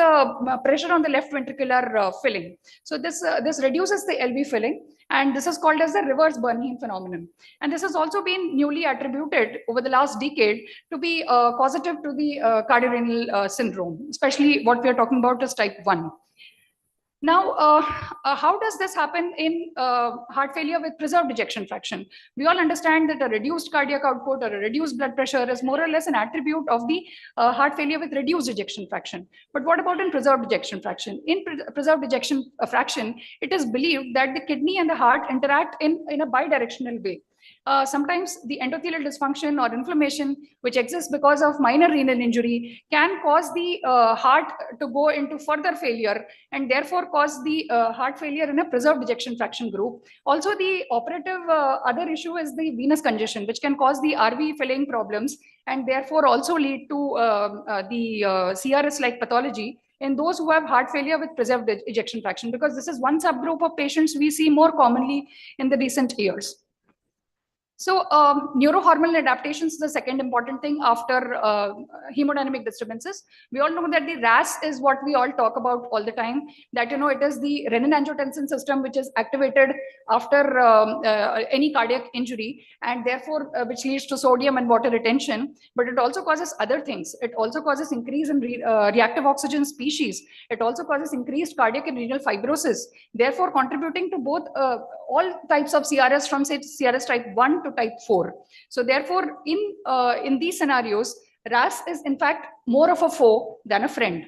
pressure on the left ventricular filling. So this reduces the LV filling, and this is called as the reverse Bernheim phenomenon. And this has also been newly attributed over the last decade to be causative to the cardiorenal syndrome, especially what we are talking about is type 1. Now, how does this happen in heart failure with preserved ejection fraction? We all understand that a reduced cardiac output or a reduced blood pressure is more or less an attribute of the heart failure with reduced ejection fraction. But what about in preserved ejection fraction? In preserved ejection fraction, it is believed that the kidney and the heart interact in a bidirectional way. Sometimes the endothelial dysfunction or inflammation, which exists because of minor renal injury, can cause the heart to go into further failure and therefore cause the heart failure in a preserved ejection fraction group. Also, the operative other issue is the venous congestion, which can cause the RV filling problems and therefore also lead to the CRS-like pathology in those who have heart failure with preserved ejection fraction, because this is one subgroup of patients we see more commonly in the recent years. So neurohormonal adaptations is the second important thing after hemodynamic disturbances. We all know that the RAS is what we all talk about all the time, that it is the renin-angiotensin system which is activated after any cardiac injury, and therefore which leads to sodium and water retention. But it also causes other things. It also causes increase in reactive oxygen species. It also causes increased cardiac and renal fibrosis, therefore contributing to both all types of CRS, from say CRS type 1 to type 4. So therefore, in these scenarios, RAS is in fact more of a foe than a friend.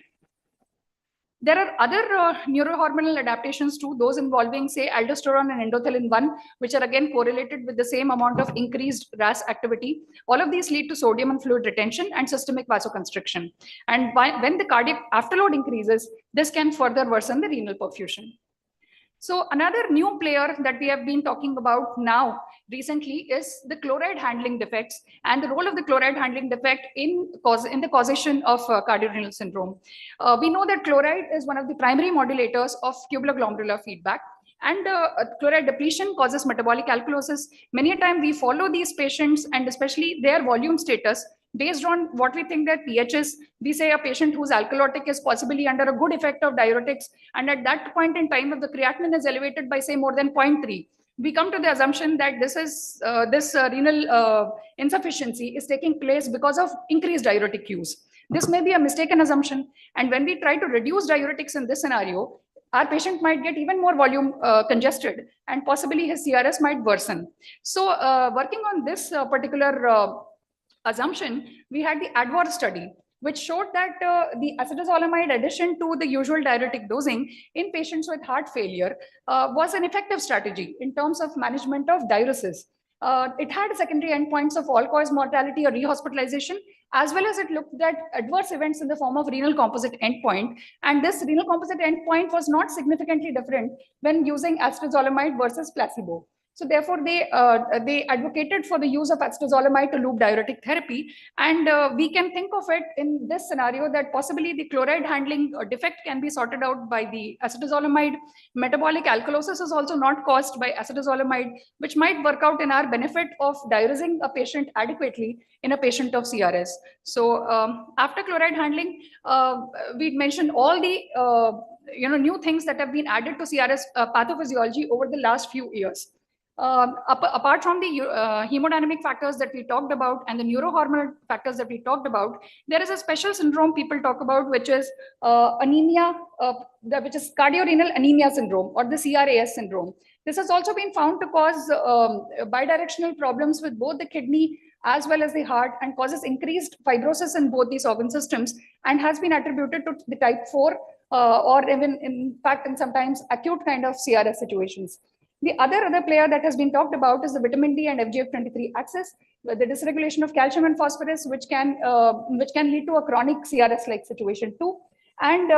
There are other neurohormonal adaptations too, those involving say aldosterone and endothelin-1, which are again correlated with the same amount of increased RAS activity. All of these lead to sodium and fluid retention and systemic vasoconstriction. And when the cardiac afterload increases, this can further worsen the renal perfusion. So another new player that we have been talking about now recently is the chloride handling defects and the role of the chloride handling defect in the causation of cardiorenal syndrome. We know that chloride is one of the primary modulators of tubular-glomerular feedback, and chloride depletion causes metabolic alkalosis. Many a time we follow these patients and especially their volume status based on what we think their pH is. We say a patient whose alkalotic is possibly under a good effect of diuretics, and at that point in time, if the creatinine is elevated by say more than 0.3, we come to the assumption that this renal insufficiency is taking place because of increased diuretic use. This may be a mistaken assumption, and when we try to reduce diuretics in this scenario, our patient might get even more volume congested, and possibly his CRS might worsen. So working on this particular assumption, we had the ADVAR study, which showed that the acetazolamide addition to the usual diuretic dosing in patients with heart failure was an effective strategy in terms of management of diuresis. It had secondary endpoints of all-cause mortality or rehospitalization, as well as it looked at adverse events in the form of renal composite endpoint. And this renal composite endpoint was not significantly different when using acetazolamide versus placebo. So therefore, they advocated for the use of acetazolamide to loop diuretic therapy. And we can think of it in this scenario that possibly the chloride handling defect can be sorted out by the acetazolamide. Metabolic alkalosis is also not caused by acetazolamide, which might work out in our benefit of diuresing a patient adequately in a patient of CRS. So after chloride handling, we'd mentioned all the new things that have been added to CRS pathophysiology over the last few years. Apart from the hemodynamic factors that we talked about and the neurohormonal factors that we talked about, there is a special syndrome people talk about, which is anemia, which is cardiorenal anemia syndrome, or the CRAS syndrome. This has also been found to cause bidirectional problems with both the kidney as well as the heart, and causes increased fibrosis in both these organ systems, and has been attributed to the type 4 or even in fact in sometimes acute kind of CRS situations. The other player that has been talked about is the vitamin D and FGF23 axis, the dysregulation of calcium and phosphorus, which can lead to a chronic CRS-like situation too. And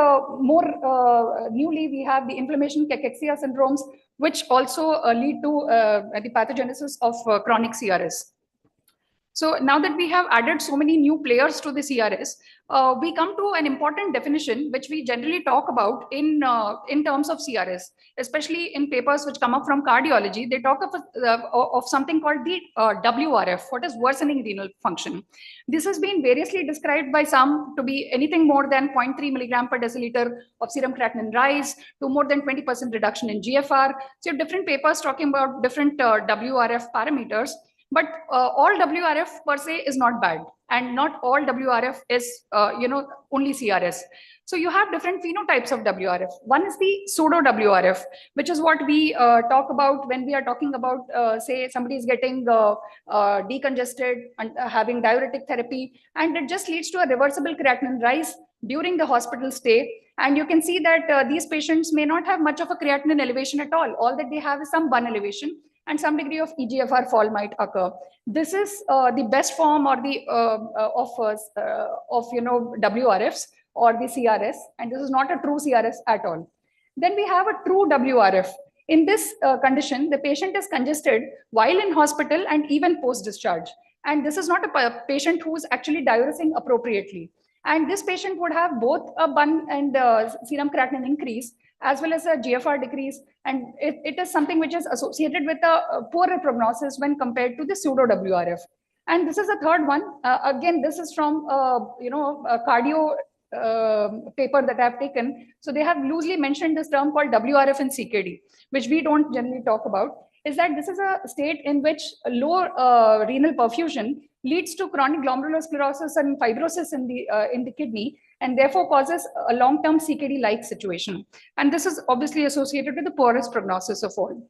more newly, we have the inflammation cachexia syndromes, which also lead to the pathogenesis of chronic CRS. So now that we have added so many new players to the CRS, we come to an important definition, which we generally talk about in terms of CRS, especially in papers which come up from cardiology. They talk of something called the WRF, what is worsening renal function. This has been variously described by some to be anything more than 0.3 milligram per deciliter of serum creatinine rise to more than 20% reduction in GFR. So you have different papers talking about different WRF parameters. But all WRF per se is not bad, and not all WRF is only CRS. So you have different phenotypes of WRF. One is the pseudo WRF, which is what we talk about when we are talking about say somebody is getting decongested and having diuretic therapy, and it just leads to a reversible creatinine rise during the hospital stay. And you can see that these patients may not have much of a creatinine elevation at all. All that they have is some bun elevation. and some degree of EGFR fall might occur. This is the best form or the WRFs or the CRS, and this is not a true CRS at all. Then we have a true WRF. In this condition, the patient is congested while in hospital and even post-discharge. And this is not a patient who is actually diuresing appropriately. And this patient would have both a BUN and serum creatinine increase, as well as a GFR decrease. And it is something which is associated with a poorer prognosis when compared to the pseudo WRF. And this is the third one. Again, this is from a cardio paper that I've taken. So they have loosely mentioned this term called WRF and CKD, which we don't generally talk about. Is that this is a state in which low renal perfusion leads to chronic glomerulosclerosis and fibrosis in the kidney, and therefore causes a long-term CKD-like situation. And this is obviously associated with the poorest prognosis of all.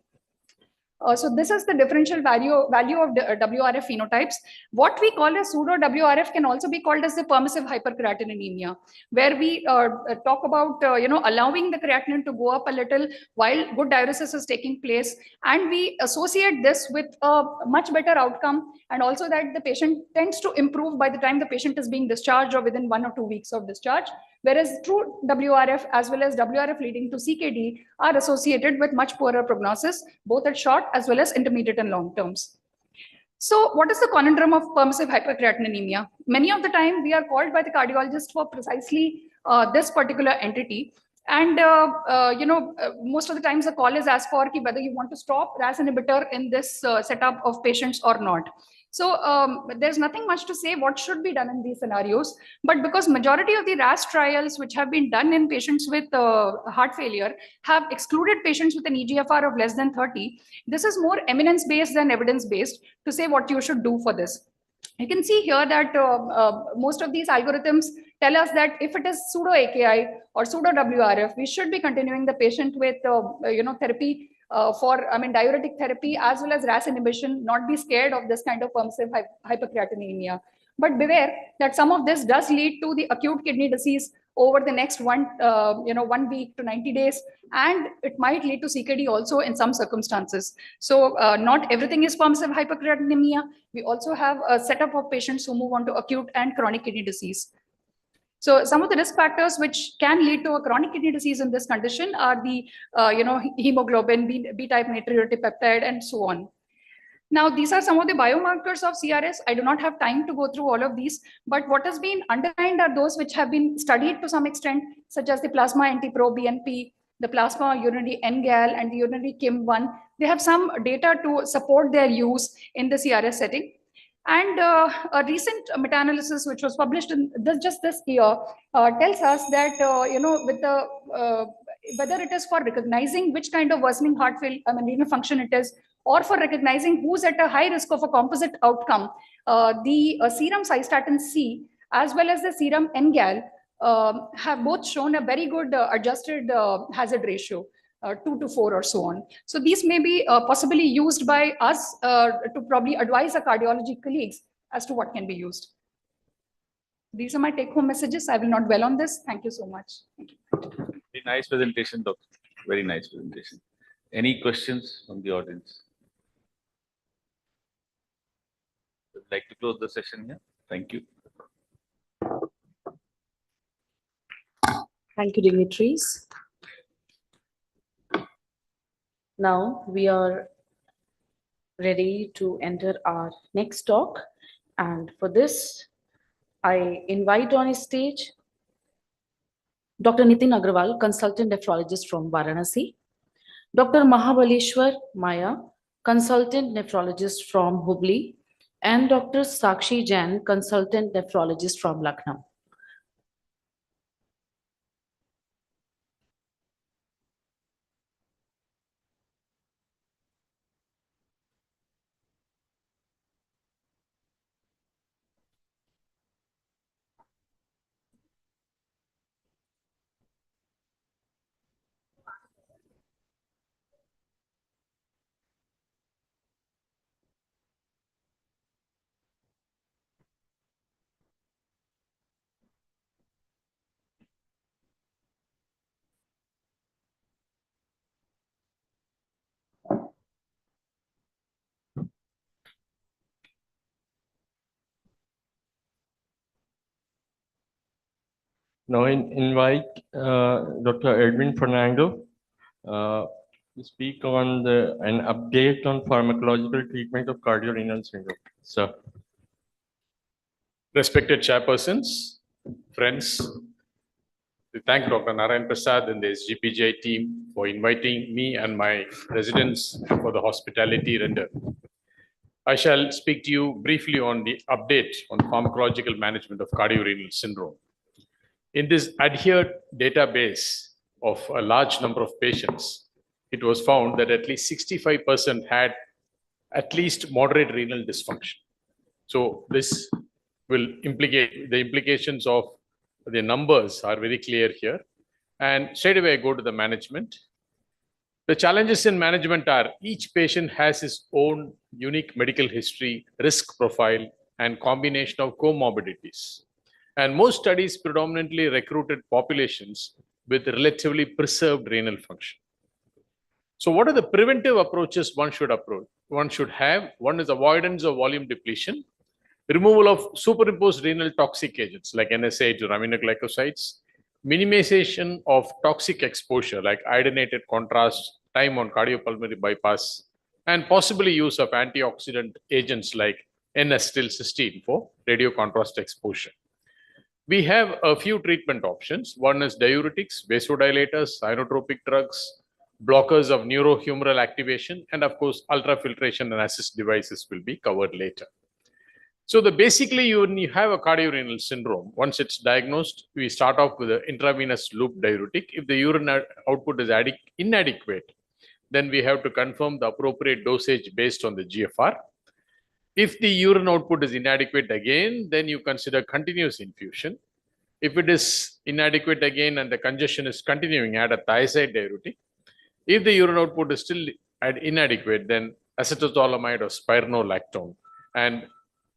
So this is the differential value of WRF phenotypes. What we call a pseudo WRF can also be called as the permissive hypercreatinemia, where we talk about allowing the creatinine to go up a little while good diuresis is taking place, and we associate this with a much better outcome, and also that the patient tends to improve by the time the patient is being discharged or within 1 or 2 weeks of discharge. Whereas true WRF as well as WRF leading to CKD are associated with much poorer prognosis, both at short as well as intermediate and long terms. So what is the conundrum of permissive hypercreatinemia? Many of the time we are called by the cardiologist for precisely this particular entity. And most of the times the call is asked for whether you want to stop RAS inhibitor in this setup of patients or not. So there's nothing much to say what should be done in these scenarios, but because majority of the RAS trials which have been done in patients with heart failure have excluded patients with an EGFR of less than 30, this is more eminence-based than evidence-based to say what you should do for this. You can see here that most of these algorithms tell us that if it is pseudo AKI or pseudo WRF, we should be continuing the patient with therapy diuretic therapy as well as RAS inhibition, not be scared of this kind of permissive hypercreatinemia. But beware that some of this does lead to the acute kidney disease over the next 1 week to 90 days, and it might lead to CKD also in some circumstances. So not everything is permissive hypercreatinemia. We also have a setup of patients who move on to acute and chronic kidney disease. So some of the risk factors which can lead to a chronic kidney disease in this condition are the hemoglobin, B-type natriuretic peptide, and so on. Now, these are some of the biomarkers of CRS. I do not have time to go through all of these, but what has been underlined are those which have been studied to some extent, such as the plasma NT-proBNP, the plasma urinary NGAL, and the urinary KIM-1. They have some data to support their use in the CRS setting. And a recent meta-analysis, which was published in just this year, tells us that with the whether it is for recognizing which kind of worsening heart failure, renal function it is, or for recognizing who's at a high risk of a composite outcome, the serum cystatin C as well as the serum NGAL have both shown a very good adjusted hazard ratio. 2 to 4 or so on. So these may be possibly used by us to probably advise our cardiology colleagues as to what can be used. These are my take-home messages. I will not dwell on this. Thank you so much. Thank you. Very nice presentation, Doctor. Very nice presentation. Any questions from the audience? Would like to close the session here. Thank you. Thank you, dignitaries. Now we are ready to enter our next talk. And for this, I invite on stage Dr. Nitin Agrawal, consultant nephrologist from Varanasi, Dr. Mahabaleshwar Maya, consultant nephrologist from Hubli, and Dr. Sakshi Jain, consultant nephrologist from Lucknow. Now invite Dr. Edwin Fernando to speak on an update on pharmacological treatment of cardiorenal syndrome. Sir. Respected chairpersons, friends, we thank Dr. Narayan Prasad and the SGPGI team for inviting me and my residents for the hospitality rendered. I shall speak to you briefly on the update on pharmacological management of cardiorenal syndrome. In this adhered database of a large number of patients, it was found that at least 65% had at least moderate renal dysfunction. So this will implicate the implications of the numbers are very clear here. And straight away I go to the management. The challenges in management are each patient has his own unique medical history, risk profile, and combination of comorbidities. And most studies predominantly recruited populations with relatively preserved renal function. So what are the preventive approaches one should have? One is avoidance of volume depletion, removal of superimposed renal toxic agents like NSAIDs or aminoglycosides, minimization of toxic exposure like iodinated contrast, time on cardiopulmonary bypass, and possibly use of antioxidant agents like N-acetylcysteine for radiocontrast exposure. We have a few treatment options. One is diuretics, vasodilators, inotropic drugs, blockers of neurohumoral activation, and of course, ultrafiltration and assist devices will be covered later. So basically, when you have a cardiorenal syndrome, once it's diagnosed, we start off with an intravenous loop diuretic. If the urine output is inadequate, then we have to confirm the appropriate dosage based on the GFR. If the urine output is inadequate again, then you consider continuous infusion. If it is inadequate again and the congestion is continuing, add a thiazide diuretic. If the urine output is still inadequate, then acetazolamide or spironolactone, and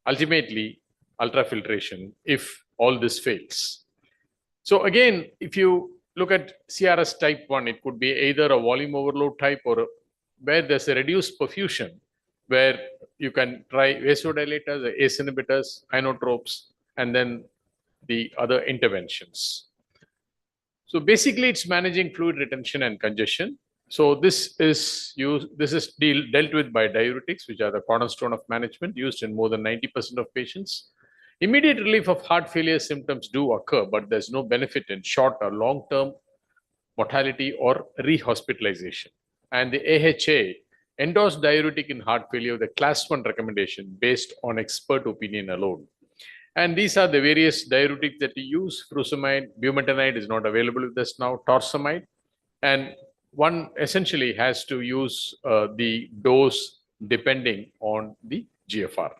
ultimately ultrafiltration if all this fails. So again, if you look at CRS type 1, it could be either a volume overload type or where there's a reduced perfusion, where you can try vasodilators, ACE inhibitors, inotropes, and then the other interventions. So basically, it's managing fluid retention and congestion. So this is dealt with by diuretics, which are the cornerstone of management, used in more than 90% of patients. Immediate relief of heart failure symptoms do occur, but there's no benefit in short or long-term mortality or rehospitalization. And the AHA endorsed diuretic in heart failure with a class 1 recommendation based on expert opinion alone. And these are the various diuretics that we use. Furosemide, bumetanide is not available with us now, torsemide. And one essentially has to use the dose depending on the GFR.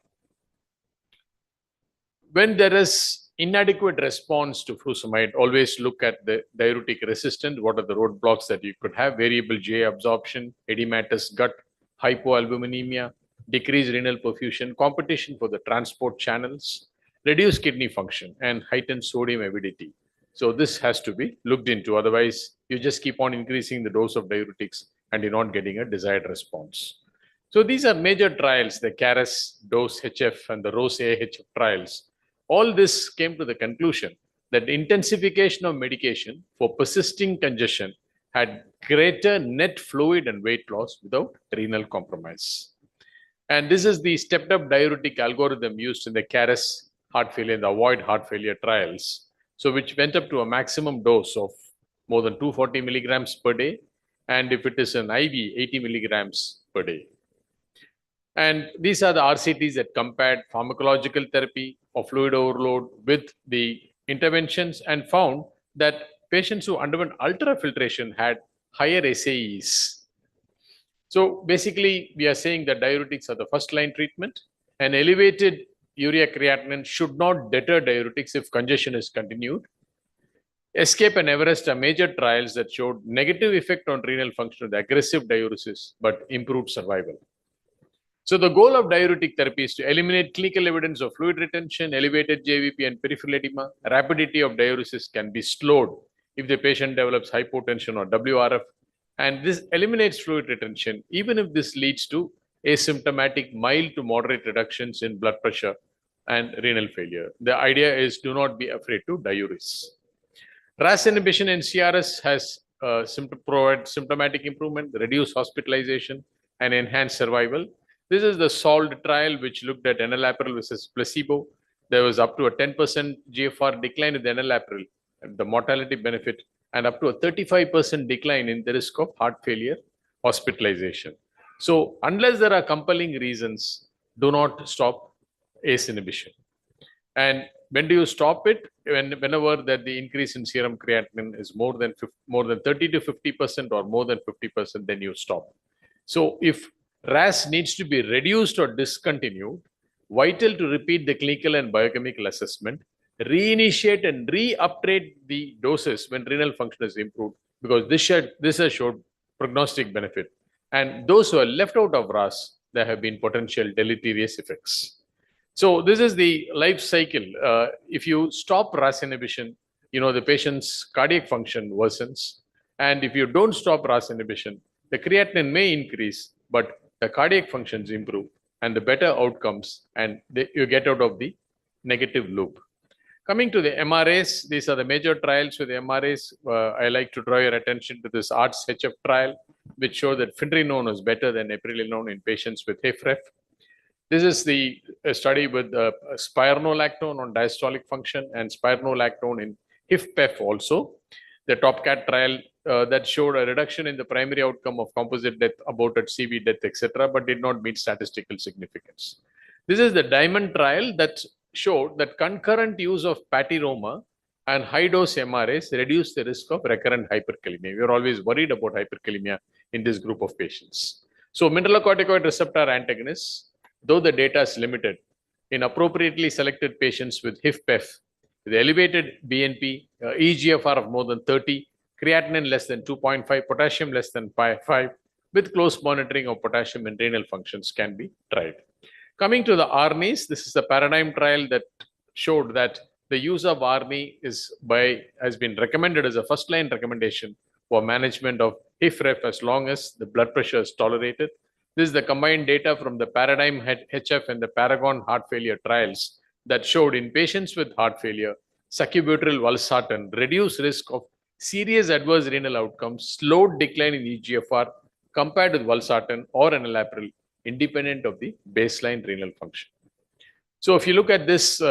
When there is inadequate response to furosemide, always look at the diuretic resistant. What are the roadblocks that you could have? Variable GA absorption, edematous gut, hypoalbuminemia, decreased renal perfusion, competition for the transport channels, reduced kidney function, and heightened sodium avidity. So this has to be looked into. Otherwise, you just keep on increasing the dose of diuretics and you're not getting a desired response. So these are major trials, the CARES, DOSE HF, and the ROSE AHF trials. All this came to the conclusion that intensification of medication for persisting congestion had greater net fluid and weight loss without renal compromise. And this is the stepped up diuretic algorithm used in the CARES heart failure and the avoid heart failure trials. So which went up to a maximum dose of more than 240 milligrams per day. And if it is an IV, 80 milligrams per day. And these are the RCTs that compared pharmacological therapy of fluid overload with the interventions and found that patients who underwent ultrafiltration had higher SAEs. So basically, we are saying that diuretics are the first line treatment. An elevated urea creatinine should not deter diuretics if congestion is continued. ESCAPE and EVEREST are major trials that showed negative effect on renal function with aggressive diuresis, but improved survival. So the goal of diuretic therapy is to eliminate clinical evidence of fluid retention, elevated JVP and peripheral edema. Rapidity of diuresis can be slowed if the patient develops hypotension or WRF. And this eliminates fluid retention, even if this leads to asymptomatic mild to moderate reductions in blood pressure and renal failure. The idea is do not be afraid to diurese. RAS inhibition in CRS has provide symptomatic improvement, reduce hospitalization, and enhance survival. This is the SOLVE trial, which looked at enalapril versus placebo. There was up to a 10% GFR decline in the enalapril, and the mortality benefit, and up to a 35% decline in the risk of heart failure hospitalization. So unless there are compelling reasons, do not stop ACE inhibition. And when do you stop it? Whenever that the increase in serum creatinine is more than 30 to 50% or more than 50%, then you stop. So if RAS needs to be reduced or discontinued, vital to repeat the clinical and biochemical assessment, reinitiate and re-upgrade the doses when renal function is improved, because this has showed prognostic benefit. And those who are left out of RAS, there have been potential deleterious effects. So this is the life cycle. If you stop RAS inhibition, the patient's cardiac function worsens. And if you don't stop RAS inhibition, the creatinine may increase, but the cardiac functions improve and the better outcomes, and you get out of the negative loop. Coming to the MRAs, these are the major trials with the MRAs. I like to draw your attention to this ARTS-HF trial, which showed that finerenone is better than eplerenone in patients with HFrEF. This is the study with spironolactone on diastolic function and spironolactone in HFpEF also. The TOPCAT trial that showed a reduction in the primary outcome of composite death, aborted CV death, etc., but did not meet statistical significance. This is the DIAMOND trial that showed that concurrent use of patyroma and high-dose MRAs reduce the risk of recurrent hyperkalemia. We are always worried about hyperkalemia in this group of patients. So mineralocorticoid receptor antagonists, though the data is limited, in appropriately selected patients with HFpEF, with elevated BNP, eGFR of more than 30, creatinine less than 2.5, potassium less than 5, with close monitoring of potassium and renal functions can be tried. Coming to the ARNIs, this is the paradigm trial that showed that the use of ARNI has been recommended as a first-line recommendation for management of HFrEF as long as the blood pressure is tolerated. This is the combined data from the Paradigm HF and the Paragon heart failure trials that showed in patients with heart failure, sacubitril valsartan reduced risk of serious adverse renal outcomes, slowed decline in eGFR compared with valsartan or enalapril, independent of the baseline renal function. So if you look at this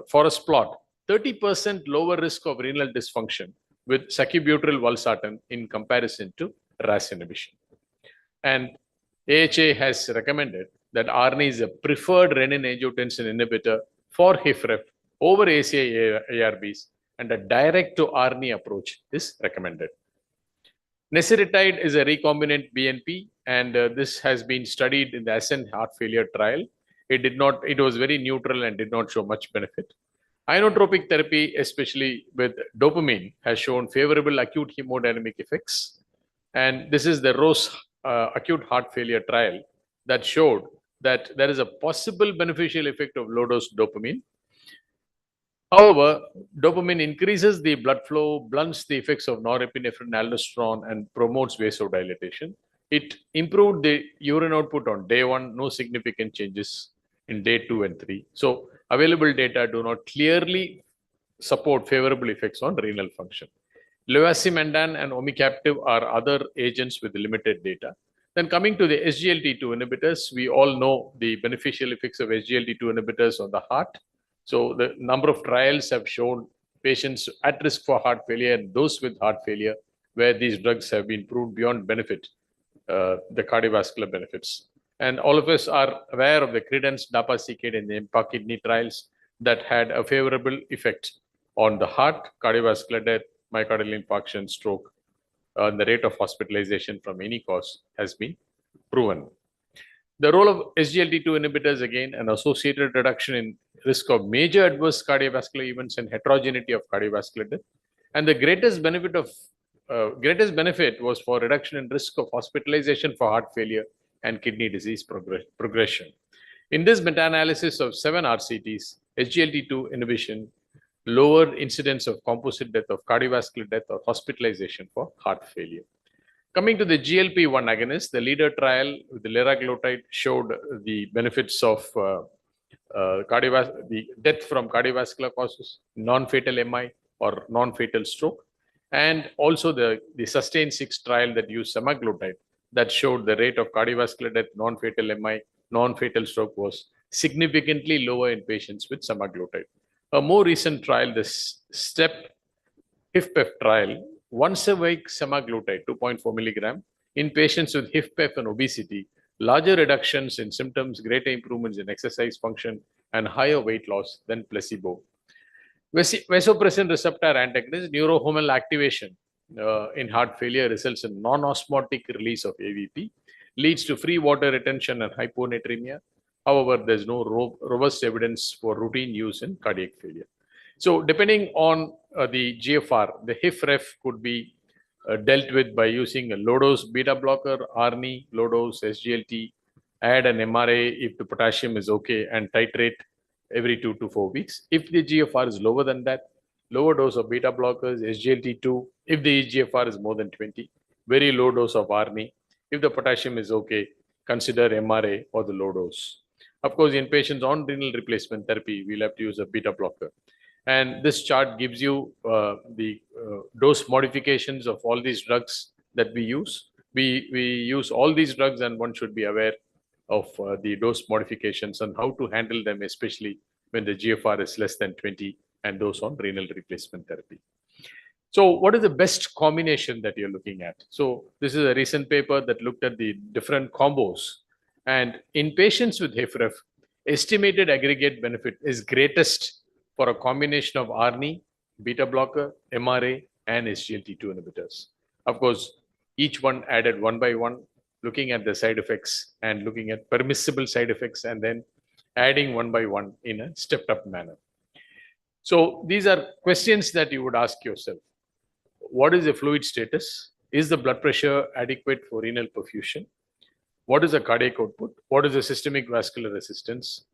forest plot, 30% lower risk of renal dysfunction with sacubitril valsartan in comparison to RAS inhibition. And AHA has recommended that ARNI is a preferred renin-angiotensin inhibitor for HFrEF over ACI ARBs, and a direct to ARNI approach is recommended. Nesiritide is a recombinant BNP, and this has been studied in the ASCENT heart failure trial. It was very neutral and did not show much benefit. Inotropic therapy, especially with dopamine, has shown favorable acute hemodynamic effects. And this is the ROSE acute heart failure trial that showed that there is a possible beneficial effect of low-dose dopamine. However, dopamine increases the blood flow, blunts the effects of norepinephrine, aldosterone, and promotes vasodilatation. It improved the urine output on day 1, no significant changes in day 2 and 3. So available data do not clearly support favorable effects on renal function. Levosimendan and omecamtiv are other agents with limited data. Then coming to the SGLT2 inhibitors, we all know the beneficial effects of SGLT2 inhibitors on the heart. So the number of trials have shown patients at risk for heart failure and those with heart failure where these drugs have been proved beyond benefit, the cardiovascular benefits. And all of us are aware of the Credence, Dapacicate, and the EMPA kidney trials that had a favorable effect on the heart, cardiovascular death, myocardial infarction, stroke, and the rate of hospitalization from any cause has been proven. The role of SGLT2 inhibitors, again, an associated reduction in risk of major adverse cardiovascular events and heterogeneity of cardiovascular death. And the greatest benefit was for reduction in risk of hospitalization for heart failure and kidney disease progression. In this meta-analysis of 7 RCTs, SGLT2 inhibition lowered incidence of composite death, of cardiovascular death, or hospitalization for heart failure. Coming to the GLP-1 agonist, the leader trial with the liraglutide showed the benefits of the death from cardiovascular causes, non-fatal MI or non-fatal stroke. And also the SUSTAIN 6 trial that used semaglutide that showed the rate of cardiovascular death, non-fatal MI, non-fatal stroke was significantly lower in patients with semaglutide. A more recent trial, this STEP HIF-PEF trial, once a week semaglutide, 2.4 milligram, in patients with HIF-PEF and obesity, larger reductions in symptoms, greater improvements in exercise function, and higher weight loss than placebo. Vasopressin receptor antagonist, neurohormonal activation in heart failure results in non-osmotic release of AVP, leads to free water retention and hyponatremia. However, there's no robust evidence for routine use in cardiac failure. So depending on the GFR, the HIF-REF could be dealt with by using a low-dose beta blocker, ARNI, low-dose SGLT, add an MRA if the potassium is okay, and titrate every 2 to 4 weeks. If the GFR is lower than that, lower dose of beta blockers, SGLT2, if the GFR is more than 20, very low dose of ARNI. If the potassium is okay, consider MRA or the low dose. Of course, in patients on renal replacement therapy, we'll have to use a beta blocker. And this chart gives you the dose modifications of all these drugs that we use. We use all these drugs, and one should be aware of the dose modifications and how to handle them, especially when the GFR is less than 20 and those on renal replacement therapy. So what is the best combination that you're looking at? So this is a recent paper that looked at the different combos. And in patients with HIF-REF, estimated aggregate benefit is greatest for a combination of ARNI, beta blocker, MRA, and SGLT2 inhibitors. Of course, each one added one by one, looking at the side effects and looking at permissible side effects, and then adding one by one in a stepped up manner. So these are questions that you would ask yourself. What is the fluid status? Is the blood pressure adequate for renal perfusion? What is the cardiac output? What is the systemic vascular resistance?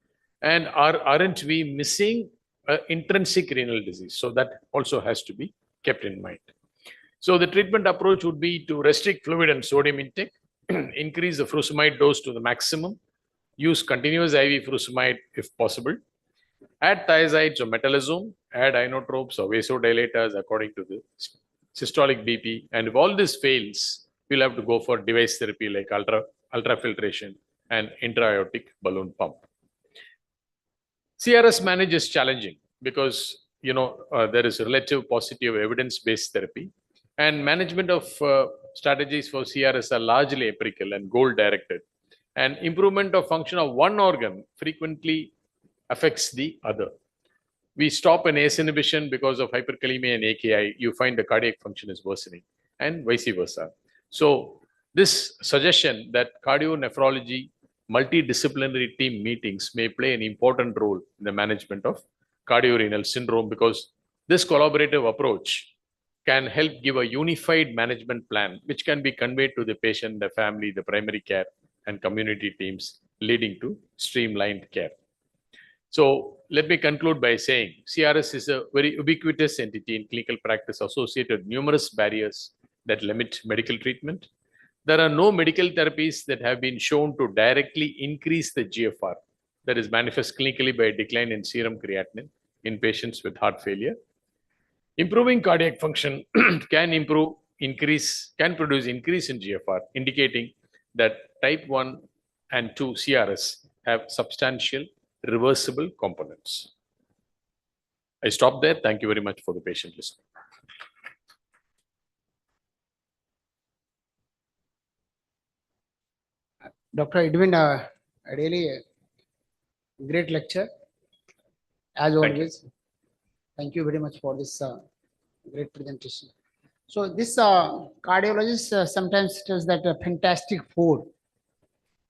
And aren't we missing intrinsic renal disease? So that also has to be kept in mind. So the treatment approach would be to restrict fluid and sodium intake, increase the furosemide dose to the maximum, use continuous IV furosemide if possible, add thiazides or metolazone, add inotropes or vasodilators according to the systolic BP. And if all this fails, we'll have to go for device therapy like ultrafiltration and intra-aortic balloon pump. CRS manage is challenging because there is relative positive evidence-based therapy, and management of strategies for CRS are largely empirical and goal-directed. And improvement of function of one organ frequently affects the other. We stop an ACE inhibition because of hyperkalemia and AKI, you find the cardiac function is worsening, and vice versa. So this suggestion that cardio-nephrology multidisciplinary team meetings may play an important role in the management of cardiorenal syndrome, because this collaborative approach can help give a unified management plan, which can be conveyed to the patient, the family, the primary care, and community teams, leading to streamlined care. So let me conclude by saying CRS is a very ubiquitous entity in clinical practice associated with numerous barriers that limit medical treatment. There are no medical therapies that have been shown to directly increase the GFR that is manifest clinically by a decline in serum creatinine in patients with heart failure. Improving cardiac function can produce increase in GFR, indicating that type 1 and 2 CRS have substantial reversible components. I stop there. Thank you very much for the patient listening. Dr. Edwin, really great lecture, as always. Thank you very much for this great presentation. So this cardiologist sometimes tells that a fantastic four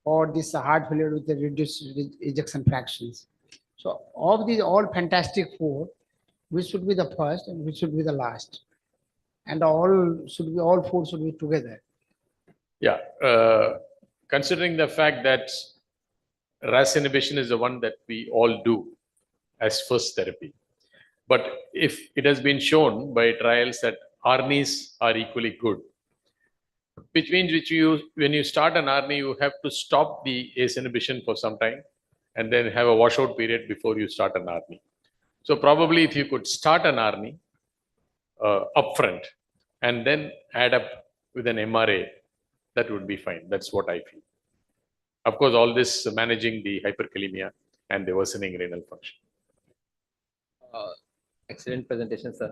or this heart failure with the reduced ejection fractions. So of these all fantastic four, which should be the first and which should be the last? And all four should be together. Yeah. Considering the fact that RAS inhibition is the one that we all do as first therapy. But if it has been shown by trials that ARNIs are equally good, which means when you start an ARNI, you have to stop the ACE inhibition for some time and then have a washout period before you start an ARNI. So probably if you could start an ARNI upfront and then add up with an MRA, that would be fine. That's what I feel. Of course, all this managing the hyperkalemia and the worsening renal function. Excellent presentation, sir.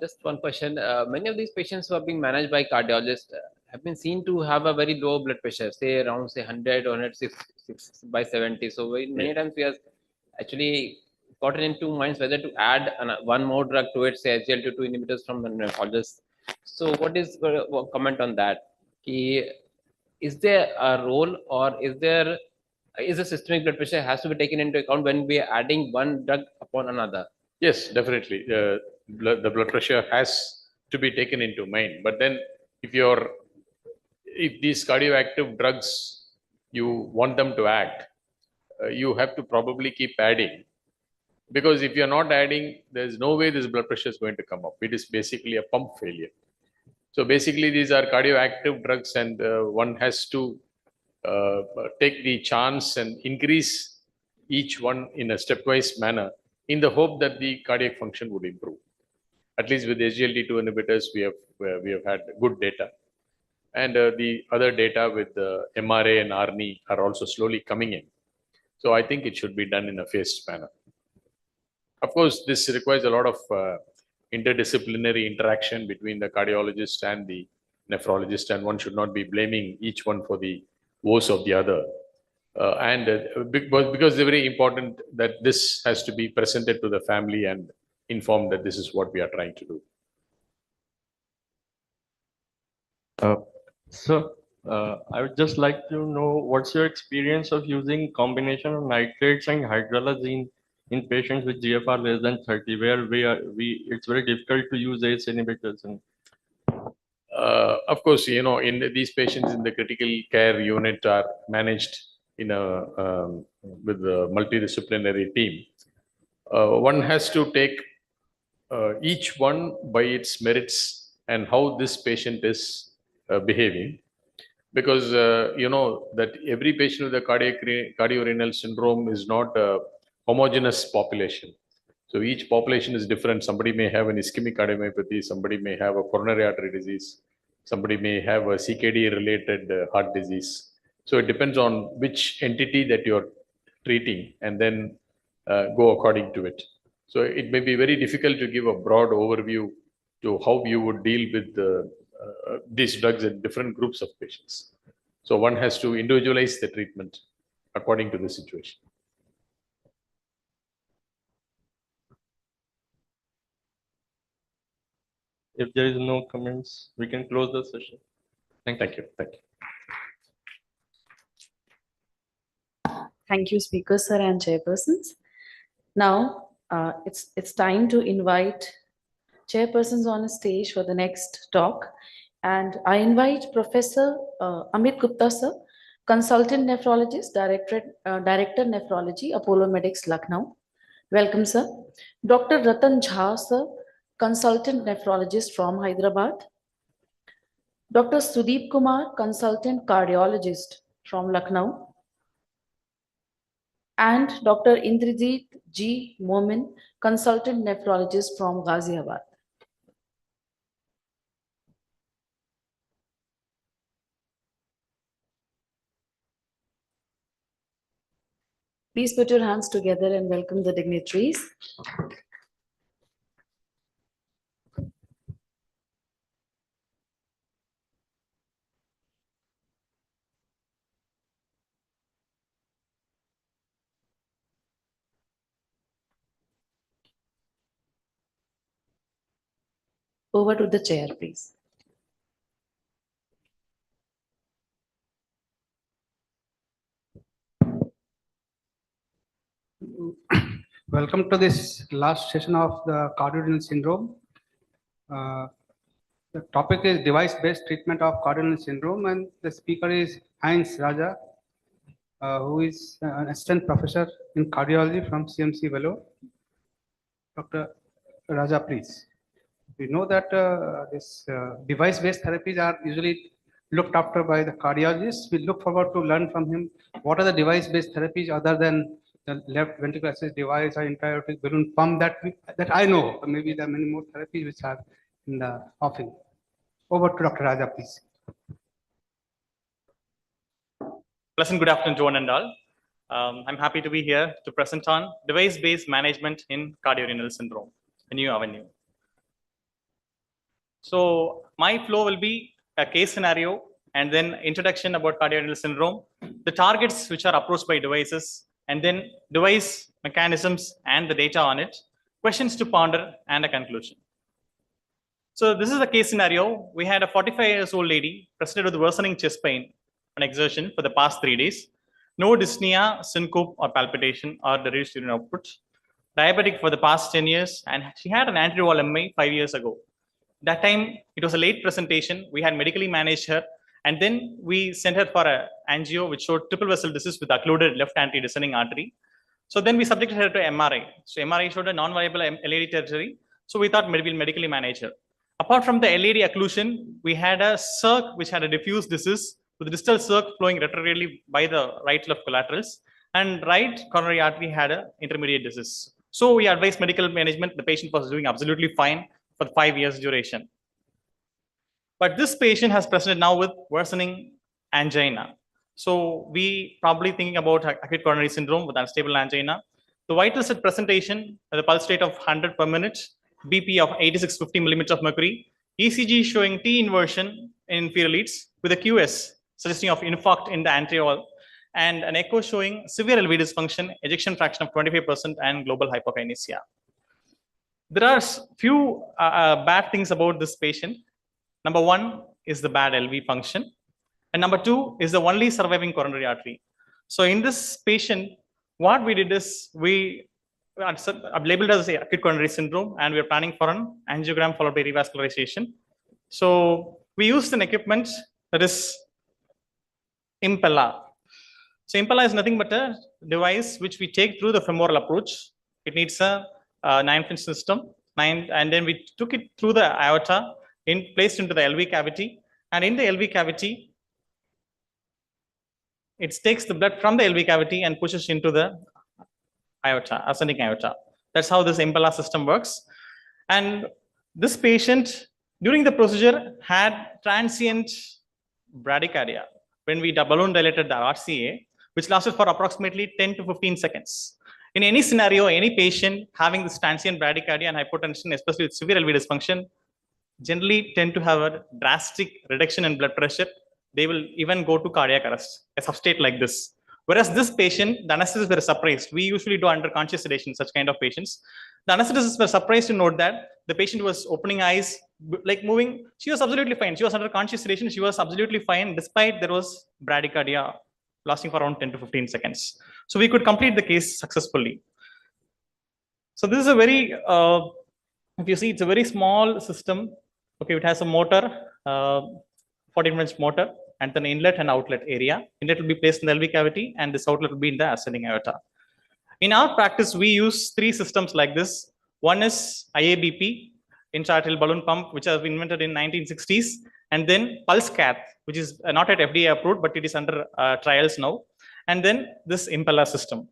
Just one question. Many of these patients who are being managed by cardiologists have been seen to have a very low blood pressure, say around 100 or 106 by 70. So many times we have actually gotten into minds whether to add one more drug to it, say SGLT2 inhibitors from the nephrologist. So what is your comment on that? Is there a role, or is the systemic blood pressure has to be taken into account when we are adding one drug upon another? Yes, definitely. The blood pressure has to be taken into mind. But then if these cardioactive drugs, you want them to act, you have to probably keep adding. Because if you're not adding, there's no way this blood pressure is going to come up. It is basically a pump failure. So basically these are cardioactive drugs, and one has to take the chance and increase each one in a stepwise manner in the hope that the cardiac function would improve. At least with SGLT2 inhibitors, we have had good data. And the other data with the MRA and ARNI are also slowly coming in. So I think it should be done in a phased manner. Of course, this requires a lot of interdisciplinary interaction between the cardiologist and the nephrologist, and one should not be blaming each one for the woes of the other. Because they're very important that this has to be presented to the family and informed that this is what we are trying to do. I would just like to know what's your experience of using combination of nitrates and hydralazine in patients with GFR less than 30, where it's very difficult to use ACE inhibitors. Of course, in these patients in the critical care unit are managed with a multidisciplinary team. One has to take each one by its merits and how this patient is behaving. Because that every patient with a cardiorenal syndrome is not a homogeneous population. So each population is different. Somebody may have an ischemic cardiomyopathy, somebody may have a coronary artery disease, somebody may have a CKD related heart disease. So it depends on which entity that you're treating, and then go according to it. So it may be very difficult to give a broad overview to how you would deal with these drugs in different groups of patients. So one has to individualize the treatment according to the situation. If there is no comments, we can close the session. Thank you. Thank you. Thank you, speakers, sir, and chairpersons. Now, it's time to invite chairpersons on a stage for the next talk. And I invite Professor Amit Gupta, sir, Consultant Nephrologist, Director Nephrology, Apollo Medics, Lucknow. Welcome, sir. Dr. Ratan Jha, sir, Consultant Nephrologist from Hyderabad. Dr. Sudeep Kumar, Consultant Cardiologist from Lucknow. And Dr. Indrajit G. Momin, Consultant Nephrologist from Ghaziabad. Please put your hands together and welcome the dignitaries. Over to the chair, please. Welcome to this last session of the cardiorenal syndrome. The topic is device-based treatment of cardiorenal syndrome, and the speaker is Heinz Raja, who is an assistant professor in cardiology from CMC Vellore. Dr. Raja, please. We know that this device-based therapies are usually looked after by the cardiologists. We look forward to learn from him what are the device-based therapies other than the left ventricular assist device or intra-aortic balloon pump that I know. Maybe there are many more therapies which are in the offing. Over to Dr. Raja, please. Pleasant good afternoon to one and all. I'm happy to be here to present on device-based management in cardiorenal syndrome, a new avenue. So my flow will be a case scenario and then introduction about cardiorenal syndrome, the targets which are approached by devices, and then device mechanisms and the data on it, questions to ponder, and a conclusion. So this is a case scenario. We had a 45-year-old lady presented with worsening chest pain and exertion for the past 3 days. No dyspnea, syncope, or palpitation, or the reduced urine output. Diabetic for the past 10 years, and she had an anterior wall MI 5 years ago. That time, it was a late presentation. We had medically managed her, and then we sent her for an angio, which showed triple vessel disease with occluded left anti-descending artery. So then we subjected her to MRI. So MRI showed a non-viable LAD territory. So we thought we'll medically manage her. Apart from the LAD occlusion, we had a circ which had a diffuse disease with distal circ flowing retrogradely by the right left collaterals, and right coronary artery had an intermediate disease. So we advised medical management. The patient was doing absolutely fine for 5 years duration. But this patient has presented now with worsening angina. So we probably thinking about acute coronary syndrome with unstable angina. The vitals at presentation, the pulse rate of 100 per minute, BP of 8650 millimeters of mercury, ECG showing T inversion in inferior leads with a QS suggesting of infarct in the anterior wall, and an echo showing severe LV dysfunction, ejection fraction of 25%, and global hypokinesia. There are few bad things about this patient. Number one is the bad LV function. And number two is the only surviving coronary artery. So in this patient, what we did is we labeled as acute coronary syndrome, and we are planning for an angiogram followed by revascularization. So we used an equipment that is Impella. So Impella is nothing but a device which we take through the femoral approach. It needs a 9-pin system, and then we took it through the aorta, placed into the LV cavity, and in the LV cavity, it takes the blood from the LV cavity and pushes into the aorta, ascending aorta. That's how this Impella system works. And this patient, during the procedure, had transient bradycardia when we balloon dilated the RCA, which lasted for approximately 10 to 15 seconds. In any scenario, any patient having this transient bradycardia and hypotension, especially with severe LV dysfunction, generally tend to have a drastic reduction in blood pressure. They will even go to cardiac arrest, a substate like this. Whereas this patient, the anesthetists were surprised. We usually do under conscious sedation, such kind of patients. The anesthetists were surprised to note that the patient was opening eyes, like moving. She was absolutely fine. She was under conscious sedation. She was absolutely fine, despite there was bradycardia lasting for around 10 to 15 seconds. So we could complete the case successfully. So this is a very, if you see, it's a very small system. Okay, it has a motor, 14-inch motor, and then inlet and outlet area. Inlet will be placed in the LV cavity, and this outlet will be in the ascending aorta. In our practice, we use 3 systems like this. One is IABP, intra-arterial balloon pump, which has been invented in 1960s, and then pulse cath, which is not at FDA approved, but it is under trials now, and then this Impella system.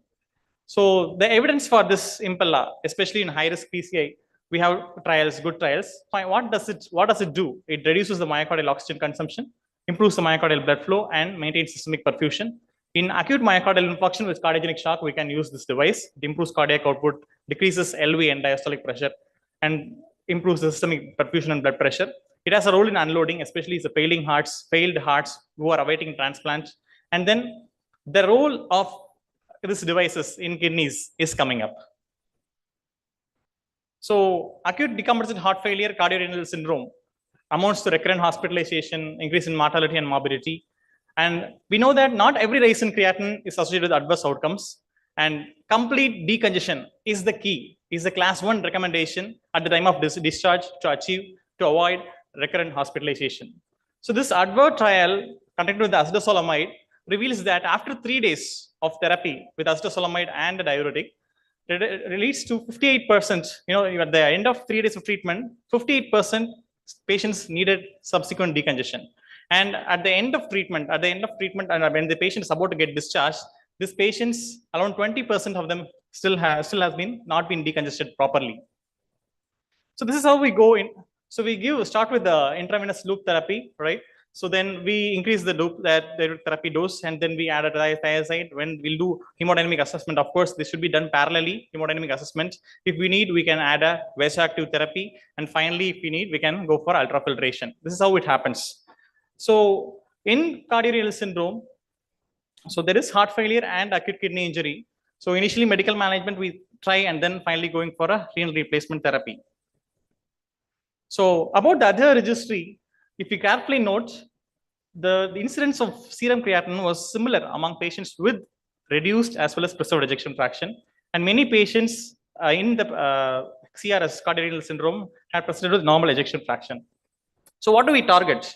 So the evidence for this Impella, especially in high-risk PCI, we have trials, good trials. What does it do? It reduces the myocardial oxygen consumption, improves the myocardial blood flow, and maintains systemic perfusion. In acute myocardial infarction with cardiogenic shock, we can use this device. It improves cardiac output, decreases LV and diastolic pressure, and improves the systemic perfusion and blood pressure. It has a role in unloading, especially the failed hearts who are awaiting transplant. And then the role of these devices in kidneys is coming up. So acute decompensated heart failure, cardiorenal syndrome amounts to recurrent hospitalization, increase in mortality and morbidity. And we know that not every rise in creatinine is associated with adverse outcomes. And complete decongestion is the key, is the class 1 recommendation at the time of discharge to avoid recurrent hospitalization. So this ADVERT trial conducted with the acetazolamide reveals that after 3 days of therapy with acetazolamide and a diuretic, it leads to 58%, at the end of 3 days of treatment, 58% patients needed subsequent decongestion. And at the end of treatment, and when the patient is about to get discharged, these patients, around 20% of them still has not been decongested properly. So this is how we go in. So we start with the intravenous loop therapy, right? So then we increase the loop the therapy dose, and then we add a thiazide. When we'll do hemodynamic assessment, of course, this should be done parallelly. Hemodynamic assessment. If we need, we can add a vasoactive therapy, and finally, if we need, we can go for ultrafiltration. This is how it happens. So in cardiorenal syndrome, so there is heart failure and acute kidney injury. So initially medical management we try, and then finally going for a renal replacement therapy. So about the other registry, if you carefully note, the incidence of serum creatinine was similar among patients with reduced as well as preserved ejection fraction. And many patients in the CRS, cardiorenal syndrome, had presented with normal ejection fraction. So what do we target?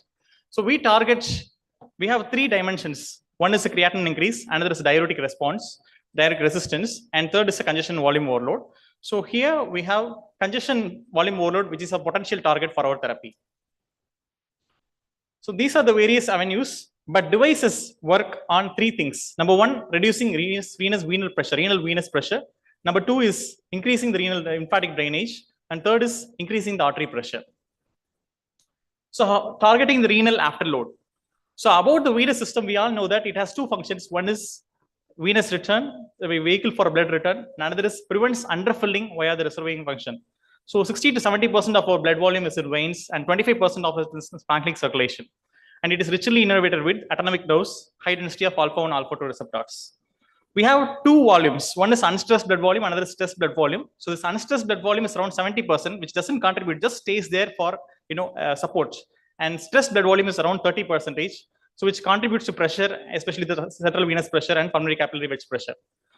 So we have 3 dimensions. One is the creatinine increase, another is diuretic response, diuretic resistance, and third is a congestion volume overload. So here we have congestion volume overload, which is a potential target for our therapy. So these are the various avenues, but devices work on 3 things. Number 1, reducing renal venous pressure. Number 2 is increasing the renal lymphatic drainage, and third is increasing the artery pressure. So targeting the renal afterload. So about the venous system, we all know that it has 2 functions. One is venous return, the vehicle for blood return. Another is prevents underfilling via the reservoir function. So 60 to 70% of our blood volume is in veins, and 25% of it is in splanchnic circulation. And it is richly innervated with atomic dose, high density of alpha-1, alpha-2 receptors. We have 2 volumes. One is unstressed blood volume, another is stressed blood volume. So this unstressed blood volume is around 70%, which doesn't contribute, just stays there for support. And stressed blood volume is around 30%, so which contributes to pressure, especially the central venous pressure and pulmonary capillary wedge pressure.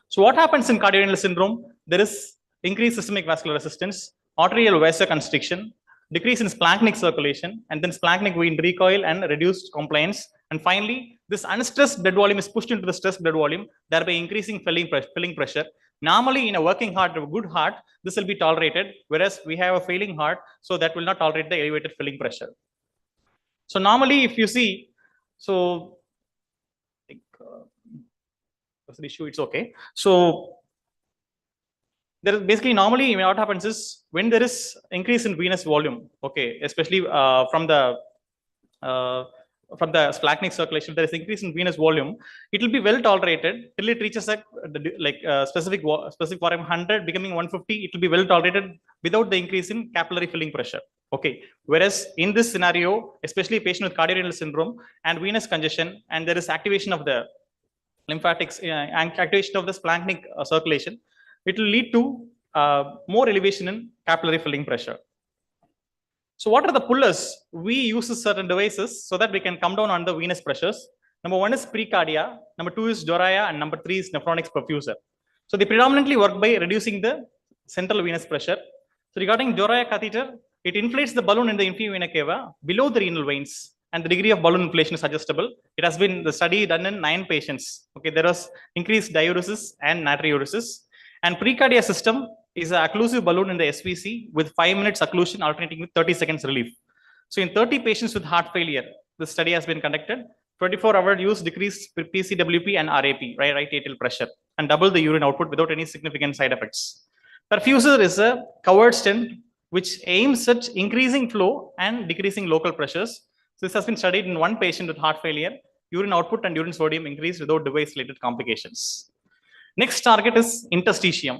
So what happens in cardiorenal syndrome? There is increased systemic vascular resistance, arterial vasoconstriction, decrease in splanchnic circulation, and then splanchnic vein recoil and reduced compliance. And finally, this unstressed blood volume is pushed into the stressed blood volume, thereby increasing filling pressure. Normally, in a working heart, a good heart, this will be tolerated, whereas we have a failing heart, so that will not tolerate the elevated filling pressure. So normally, if you see, so I think that's the issue. It's okay. So there is basically normally what happens is when there is increase in venous volume, okay, especially from the splanchnic circulation, there is increase in venous volume. It will be well tolerated till it reaches a specific volume 100 becoming 150. It will be well tolerated without the increase in capillary filling pressure. Okay. Whereas in this scenario, especially a patient with cardiorenal syndrome and venous congestion, and there is activation of the lymphatics and activation of the splanchnic circulation, it will lead to more elevation in capillary filling pressure. So what are the pullers? We use certain devices so that we can come down on the venous pressures. Number 1 is precardia, number 2 is Doraya, and number 3 is Nephronics Perfusor. So they predominantly work by reducing the central venous pressure. So regarding Doraya catheter, it inflates the balloon in the inferior vena cava below the renal veins, and the degree of balloon inflation is adjustable. It has been the study done in 9 patients. Okay, there was increased diuresis and natriuresis. And precardia system is an occlusive balloon in the SVC with 5 minutes occlusion alternating with 30 seconds relief. So in 30 patients with heart failure, the study has been conducted. 24-hour use decreased PCWP and RAP, right atrial pressure, and double the urine output without any significant side effects. Perfusor is a covered stent which aims at increasing flow and decreasing local pressures. So this has been studied in 1 patient with heart failure. Urine output and urine sodium increased without device-related complications. Next target is interstitium.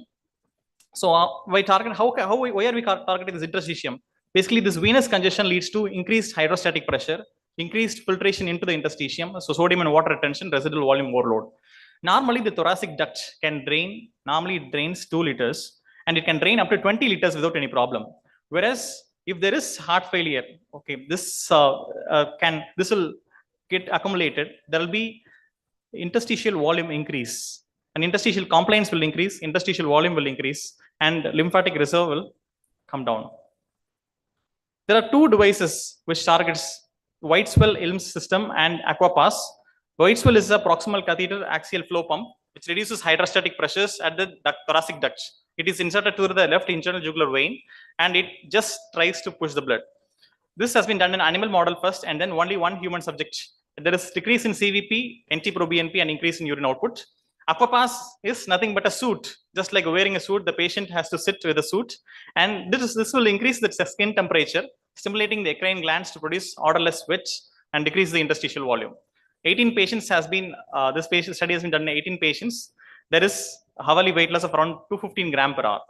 So why are we targeting this interstitium? Basically, this venous congestion leads to increased hydrostatic pressure, increased filtration into the interstitium, so sodium and water retention, residual volume overload. Normally, the thoracic duct can drain, normally it drains 2 liters, and it can drain up to 20 liters without any problem. Whereas if there is heart failure, okay, this will get accumulated. There will be interstitial volume increase, and interstitial compliance will increase, interstitial volume will increase, and lymphatic reserve will come down. There are 2 devices which targets Whiteswell ILMS system and Aquapass. Whiteswell is a proximal catheter axial flow pump which reduces hydrostatic pressures at the thoracic duct. It is inserted through the left internal jugular vein, and it just tries to push the blood. This has been done in animal model first, and then only 1 human subject. There is decrease in CVP, NT-proBNP, and increase in urine output. Aquapass is nothing but a suit. Just like wearing a suit, the patient has to sit with a suit, and this will increase the skin temperature stimulating the eccrine glands to produce odorless switch and decrease the interstitial volume. 18 patients has been, this patient study has been done in 18 patients. There is hourly weight loss of around 215 gram per hour.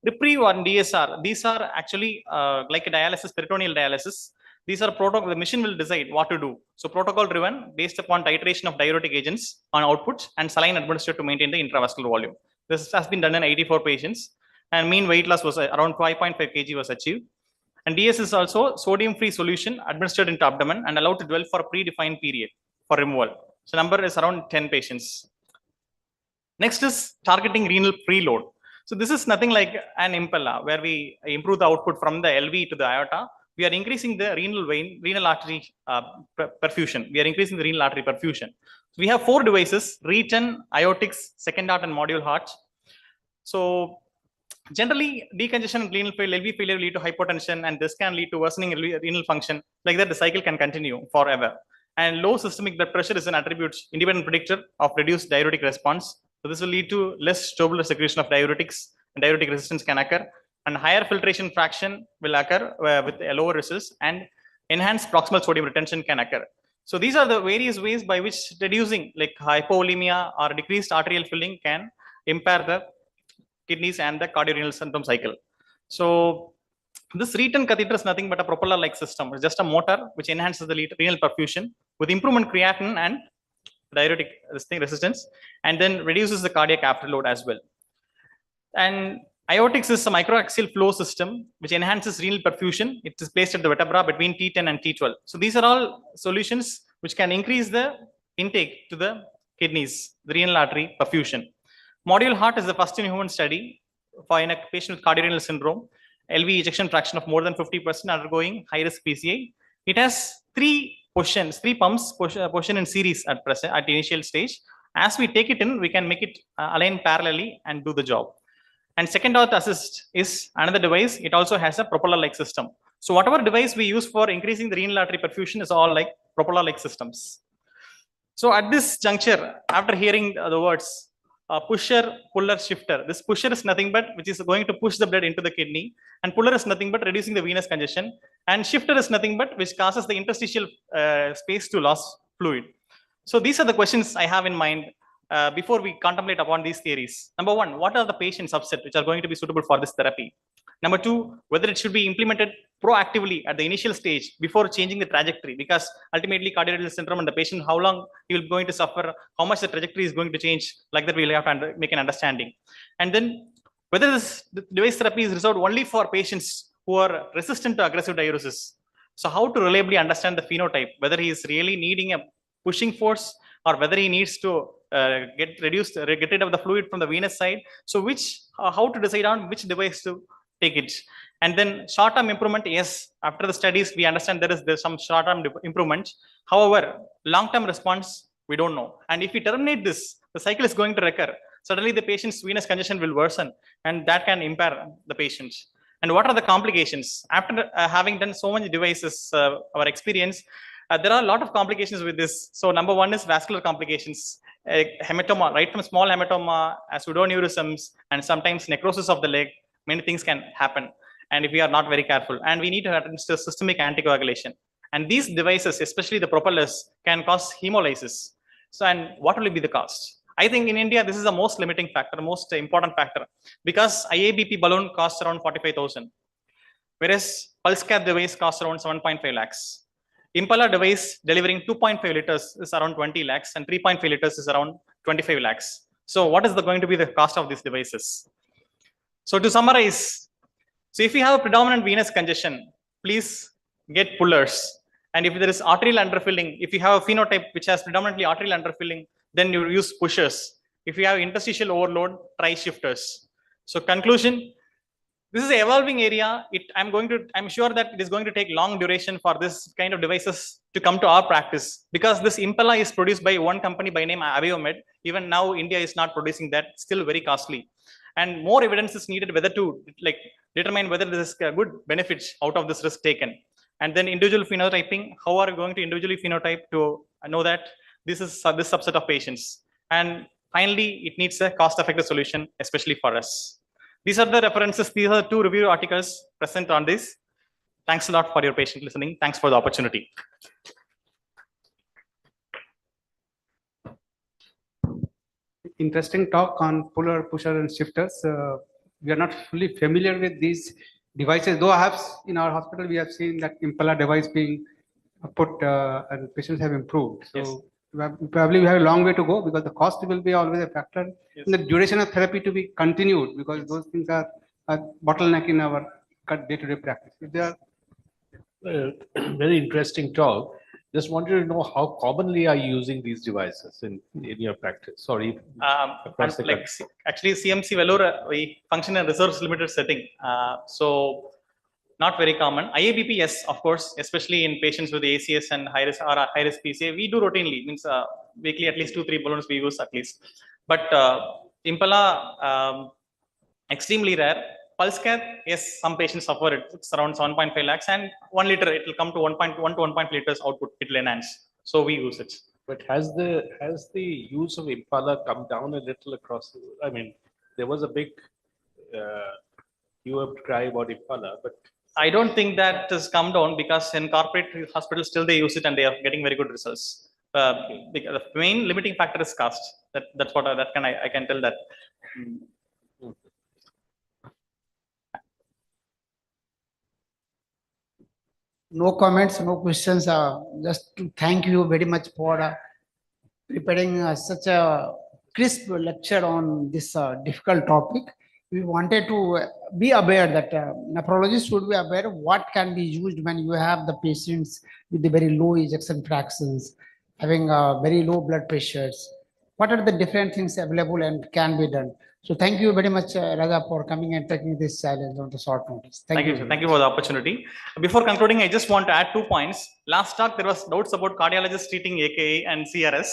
Reprieve or DSR, these are actually like a dialysis, peritoneal dialysis. These are protocol, the machine will decide what to do. So protocol driven based upon titration of diuretic agents on output and saline administered to maintain the intravascular volume. This has been done in 84 patients and mean weight loss was around 5.5 kg was achieved. And DS is also sodium-free solution administered into abdomen and allowed to dwell for a predefined period for removal. So number is around 10 patients. Next is targeting renal preload. So this is nothing like an impella where we improve the output from the LV to the aorta. We are increasing the renal artery perfusion. We are increasing the renal artery perfusion. So we have 4 devices: return, aortics, second heart, and module heart. So generally, decongestion and renal failure, LV failure lead to hypotension, and this can lead to worsening renal function. Like that, the cycle can continue forever. And low systemic blood pressure is an attribute, independent predictor of reduced diuretic response. So this will lead to less tubular secretion of diuretics, and diuretic resistance can occur. And higher filtration fraction will occur with a lower results, and enhanced proximal sodium retention can occur. So these are the various ways by which reducing like hypovolemia or decreased arterial filling can impair the kidneys and the cardiorenal symptom cycle. So this return catheter is nothing but a propeller-like system. It's just a motor which enhances the renal perfusion with improvement creatinine and diuretic resistance, and then reduces the cardiac afterload as well. And aortics is a microaxial flow system which enhances renal perfusion. It is placed at the vertebra between T10 and T12. So these are all solutions which can increase the intake to the kidneys, the renal artery perfusion. Module heart is the first in human study for in a patient with cardiorenal syndrome, LV ejection fraction of more than 50% undergoing high-risk PCI. It has 3 pumps position in series at present at the initial stage. As we take it in, we can make it align parallelly and do the job. And second order assist is another device. It also has a propeller-like system. So whatever device we use for increasing the renal artery perfusion is all like propeller-like systems. So at this juncture, after hearing the words pusher, puller, shifter, this pusher is nothing but which is going to push the blood into the kidney, and puller is nothing but reducing the venous congestion, and shifter is nothing but which causes the interstitial space to lose fluid. So these are the questions I have in mind before we contemplate upon these theories. Number 1, what are the patient subset which are going to be suitable for this therapy? Number 2, whether it should be implemented proactively at the initial stage before changing the trajectory, because ultimately cardiorenal syndrome and the patient, how long he will be going to suffer, how much the trajectory is going to change, like that we'll have to make an understanding. And then whether this device therapy is reserved only for patients who are resistant to aggressive diuresis. So how to reliably understand the phenotype, whether he is really needing a pushing force or whether he needs to get rid of the fluid from the venous side. So how to decide on which device to take it. And then short-term improvement, yes, after the studies, we understand there's some short-term improvement. However, long-term response, we don't know. And if we terminate this, the cycle is going to recur. Suddenly the patient's venous congestion will worsen, and that can impair the patient. And what are the complications? After having done so many devices, our experience, there are a lot of complications with this. So number 1 is vascular complications, hematoma, right from small hematoma, pseudoneurisms, and sometimes necrosis of the leg. Many things can happen, and if we are not very careful, and we need to administer systemic anticoagulation. And these devices, especially the propellers, can cause hemolysis. So, and what will be the cost? I think in India, this is the most limiting factor, most important factor, because IABP balloon costs around 45,000, whereas pulse cath device costs around 7.5 lakhs. Impella device delivering 2.5 liters is around 20 lakhs, and 3.5 liters is around 25 lakhs. So what is going to be the cost of these devices? So to summarize, so if you have a predominant venous congestion, please get pullers. And if there is arterial underfilling, if you have a phenotype which has predominantly arterial underfilling, then you use pushers. If you have interstitial overload, try shifters. So conclusion, this is an evolving area. I'm sure that it is going to take long duration for this kind of devices to come to our practice, because this impella is produced by one company by name Aviomed. Even now, India is not producing that, still very costly. And more evidence is needed whether to determine whether there is good benefits out of this risk taken. And then individual phenotyping, how are you going to individually phenotype to know that this is this subset of patients? And finally, it needs a cost-effective solution, especially for us. These are the references. These are the 2 review articles present on this. Thanks a lot for your patient listening. Thanks for the opportunity. Interesting talk on puller, pusher, and shifters. We are not fully familiar with these devices, though I have in our hospital we have seen that Impala device being put and patients have improved. So Yes. probably we have a long way to go because the cost will be always a factor. Yes. And the duration of therapy to be continued because those things are a bottleneck in our day-to-day practice. If they are Very interesting talk. Just wanted to know how commonly are you using these devices in your practice? Sorry. Across the Like country. actually CMC Vellore, we function in resource limited setting. So not very common. IABP, yes, of course, especially in patients with ACS and high risk or high risk PCA, we do routinely, means weekly at least 2-3 balloons we use at least. But Impala, extremely rare. Pulse cath, yes, some patients suffer it. It's around 7.5 lakhs and 1 liter, it will come to 1.1 to 1.5 liters output, it will enhance. So we use it. But has the use of Impala come down a little across? I mean, there was a big cry about Impala, but I don't think that has come down because in corporate hospitals still they use it and they are getting very good results. Because the main limiting factor is cost. That's what I can tell that. No comments, no questions. Just to thank you very much for preparing such a crisp lecture on this difficult topic. We wanted to be aware that nephrologists should be aware what can be used when you have the patients with the very low ejection fractions, having very low blood pressures. What are the different things available and can be done? So thank you very much, Raja, for coming and taking this challenge on the short notice. Thank you, sir. Thank you for the opportunity. Before concluding, I just want to add 2 points. Last talk, there was doubts about cardiologists treating AKA and CRS.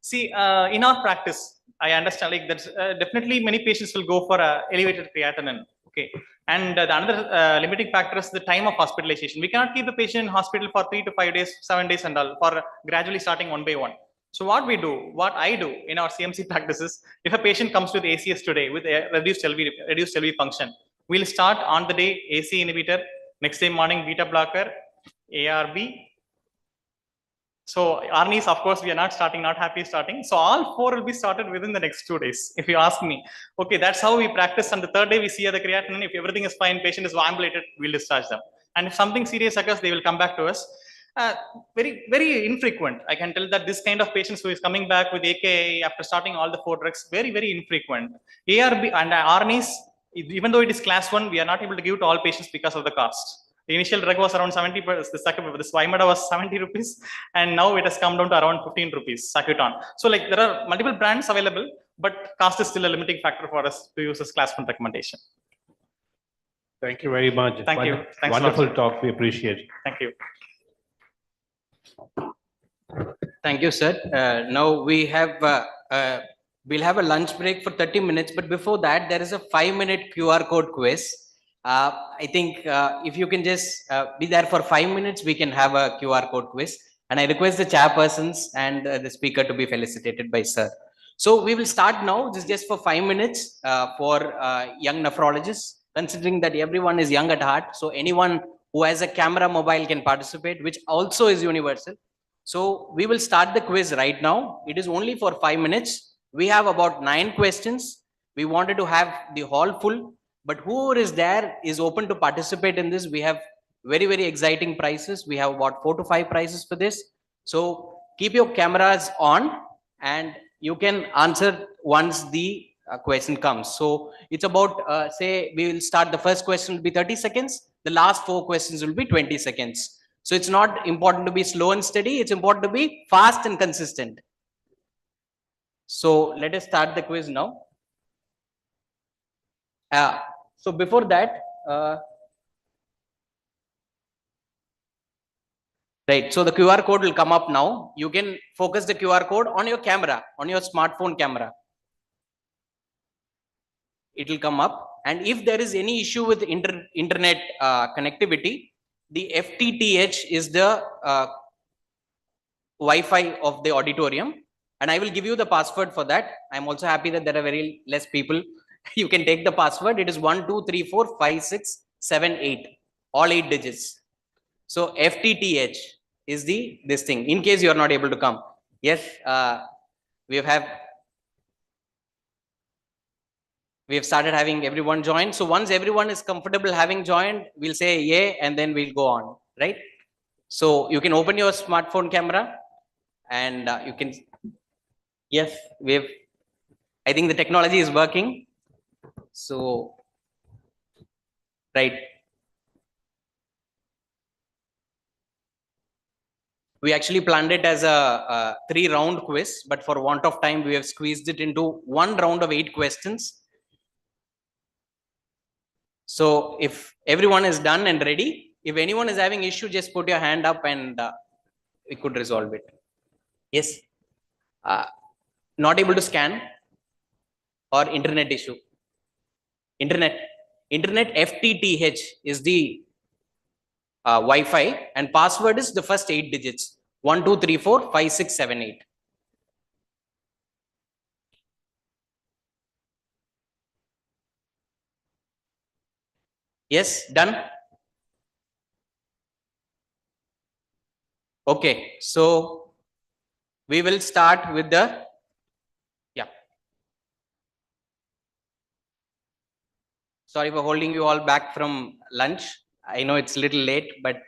See, in our practice, I understand like that's definitely many patients will go for elevated creatinine. Okay, and the another limiting factor is the time of hospitalization. We cannot keep the patient in hospital for 3 to 5 days, 7 days, and all for gradually starting one by one. So what I do in our CMC practices, if a patient comes with ACS today with a reduced LV function, we'll start on the day AC inhibitor, next day morning beta blocker, ARB. So ARNIs, of course, we are not happy starting. So all 4 will be started within the next 2 days. If you ask me, okay, that's how we practice. On the 3rd day, we see the creatinine. If everything is fine, patient is ambulated, we'll discharge them. And if something serious occurs, they will come back to us. Very, very infrequent. I can tell that this kind of patients who is coming back with AKA after starting all the 4 drugs, very, very infrequent. ARB and ARNIs, even though it is class 1, we are not able to give to all patients because of the cost. The initial drug was around 70, this Vimada was 70 rupees, and now it has come down to around 15 rupees, Acute. So like there are multiple brands available, but cost is still a limiting factor for us to use this class 1 recommendation. thank you very much. Thank you. Thanks a lot, Wonderful sir. talk. We appreciate it. Thank you. Thank you, sir. Now we have we'll have a lunch break for 30 minutes, but before that, there is a 5-minute QR code quiz. I think if you can just be there for 5 minutes, we can have a QR code quiz. And I request the chairpersons and the speaker to be felicitated by sir. So we will start now. This is just for 5 minutes for young nephrologists, considering that everyone is young at heart. So anyone who has a camera mobile can participate, which also is universal. So we will start the quiz right now. It is only for 5 minutes. We have about 9 questions. We wanted to have the hall full, but whoever is there is open to participate in this. We have very, very exciting prizes. We have about 4 to 5 prizes for this. So keep your cameras on and you can answer once the question comes. So it's about, say, we will start the first question will be 30 seconds. The last 4 questions will be 20 seconds. So it's not important to be slow and steady. It's important to be fast and consistent. So let us start the quiz now. So before that, right. So the QR code will come up now. You can focus the QR code on your camera, on your smartphone camera. It will come up. And if there is any issue with internet connectivity, the FTTH is the Wi-Fi of the auditorium, and I will give you the password for that. I'm also happy that there are very less people. You can take the password. It is 1 2 3 4 5 6 7 8, all 8 digits. So FTTH is this thing, in case you are not able to come. Yes, we have started having everyone join. So once everyone is comfortable having joined, we'll say yay, and then we'll go on, right? So you can open your smartphone camera and you can, yes, I think the technology is working. So, right. We actually planned it as a 3-round quiz, but for want of time, we have squeezed it into 1 round of 8 questions. So if everyone is done and ready, if anyone is having issue, just put your hand up and we could resolve it. Yes. Not able to scan or internet issue. Internet FTTH is the Wi-Fi, and password is the first 8 digits. 1, 2, 3, 4, 5, 6, 7, 8. Yes, done. Okay, so we will start with the, yeah. Sorry for holding you all back from lunch. I know it's a little late, but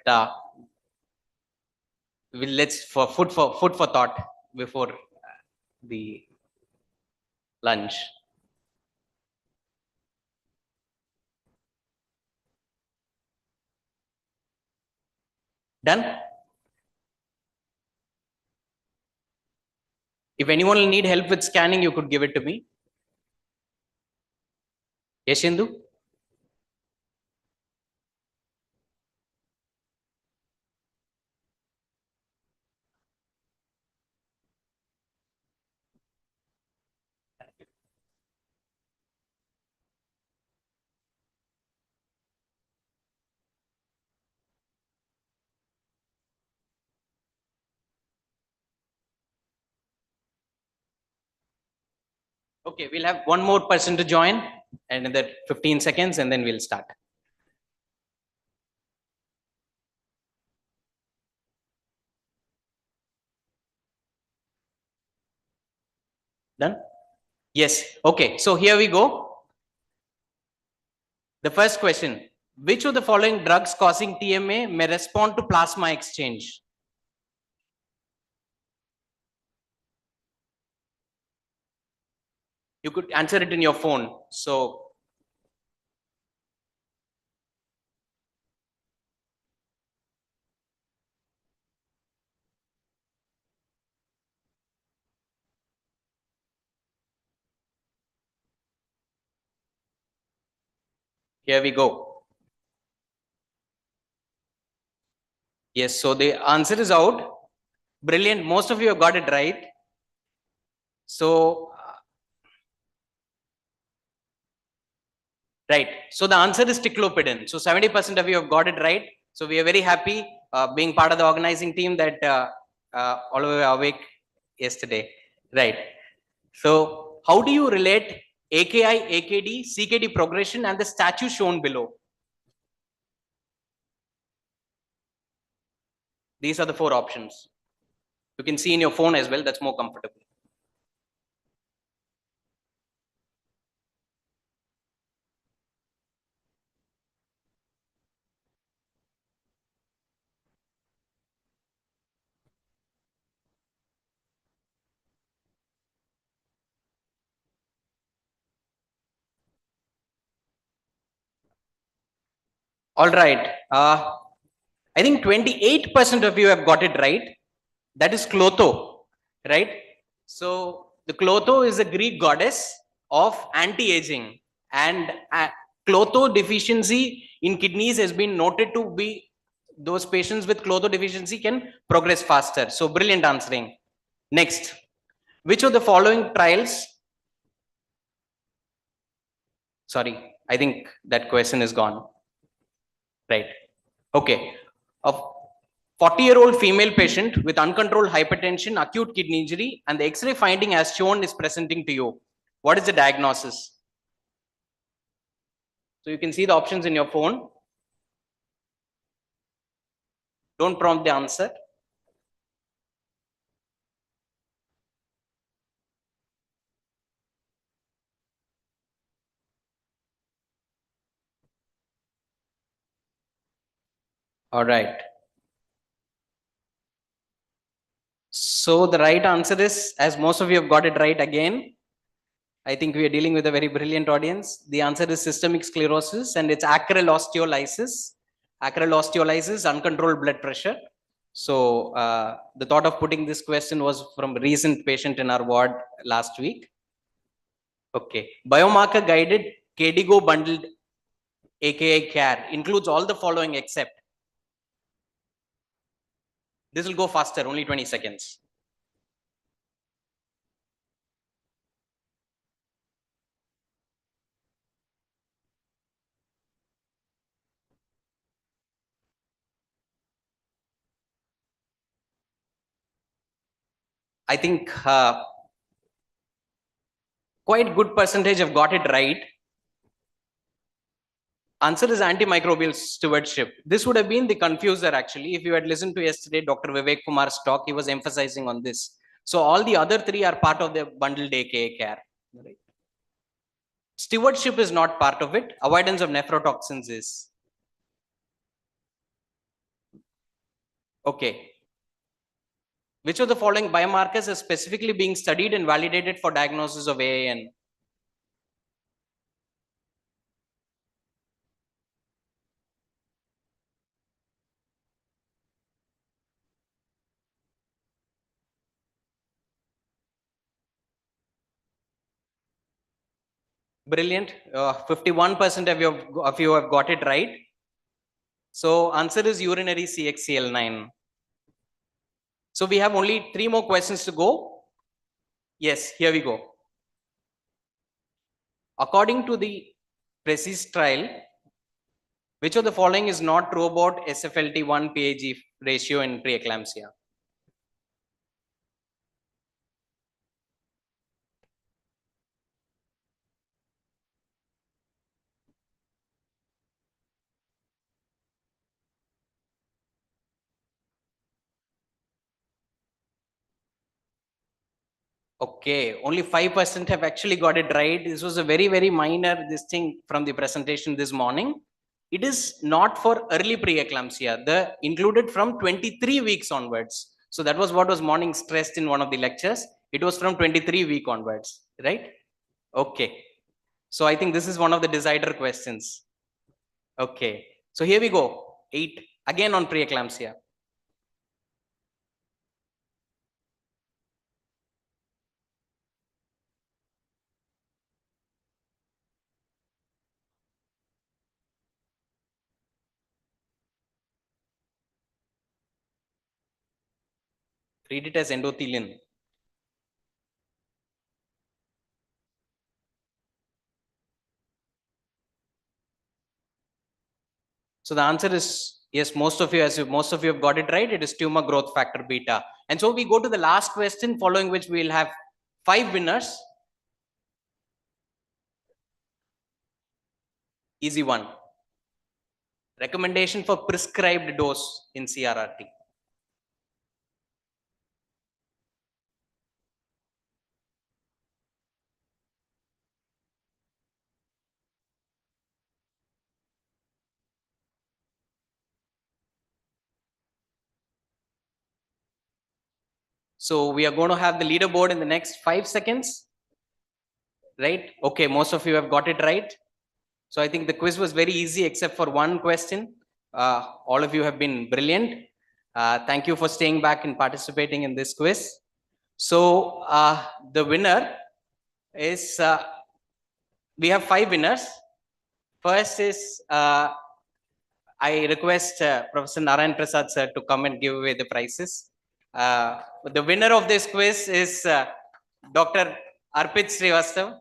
let's for food for thought before the lunch. Done. If anyone will need help with scanning, you could give it to me. Yes, Shindu? Okay, we'll have one more person to join, and another 15 seconds, and then we'll start. Done? Yes. Okay, so here we go. The first question, which of the following drugs causing TMA may respond to plasma exchange? You could answer it in your phone. So here we go. Yes, so the answer is out. Brilliant. Most of you have got it right. So, right. So the answer is ticlopidin. So 70% of you have got it right. So we are very happy being part of the organizing team that all of you are awake yesterday. Right. So how do you relate AKI, AKD, CKD progression and the statue shown below? These are the 4 options. You can see in your phone as well. That's more comfortable. All right. I think 28% of you have got it right. That is Clotho, right? So the Clotho is a Greek goddess of anti-aging, and Clotho deficiency in kidneys has been noted to be, those patients with Clotho deficiency can progress faster. So brilliant answering. Next, which of the following trials? Sorry, I think that question is gone. Right. Okay. A 40-year-old female patient with uncontrolled hypertension, acute kidney injury, and the X-ray finding as shown is presenting to you. What is the diagnosis? So you can see the options in your phone. Don't prompt the answer. All right. So the right answer is, as most of you have got it right again, I think we are dealing with a very brilliant audience. The answer is systemic sclerosis, and it's acral osteolysis. Acral osteolysis, uncontrolled blood pressure. So the thought of putting this question was from a recent patient in our ward last week. Okay. Biomarker guided KDIGO bundled AKI care includes all the following except. This will go faster, only 20 seconds. I think quite good percentage have got it right. Answer is antimicrobial stewardship. This would have been the confuser actually. If you had listened to yesterday, Dr. Vivek Kumar's talk, he was emphasizing on this. So all the other three are part of the bundled AKA care. Right? Stewardship is not part of it. Avoidance of nephrotoxins is. Okay. Which of the following biomarkers is specifically being studied and validated for diagnosis of AAN? Brilliant. 51% of you have got it right. So answer is urinary CXCL9. So we have only 3 more questions to go. Yes, here we go. According to the PRECISE trial, which of the following is not true about SFLT1 PAG ratio in preeclampsia? Okay, only 5% have actually got it right. This was a very, very minor this thing from the presentation this morning. It is not for early preeclampsia. The included from 23 weeks onwards. So that was what was morning stressed in one of the lectures. It was from 23 week onwards, right? Okay. So I think this is one of the decider questions. Okay. So here we go. 8 again on preeclampsia. Read it as endothelium. So the answer is yes, most of you have got it right. It is tumor growth factor beta. And so we go to the last question, following which we will have 5 winners. Easy one. Recommendation for prescribed dose in CRRT. So we are going to have the leaderboard in the next 5 seconds. Right? Okay, most of you have got it right. So I think the quiz was very easy except for one question. All of you have been brilliant. Thank you for staying back and participating in this quiz. So the winner is, we have 5 winners. First is, I request Professor Narayan Prasad sir to come and give away the prizes. The winner of this quiz is Dr. Arpit Srivastav.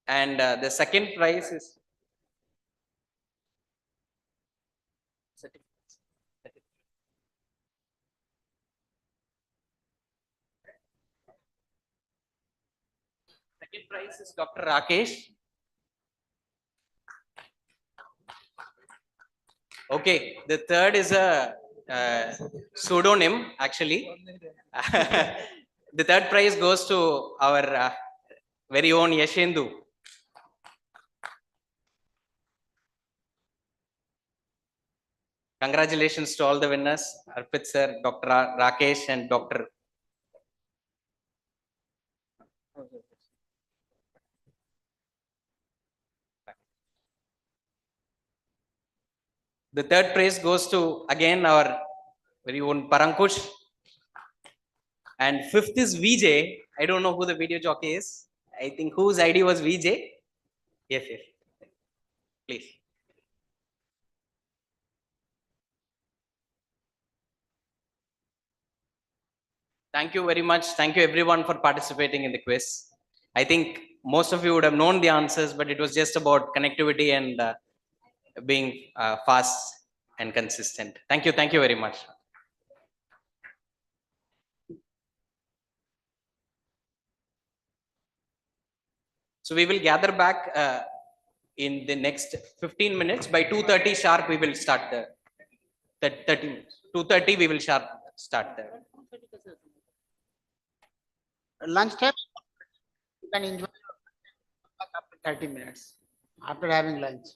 And the second prize is certificates. Second prize is Dr. Rakesh. Okay, the third is a pseudonym actually. The third prize goes to our very own Yashendu. Congratulations to all the winners, Arpit sir, Dr. Rakesh and Dr. The third prize goes to again our very own Parankush. And fifth is VJ. I don't know who the video jockey is. I think whose ID was VJ. Yes, yes. Please. Thank you very much. Thank you everyone for participating in the quiz. I think most of you would have known the answers, but it was just about connectivity and being fast and consistent. Thank you. Thank you very much. So we will gather back in the next 15 minutes. By 2:30 sharp, we will start the 30 minutes. 2:30 we will start the. Lunchtime, you can enjoy after 30 minutes, after having lunch.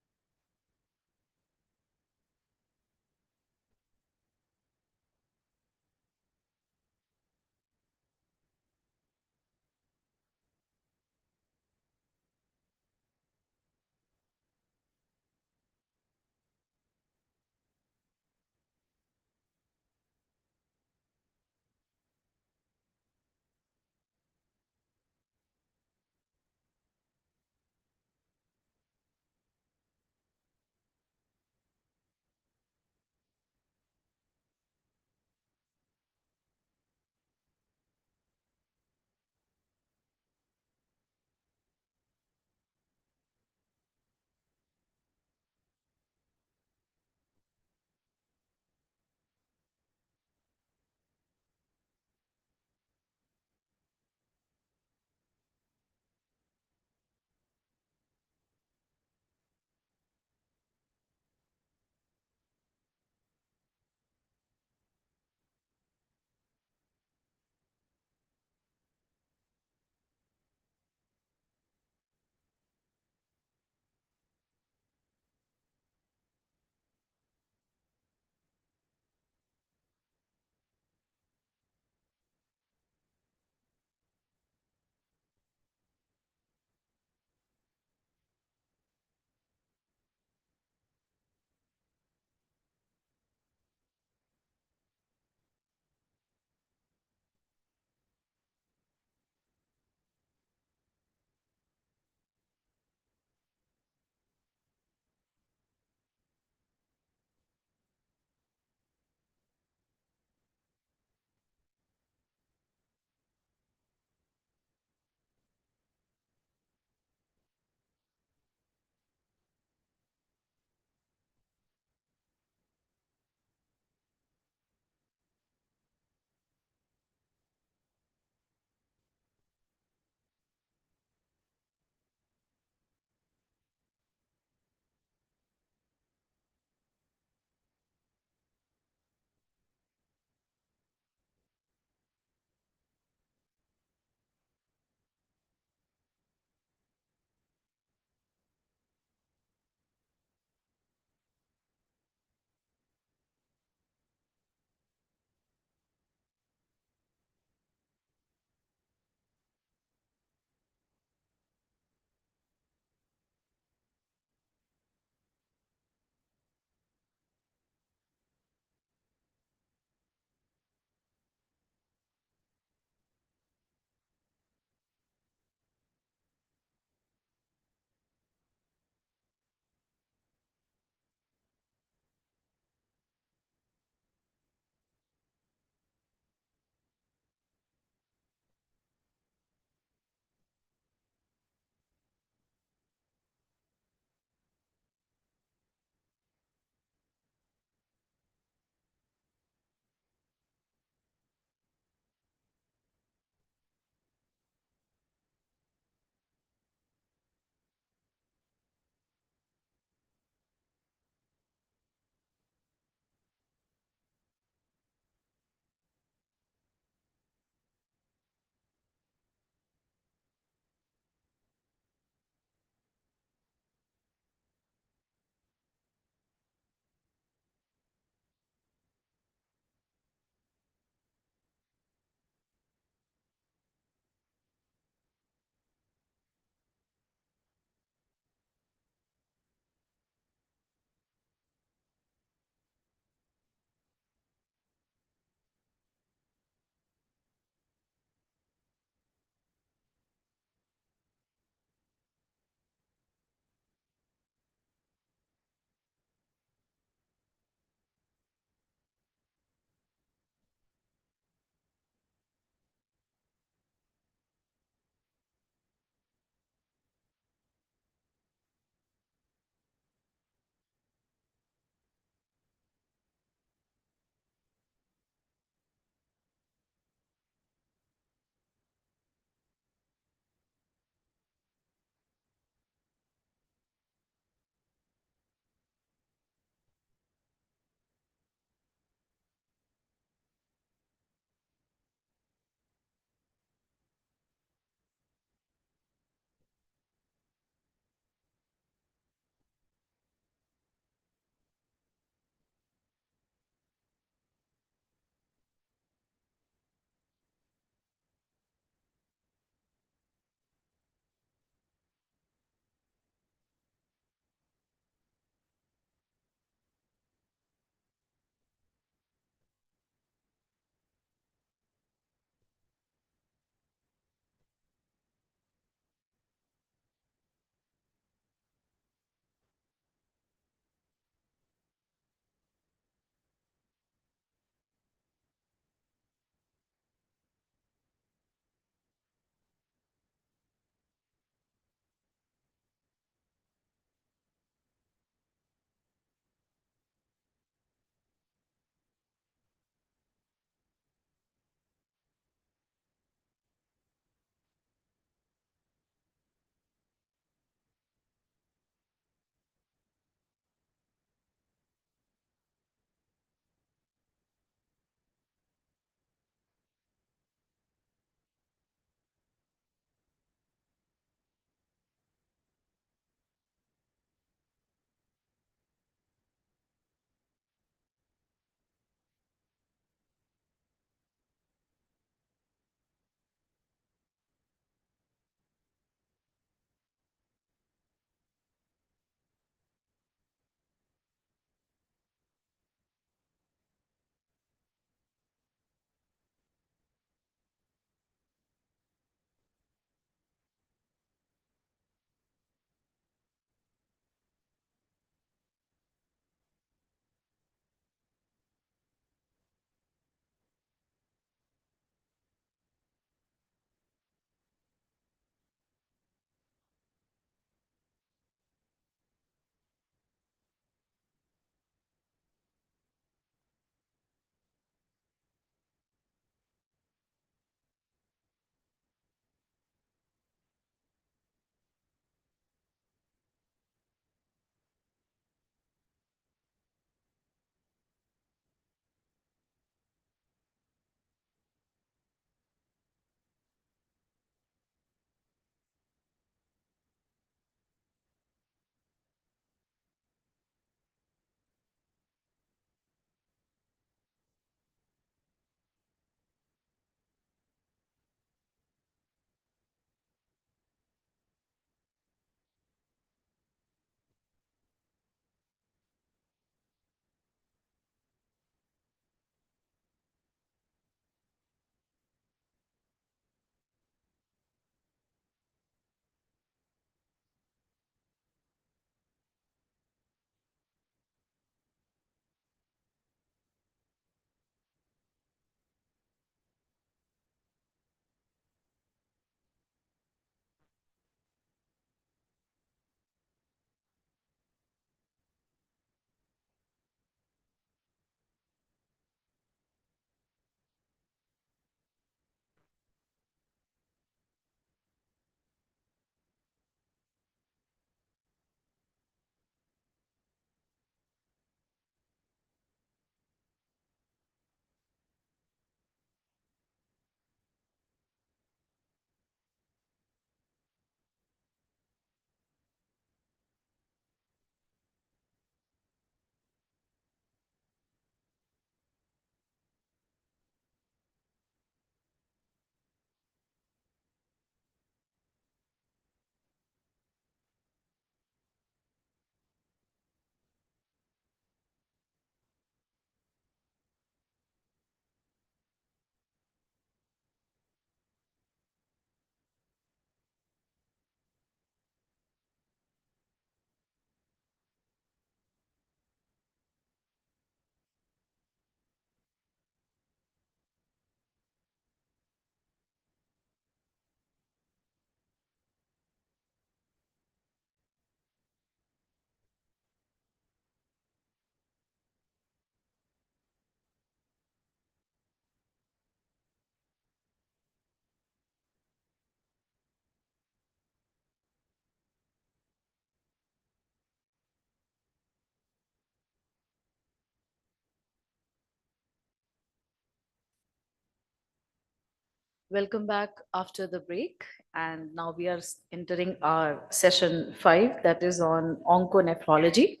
Welcome back after the break. And now we are entering our session 5, that is on onconephrology.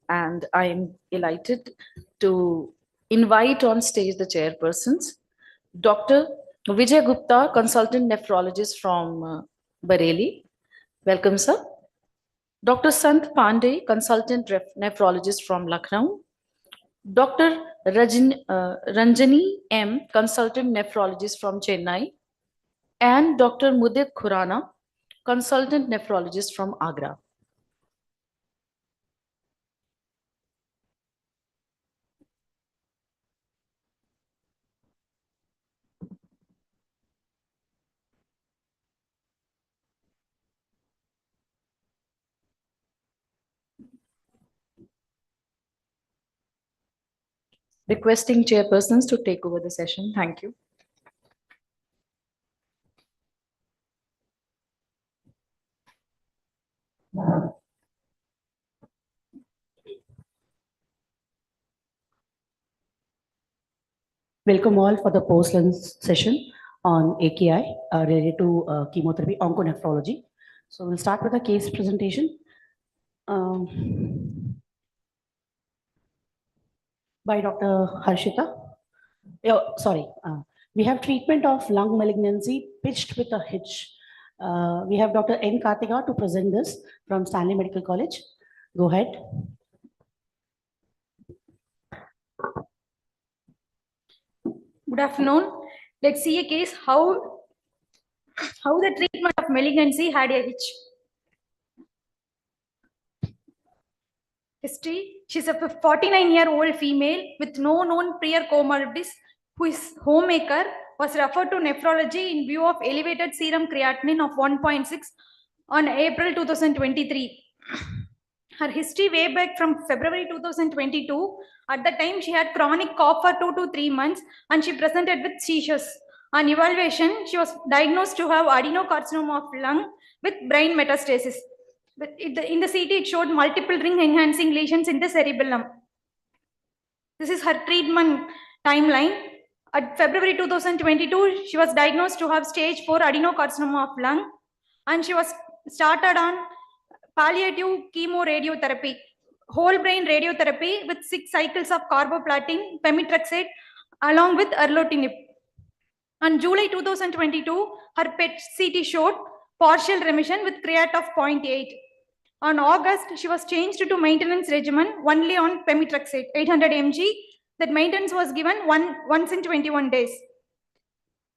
And I'm delighted to invite on stage the chairpersons, Dr. Vijay Gupta, consultant nephrologist from Bareilly. Welcome, sir. Dr. Sant Pandey, consultant nephrologist from Lucknow. Dr. Ranjani M, consultant nephrologist from Chennai. And Dr. Mudit Khurana, consultant nephrologist from Agra. Requesting chairpersons to take over the session. Thank you. Welcome all for the post-lunch session on AKI related to chemotherapy, onconephrology. So we'll start with a case presentation by Dr. Harshita. We have treatment of lung malignancy pitched with a hitch. We have Dr. N. Karthika to present this from Stanley Medical College. Go ahead. Good afternoon. Let's see a case how the treatment of malignancy had a hitch. History: she's a 49-year-old female with no known prior comorbidities who is homemaker, was referred to nephrology in view of elevated serum creatinine of 1.6 on April 2023. Her history way back from February 2022. At the time, she had chronic cough for 2 to 3 months and she presented with seizures. On evaluation, she was diagnosed to have adenocarcinoma of lung with brain metastasis. But in the CT, it showed multiple ring enhancing lesions in the cerebellum. This is her treatment timeline. At February 2022, she was diagnosed to have stage 4 adenocarcinoma of lung and she was started on palliative chemoradiotherapy, whole brain radiotherapy with 6 cycles of carboplatin, pemetrexate, along with erlotinib. On July 2022, her PET CT showed partial remission with creat of 0.8. On August, she was changed to maintenance regimen only on pemetrexate, 800 mg. That maintenance was given once in 21 days.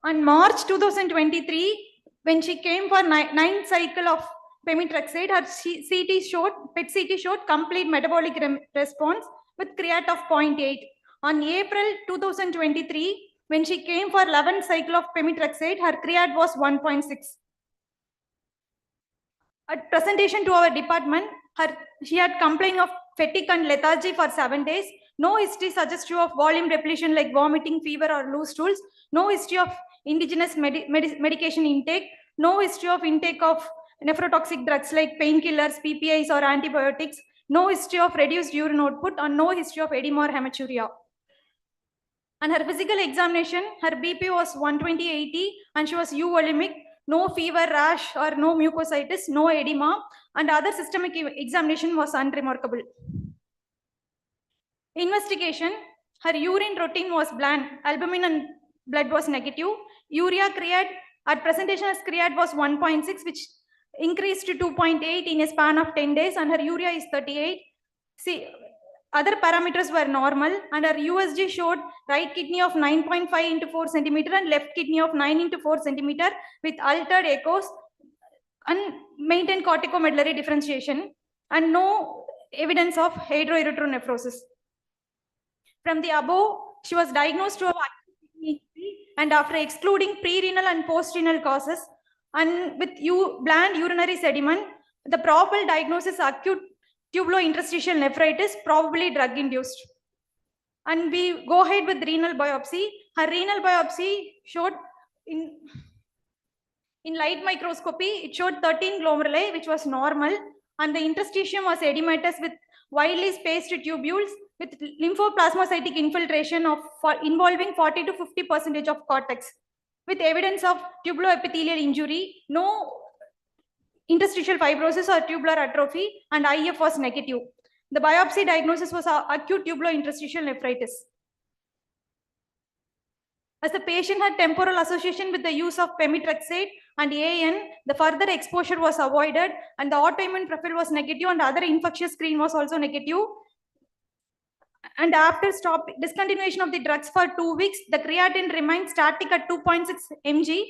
On March 2023, when she came for 9th cycle of pemetrexate, her PET CT showed complete metabolic response with creat of 0.8. On April 2023, when she came for 11th cycle of pemetrexate, her creat was 1.6. At presentation to our department, she had complaint of fatigue and lethargy for 7 days. No history suggestive of volume depletion like vomiting, fever, or loose stools. No history of indigenous medication intake. No history of intake of nephrotoxic drugs like painkillers, PPIs, or antibiotics. No history of reduced urine output, and no history of edema or hematuria. And her physical examination, her BP was 120/80 and she was euvolemic. No fever, rash, or no mucositis, no edema, and other systemic examination was unremarkable. Investigation: her urine routine was bland, albumin and blood was negative. Urea creat at presentation as creat was 1.6, which increased to 2.8 in a span of 10 days, and her urea is 38. See, other parameters were normal, and her USG showed right kidney of 9.5 into 4 centimeter and left kidney of 9 into 4 centimeter with altered echoes and maintained corticomedullary differentiation and no evidence of hydroerythronephrosis. From the above, she was diagnosed to have acute kidney injury, and after excluding pre-renal and post-renal causes and with bland urinary sediment, the probable diagnosis acute tubulointerstitial nephritis, probably drug-induced. And we go ahead with renal biopsy. Her renal biopsy showed in light microscopy, it showed 13 glomeruli, which was normal, and the interstitium was edematous with widely spaced tubules with lymphoplasmacytic infiltration involving 40 to 50% of cortex, with evidence of tubuloepithelial injury, no interstitial fibrosis or tubular atrophy, and IF was negative. The biopsy diagnosis was acute tubulointerstitial nephritis. As the patient had temporal association with the use of pemetrexate and AN, the further exposure was avoided and the autoimmune profile was negative and other infectious screen was also negative. And after discontinuation of the drugs for 2 weeks, the creatinine remained static at 2.6 mg.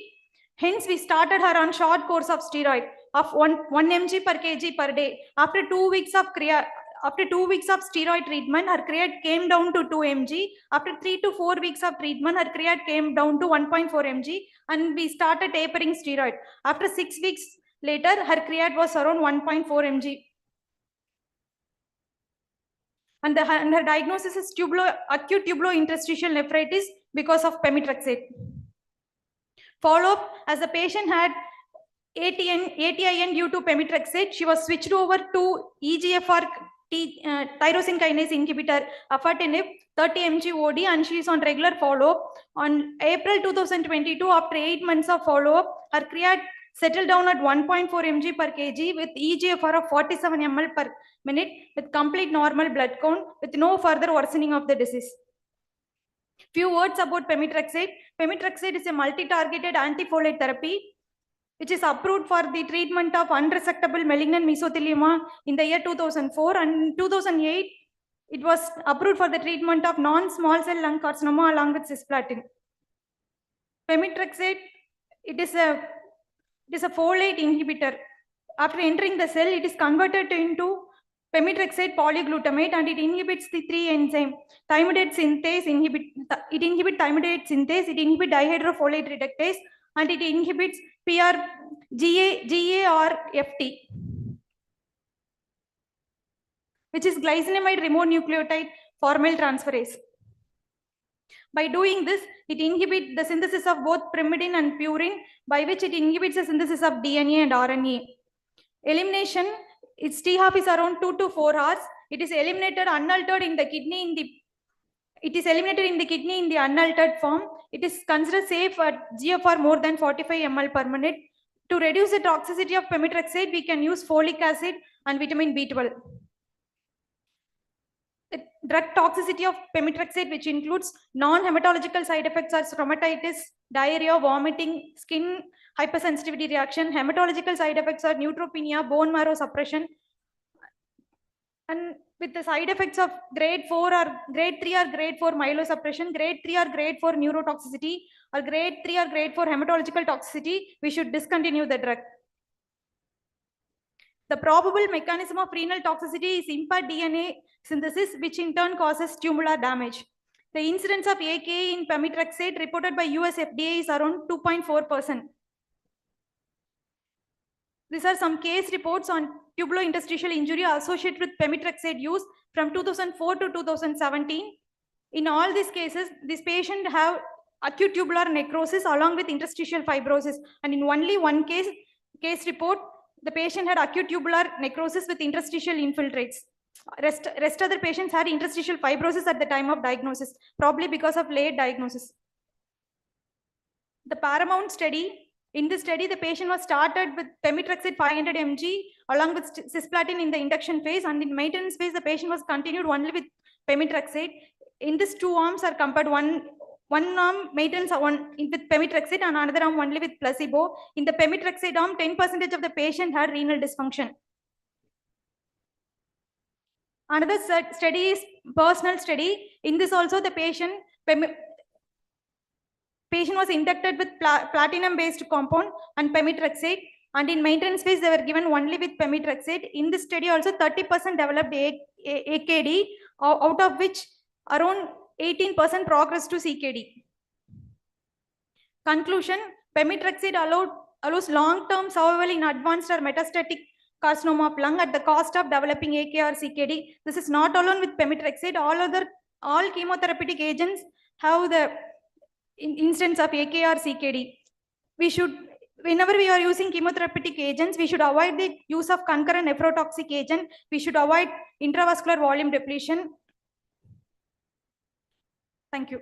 Hence, we started her on short course of steroid of 1 mg per kg per day. After 2 weeks of steroid treatment, her creat came down to 2 mg. After 3 to 4 weeks of treatment, her creat came down to 1.4 mg, and we started tapering steroid. After 6 weeks later, her creat was around 1.4 mg. And her diagnosis is acute tubulointerstitial nephritis because of pemetrexate. Follow-up, as the patient had ATIN due to pemetrexate, she was switched over to EGFR tyrosine kinase inhibitor afatinib 30 mg OD, and she is on regular follow-up. On April 2022, after 8 months of follow-up, her creat settled down at 1.4 mg per kg with EGFR of 47 ml per minute with complete normal blood count with no further worsening of the disease. Few words about pemetrexate. Pemetrexate is a multi-targeted antifolate therapy which is approved for the treatment of unresectable malignant mesothelioma in the year 2004, and in 2008 it was approved for the treatment of non-small cell lung carcinoma along with cisplatin. Pemetrexate, it is a folate inhibitor. After entering the cell, it is converted into pemetrexate polyglutamate, and it inhibits the 3 enzyme thymidate synthase. It inhibits thymidate synthase, it inhibits dihydrofolate reductase, and it inhibits GARFT, which is glycinamide remote nucleotide formyltransferase. By doing this, it inhibits the synthesis of both pyrimidine and purine, by which it inhibits the synthesis of DNA and RNA. Elimination, its T-half is around 2 to 4 hours. It is eliminated unaltered in the kidney in the unaltered form. It is considered safe at GFR more than 45 ml per minute. To reduce the toxicity of pemetrexate, we can use folic acid and vitamin B12. The drug toxicity of pemetrexate, which includes non-hematological side effects, are stomatitis, diarrhea, vomiting, skin hypersensitivity reaction. Hematological side effects are neutropenia, bone marrow suppression. And with the side effects of grade 4 or grade 3 or grade 4 myelosuppression, grade 3 or grade 4 neurotoxicity, or grade 3 or grade 4 hematological toxicity, we should discontinue the drug. The probable mechanism of renal toxicity is impaired DNA synthesis, which in turn causes tubular damage. The incidence of AKI in pemetrexate reported by US FDA is around 2.4%. These are some case reports on tubulointerstitial injury associated with pemetrexate use from 2004 to 2017. In all these cases, this patient have acute tubular necrosis along with interstitial fibrosis, and in only one case report, the patient had acute tubular necrosis with interstitial infiltrates. Rest other patients had interstitial fibrosis at the time of diagnosis, probably because of late diagnosis. The Paramount study, in this study, the patient was started with pemetrexate 500 mg along with cisplatin in the induction phase, and in maintenance phase, the patient was continued only with pemetrexate. In this, 2 arms are compared, one arm maintenance with pemetrexate and another arm only with placebo. In the pemetrexate arm, 10% of the patient had renal dysfunction. Another study is personal study. In this also, the patient was inducted with platinum-based compound and pemetrexate, and in maintenance phase, they were given only with pemetrexate. In this study also, 30% developed AKD, out of which around 18% progressed to CKD. Conclusion, pemetrexate allows long-term survival in advanced or metastatic carcinoma of lung at the cost of developing AK or CKD. This is not alone with pemetrexate. All chemotherapeutic agents have the instance of AK or CKD. Whenever we are using chemotherapeutic agents, we should avoid the use of concurrent nephrotoxic agent. We should avoid intravascular volume depletion. Thank you.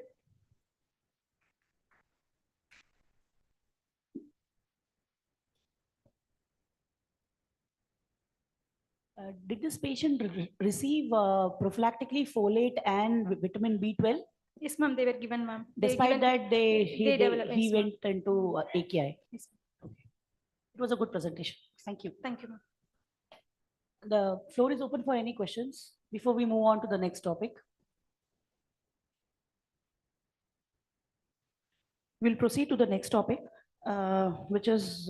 Did this patient receive prophylactically folate and vitamin B12? Yes, ma'am, they were given, ma'am. Despite that, he developed. he Yes, ma'am. went into AKI. Yes, It was a good presentation. Thank you. thank you, ma'am. The floor is open for any questions before we move on to the next topic. We'll proceed to the next topic, which is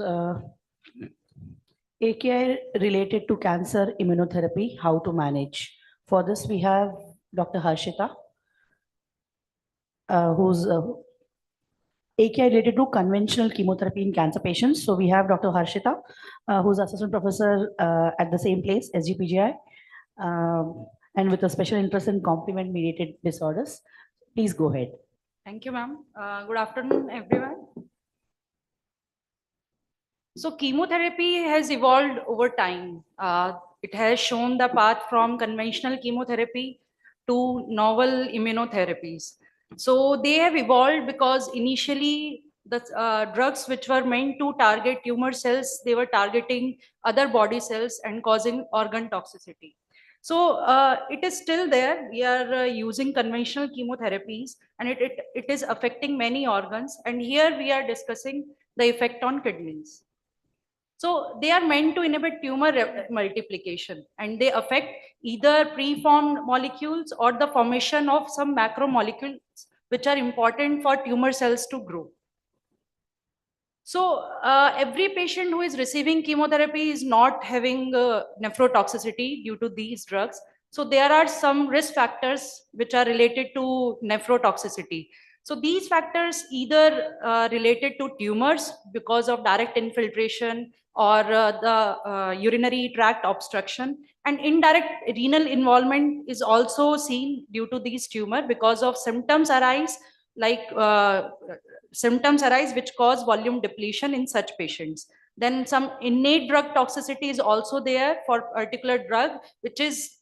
AKI related to cancer immunotherapy, how to manage. For this, we have Dr. Harshita, who's AKI related to conventional chemotherapy in cancer patients. So we have Dr. Harshita, who's assistant professor at the same place, SGPGI, and with a special interest in complement mediated disorders. Please go ahead. Thank you, ma'am. Good afternoon, everyone. So chemotherapy has evolved over time. It has shown the path from conventional chemotherapy to novel immunotherapies. So they have evolved because initially the drugs which were meant to target tumor cells, they were targeting other body cells and causing organ toxicity. So it is still there. We are using conventional chemotherapies and it is affecting many organs. And here we are discussing the effect on kidneys. So they are meant to inhibit tumor multiplication and they affect either preformed molecules or the formation of some macromolecules which are important for tumor cells to grow. So every patient who is receiving chemotherapy is not having nephrotoxicity due to these drugs. So there are some risk factors which are related to nephrotoxicity. So these factors either related to tumors because of direct infiltration or the urinary tract obstruction, and indirect renal involvement is also seen due to these tumor because of symptoms arise like which cause volume depletion in such patients. Then some innate drug toxicity is also there for particular drug, which is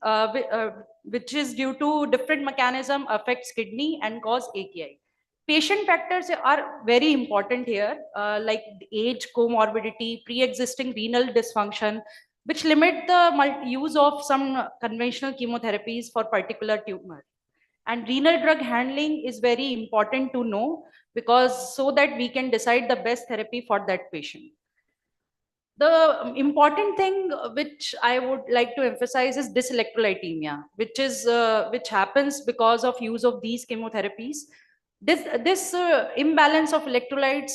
due to different mechanism affects kidney and cause AKI. Patient factors are very important here, like age, comorbidity, pre-existing renal dysfunction, which limit the use of some conventional chemotherapies for particular tumor. And renal drug handling is very important to know because so that we can decide the best therapy for that patient. The important thing which I would like to emphasize is dyselectrolytemia, which happens because of use of these chemotherapies. This imbalance of electrolytes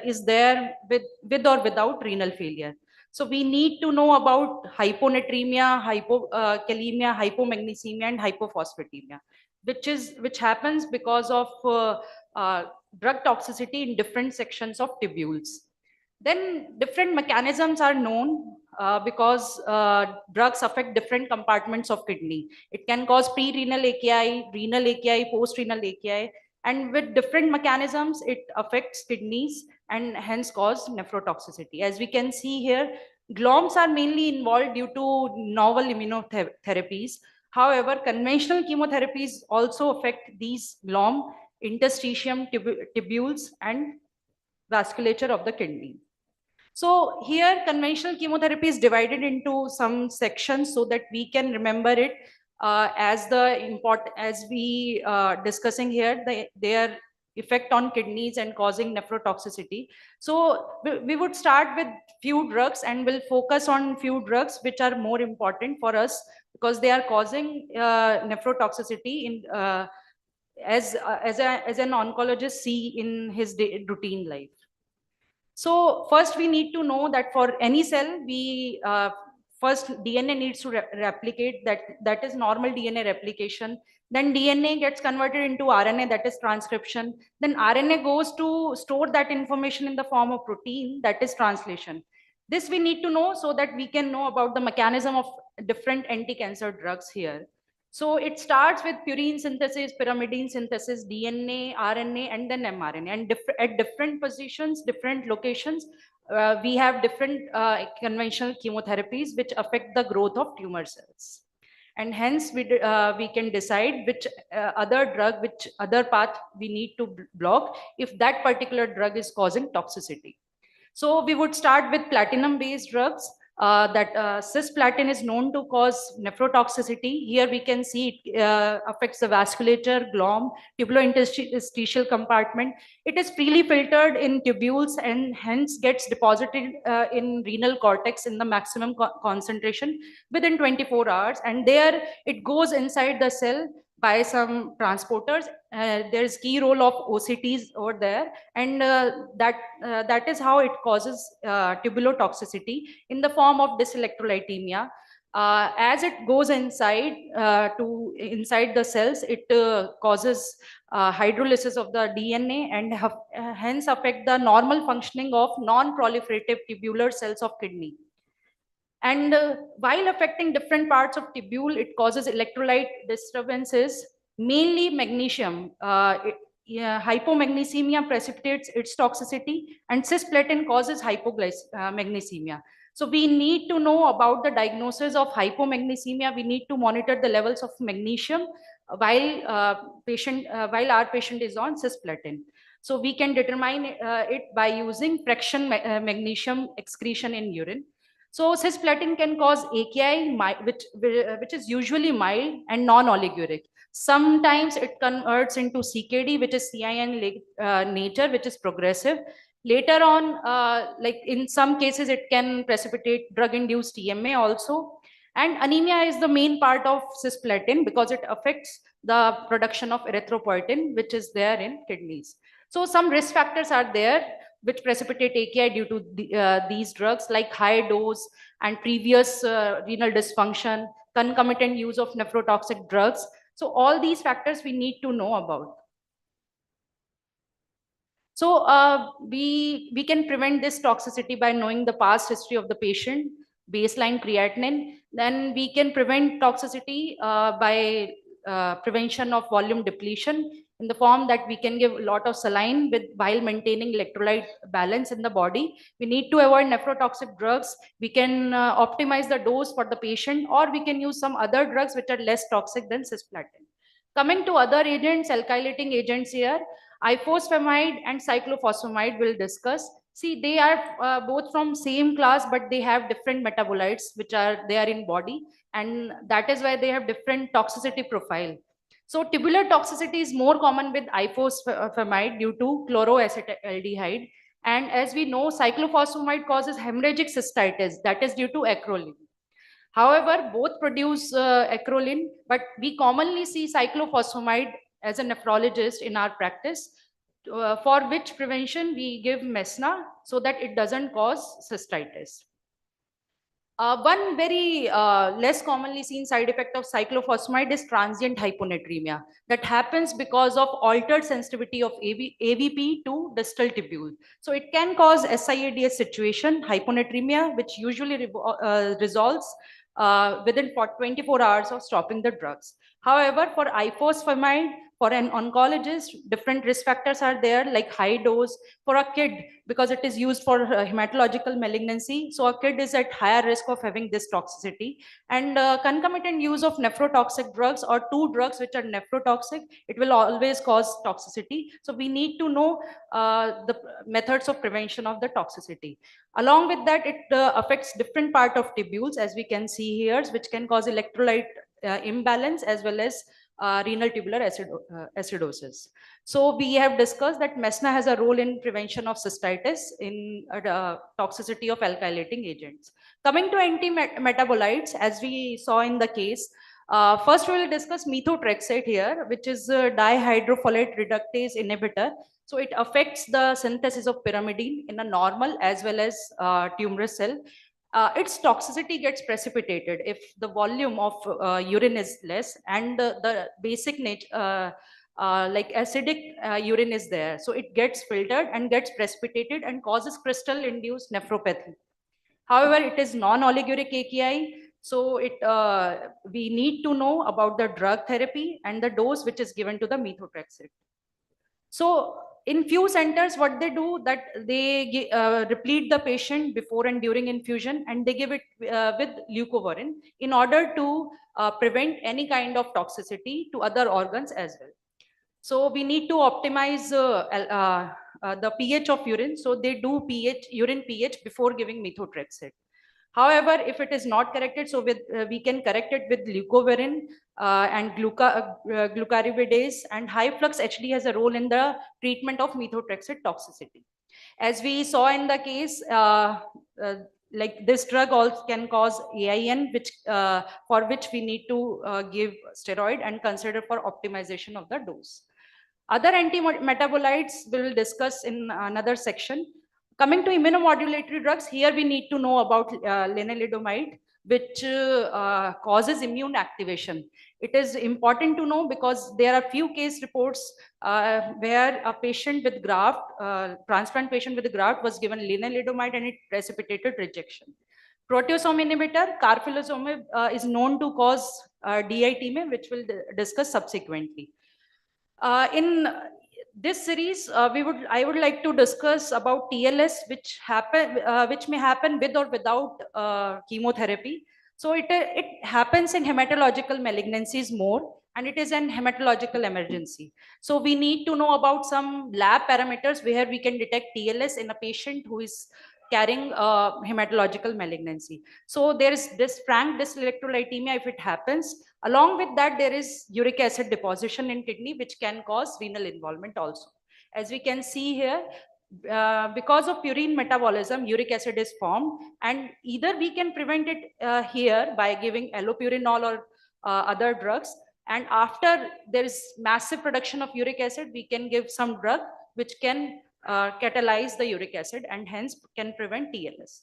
is there with or without renal failure. So we need to know about hyponatremia, hypokalemia, hypomagnesemia, and hypophosphatemia, which happens because of drug toxicity in different sections of tubules. Then different mechanisms are known because drugs affect different compartments of kidney. It can cause pre-renal AKI, post-renal AKI, and with different mechanisms, it affects kidneys and hence cause nephrotoxicity. As we can see here, GLOMs are mainly involved due to novel immunotherapies. However, conventional chemotherapies also affect these GLOM, interstitium, tubules, and vasculature of the kidney. So here conventional chemotherapy is divided into some sections so that we can remember it as we discussing here, their effect on kidneys and causing nephrotoxicity. So we would start with few drugs and we'll focus on few drugs which are more important for us because they are causing nephrotoxicity in as an oncologist see in his routine life. So first we need to know that for any cell, we first DNA needs to replicate, that is normal DNA replication. Then DNA gets converted into RNA, that is transcription. Then RNA goes to store that information in the form of protein, that is translation. This we need to know so that we can know about the mechanism of different anti-cancer drugs here. So it starts with purine synthesis, pyrimidine synthesis, DNA, RNA, and then mRNA. And at different positions, different locations, we have different conventional chemotherapies which affect the growth of tumor cells. And hence we can decide which other drug, which other path we need to block if that particular drug is causing toxicity. So we would start with platinum-based drugs. that cisplatin is known to cause nephrotoxicity. Here we can see it affects the vasculature, glom, tubulointerstitial compartment. It is freely filtered in tubules and hence gets deposited in renal cortex in the maximum concentration within 24 hours. And there it goes inside the cell by some transporters. There's key role of OCTs over there, and that is how it causes tubulotoxicity in the form of dyselectrolytemia. As it goes inside inside the cells, it causes hydrolysis of the DNA and hence affect the normal functioning of non-proliferative tubular cells of kidney. And while affecting different parts of tubule, it causes electrolyte disturbances, mainly magnesium. Hypomagnesemia precipitates its toxicity, and cisplatin causes hypomagnesemia. So we need to know about the diagnosis of hypomagnesemia. We need to monitor the levels of magnesium while our patient is on cisplatin. So we can determine it by using fraction magnesium excretion in urine. So cisplatin can cause AKI, which is usually mild and non-oliguric. Sometimes it converts into CKD, which is CIN nature, which is progressive. Later on, like in some cases, it can precipitate drug-induced TMA also. And anemia is the main part of cisplatin because it affects the production of erythropoietin, which is there in kidneys. So some risk factors are there which precipitate AKI due to these drugs, like high dose and previous renal dysfunction, concomitant use of nephrotoxic drugs. So all these factors we need to know about. So we can prevent this toxicity by knowing the past history of the patient, baseline creatinine. Then we can prevent toxicity by prevention of volume depletion, in the form that we can give a lot of saline while maintaining electrolyte balance in the body. We need to avoid nephrotoxic drugs. We can optimize the dose for the patient, or we can use some other drugs which are less toxic than cisplatin. Coming to other agents, alkylating agents here, ifosfamide and cyclophosphamide will discuss. See, they are both from same class, but they have different metabolites which are there in body, and that is why they have different toxicity profile. So tubular toxicity is more common with ifosfamide due to chloroacetaldehyde. And as we know, cyclophosphamide causes hemorrhagic cystitis, that is due to acrolein. However, both produce acrolein, but we commonly see cyclophosphamide as a nephrologist in our practice, for which prevention we give Mesna so that it doesn't cause cystitis. One very less commonly seen side effect of cyclophosphamide is transient hyponatremia that happens because of altered sensitivity of AVP to distal tubule. So it can cause SIADS situation, hyponatremia, which usually resolves within 24 hours of stopping the drugs. However, for ifosfamide, for an oncologist, different risk factors are there, like high dose. For a kid, because it is used for hematological malignancy, so a kid is at higher risk of having this toxicity. And concomitant use of nephrotoxic drugs or two drugs which are nephrotoxic, it will always cause toxicity. So we need to know the methods of prevention of the toxicity. Along with that, it affects different part of tubules, as we can see here, which can cause electrolyte imbalance as well as renal tubular acidosis. So we have discussed that Mesna has a role in prevention of cystitis in toxicity of alkylating agents. Coming to anti-metabolites, as we saw in the case, first we will discuss methotrexate here, which is a dihydrofolate reductase inhibitor. So it affects the synthesis of pyrimidine in a normal as well as tumorous cell. Its toxicity gets precipitated if the volume of urine is less and the basic nature, like acidic urine is there. So it gets filtered and gets precipitated and causes crystal-induced nephropathy. However, it is non-oliguric AKI. So we need to know about the drug therapy and the dose which is given to the methotrexate. So in few centers, what they do that they replete the patient before and during infusion, and they give it with leucovorin in order to prevent any kind of toxicity to other organs as well. So we need to optimize the pH of urine. So they do urine pH before giving methotrexate. However, if it is not corrected, so we can correct it with leucovorin and glucaribidase, and high flux HD has a role in the treatment of methotrexate toxicity. As we saw in the case, like this drug also can cause AIN, which for which we need to give steroid and consider for optimization of the dose. Other anti-metabolites we will discuss in another section. Coming to immunomodulatory drugs, here we need to know about lenalidomide, which causes immune activation. It is important to know because there are few case reports where a patient with graft, transplant patient with graft was given lenalidomide and it precipitated rejection. Proteasome inhibitor, carfilzomib, is known to cause DITMA, which we'll discuss subsequently. In this series, I would like to discuss about TLS, which may happen with or without chemotherapy. So it happens in hematological malignancies more, and it is an hematological emergency. So we need to know about some lab parameters where we can detect TLS in a patient who is carrying hematological malignancy. So there is this frank dyselectrolytemia if it happens. Along with that, there is uric acid deposition in kidney, which can cause renal involvement also. As we can see here, because of purine metabolism, uric acid is formed, and either we can prevent it here by giving allopurinol or other drugs. And after there is massive production of uric acid, we can give some drug which can catalyze the uric acid and hence can prevent TLS.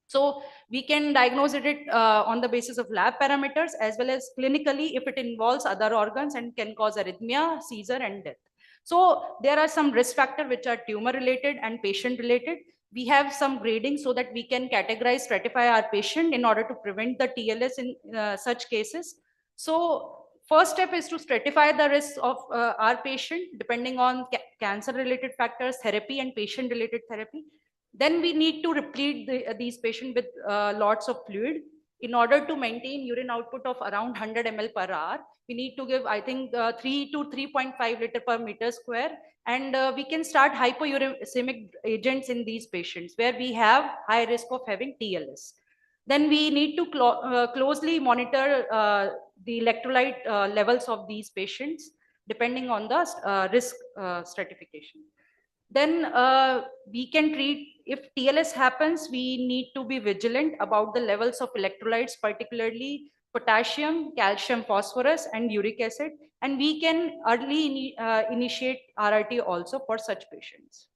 So we can diagnose it on the basis of lab parameters as well as clinically if it involves other organs and can cause arrhythmia, seizure, and death. So there are some risk factors which are tumor related and patient related. We have some grading so that we can categorize, stratify our patient in order to prevent the TLS in such cases. So first step is to stratify the risks of our patient depending on cancer related factors, therapy, and patient related therapy. Then we need to replete these patients with lots of fluid. In order to maintain urine output of around 100 ml per hour, we need to give, I think, 3 to 3.5 liter per meter square. And we can start hypouricemic agents in these patients where we have high risk of having TLS. Then we need to closely monitor the electrolyte levels of these patients depending on the risk stratification. Then we can treat, if TLS happens, we need to be vigilant about the levels of electrolytes, particularly potassium, calcium, phosphorus, and uric acid. And we can early initiate RRT also for such patients.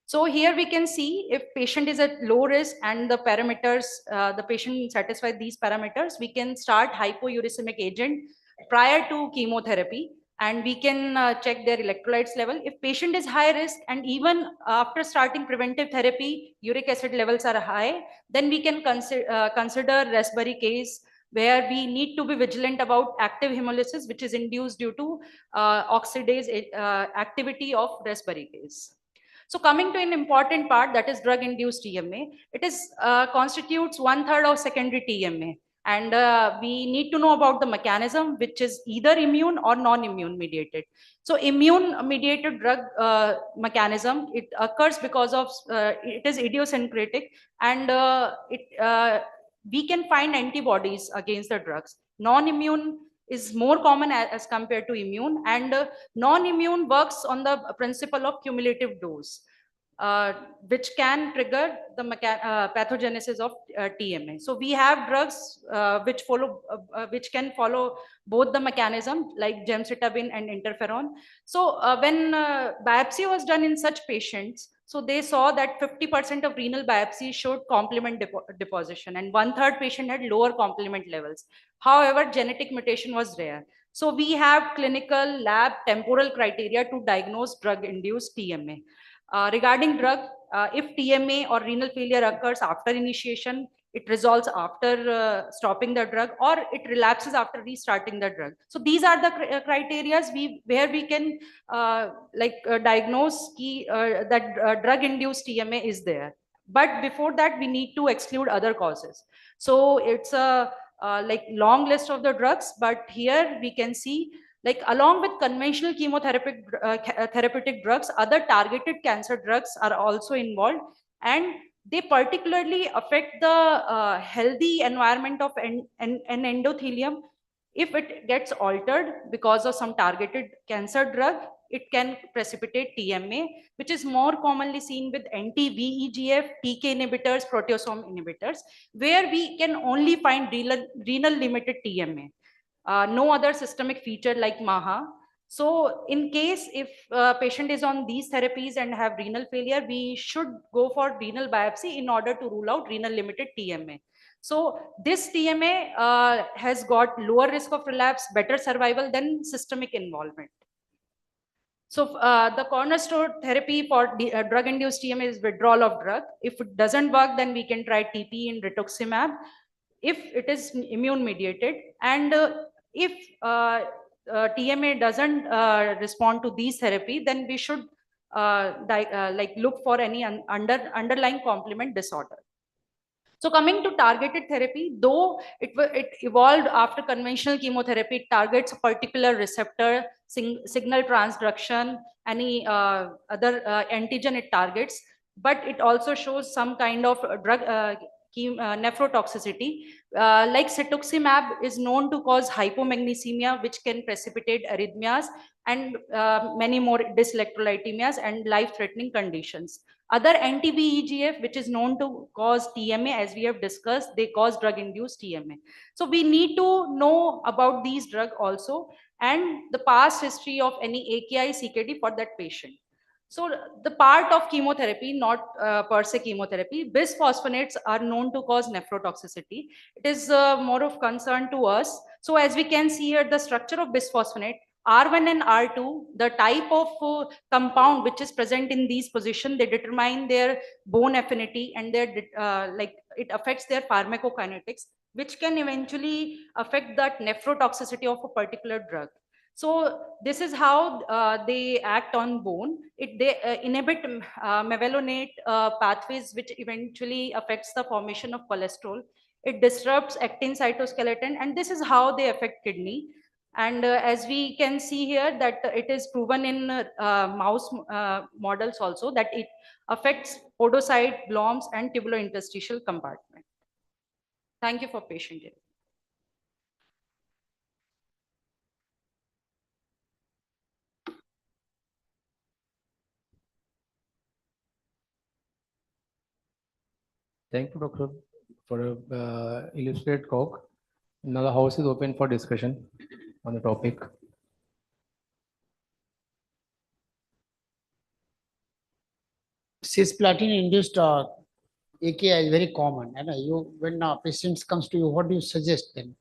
So here we can see if patient is at low risk and the parameters, the patient satisfies these parameters, we can start hypouricemic agent prior to chemotherapy. And we can check their electrolytes level. If patient is high risk and even after starting preventive therapy, uric acid levels are high, then we can consider Raspberry case, where we need to be vigilant about active hemolysis, which is induced due to oxidase activity of Raspberry case. So coming to an important part, that is drug-induced TMA, it is constitutes 1/3 of secondary TMA. And we need to know about the mechanism, which is either immune or non-immune mediated. So immune mediated drug mechanism, it occurs because of, it is idiosyncratic, and we can find antibodies against the drugs. Non-immune is more common as compared to immune, and non-immune works on the principle of cumulative dose. Which can trigger the pathogenesis of TMA. So we have drugs which can follow both the mechanism, like gemcitabine and interferon. So when biopsy was done in such patients, so they saw that 50% of renal biopsy showed complement deposition, and 1/3 patient had lower complement levels. However, genetic mutation was rare. So we have clinical lab temporal criteria to diagnose drug-induced TMA. Regarding drug, if TMA or renal failure occurs after initiation, it resolves after stopping the drug, or it relapses after restarting the drug. So these are the criteria where we can diagnose that drug-induced TMA is there. But before that, we need to exclude other causes. So it's a long list of the drugs, but here we can see, like along with conventional therapeutic drugs, other targeted cancer drugs are also involved. And they particularly affect the healthy environment of an endothelium. If it gets altered because of some targeted cancer drug, it can precipitate TMA, which is more commonly seen with anti-VEGF, TK inhibitors, proteasome inhibitors, where we can only find renal limited TMA. No other systemic feature like MAHA. So in case if patient is on these therapies and have renal failure, we should go for renal biopsy in order to rule out renal limited TMA. So this TMA has got lower risk of relapse, better survival than systemic involvement. So the cornerstone therapy for drug-induced TMA is withdrawal of drug. If it doesn't work, then we can try TP and rituximab if it is immune mediated. And if TMA doesn't respond to these therapy, then we should like look for any underlying complement disorder. So coming to targeted therapy, though it evolved after conventional chemotherapy, it targets a particular receptor, signal transduction, any other antigen it targets, but it also shows some kind of drug nephrotoxicity. Like cetuximab is known to cause hypomagnesemia, which can precipitate arrhythmias and many more dyselectrolytemias and life-threatening conditions. Other anti-VEGF, which is known to cause TMA, as we have discussed, they cause drug-induced TMA. So we need to know about these drugs also and the past history of any AKI CKD for that patient. So the part of chemotherapy, not per se chemotherapy, bisphosphonates are known to cause nephrotoxicity. It is more of concern to us. So as we can see here, the structure of bisphosphonate, R1 and R2, the type of compound which is present in these positions, they determine their bone affinity and their like it affects their pharmacokinetics, which can eventually affect that nephrotoxicity of a particular drug. So this is how they act on bone. They inhibit mevalonate pathways, which eventually affects the formation of cholesterol. It disrupts actin cytoskeleton, and this is how they affect kidney. And as we can see here that it is proven in mouse models also that it affects podocyte, bloms, and tubulointerstitial compartment. Thank you for patient hearing. Thank you, Doctor, for a illustrated talk. Now the house is open for discussion on the topic. Cisplatin-induced AKI is very common. And when patients comes to you, what do you suggest them?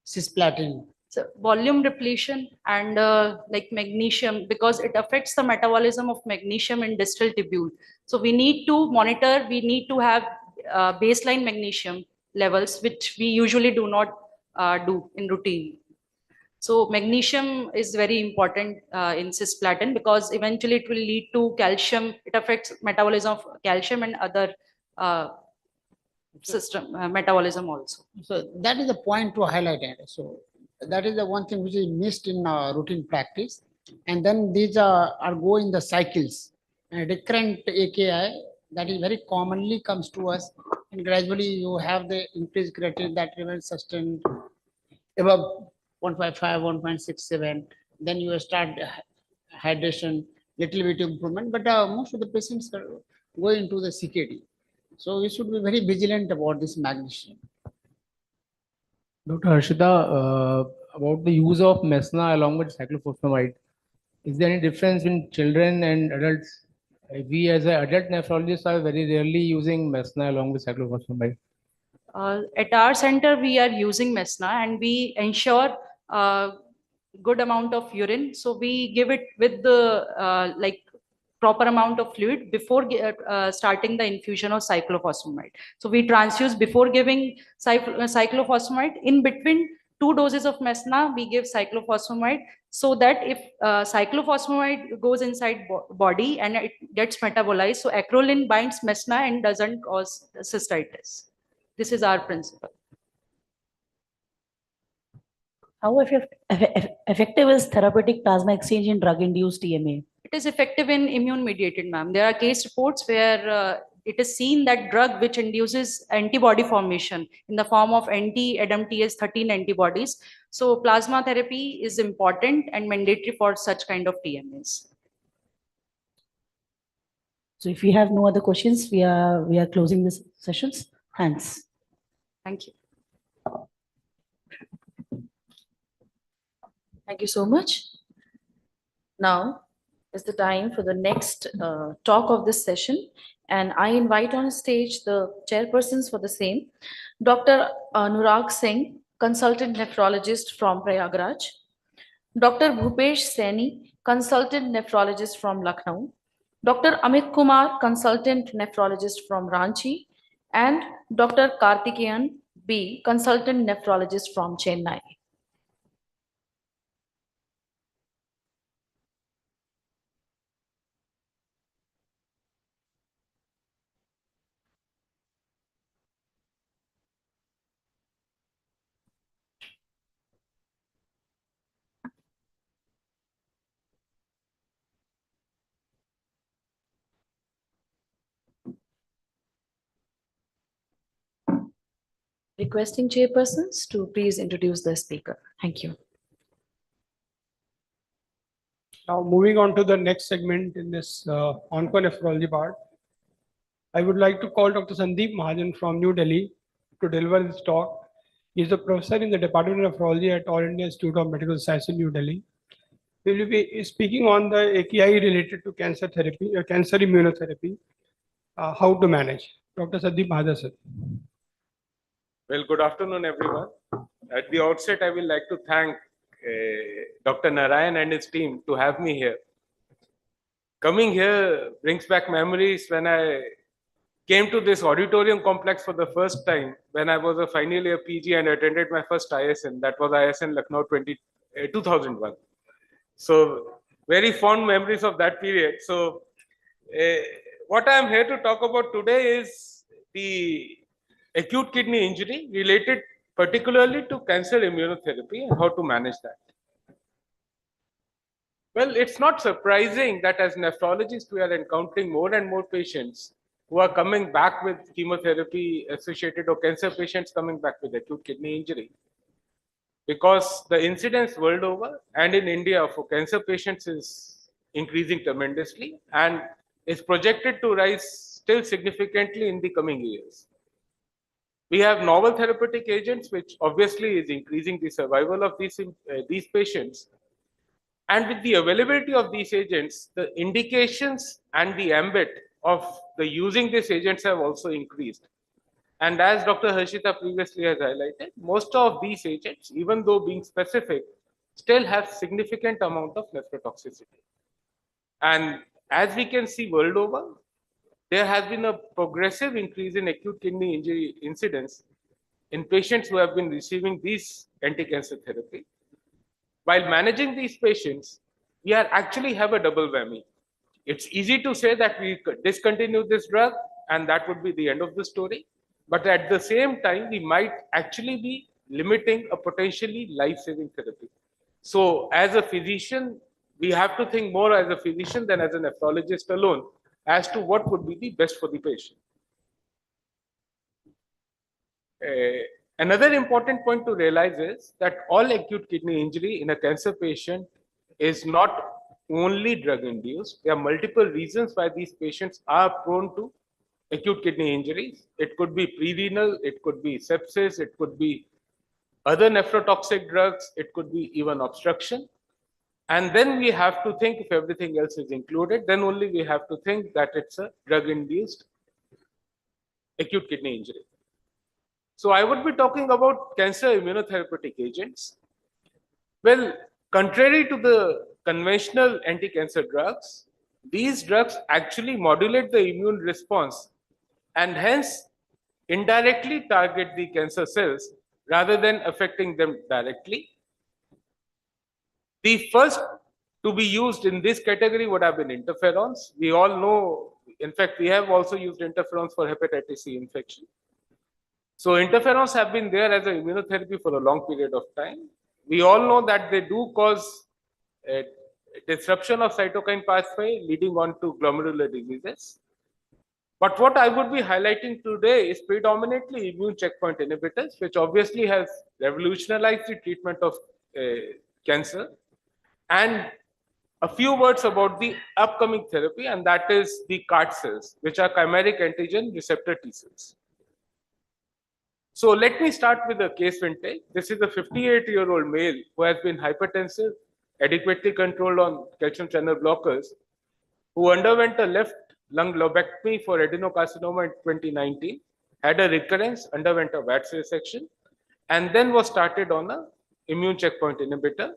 Cisplatin. So volume depletion and like magnesium, because it affects the metabolism of magnesium in distal tubule. So we need to monitor, we need to have baseline magnesium levels, which we usually do not do in routine. So magnesium is very important in cisplatin because eventually it will lead to calcium. It affects metabolism of calcium and other system metabolism also. So that is the point to highlight. So that is the one thing which is missed in routine practice. And then these are go in the cycles. And recurrent AKI that is very commonly comes to us, and gradually you have the increased creatinine that remains sustained above 1.5, 1.67. Then you start hydration, little bit improvement, but most of the patients are going into the CKD. So we should be very vigilant about this magnesium. Dr. Harshita, about the use of mesna along with cyclophosphamide, is there any difference in children and adults? We as an adult nephrologists are very rarely using mesna along with cyclophosphamide. At our center, we are using mesna and we ensure good amount of urine. So we give it with the like proper amount of fluid before starting the infusion of cyclophosphamide. So we transfuse before giving cyclophosphamide. In between 2 doses of mesna, we give cyclophosphamide so that if cyclophosphamide goes inside body and it gets metabolized, so acrolein binds mesna and doesn't cause cystitis. This is our principle. How effective is therapeutic plasma exchange in drug-induced TMA? It is effective in immune mediated, ma'am. There are case reports where it is seen that drug which induces antibody formation in the form of anti-ADAMTS 13 antibodies. So plasma therapy is important and mandatory for such kind of TMAs. So if we have no other questions, we are closing this sessions. Thanks. Thank you. Thank you so much. Now is the time for the next talk of this session. And I invite on stage the chairpersons for the same. Dr. Anurag Singh, consultant nephrologist from Prayagraj. Dr. Bhupesh Saini, consultant nephrologist from Lucknow. Dr. Amit Kumar, consultant nephrologist from Ranchi. And Dr. Karthikeyan B, consultant nephrologist from Chennai. Requesting chairpersons to please introduce the speaker. Thank you. Now, moving on to the next segment in this onco-nephrology part, I would like to call Dr. Sandeep Mahajan from New Delhi to deliver this talk. He is a professor in the Department of Nephrology at All India Institute of Medical Science in New Delhi. We will be speaking on the AKI related to cancer therapy, cancer immunotherapy, how to manage. Dr. Sandeep Mahajan, sir. Well, good afternoon, everyone. At the outset, I would like to thank Dr. Narayan and his team to have me here. Coming here brings back memories when I came to this auditorium complex for the first time when I was a final year PG and attended my first ISN. That was ISN Lucknow 2001. So very fond memories of that period. So what I am here to talk about today is the acute kidney injury related particularly to cancer immunotherapy and how to manage that. Well, it's not surprising that as nephrologists, we are encountering more and more patients who are coming back with chemotherapy associated or cancer patients coming back with acute kidney injury. Because the incidence world over and in India for cancer patients is increasing tremendously and is projected to rise still significantly in the coming years. We have novel therapeutic agents, which obviously is increasing the survival of these patients. And with the availability of these agents, the indications and the ambit of the using these agents have also increased. And as Dr. Harshita previously has highlighted, most of these agents, even though being specific, still have significant amount of nephrotoxicity. And as we can see world over, there has been a progressive increase in acute kidney injury incidence in patients who have been receiving these anti-cancer therapy. While managing these patients, we actually have a double whammy. It's easy to say that we could discontinue this drug and that would be the end of the story. But at the same time, we might actually be limiting a potentially life-saving therapy. So as a physician, we have to think more as a physician than as a nephrologist alone as to what would be the best for the patient. Another important point to realize is that all acute kidney injury in a cancer patient is not only drug induced. There are multiple reasons why these patients are prone to acute kidney injuries. It could be pre-renal, it could be sepsis, it could be other nephrotoxic drugs, it could be even obstruction. And then we have to think, if everything else is included, then only we have to think that it's a drug-induced acute kidney injury. So I would be talking about cancer immunotherapeutic agents. Well, contrary to the conventional anti-cancer drugs, these drugs actually modulate the immune response and hence indirectly target the cancer cells rather than affecting them directly. The first to be used in this category would have been interferons. We all know, in fact, we have also used interferons for hepatitis C infection. So interferons have been there as an immunotherapy for a long period of time. We all know that they do cause disruption of cytokine pathway leading on to glomerular diseases. But what I would be highlighting today is predominantly immune checkpoint inhibitors, which obviously has revolutionized the treatment of cancer. And a few words about the upcoming therapy, and that is the CAR cells, which are chimeric antigen receptor T cells. So let me start with the case vintage. This is a 58-year-old male who has been hypertensive, adequately controlled on calcium channel blockers, who underwent a left lung lobectomy for adenocarcinoma in 2019, had a recurrence, underwent a VATS resection, and then was started on a immune checkpoint inhibitor.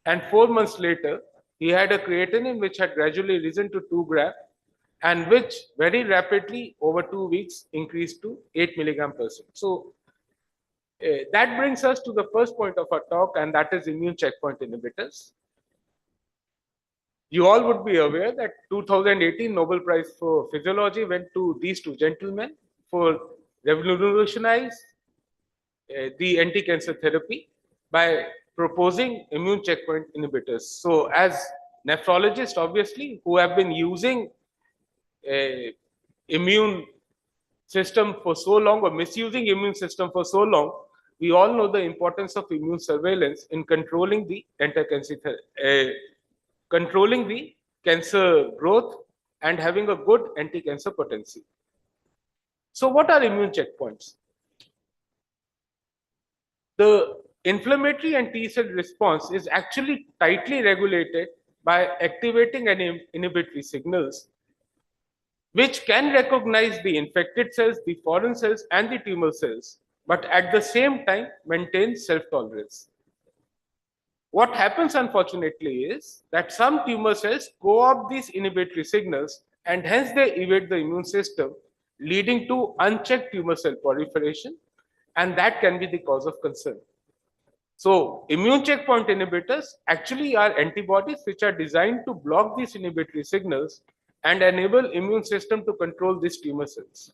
And 4 months later, he had a creatinine which had gradually risen to 2 grams and which very rapidly over 2 weeks increased to 8 mg/cent. So that brings us to the first point of our talk, and that is immune checkpoint inhibitors. You all would be aware that 2018 Nobel Prize for Physiology went to these two gentlemen for revolutionizing the anti-cancer therapy by proposing immune checkpoint inhibitors. So as nephrologists, obviously, who have been using immune system for so long or misusing immune system for so long, we all know the importance of immune surveillance in controlling the controlling the cancer growth and having a good anti-cancer potency. So what are immune checkpoints? The inflammatory and T cell response is actually tightly regulated by activating and inhibitory signals, which can recognize the infected cells, the foreign cells, and the tumor cells, but at the same time maintain self-tolerance. What happens, unfortunately, is that some tumor cells co-opt these inhibitory signals and hence they evade the immune system, leading to unchecked tumor cell proliferation, and that can be the cause of concern. So immune checkpoint inhibitors actually are antibodies which are designed to block these inhibitory signals and enable immune system to control these tumor cells.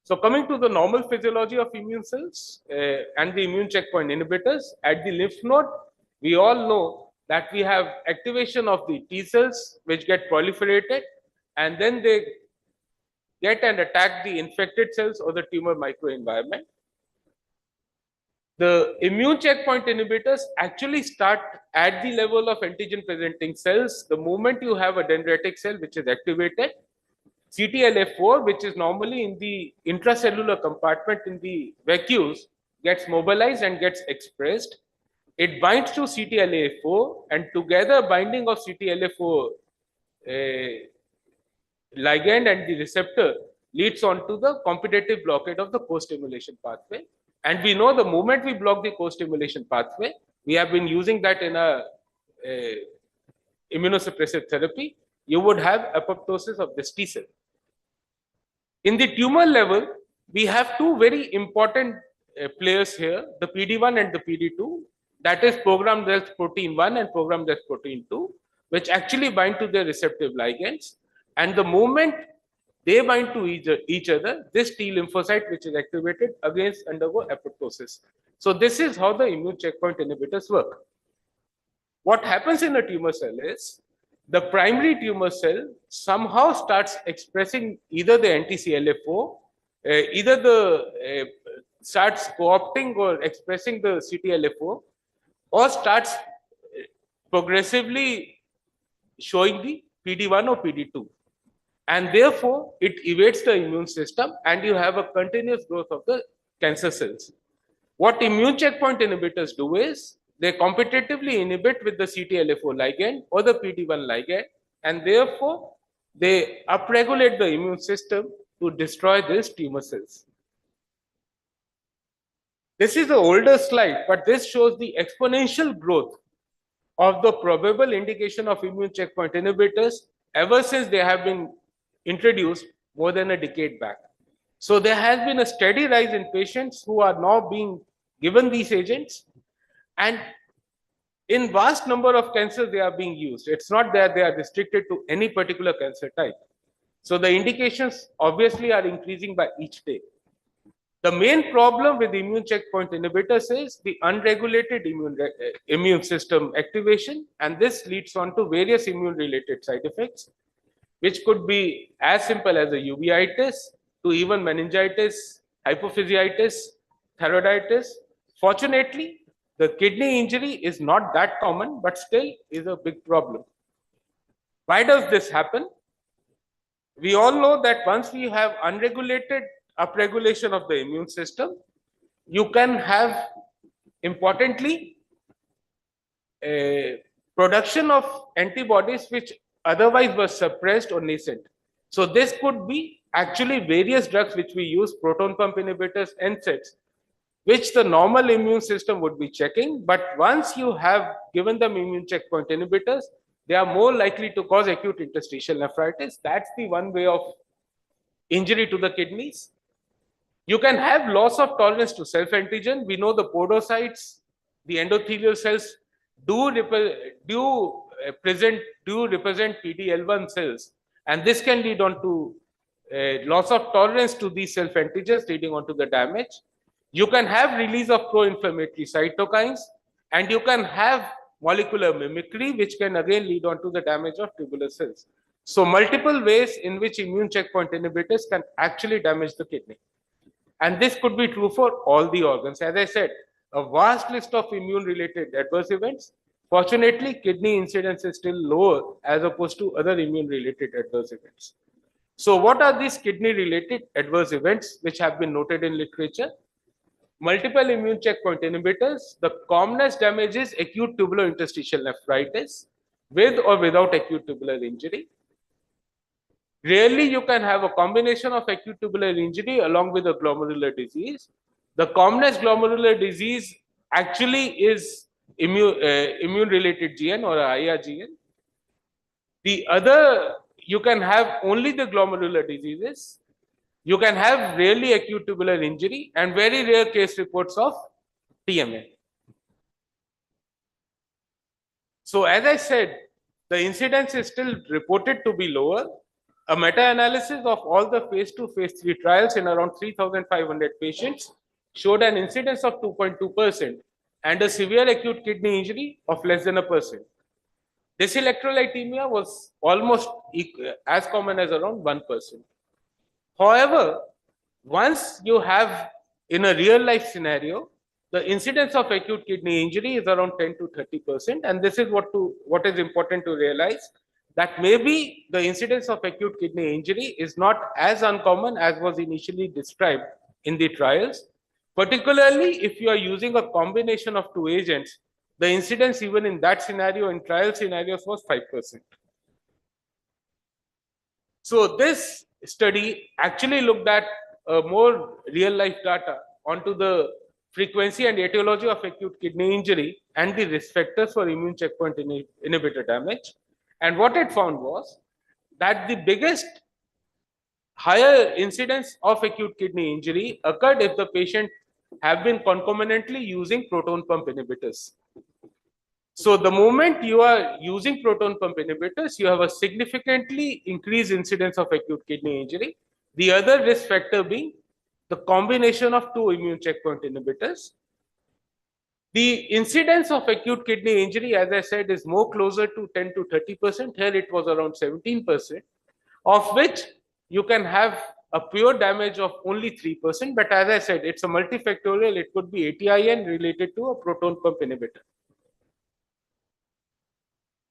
So coming to the normal physiology of immune cells and the immune checkpoint inhibitors, at the lymph node, we all know that we have activation of the T cells which get proliferated and then they get and attack the infected cells or the tumor microenvironment. The immune checkpoint inhibitors actually start at the level of antigen presenting cells. The moment you have a dendritic cell which is activated, CTLA4, which is normally in the intracellular compartment in the vacuoles, gets mobilized and gets expressed. It binds to CTLA4 and together binding of CTLA4 ligand and the receptor leads on to the competitive blockade of the co-stimulation pathway. And we know the moment we block the co-stimulation pathway, we have been using that in a immunosuppressive therapy, you would have apoptosis of this T cell. In the tumor level, we have two very important players here, the PD1 and the PD2, that is programmed death protein 1 and programmed death protein 2, which actually bind to their receptive ligands. And the moment they bind to each other, this T lymphocyte, which is activated, against undergo apoptosis. So this is how the immune checkpoint inhibitors work. What happens in a tumor cell is the primary tumor cell somehow starts expressing either the anti-CTLA4, either the starts co-opting or expressing the CTLA4, or starts progressively showing the PD1 or PD2. And therefore, it evades the immune system and you have a continuous growth of the cancer cells. What immune checkpoint inhibitors do is they competitively inhibit with the CTLA4 ligand or the PD1 ligand, and therefore they upregulate the immune system to destroy these tumor cells. This is an older slide, but this shows the exponential growth of the probable indication of immune checkpoint inhibitors ever since they have been introduced more than a decade back. So there has been a steady rise in patients who are now being given these agents, and in vast number of cancers they are being used. It's not that they are restricted to any particular cancer type. So the indications obviously are increasing by each day. The main problem with immune checkpoint inhibitors is the unregulated immune system activation, and this leads on to various immune-related side effects, which could be as simple as a uveitis to even meningitis, hypophysiitis, thyroiditis. Fortunately, the kidney injury is not that common, but still is a big problem. Why does this happen? We all know that once we have unregulated upregulation of the immune system, you can have, importantly, a production of antibodies which otherwise were suppressed or nascent. So this could be actually various drugs which we use, proton pump inhibitors, NSAIDs, which the normal immune system would be checking. But once you have given them immune checkpoint inhibitors, they are more likely to cause acute interstitial nephritis. That's the one way of injury to the kidneys. You can have loss of tolerance to self-antigen. We know the podocytes, the endothelial cells do represent PD-L1 cells, and this can lead on to loss of tolerance to these self-antigens, leading on to the damage. You can have release of pro-inflammatory cytokines, and you can have molecular mimicry, which can again lead on to the damage of tubular cells. So multiple ways in which immune checkpoint inhibitors can actually damage the kidney. And this could be true for all the organs. As I said, a vast list of immune-related adverse events. Fortunately, kidney incidence is still lower as opposed to other immune-related adverse events. So what are these kidney-related adverse events which have been noted in literature? Multiple immune checkpoint inhibitors. The commonest damage is acute tubular interstitial nephritis with or without acute tubular injury. Rarely you can have a combination of acute tubular injury along with a glomerular disease. The commonest glomerular disease actually is immune-related GN or IRGN. The other, you can have only the glomerular diseases. You can have rarely acute tubular injury and very rare case reports of TMA. So as I said, the incidence is still reported to be lower. A meta-analysis of all the phase 2, phase 3 trials in around 3,500 patients showed an incidence of 2.2% and a severe acute kidney injury of less than 1%. Dyselectrolytemia was almost as common as around 1%. However, once you have in a real life scenario, the incidence of acute kidney injury is around 10 to 30%. And this is what is important to realize, that maybe the incidence of acute kidney injury is not as uncommon as was initially described in the trials. Particularly if you are using a combination of two agents, the incidence even in that scenario, in trial scenarios, was 5%. So this study actually looked at more real life data onto the frequency and etiology of acute kidney injury and the risk factors for immune checkpoint inhibitor damage. And what it found was that the biggest higher incidence of acute kidney injury occurred if the patient have been concomitantly using proton pump inhibitors. So the moment you are using proton pump inhibitors, you have a significantly increased incidence of acute kidney injury. The other risk factor being the combination of two immune checkpoint inhibitors. The incidence of acute kidney injury, as I said, is more closer to 10 to 30%. Here it was around 17%, of which you can have a pure damage of only 3%. But as I said, it's a multifactorial. It could be ATIN related to a proton pump inhibitor.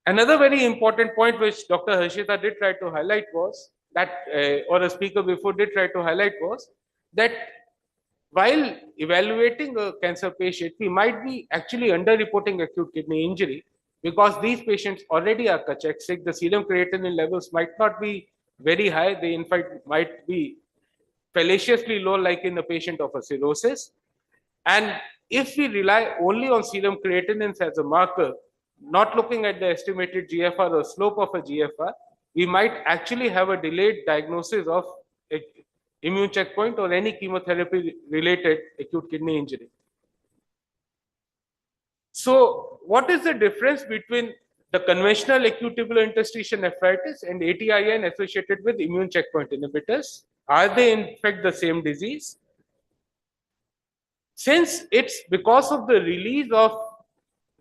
Another very important point which Dr. Harshita did try to highlight was that, or a speaker before did try to highlight was that while evaluating a cancer patient, we might be actually underreporting acute kidney injury because these patients already are cachextic. The serum creatinine levels might not be very high. They in fact might be fallaciously low, like in the patient of a cirrhosis. And if we rely only on serum creatinine as a marker, not looking at the estimated GFR or slope of a GFR, we might actually have a delayed diagnosis of immune checkpoint or any chemotherapy related acute kidney injury. So what is the difference between the conventional acute tubular interstitial nephritis and ATIN associated with immune checkpoint inhibitors? Are they in fact the same disease? Since it's because of the release of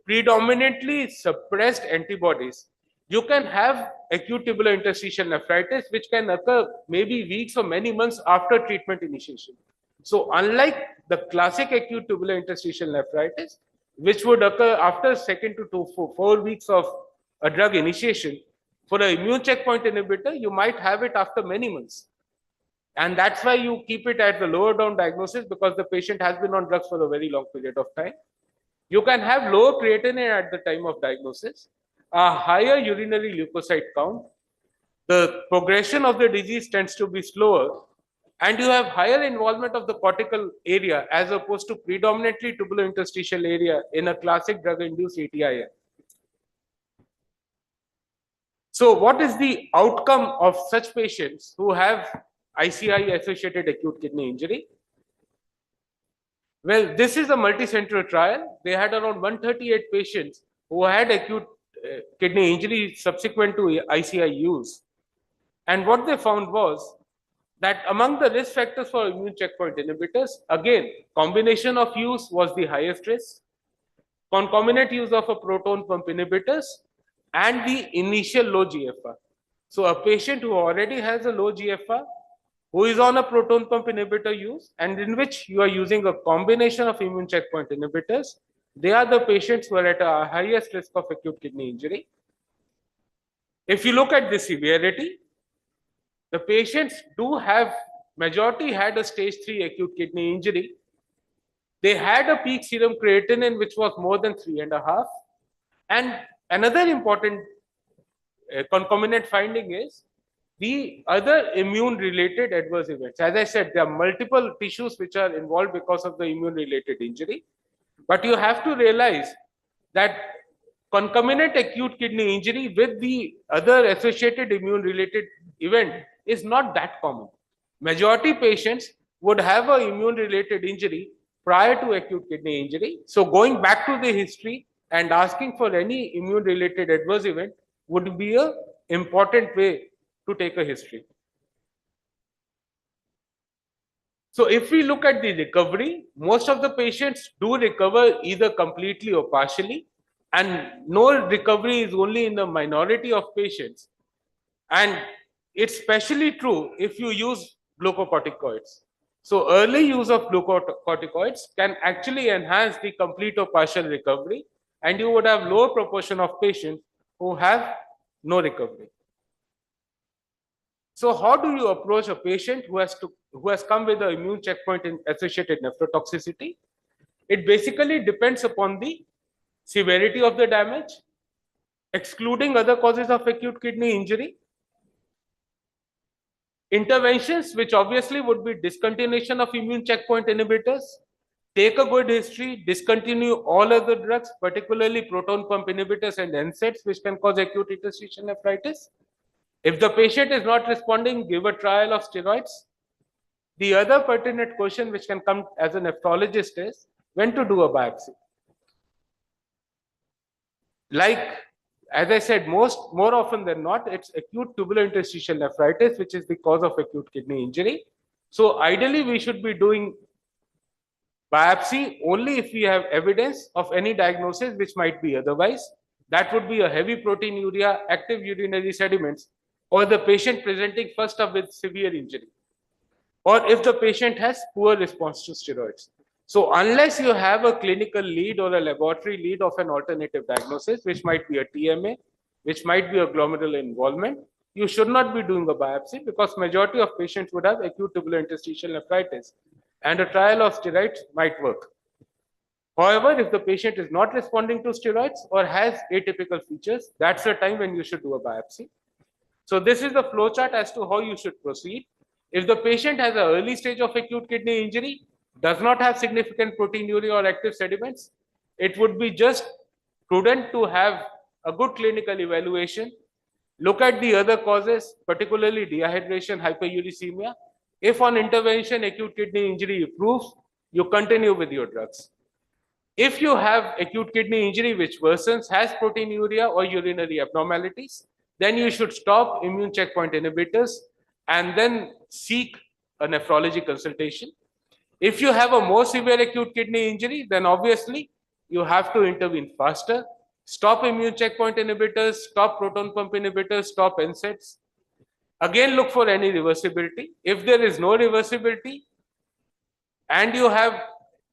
predominantly suppressed antibodies, you can have acute tubular interstitial nephritis, which can occur maybe weeks or many months after treatment initiation. So unlike the classic acute tubular interstitial nephritis, which would occur after 2 to 4 weeks of a drug initiation, for an immune checkpoint inhibitor, you might have it after many months. And that's why you keep it at the lower down diagnosis, because the patient has been on drugs for a very long period of time. You can have lower creatinine at the time of diagnosis, a higher urinary leukocyte count. The progression of the disease tends to be slower, and you have higher involvement of the cortical area as opposed to predominantly tubular interstitial area in a classic drug-induced ATIM. So what is the outcome of such patients who have ICI-associated acute kidney injury? Well, this is a multi-center trial. They had around 138 patients who had acute kidney injury subsequent to ICI use. And what they found was that among the risk factors for immune checkpoint inhibitors, again, combination of use was the highest risk, concomitant use of a proton pump inhibitors, and the initial low GFR. So a patient who already has a low GFR, who is on a proton pump inhibitor use, and in which you are using a combination of immune checkpoint inhibitors, they are the patients who are at a highest risk of acute kidney injury. If you look at the severity, the patients do have, majority had a stage 3 acute kidney injury. They had a peak serum creatinine which was more than 3.5. And another important concomitant finding is the other immune related adverse events. As I said, there are multiple tissues which are involved because of the immune related injury. But you have to realize that concomitant acute kidney injury with the other associated immune related event is not that common. Majority patients would have an immune related injury prior to acute kidney injury. So going back to the history and asking for any immune related adverse event would be an important way to take a history. So if we look at the recovery, most of the patients do recover either completely or partially, and no recovery is only in the minority of patients. And it's especially true if you use glucocorticoids. So early use of glucocorticoids can actually enhance the complete or partial recovery, and you would have lower proportion of patients who have no recovery. So how do you approach a patient who has come with an immune checkpoint associated nephrotoxicity? It basically depends upon the severity of the damage, excluding other causes of acute kidney injury. Interventions, which obviously would be discontinuation of immune checkpoint inhibitors, take a good history, discontinue all other drugs, particularly proton pump inhibitors and NSAIDs, which can cause acute interstitial nephritis. If the patient is not responding, give a trial of steroids. The other pertinent question which can come as a nephrologist is when to do a biopsy. Like, as I said, more often than not, it's acute tubular interstitial nephritis, which is the cause of acute kidney injury. So ideally, we should be doing biopsy only if we have evidence of any diagnosis which might be otherwise. That would be a heavy proteinuria, active urinary sediments, or the patient presenting first up with severe injury, or if the patient has poor response to steroids. So unless you have a clinical lead or a laboratory lead of an alternative diagnosis, which might be a TMA, which might be a glomerular involvement, you should not be doing a biopsy, because majority of patients would have acute tubular interstitial nephritis, and a trial of steroids might work. However, if the patient is not responding to steroids or has atypical features, that's the time when you should do a biopsy. So this is the flowchart as to how you should proceed. If the patient has an early stage of acute kidney injury, does not have significant proteinuria or active sediments, it would be just prudent to have a good clinical evaluation. Look at the other causes, particularly dehydration, hyperuricemia. If on intervention acute kidney injury improves, you continue with your drugs. If you have acute kidney injury which worsens, has proteinuria or urinary abnormalities, then you should stop immune checkpoint inhibitors and then seek a nephrology consultation. If you have a more severe acute kidney injury, then obviously you have to intervene faster. Stop immune checkpoint inhibitors, stop proton pump inhibitors, stop NSAIDs. Again, look for any reversibility. If there is no reversibility and you have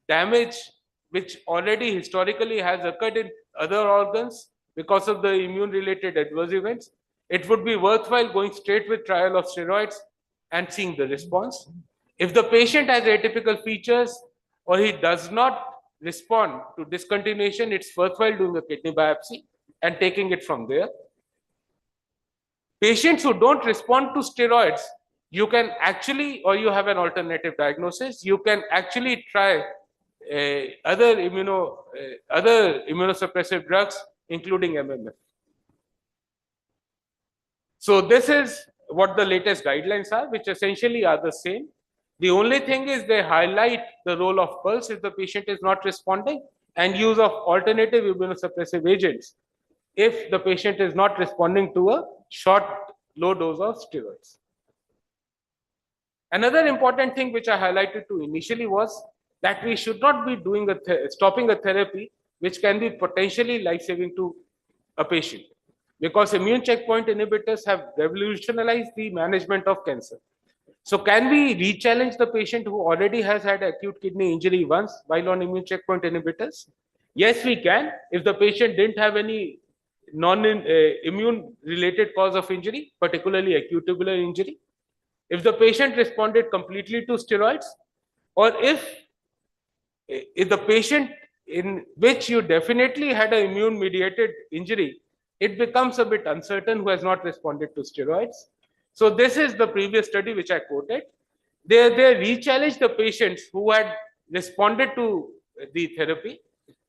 damage which already historically has occurred in other organs because of the immune related adverse events, it would be worthwhile going straight with trial of steroids and seeing the response. If the patient has atypical features or he does not respond to discontinuation, it's worthwhile doing a kidney biopsy and taking it from there. Patients who don't respond to steroids, you can actually, or you have an alternative diagnosis, you can actually try other immunosuppressive drugs, including MMF. So this is what the latest guidelines are, which essentially are the same. The only thing is they highlight the role of pulse if the patient is not responding, and use of alternative immunosuppressive agents if the patient is not responding to a short, low dose of steroids. Another important thing which I highlighted to initially was that we should not be doing stopping a therapy which can be potentially life-saving to a patient, because immune checkpoint inhibitors have revolutionized the management of cancer. So can we re-challenge the patient who already has had acute kidney injury once while on immune checkpoint inhibitors? Yes, we can, if the patient didn't have any non-immune related cause of injury, particularly acute tubular injury. If the patient responded completely to steroids, or if the patient in which you definitely had an immune mediated injury, it becomes a bit uncertain who has not responded to steroids. So this is the previous study which I quoted. They re-challenged the patients who had responded to the therapy,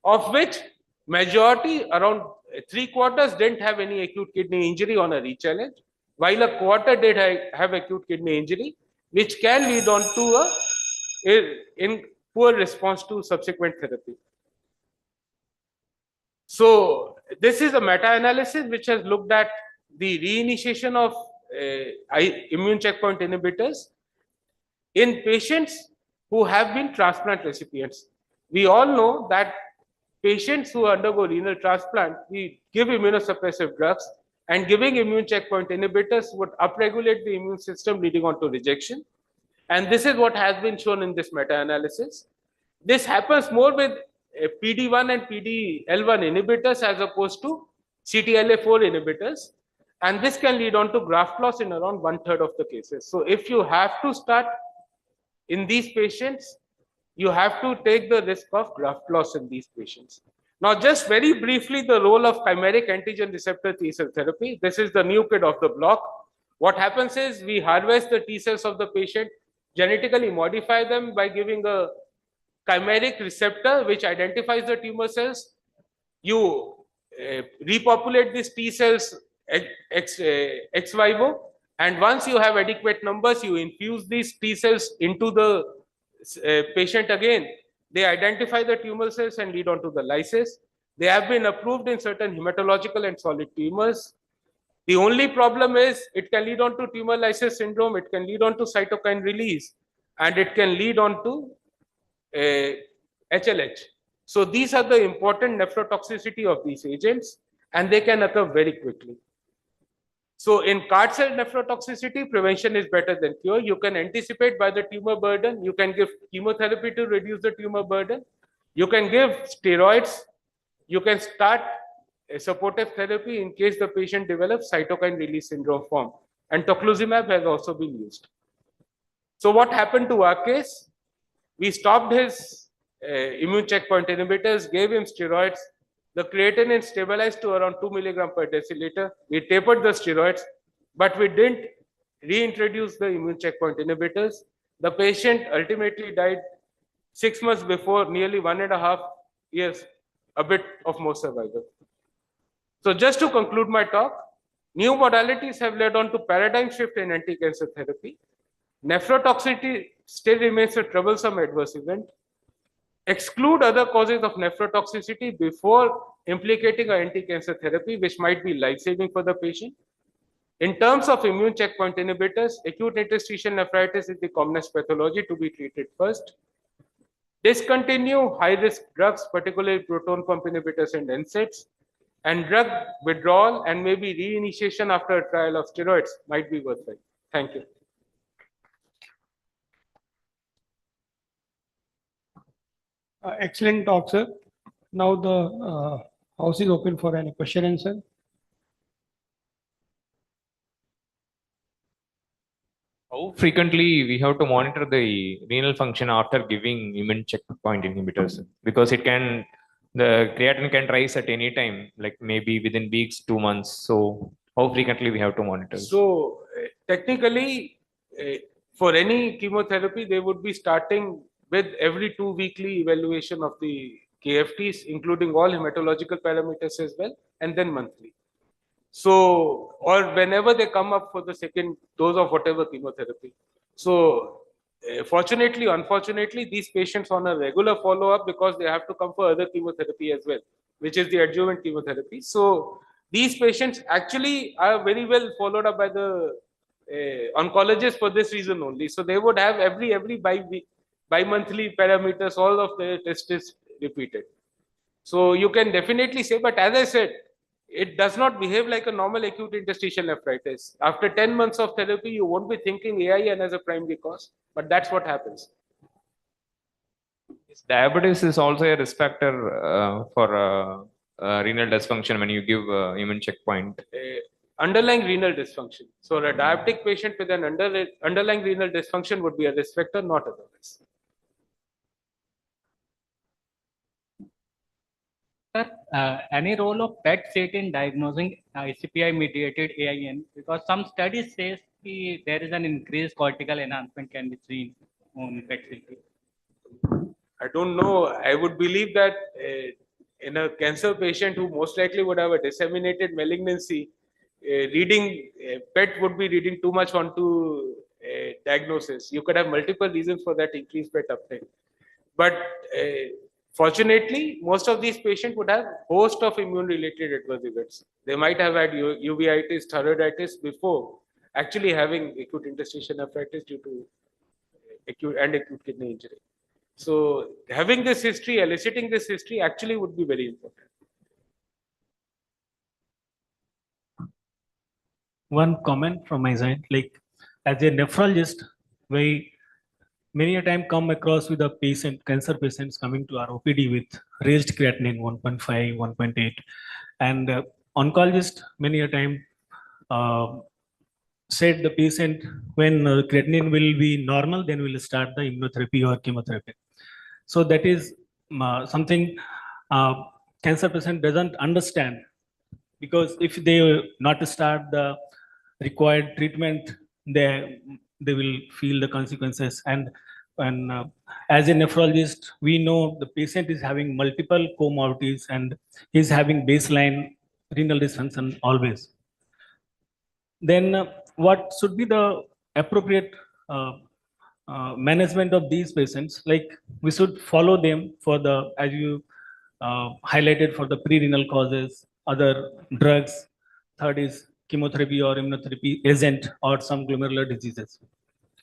of which majority, around 3/4, didn't have any acute kidney injury on a re-challenge, while a quarter did have acute kidney injury, which can lead on to in poor response to subsequent therapy. So this is a meta-analysis which has looked at the reinitiation of immune checkpoint inhibitors in patients who have been transplant recipients. We all know that patients who undergo renal transplant, we give immunosuppressive drugs, and giving immune checkpoint inhibitors would upregulate the immune system, leading on to rejection. And this is what has been shown in this meta-analysis. This happens more with PD-1 and PD-L1 inhibitors as opposed to CTLA-4 inhibitors. And this can lead on to graft loss in around 1/3 of the cases. So if you have to start in these patients, you have to take the risk of graft loss in these patients. Now, just very briefly, the role of chimeric antigen receptor T cell therapy. This is the new kid of the block. What happens is we harvest the T cells of the patient, genetically modify them by giving a chimeric receptor which identifies the tumor cells. You repopulate these T cells ex vivo, and once you have adequate numbers, you infuse these T cells into the patient again. They identify the tumor cells and lead on to the lysis. They have been approved in certain hematological and solid tumors. The only problem is it can lead on to tumor lysis syndrome, it can lead on to cytokine release, and it can lead on to HLH. So these are the important nephrotoxicity of these agents, and they can occur very quickly. So in CAR cell nephrotoxicity, prevention is better than cure. You can anticipate by the tumor burden. You can give chemotherapy to reduce the tumor burden. You can give steroids. You can start a supportive therapy in case the patient develops cytokine release syndrome form. And tocilizumab has also been used. So what happened to our case? We stopped his immune checkpoint inhibitors, gave him steroids. The creatinine stabilized to around 2 mg/dL. We tapered the steroids, but we didn't reintroduce the immune checkpoint inhibitors. The patient ultimately died 6 months before, nearly 1.5 years, a bit of more survival. So just to conclude my talk, new modalities have led on to paradigm shift in anti-cancer therapy. Nephrotoxicity still remains a troublesome adverse event. Exclude other causes of nephrotoxicity before implicating an anti-cancer therapy, which might be life-saving for the patient. In terms of immune checkpoint inhibitors, acute interstitial nephritis is the commonest pathology to be treated first. Discontinue high-risk drugs, particularly proton pump inhibitors and NSAIDs, and drug withdrawal and maybe reinitiation after a trial of steroids might be worthwhile. Thank you. Excellent talk, sir. Now the house is open for any question and answer. How frequently we have to monitor the renal function after giving immune checkpoint inhibitors? Because the creatinine can rise at any time, like maybe within weeks, 2 months. So how frequently we have to monitor? So technically, for any chemotherapy, they would be starting with every 2 weekly evaluation of the KFTs, including all hematological parameters as well, and then monthly. So, or whenever they come up for the second dose of whatever chemotherapy. So, fortunately, unfortunately, these patients on a regular follow-up because they have to come for other chemotherapy as well, which is the adjuvant chemotherapy. So, these patients actually are very well followed up by the oncologists for this reason only. So, they would have every bi-monthly parameters, all of the tests repeated. So, you can definitely say, but as I said, it does not behave like a normal acute interstitial nephritis. After 10 months of therapy, you won't be thinking AIN as a primary cause, but that's what happens. Diabetes is also a risk factor for renal dysfunction when you give immune checkpoint. Underlying renal dysfunction. So a diabetic patient with an underlying renal dysfunction would be a risk factor, not otherwise. Any role of PET-CT in diagnosing ICPI-mediated AIN? Because some studies say there is an increased cortical enhancement can be seen on PET-CT. I don't know. I would believe that in a cancer patient who most likely would have a disseminated malignancy, reading PET would be reading too much onto diagnosis. You could have multiple reasons for that increased PET uptake. But fortunately, most of these patients would have host of immune-related adverse events. They might have had uveitis, thyroiditis before actually having acute interstitial nephritis due to acute kidney injury. So having this history, eliciting this history actually would be very important. One comment from my side, like as a nephrologist, many a time come across with a patient, cancer patients coming to our OPD with raised creatinine 1.5, 1.8, and oncologist many a time said the patient when creatinine will be normal, then we'll start the immunotherapy or chemotherapy. So that is something cancer patient doesn't understand, because if they not start the required treatment, they will feel the consequences. And as a nephrologist, we know the patient is having multiple comorbidities and is having baseline renal dysfunction always. Then what should be the appropriate management of these patients? Like we should follow them for the, as you highlighted, for the pre-renal causes, other drugs. Third is chemotherapy or immunotherapy agent or some glomerular diseases.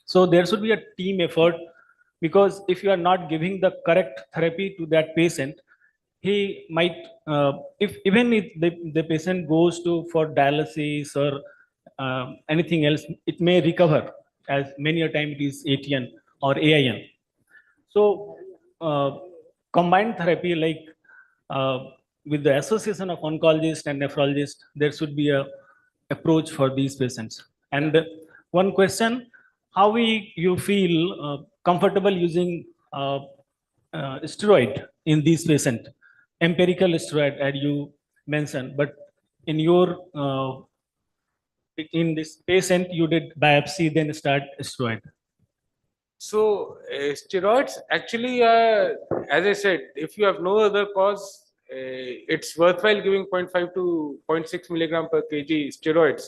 So there should be a team effort, because if you are not giving the correct therapy to that patient, he might, even if the patient goes for dialysis or anything else, it may recover, as many a time it is ATN or AIN. So combined therapy, like with the association of oncologists and nephrologists, there should be a approach for these patients. And one question, how you feel comfortable using steroid in these patients? Empirical steroid, as you mentioned, but in your in this patient, you did biopsy, then start steroid. So steroids actually, as I said, if you have no other cause, it's worthwhile giving 0.5 to 0.6 milligram per kg steroids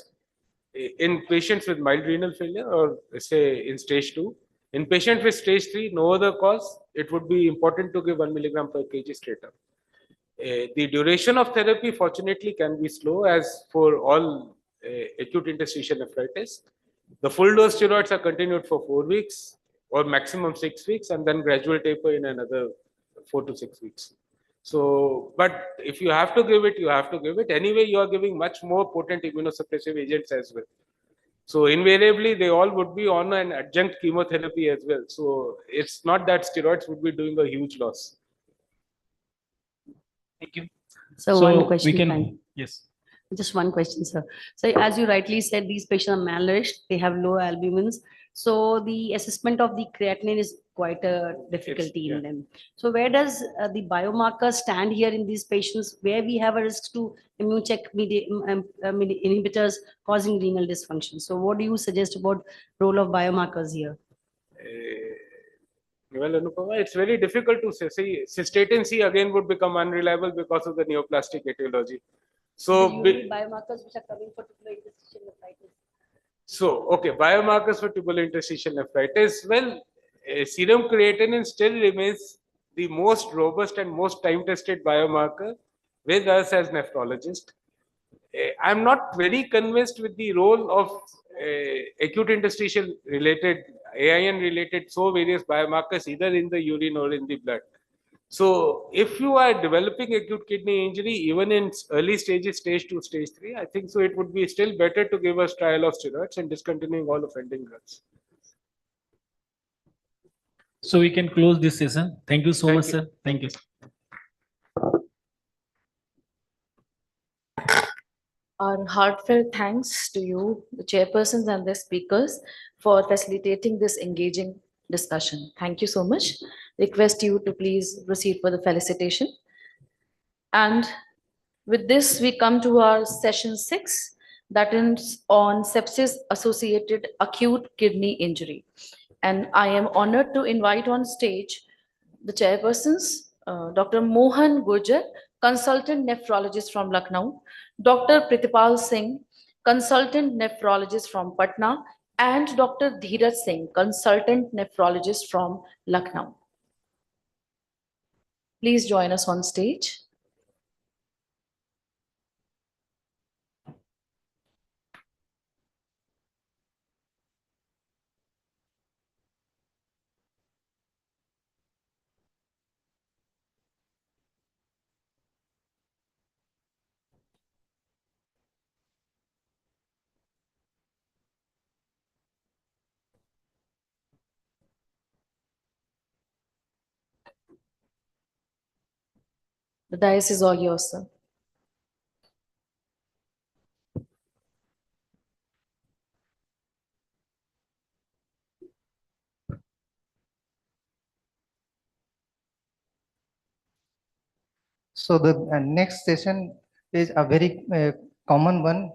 in patients with mild renal failure, or say in stage 2. In patients with stage 3, no other cause, it would be important to give 1 milligram per kg straight up. The duration of therapy, fortunately, can be slow, as for all acute interstitial nephritis. The full dose steroids are continued for 4 weeks. or maximum 6 weeks, and then gradual taper in another 4 to 6 weeks. So, but if you have to give it, you have to give it. Anyway, you are giving much more potent immunosuppressive agents as well. So invariably, they all would be on an adjunct chemotherapy as well. So it's not that steroids would be doing a huge loss. Thank you. So one question, fine. Yes. Just one question, sir. So as you rightly said, these patients are malnourished, they have low albumins. So the assessment of the creatinine is quite a difficulty in them. So where does the biomarker stand here in these patients where we have a risk to immune check inhibitors causing renal dysfunction? So what do you suggest about role of biomarkers here? Well, Anupama, it's very difficult to say. See, cystatin C again would become unreliable because of the neoplastic etiology. So, Do you need biomarkers which are coming for tubular interstitial nephritis? So, okay, biomarkers for tubular interstitial nephritis. Well, serum creatinine still remains the most robust and most time-tested biomarker with us as nephrologists. I'm not very convinced with the role of acute interstitial related, AIN related, so various biomarkers either in the urine or in the blood. So if you are developing acute kidney injury, even in early stages, stage 2, stage 3, I think so it would be still better to give us trial of steroids and discontinuing all offending drugs. So we can close this session. Thank you so much, sir. Thank you. Our heartfelt thanks to you, the chairpersons and the speakers, for facilitating this engaging discussion. Thank you so much. Request you to please proceed for the felicitation. And with this, we come to our session 6, that is on sepsis-associated acute kidney injury. And I am honored to invite on stage the chairpersons, Dr. Mohan Gurjar, consultant nephrologist from Lucknow, Dr. Pritipal Singh, consultant nephrologist from Patna, and Dr. Dheeraj Singh, consultant nephrologist from Lucknow. Please join us on stage. The dais is all yours, sir. So the next session is a very common one,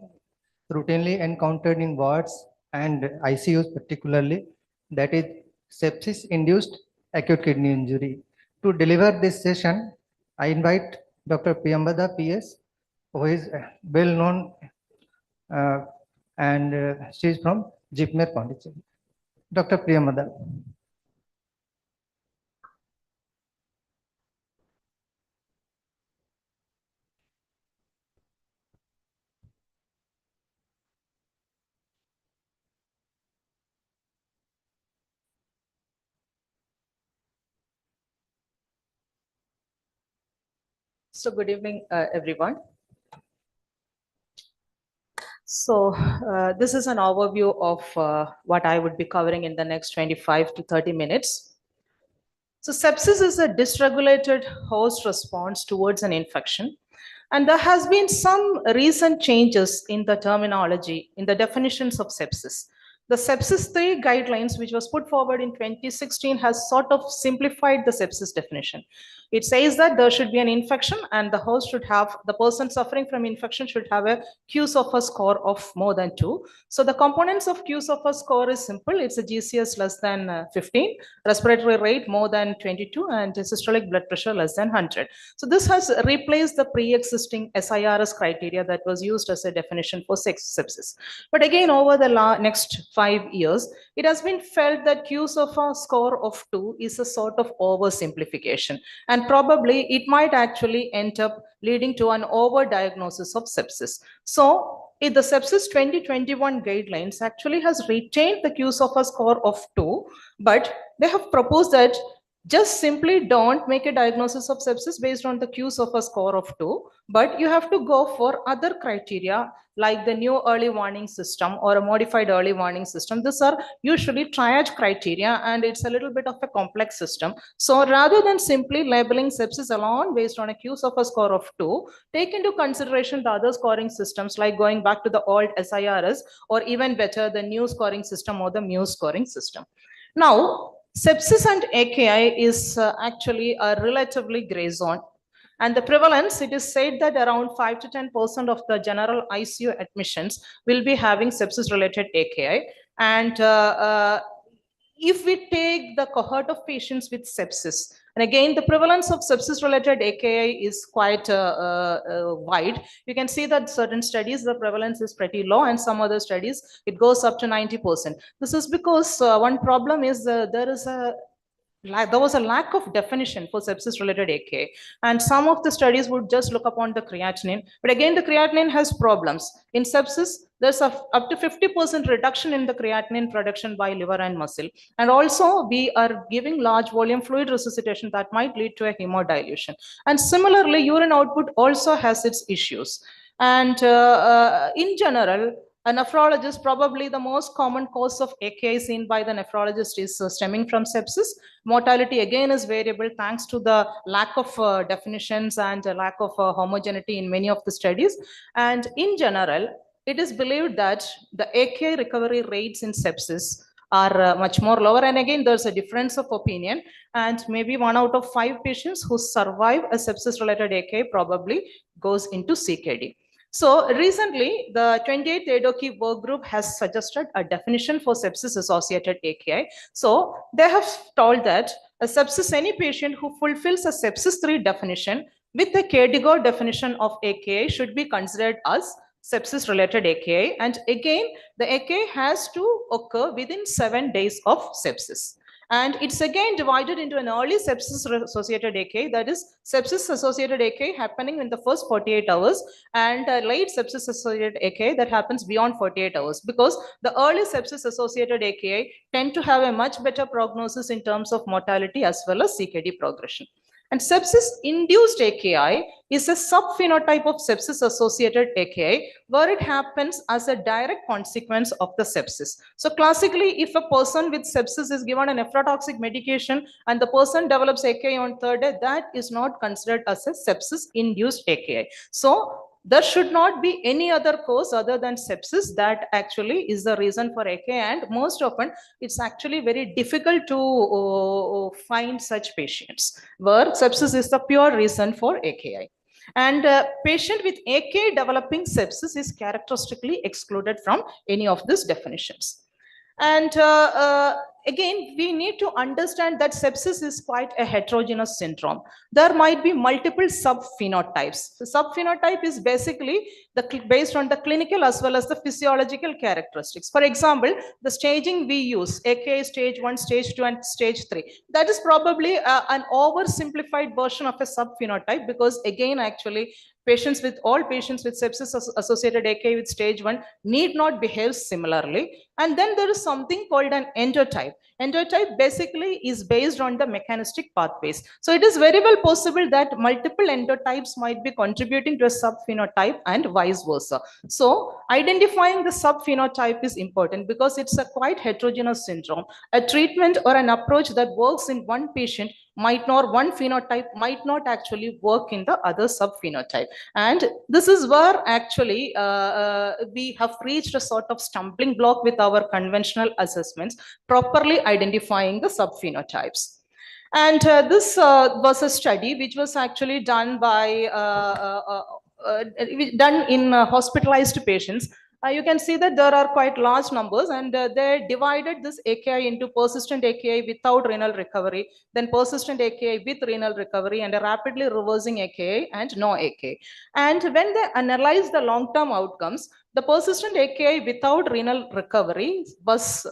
routinely encountered in wards and ICUs particularly, that is sepsis-induced acute kidney injury. To deliver this session, I invite Dr. Priyambada PS, who is well known and she is from Jipmer, Pondicherry. Dr. Priyambada. So good evening, everyone. So this is an overview of what I would be covering in the next 25 to 30 minutes. So sepsis is a dysregulated host response towards an infection. And there has been some recent changes in the terminology, in the definitions of sepsis. The sepsis 3 guidelines, which was put forward in 2016, has sort of simplified the sepsis definition. It says that there should be an infection and the host should have, the person suffering from infection should have a Q-SOFA score of more than 2. So the components of Q-SOFA score is simple. It's a GCS less than 15, respiratory rate more than 22, and systolic blood pressure less than 100. So this has replaced the pre-existing SIRS criteria that was used as a definition for sepsis. But again, over the next 5 years, it has been felt that Q-SOFA score of 2 is a sort of oversimplification. And probably it might actually end up leading to an overdiagnosis of sepsis. So the sepsis 2021 guidelines actually has retained the QSOFA score of 2, but they have proposed that just simply don't make a diagnosis of sepsis based on the QSOFA score of 2, but you have to go for other criteria like the new early warning system or a modified early warning system. These are usually triage criteria, and it's a little bit of a complex system. So rather than simply labeling sepsis alone based on a QSOFA score of 2, take into consideration the other scoring systems like going back to the old SIRS, or even better, the new scoring system or the Muse scoring system. Now, sepsis and AKI is actually a relatively gray zone. And the prevalence, it is said that around 5 to 10% of the general ICU admissions will be having sepsis-related AKI. And if we take the cohort of patients with sepsis, and again, the prevalence of sepsis-related AKI is quite wide. You can see that certain studies, the prevalence is pretty low, and some other studies, it goes up to 90%. This is because one problem is there was a lack of definition for sepsis-related AKI. And some of the studies would just look upon the creatinine. But again, the creatinine has problems. In sepsis, there's up to 50% reduction in the creatinine production by liver and muscle. And also, we are giving large volume fluid resuscitation that might lead to a hemodilution. And similarly, urine output also has its issues. And in general, a nephrologist, probably the most common cause of AKI seen by the nephrologist is stemming from sepsis. Mortality again is variable thanks to the lack of definitions and lack of homogeneity in many of the studies. And in general, it is believed that the AKI recovery rates in sepsis are much more lower. And again, there's a difference of opinion. And maybe 1 out of 5 patients who survive a sepsis-related AKI probably goes into CKD. So recently, the 28th EDOKI work group has suggested a definition for sepsis-associated AKI. So they have told that a sepsis, any patient who fulfills a sepsis 3 definition with a KDIGO definition of AKI should be considered as sepsis-related AKI. And again, the AKI has to occur within 7 days of sepsis. And it's again divided into an early sepsis-associated AKI, that is sepsis-associated AKI happening in the first 48 hours, and a late sepsis-associated AKI that happens beyond 48 hours, because the early sepsis-associated AKI tend to have a much better prognosis in terms of mortality as well as CKD progression. And sepsis-induced AKI is a subphenotype of sepsis-associated AKI where it happens as a direct consequence of the sepsis. So classically, if a person with sepsis is given a nephrotoxic medication and the person develops AKI on 3rd day, that is not considered as a sepsis-induced AKI. So there should not be any other cause other than sepsis that actually is the reason for AKI, and most often it's actually very difficult to find such patients where sepsis is the pure reason for AKI. And patient with AKI developing sepsis is characteristically excluded from any of these definitions. And again, we need to understand that sepsis is quite a heterogeneous syndrome. There might be multiple subphenotypes. The subphenotype is basically based on the clinical as well as the physiological characteristics. For example, the staging we use, AKI stage 1, stage 2, and stage 3. That is probably an oversimplified version of a subphenotype, because again, actually, all patients with sepsis-associated AKI with stage 1 need not behave similarly. And then there is something called an endotype. Endotype basically is based on the mechanistic pathways. So it is very well possible that multiple endotypes might be contributing to a subphenotype and vice versa. So identifying the subphenotype is important because it's a quite heterogeneous syndrome. A treatment or an approach that works in one patient one phenotype might not actually work in the other subphenotype. And this is where actually we have reached a sort of stumbling block with our conventional assessments, properly identifying the subphenotypes. And this was a study which was actually done by in hospitalized patients. You can see that there are quite large numbers, and they divided this AKI into persistent AKI without renal recovery, then persistent AKI with renal recovery, and a rapidly reversing AKI and no AKI. And when they analyzed the long-term outcomes, the persistent AKI without renal recovery was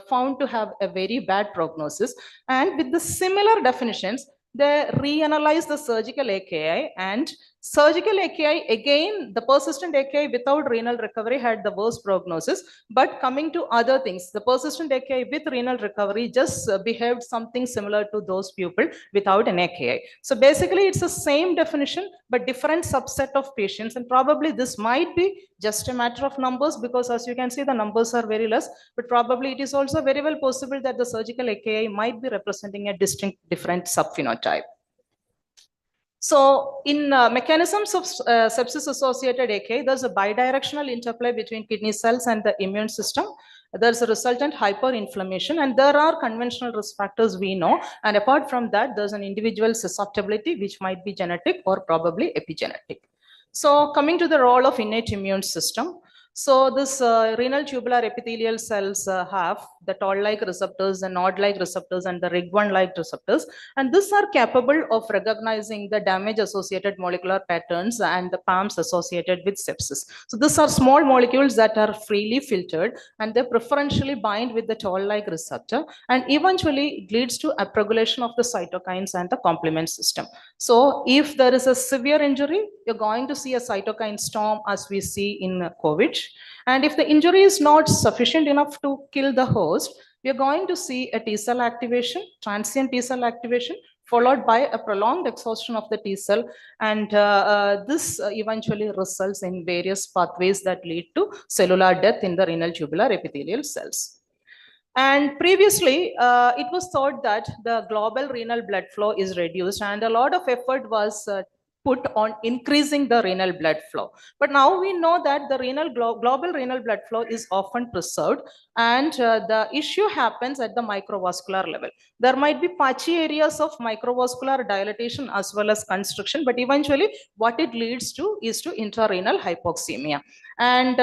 found to have a very bad prognosis. And with the similar definitions, they reanalyzed the surgical AKI and Surgical AKI, again, the persistent AKI without renal recovery had the worst prognosis. But coming to other things, the persistent AKI with renal recovery just behaved something similar to those people without an AKI. So basically, it's the same definition, but different subset of patients. And probably this might be just a matter of numbers, because as you can see, the numbers are very less. But probably it is also very well possible that the surgical AKI might be representing a distinct different subphenotype. So in mechanisms of sepsis-associated AKI, there's a bidirectional interplay between kidney cells and the immune system. There's a resultant hyperinflammation, and there are conventional risk factors we know. And apart from that, there's an individual susceptibility, which might be genetic or probably epigenetic. So coming to the role of innate immune system. So this renal tubular epithelial cells have the toll-like receptors, the nod-like receptors, and the RIG1-like receptors. And these are capable of recognizing the damage-associated molecular patterns and the PAMs associated with sepsis. So these are small molecules that are freely filtered, and they preferentially bind with the toll-like receptor. And eventually, it leads to upregulation of the cytokines and the complement system. So if there is a severe injury, you're going to see a cytokine storm as we see in COVID. And if the injury is not sufficient enough to kill the host, we are going to see a T cell activation, transient T cell activation, followed by a prolonged exhaustion of the T cell. And this eventually results in various pathways that lead to cellular death in the renal tubular epithelial cells. And previously, it was thought that the global renal blood flow is reduced, and a lot of effort was put on increasing the renal blood flow. But now we know that the global renal blood flow is often preserved, and the issue happens at the microvascular level. There might be patchy areas of microvascular dilatation as well as constriction, but eventually what it leads to is to intrarenal hypoxemia. And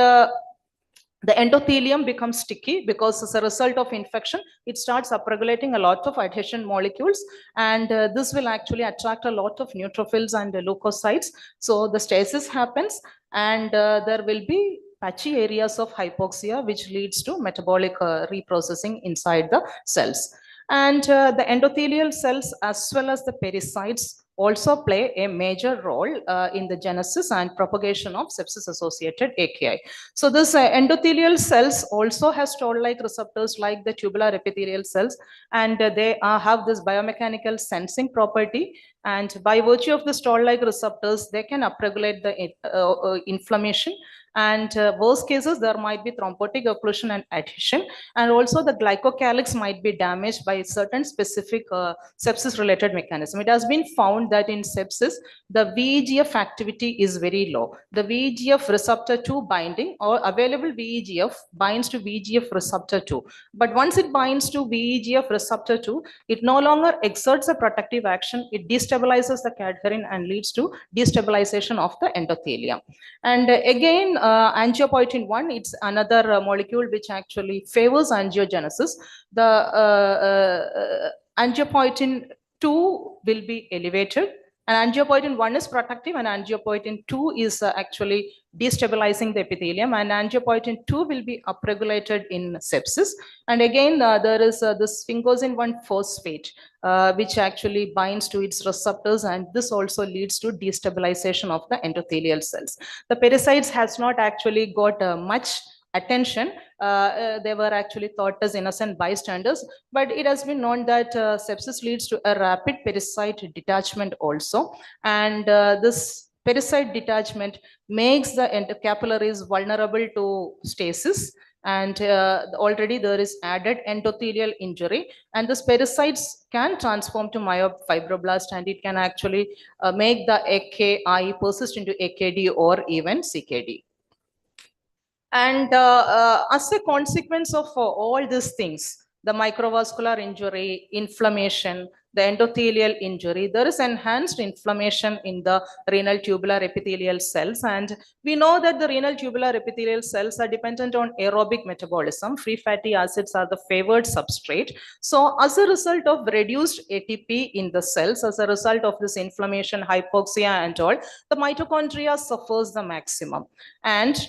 the endothelium becomes sticky because as a result of infection, it starts upregulating a lot of adhesion molecules, and this will actually attract a lot of neutrophils and leukocytes. So the stasis happens, and there will be patchy areas of hypoxia, which leads to metabolic reprocessing inside the cells. And the endothelial cells as well as the pericytes also play a major role in the genesis and propagation of sepsis-associated AKI. So this endothelial cells also has toll-like receptors like the tubular epithelial cells, and they have this biomechanical sensing property. And by virtue of the toll-like receptors, they can upregulate the inflammation. And worst cases, there might be thrombotic occlusion and adhesion. And also the glycocalyx might be damaged by certain specific sepsis-related mechanism. It has been found that in sepsis, the VEGF activity is very low. The VEGF receptor 2 binding or available VEGF binds to VEGF receptor 2. But once it binds to VEGF receptor 2, it no longer exerts a protective action. It destabilizes the cadherin and leads to destabilization of the endothelium. And again, angiopoietin 1, it's another molecule which actually favors angiogenesis. The angiopoietin 2 will be elevated, and angiopoietin 1 is protective, and angiopoietin 2 is actually destabilizing the epithelium, and angiopoietin 2 will be upregulated in sepsis. And again, there is this sphingosine 1 phosphate, which actually binds to its receptors, and this also leads to destabilization of the endothelial cells. The pericytes has not actually got much attention. They were actually thought as innocent bystanders, but it has been known that sepsis leads to a rapid pericyte detachment also. And this pericyte detachment makes the capillaries vulnerable to stasis. And already there is added endothelial injury, and the pericytes can transform to myofibroblast, and it can actually make the AKI persist into AKD or even CKD. And as a consequence of all these things, the microvascular injury, inflammation, the endothelial injury, there is enhanced inflammation in the renal tubular epithelial cells. And we know that the renal tubular epithelial cells are dependent on aerobic metabolism. Free fatty acids are the favored substrate. So as a result of reduced ATP in the cells, as a result of this inflammation, hypoxia and all, the mitochondria suffers the maximum. And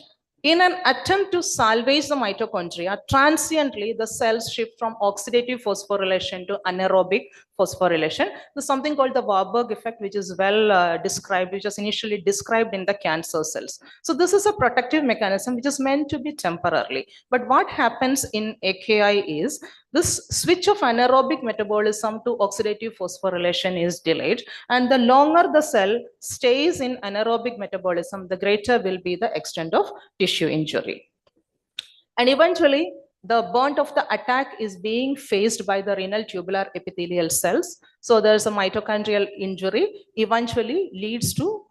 in an attempt to salvage the mitochondria, transiently the cells shift from oxidative phosphorylation to anaerobic phosphorylation. There's something called the Warburg effect, which is well described, which was initially described in the cancer cells. So this is a protective mechanism which is meant to be temporarily. But what happens in AKI is this switch of anaerobic metabolism to oxidative phosphorylation is delayed. And the longer the cell stays in anaerobic metabolism, the greater will be the extent of tissue injury. And eventually, the burnt of the attack is being faced by the renal tubular epithelial cells. So there's a mitochondrial injury, eventually leads to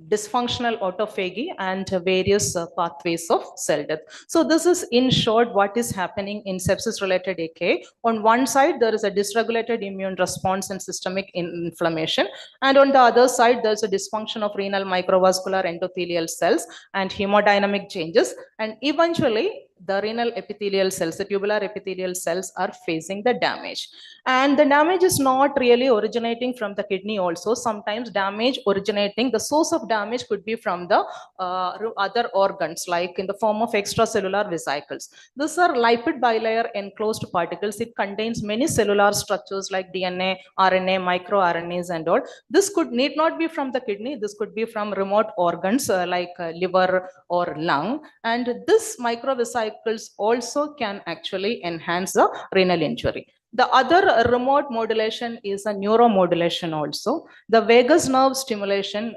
dysfunctional autophagy and various pathways of cell death. So this is in short what is happening in sepsis-related AKI. On one side, there is a dysregulated immune response and systemic inflammation. And on the other side, there's a dysfunction of renal microvascular endothelial cells and hemodynamic changes. And eventually, the renal epithelial cells, the tubular epithelial cells are facing the damage. And the damage is not really originating from the kidney also. Sometimes damage originating, the source of damage could be from the other organs, like in the form of extracellular vesicles. These are lipid bilayer enclosed particles. It contains many cellular structures like DNA, RNA, microRNAs and all. This need not be from the kidney. This could be from remote organs like liver or lung. And this microvesicles also can actually enhance the renal injury. The other remote modulation is a neuromodulation also. The vagus nerve stimulation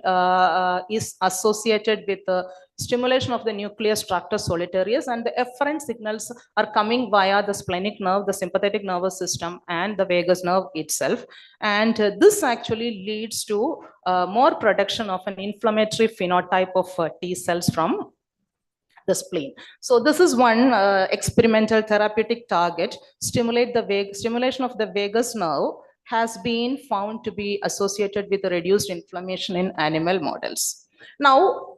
is associated with the stimulation of the nucleus tractus solitarius, and the efferent signals are coming via the splenic nerve, the sympathetic nervous system, and the vagus nerve itself. And this actually leads to more production of an inflammatory phenotype of T cells from the spleen. So this is one experimental therapeutic target. Stimulation of the vagus nerve has been found to be associated with reduced inflammation in animal models. Now,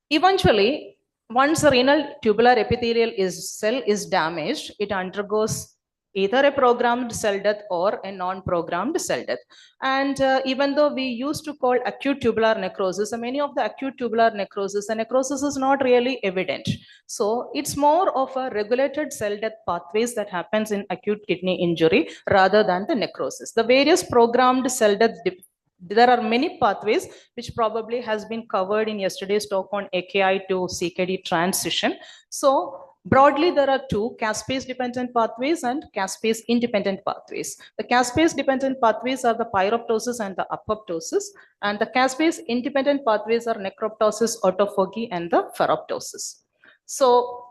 eventually, once the renal tubular epithelial cell is damaged, it undergoes either a programmed cell death or a non-programmed cell death. And even though we used to call acute tubular necrosis, many of the acute tubular necrosis, the necrosis is not really evident. So it's more of a regulated cell death pathways that happens in acute kidney injury rather than the necrosis. The various programmed cell death, there are many pathways which probably has been covered in yesterday's talk on AKI to CKD transition. So broadly, there are two caspase-dependent pathways and caspase-independent pathways. The caspase-dependent pathways are the pyroptosis and the apoptosis, and the caspase-independent pathways are necroptosis, autophagy, and the ferroptosis. So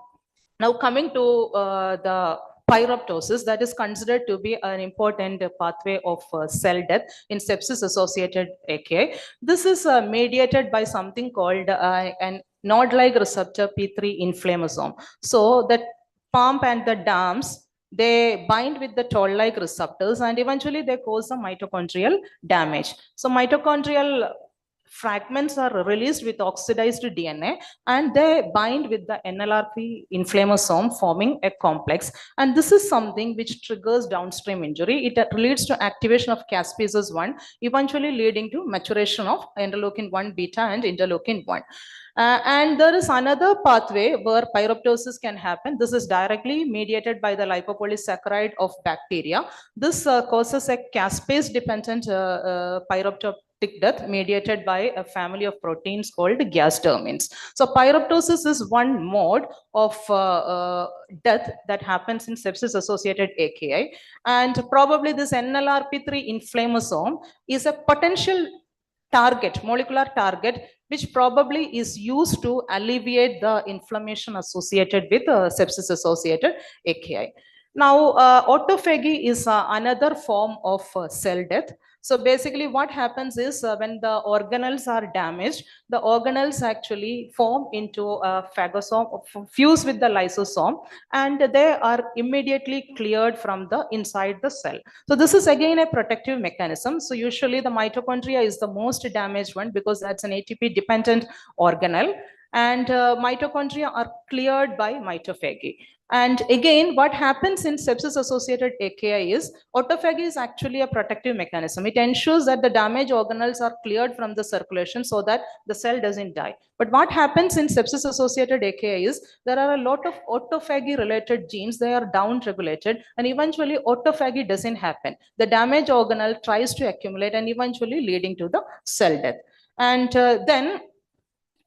now coming to the pyroptosis, that is considered to be an important pathway of cell death in sepsis-associated AKI. This is mediated by something called an node-like receptor P3 inflammasome. So the pump and the dams, they bind with the toll-like receptors and eventually they cause the mitochondrial damage. So mitochondrial fragments are released with oxidized DNA and they bind with the NLRP inflammasome, forming a complex. And this is something which triggers downstream injury. It leads to activation of caspases 1, eventually leading to maturation of interleukin 1 beta and interleukin 1. And there is another pathway where pyroptosis can happen. This is directly mediated by the lipopolysaccharide of bacteria. This causes a caspase-dependent pyroptotic death mediated by a family of proteins called gasdermins. So pyroptosis is one mode of death that happens in sepsis-associated AKI. And probably this NLRP3 inflammasome is a potential target, molecular target, which probably is used to alleviate the inflammation associated with sepsis-associated AKI. Now, autophagy is another form of cell death. So basically what happens is when the organelles are damaged, the organelles actually form into a phagosome, fuse with the lysosome, and they are immediately cleared from the inside the cell. So this is again a protective mechanism. So usually the mitochondria is the most damaged one because that's an ATP dependent organelle, and mitochondria are cleared by mitophagy. And again, what happens in sepsis-associated AKI is autophagy is actually a protective mechanism. It ensures that the damaged organelles are cleared from the circulation so that the cell doesn't die. But what happens in sepsis-associated AKI is there are a lot of autophagy-related genes. They are down-regulated, and eventually autophagy doesn't happen. The damaged organelle tries to accumulate and eventually leading to the cell death. And then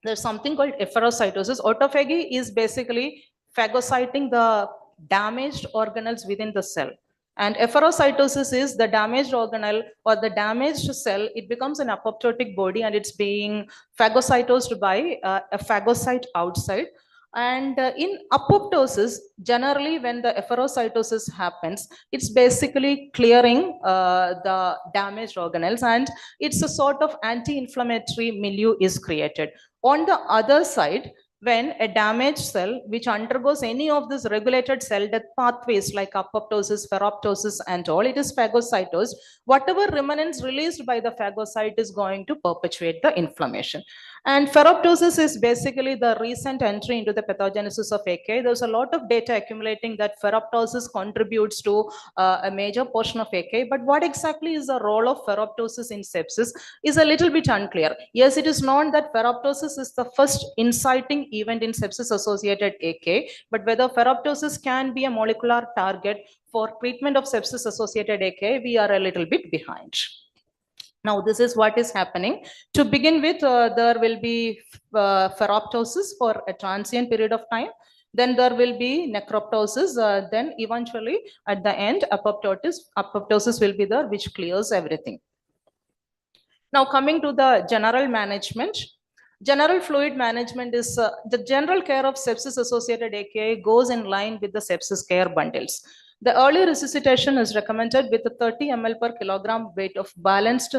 there's something called efferocytosis. Autophagy is basically phagocyting the damaged organelles within the cell. And efferocytosis is the damaged organelle or the damaged cell, it becomes an apoptotic body and it's being phagocytosed by a phagocyte outside. And in apoptosis, generally when the efferocytosis happens, it's basically clearing the damaged organelles and it's a sort of anti-inflammatory milieu is created. On the other side, when a damaged cell which undergoes any of these regulated cell death pathways like apoptosis, ferroptosis and all, it is phagocytosed. Whatever remnants released by the phagocyte is going to perpetuate the inflammation. And ferroptosis is basically the recent entry into the pathogenesis of AKI. There's a lot of data accumulating that ferroptosis contributes to a major portion of AKI, but what exactly is the role of ferroptosis in sepsis is a little bit unclear. Yes, it is known that ferroptosis is the first inciting event in sepsis-associated AKI, but whether ferroptosis can be a molecular target for treatment of sepsis-associated AKI, we are a little bit behind. Now, this is what is happening. To begin with, there will be ferroptosis for a transient period of time. Then there will be necroptosis. Then eventually, at the end, apoptosis will be there, which clears everything. Now, coming to the general management. General fluid management is the general care of sepsis-associated AKI goes in line with the sepsis care bundles. The early resuscitation is recommended with 30 ml per kilogram weight of balanced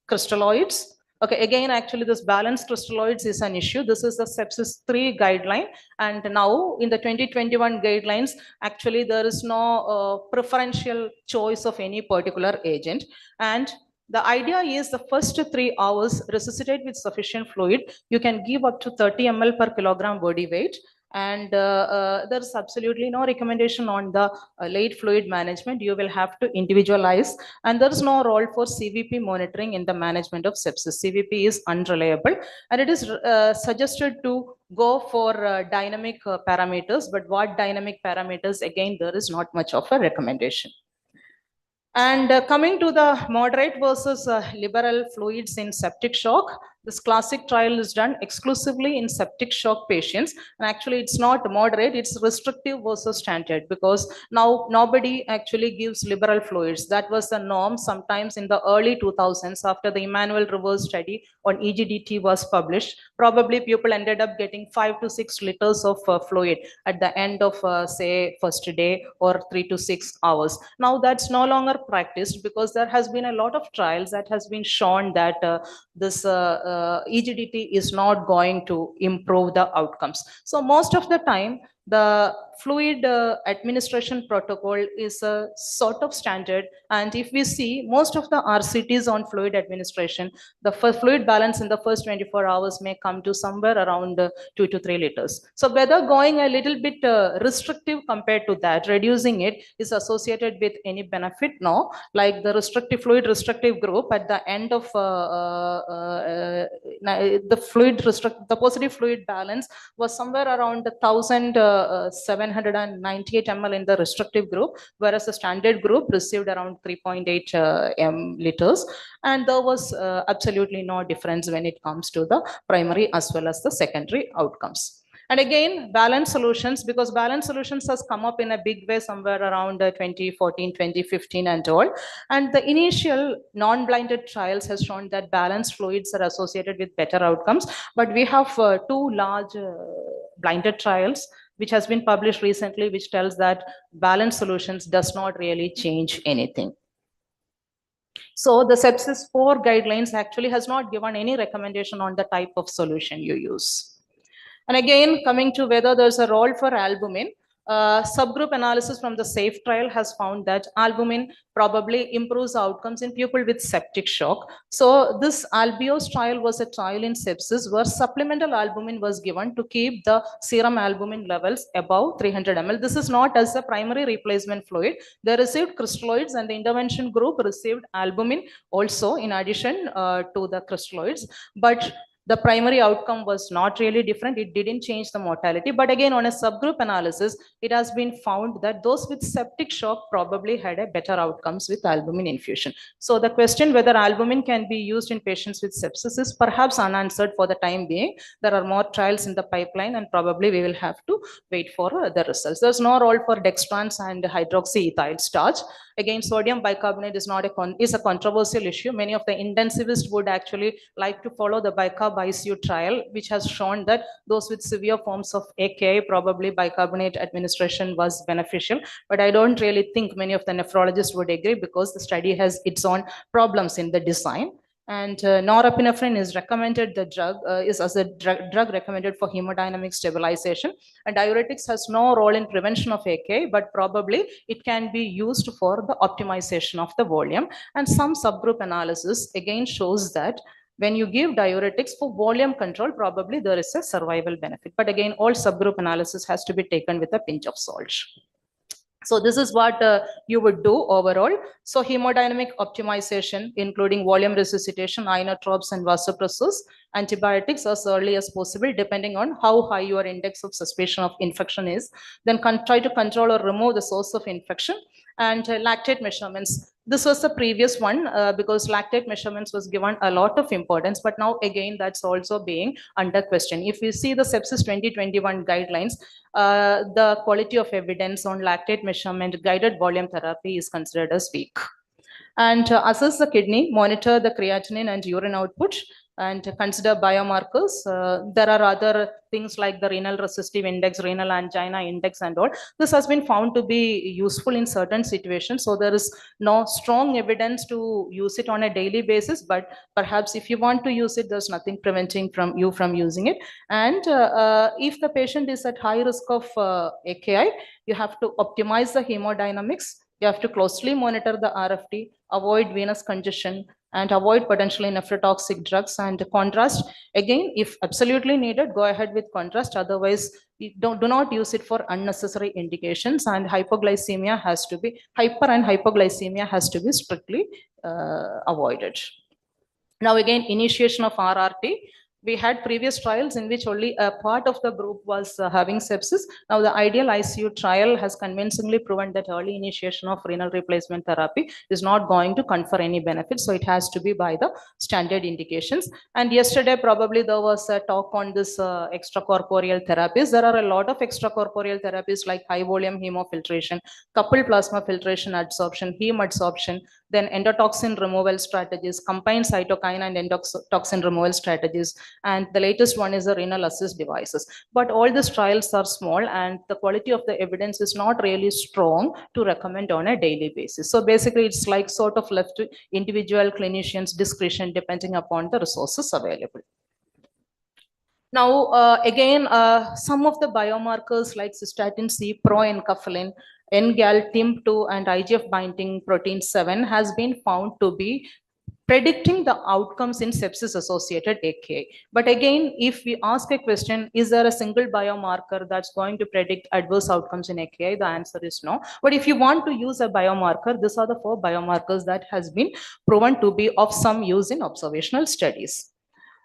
crystalloids. Okay, again, actually this balanced crystalloids is an issue. This is the sepsis 3 guideline. And now in the 2021 guidelines, actually there is no preferential choice of any particular agent. And the idea is the first 3 hours resuscitate with sufficient fluid. You can give up to 30 ml per kilogram body weight. And there's absolutely no recommendation on the late fluid management. You will have to individualize, and there's no role for CVP monitoring in the management of sepsis. CVP is unreliable, and it is suggested to go for dynamic parameters, but what dynamic parameters, again, there is not much of a recommendation. And coming to the moderate versus liberal fluids in septic shock, this classic trial is done exclusively in septic shock patients. And actually, it's not moderate, it's restrictive versus standard, because now nobody actually gives liberal fluids. That was the norm sometimes in the early 2000s after the Emmanuel Rivers study on EGDT was published. Probably people ended up getting 5 to 6 liters of fluid at the end of, say, first day or 3 to 6 hours. Now that's no longer practiced because there has been a lot of trials that has been shown that this EGDT is not going to improve the outcomes. So most of the time, the fluid administration protocol is a sort of standard. And if we see most of the RCTs on fluid administration, the fluid balance in the first 24 hours may come to somewhere around 2 to 3 liters. So whether going a little bit restrictive compared to that, reducing it is associated with any benefit? No. Like the restrictive fluid restrictive group at the end of the positive fluid balance was somewhere around 1,798 ml in the restrictive group, whereas the standard group received around 3.8 liters. And there was absolutely no difference when it comes to the primary as well as the secondary outcomes. And again, balanced solutions, because balanced solutions has come up in a big way somewhere around 2014, 2015 and all. And the initial non-blinded trials has shown that balanced fluids are associated with better outcomes. But we have 2 large blinded trials which has been published recently, which tells that balanced solutions does not really change anything. So the sepsis 4 guidelines actually has not given any recommendation on the type of solution you use. And again, coming to whether there's a role for albumin, Subgroup analysis from the SAFE trial has found that albumin probably improves outcomes in people with septic shock. So this Albios trial was a trial in sepsis where supplemental albumin was given to keep the serum albumin levels above 300 ml. This is not as a primary replacement fluid. They received crystalloids and the intervention group received albumin also in addition to the crystalloids. But the primary outcome was not really different. It didn't change the mortality. But again, on a subgroup analysis, it has been found that those with septic shock probably had a better outcomes with albumin infusion. So the question whether albumin can be used in patients with sepsis is perhaps unanswered for the time being. There are more trials in the pipeline and probably we will have to wait for the results. There's no role for dextrans and hydroxyethyl starch. Again, sodium bicarbonate is not a controversial issue. Many of the intensivists would actually like to follow the bicarb ICU trial, which has shown that those with severe forms of AKI, probably bicarbonate administration was beneficial. But I don't really think many of the nephrologists would agree because the study has its own problems in the design. And norepinephrine is recommended, the drug is as a drug recommended for hemodynamic stabilization. And diuretics has no role in prevention of AKI, but probably it can be used for the optimization of the volume. And some subgroup analysis again shows that when you give diuretics for volume control, probably there is a survival benefit. But again, all subgroup analysis has to be taken with a pinch of salt. So this is what you would do overall. So hemodynamic optimization, including volume resuscitation, inotropes and vasopressors, antibiotics as early as possible, depending on how high your index of suspicion of infection is. Then try to control or remove the source of infection. And lactate measurements. This was the previous one because lactate measurements was given a lot of importance, but now again, that's also being under question. If you see the sepsis 2021 guidelines, the quality of evidence on lactate measurement guided volume therapy is considered as weak. And assess the kidney, monitor the creatinine and urine output, and consider biomarkers. There are other things like the renal resistive index, renal angina index and all. This has been found to be useful in certain situations. So there is no strong evidence to use it on a daily basis, but perhaps if you want to use it, there's nothing preventing you from using it. And if the patient is at high risk of AKI, you have to optimize the hemodynamics. You have to closely monitor the RFT, avoid venous congestion, and avoid potentially nephrotoxic drugs and contrast. Again, if absolutely needed, go ahead with contrast. Otherwise, do not use it for unnecessary indications, and hypoglycemia has to be, hyper and hypoglycemia has to be strictly avoided. Now again, initiation of RRT. We had previous trials in which only a part of the group was having sepsis. Now the ideal ICU trial has convincingly proven that early initiation of renal replacement therapy is not going to confer any benefits. So it has to be by the standard indications. And yesterday probably there was a talk on this extracorporeal therapies. There are a lot of extracorporeal therapies like high volume hemofiltration, coupled plasma filtration adsorption, heme adsorption, then endotoxin removal strategies, combined cytokine and endotoxin removal strategies. And the latest one is the renal assist devices. But all these trials are small and the quality of the evidence is not really strong to recommend on a daily basis. So basically it's like sort of left to individual clinicians' discretion depending upon the resources available. Now, again, some of the biomarkers like cystatin C, proencaphalin, NGAL, TIM2 and IGF binding protein 7 has been found to be predicting the outcomes in sepsis-associated AKI. But again, if we ask a question, is there a single biomarker that's going to predict adverse outcomes in AKI? The answer is no. But if you want to use a biomarker, these are the 4 biomarkers that has been proven to be of some use in observational studies.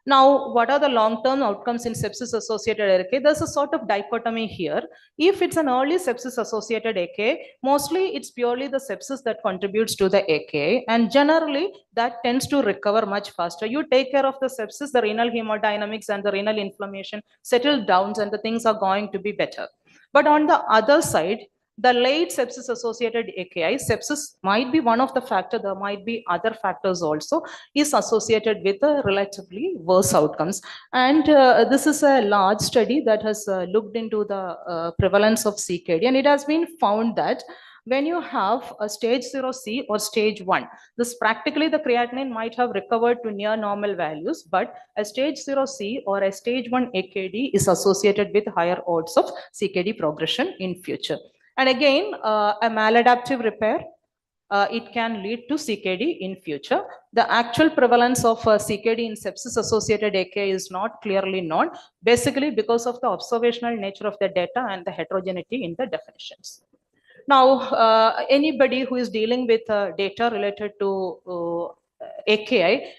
Now, what are the long-term outcomes in sepsis-associated AKI? There's a sort of dichotomy here. If it's an early sepsis-associated AKI, mostly it's purely the sepsis that contributes to the AKI, and generally that tends to recover much faster. You take care of the sepsis, the renal hemodynamics and the renal inflammation settle down and the things are going to be better. But on the other side, the late sepsis associated AKI, sepsis might be one of the factors, there might be other factors also, is associated with a relatively worse outcomes. And this is a large study that has looked into the prevalence of CKD, and it has been found that when you have a stage 0C or stage 1. This practically the creatinine might have recovered to near normal values, but a stage 0C or a stage 1 AKD is associated with higher odds of CKD progression in future. And again, a maladaptive repair, it can lead to CKD in future. The actual prevalence of CKD in sepsis-associated AKI is not clearly known, basically because of the observational nature of the data and the heterogeneity in the definitions. Now, anybody who is dealing with data related to AKI,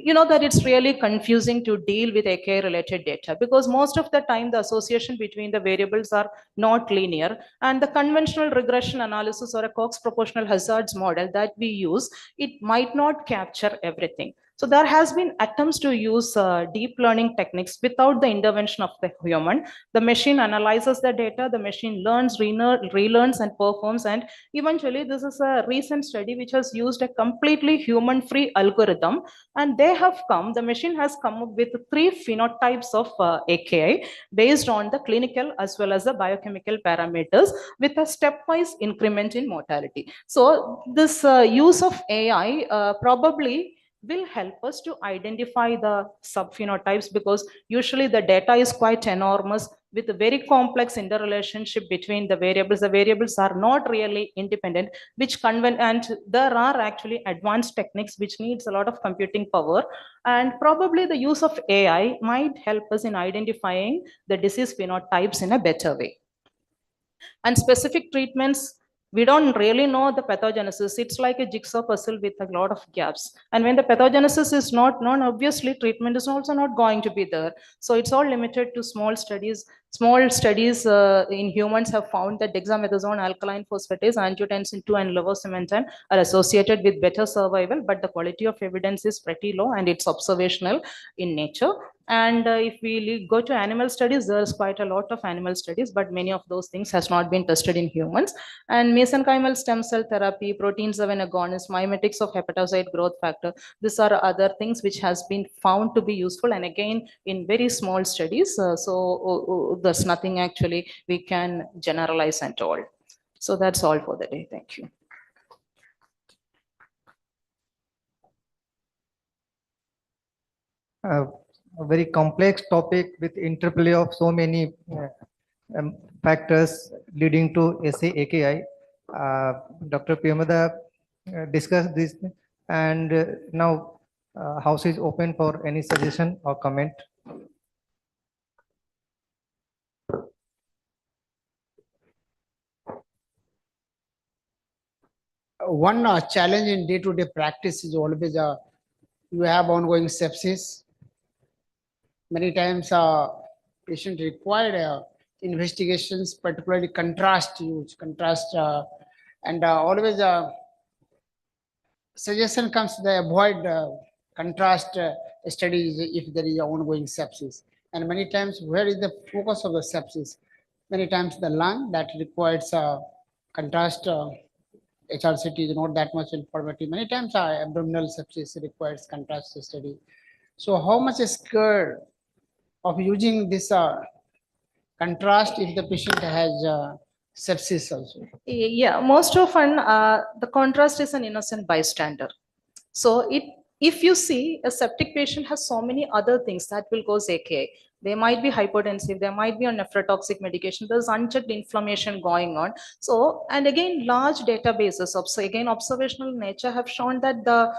you know that it's really confusing to deal with AKI related data because most of the time the association between the variables are not linear, and the conventional regression analysis or a Cox proportional hazards model that we use, it might not capture everything. So there has been attempts to use deep learning techniques without the intervention of the human. The machine analyzes the data, the machine learns, relearns and performs, and eventually this is a recent study which has used a completely human-free algorithm, and the machine has come up with 3 phenotypes of AKI based on the clinical as well as the biochemical parameters with a stepwise increment in mortality. So this use of AI probably will help us to identify the subphenotypes because usually the data is quite enormous with a very complex interrelationship between the variables. The variables are not really independent, and there are actually advanced techniques which needs a lot of computing power, and probably the use of AI might help us in identifying the disease phenotypes in a better way. And specific treatments, we don't really know the pathogenesis. It's like a jigsaw puzzle with a lot of gaps. And when the pathogenesis is not known, obviously treatment is also not going to be there. So it's all limited to small studies. Small studies in humans have found that dexamethasone, alkaline phosphatase, angiotensin 2, and levosimentan are associated with better survival, but the quality of evidence is pretty low and it's observational in nature. And if we go to animal studies, there's quite a lot of animal studies, but many of those things has not been tested in humans. And mesenchymal stem cell therapy, protein 7 agonist, mimetics of hepatocyte growth factor, these are other things which has been found to be useful. And again, in very small studies, there's nothing actually we can generalize at all. So that's all for the day. Thank you. A very complex topic with interplay of so many factors leading to AKI. Dr. Priyamada discussed this, and now house is open for any suggestion or comment. One challenge in day-to-day practice is always you have ongoing sepsis. Many times patient require investigations, particularly contrast use, and always suggestion comes to avoid contrast studies if there is ongoing sepsis. And many times, where is the focus of the sepsis? Many times the lung that requires contrast HRCT is not that much informative. Many times abdominal sepsis requires contrast study. So how much is scared of using this contrast if the patient has sepsis also? Yeah, most often the contrast is an innocent bystander. So if you see a septic patient has so many other things that will cause AKI. They might be hypotensive, they might be on nephrotoxic medication, there's unchecked inflammation going on. So, and again, large databases of, again, observational nature have shown that the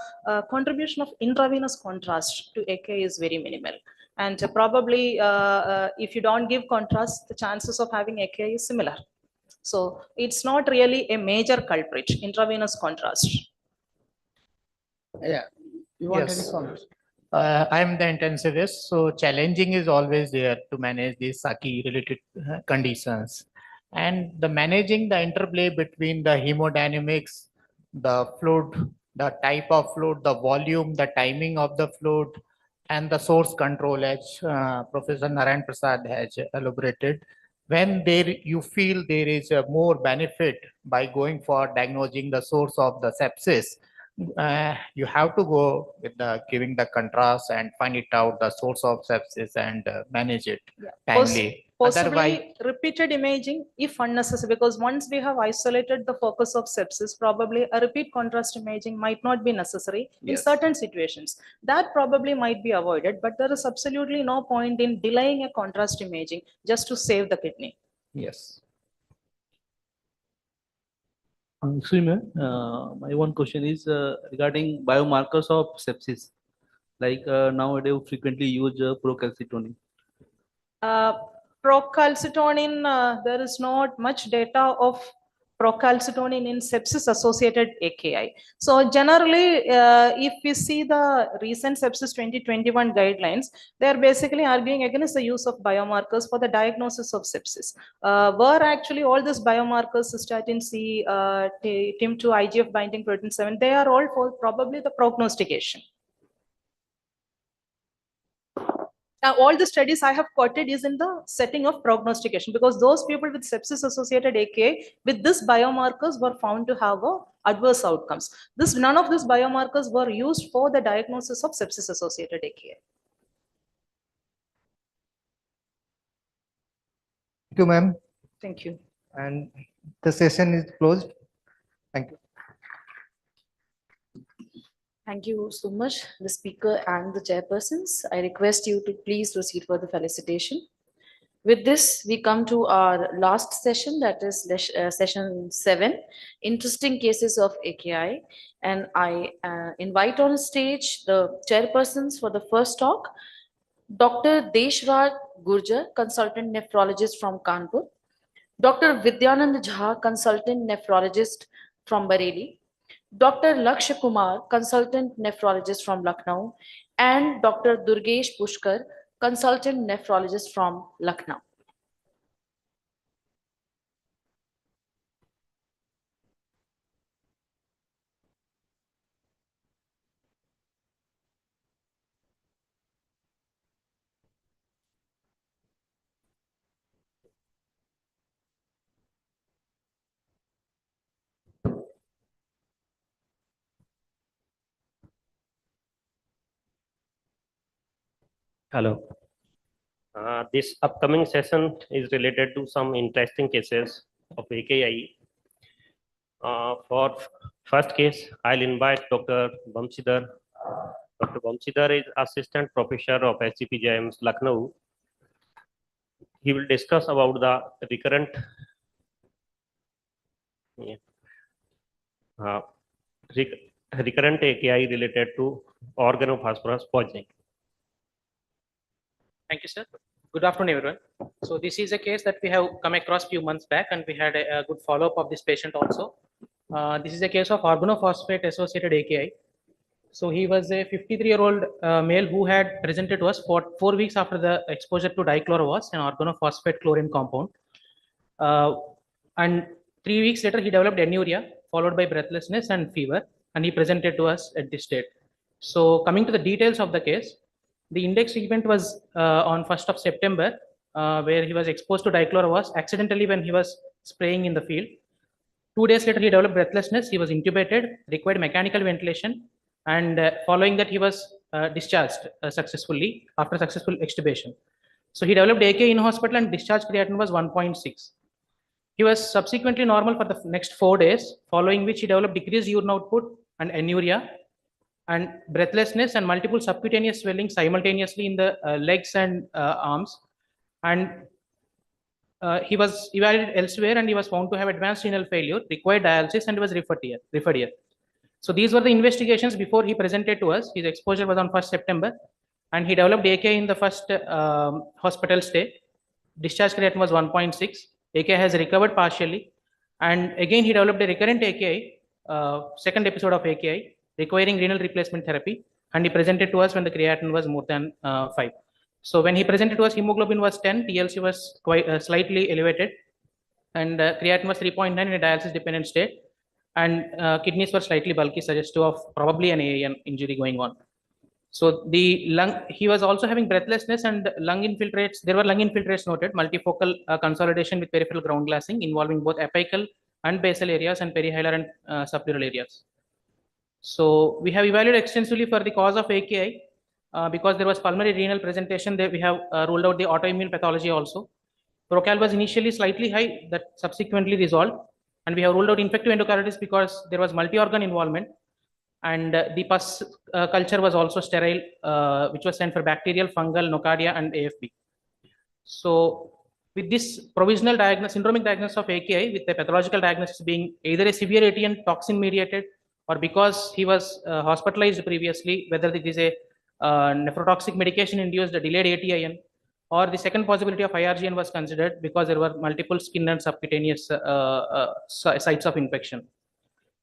contribution of intravenous contrast to AKI is very minimal. And probably if you don't give contrast, the chances of having AKI is similar. So it's not really a major culprit, intravenous contrast. Yeah, you want Yes. any comments? I'm the intensivist, so challenging is always there to manage these Saki related conditions. And the managing the interplay between the hemodynamics, the fluid, the type of fluid, the volume, the timing of the fluid, and the source control, as Professor Narayan Prasad has elaborated. When there you feel there is a more benefit by going for diagnosing the source of the sepsis, you have to go with the giving the contrast and find it out the source of sepsis and manage it timely. Possibly repeated imaging if unnecessary, because once we have isolated the focus of sepsis, probably a repeat contrast imaging might not be necessary in Yes. certain situations. That probably might be avoided, but there is absolutely no point in delaying a contrast imaging just to save the kidney. Yes. Excuse me, my one question is regarding biomarkers of sepsis. Like nowadays, we frequently use procalcitonin. Procalcitonin, there is not much data of procalcitonin in sepsis associated AKI. So generally, if we see the recent sepsis 2021 guidelines, they are basically arguing against the use of biomarkers for the diagnosis of sepsis. Were actually all these biomarkers, cystatin C, TIM2, IGF binding protein 7, they are all for probably the prognostication. All the studies I have quoted is in the setting of prognostication, because those people with sepsis associated AKI with this biomarkers were found to have adverse outcomes. None of these biomarkers were used for the diagnosis of sepsis associated AKI. Thank you, ma'am. Thank you. And the session is closed. Thank you. Thank you so much, the speaker and the chairpersons. I request you to please proceed for the felicitation. With this, we come to our last session, that is session 7, interesting cases of AKI. And I invite on stage the chairpersons for the first talk, Dr. Deshraj Gurjar, consultant nephrologist from Kanpur, Dr. Vidyanand Jha, consultant nephrologist from Bareilly, Dr. Lakshya Kumar, consultant nephrologist from Lucknow, and Dr. Durgesh Pushkar, consultant nephrologist from Lucknow. Hello. This upcoming session is related to some interesting cases of AKI. For first case, I'll invite Dr. Vamshidhar. Dr. Vamshidhar is Assistant Professor of SGPGIM's Lucknow. He will discuss about the recurrent recurrent AKI related to organophosphorus poisoning. Thank you, sir. Good afternoon, everyone. So this is a case that we have come across few months back, and we had a good follow-up of this patient also. This is a case of organophosphate associated AKI. So he was a 53-year-old male who had presented to us for 4 weeks after the exposure to dichlorowas, an organophosphate chlorine compound. And 3 weeks later, he developed anuria, followed by breathlessness and fever, and he presented to us at this state. So coming to the details of the case, the index event was on 1st of September, where he was exposed to dichlorowas accidentally when he was spraying in the field. 2 days later, he developed breathlessness. He was intubated, required mechanical ventilation, and following that, he was discharged successfully after successful extubation. So he developed AKI in hospital, and discharge creatinine was 1.6. He was subsequently normal for the next 4 days, following which he developed decreased urine output and anuria, and breathlessness and multiple subcutaneous swelling simultaneously in the legs and arms. And he was evaluated elsewhere, and he was found to have advanced renal failure, required dialysis, and was referred here. So these were the investigations before he presented to us. His exposure was on 1st September, and he developed AKI in the first hospital stay. Discharge creatinine was 1.6. AKI has recovered partially, and again he developed a recurrent AKI, second episode of AKI, requiring renal replacement therapy, and he presented to us when the creatinine was more than 5. So when he presented to us, hemoglobin was 10, TLC was quite slightly elevated, and creatinine was 3.9 in a dialysis-dependent state, and kidneys were slightly bulky, suggestive of probably an AAN injury going on. So the lung, he was also having breathlessness and lung infiltrates. There were lung infiltrates noted, multifocal consolidation with peripheral ground glassing involving both apical and basal areas and perihilar and subpleural areas. So we have evaluated extensively for the cause of AKI because there was pulmonary renal presentation. There we have ruled out the autoimmune pathology also. Procal was initially slightly high, that subsequently resolved. And we have ruled out infective endocarditis because there was multi-organ involvement. And the pus culture was also sterile, which was sent for bacterial, fungal, nocardia, and AFB. So with this provisional diagnosis, syndromic diagnosis of AKI, with the pathological diagnosis being either a severe ATN toxin mediated, or because he was hospitalized previously, whether it is a nephrotoxic medication induced delayed ATIN, or the second possibility of IRGN was considered because there were multiple skin and subcutaneous sites of infection.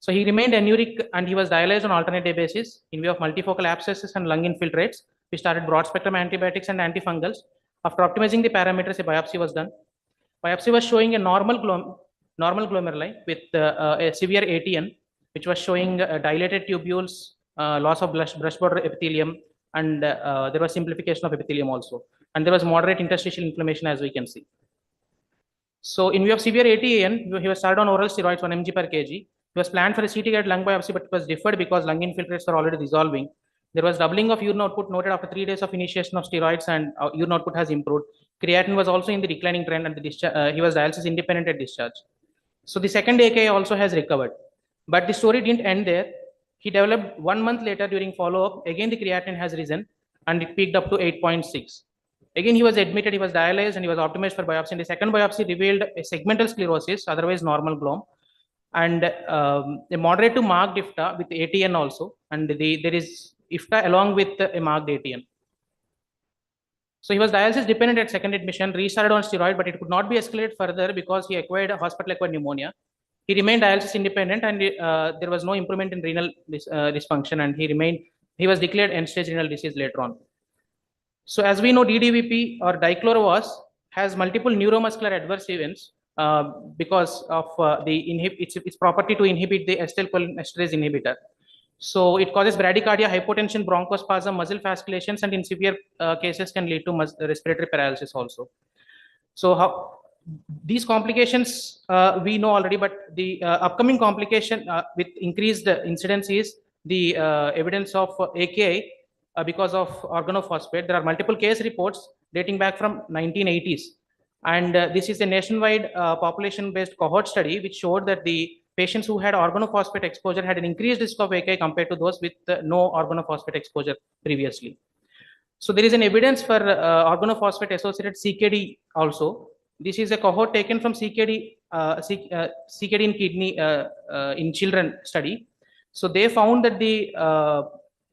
So he remained anuric and he was dialyzed on alternate day basis in view of multifocal abscesses and lung infiltrates. We started broad spectrum antibiotics and antifungals. After optimizing the parameters, a biopsy was done. Biopsy was showing a normal glomeruli with a severe ATN, which was showing dilated tubules, loss of brush border epithelium, and there was simplification of epithelium also. And there was moderate interstitial inflammation, as we can see. So in view of severe ATN, he was started on oral steroids 1 mg per kg. He was planned for a CT-guided lung biopsy, but it was deferred because lung infiltrates are already dissolving. There was doubling of urine output noted after 3 days of initiation of steroids, and urine output has improved. Creatinine was also in the declining trend, and he was dialysis independent at discharge. So the second AKI also has recovered. But the story didn't end there. He developed 1 month later during follow-up. Again, the creatinine has risen, and it peaked up to 8.6. Again, he was admitted, he was dialyzed, and he was optimized for biopsy. And the second biopsy revealed a segmental sclerosis, otherwise normal glom, and a moderate to marked IFTA with ATN also. And there is IFTA along with a marked ATN. So he was dialysis dependent at second admission, restarted on steroid, but it could not be escalated further because he acquired hospital-acquired pneumonia. He remained dialysis independent, and there was no improvement in renal dysfunction, and he was declared end-stage renal disease later on. So as we know, DDVP or dichlorowas has multiple neuromuscular adverse events because of its property to inhibit the acetylcholinesterase inhibitor. So it causes bradycardia, hypotension, bronchospasm, muscle fasciculations, and in severe cases can lead to respiratory paralysis also. So these complications we know already, but the upcoming complication with increased incidence is the evidence of AKI because of organophosphate. There are multiple case reports dating back from 1980s. And this is a nationwide population-based cohort study which showed that the patients who had organophosphate exposure had an increased risk of AKI compared to those with no organophosphate exposure previously. So there is an evidence for organophosphate associated CKD also. This is a cohort taken from CKD in kidney in children study. So they found that the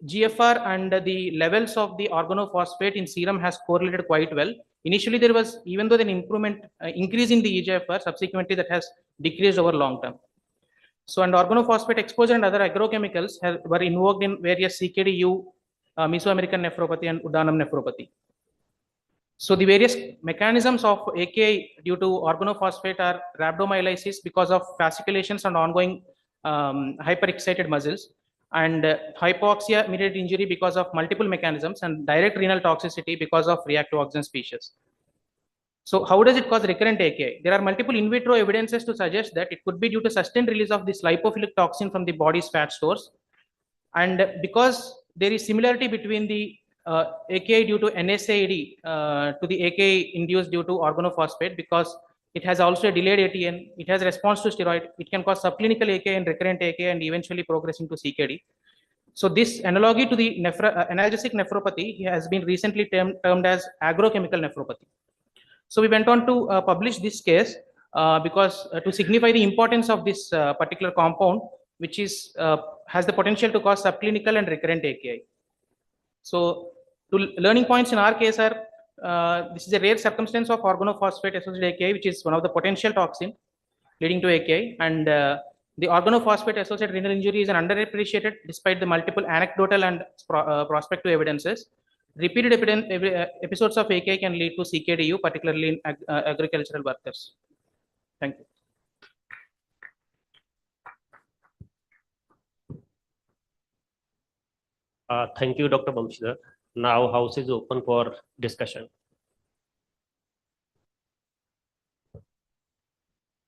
GFR and the levels of the organophosphate in serum has correlated quite well. Initially, there was, even though an increase in the eGFR, subsequently that has decreased over long term. So, and organophosphate exposure and other agrochemicals were invoked in various CKD-U, Mesoamerican nephropathy, and Uddanam nephropathy. So the various mechanisms of AKI due to organophosphate are rhabdomyolysis because of fasciculations and ongoing hyperexcited muscles, and hypoxia mediated injury because of multiple mechanisms, and direct renal toxicity because of reactive oxygen species. So how does it cause recurrent AKI? There are multiple in vitro evidences to suggest that it could be due to sustained release of this lipophilic toxin from the body's fat stores. And because there is similarity between the AKI due to NSAID to the AKI induced due to organophosphate, because it has also a delayed ATN, it has response to steroid, it can cause subclinical AKI and recurrent AKI and eventually progressing to CKD. So this analogy to the analgesic nephropathy has been recently termed as agrochemical nephropathy. So we went on to publish this case because to signify the importance of this particular compound, which is has the potential to cause subclinical and recurrent AKI. So learning points in our case are this is a rare circumstance of organophosphate associated AKI, which is one of the potential toxin leading to AKI, and the organophosphate associated renal injury is an underappreciated despite the multiple anecdotal and prospective evidences. Repeated episodes of AKI can lead to CKD-U, particularly in agricultural workers. Thank you. Thank you, Dr. Bamshidhar. Now, house is open for discussion.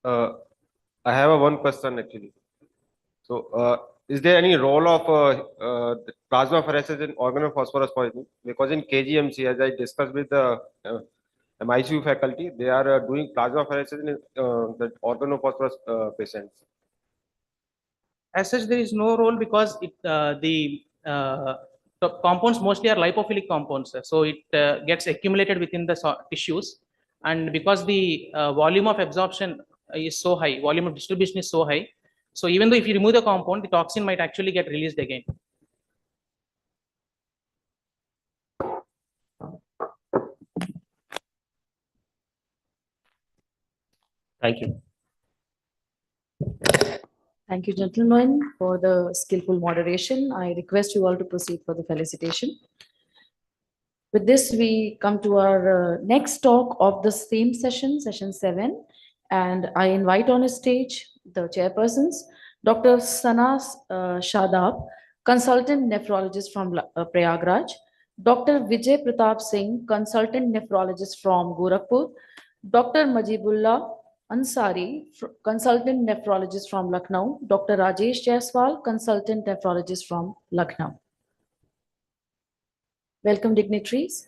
I have one question actually. So, is there any role of the plasmapheresis in organophosphorus poisoning? Because in KGMC, as I discussed with the ICU faculty, they are doing plasmapheresis in the organophosphorus patients. As such, there is no role because the compounds mostly are lipophilic compounds, so it gets accumulated within the tissues, and because the volume of absorption is so high, volume of distribution is so high, so even though if you remove the compound, the toxin might actually get released again. Thank you. Thank you, gentlemen, for the skillful moderation. I request you all to proceed for the felicitation. With this, we come to our next talk of the same session, session 7. And I invite on a stage the chairpersons, Dr. Sana Shadab, consultant nephrologist from Prayagraj, Dr. Vijay Pratap Singh, consultant nephrologist from Gorakhpur, Dr. Majibullah Ansari, consultant nephrologist from Lucknow, Dr. Rajesh Jaiswal, consultant nephrologist from Lucknow. Welcome, dignitaries.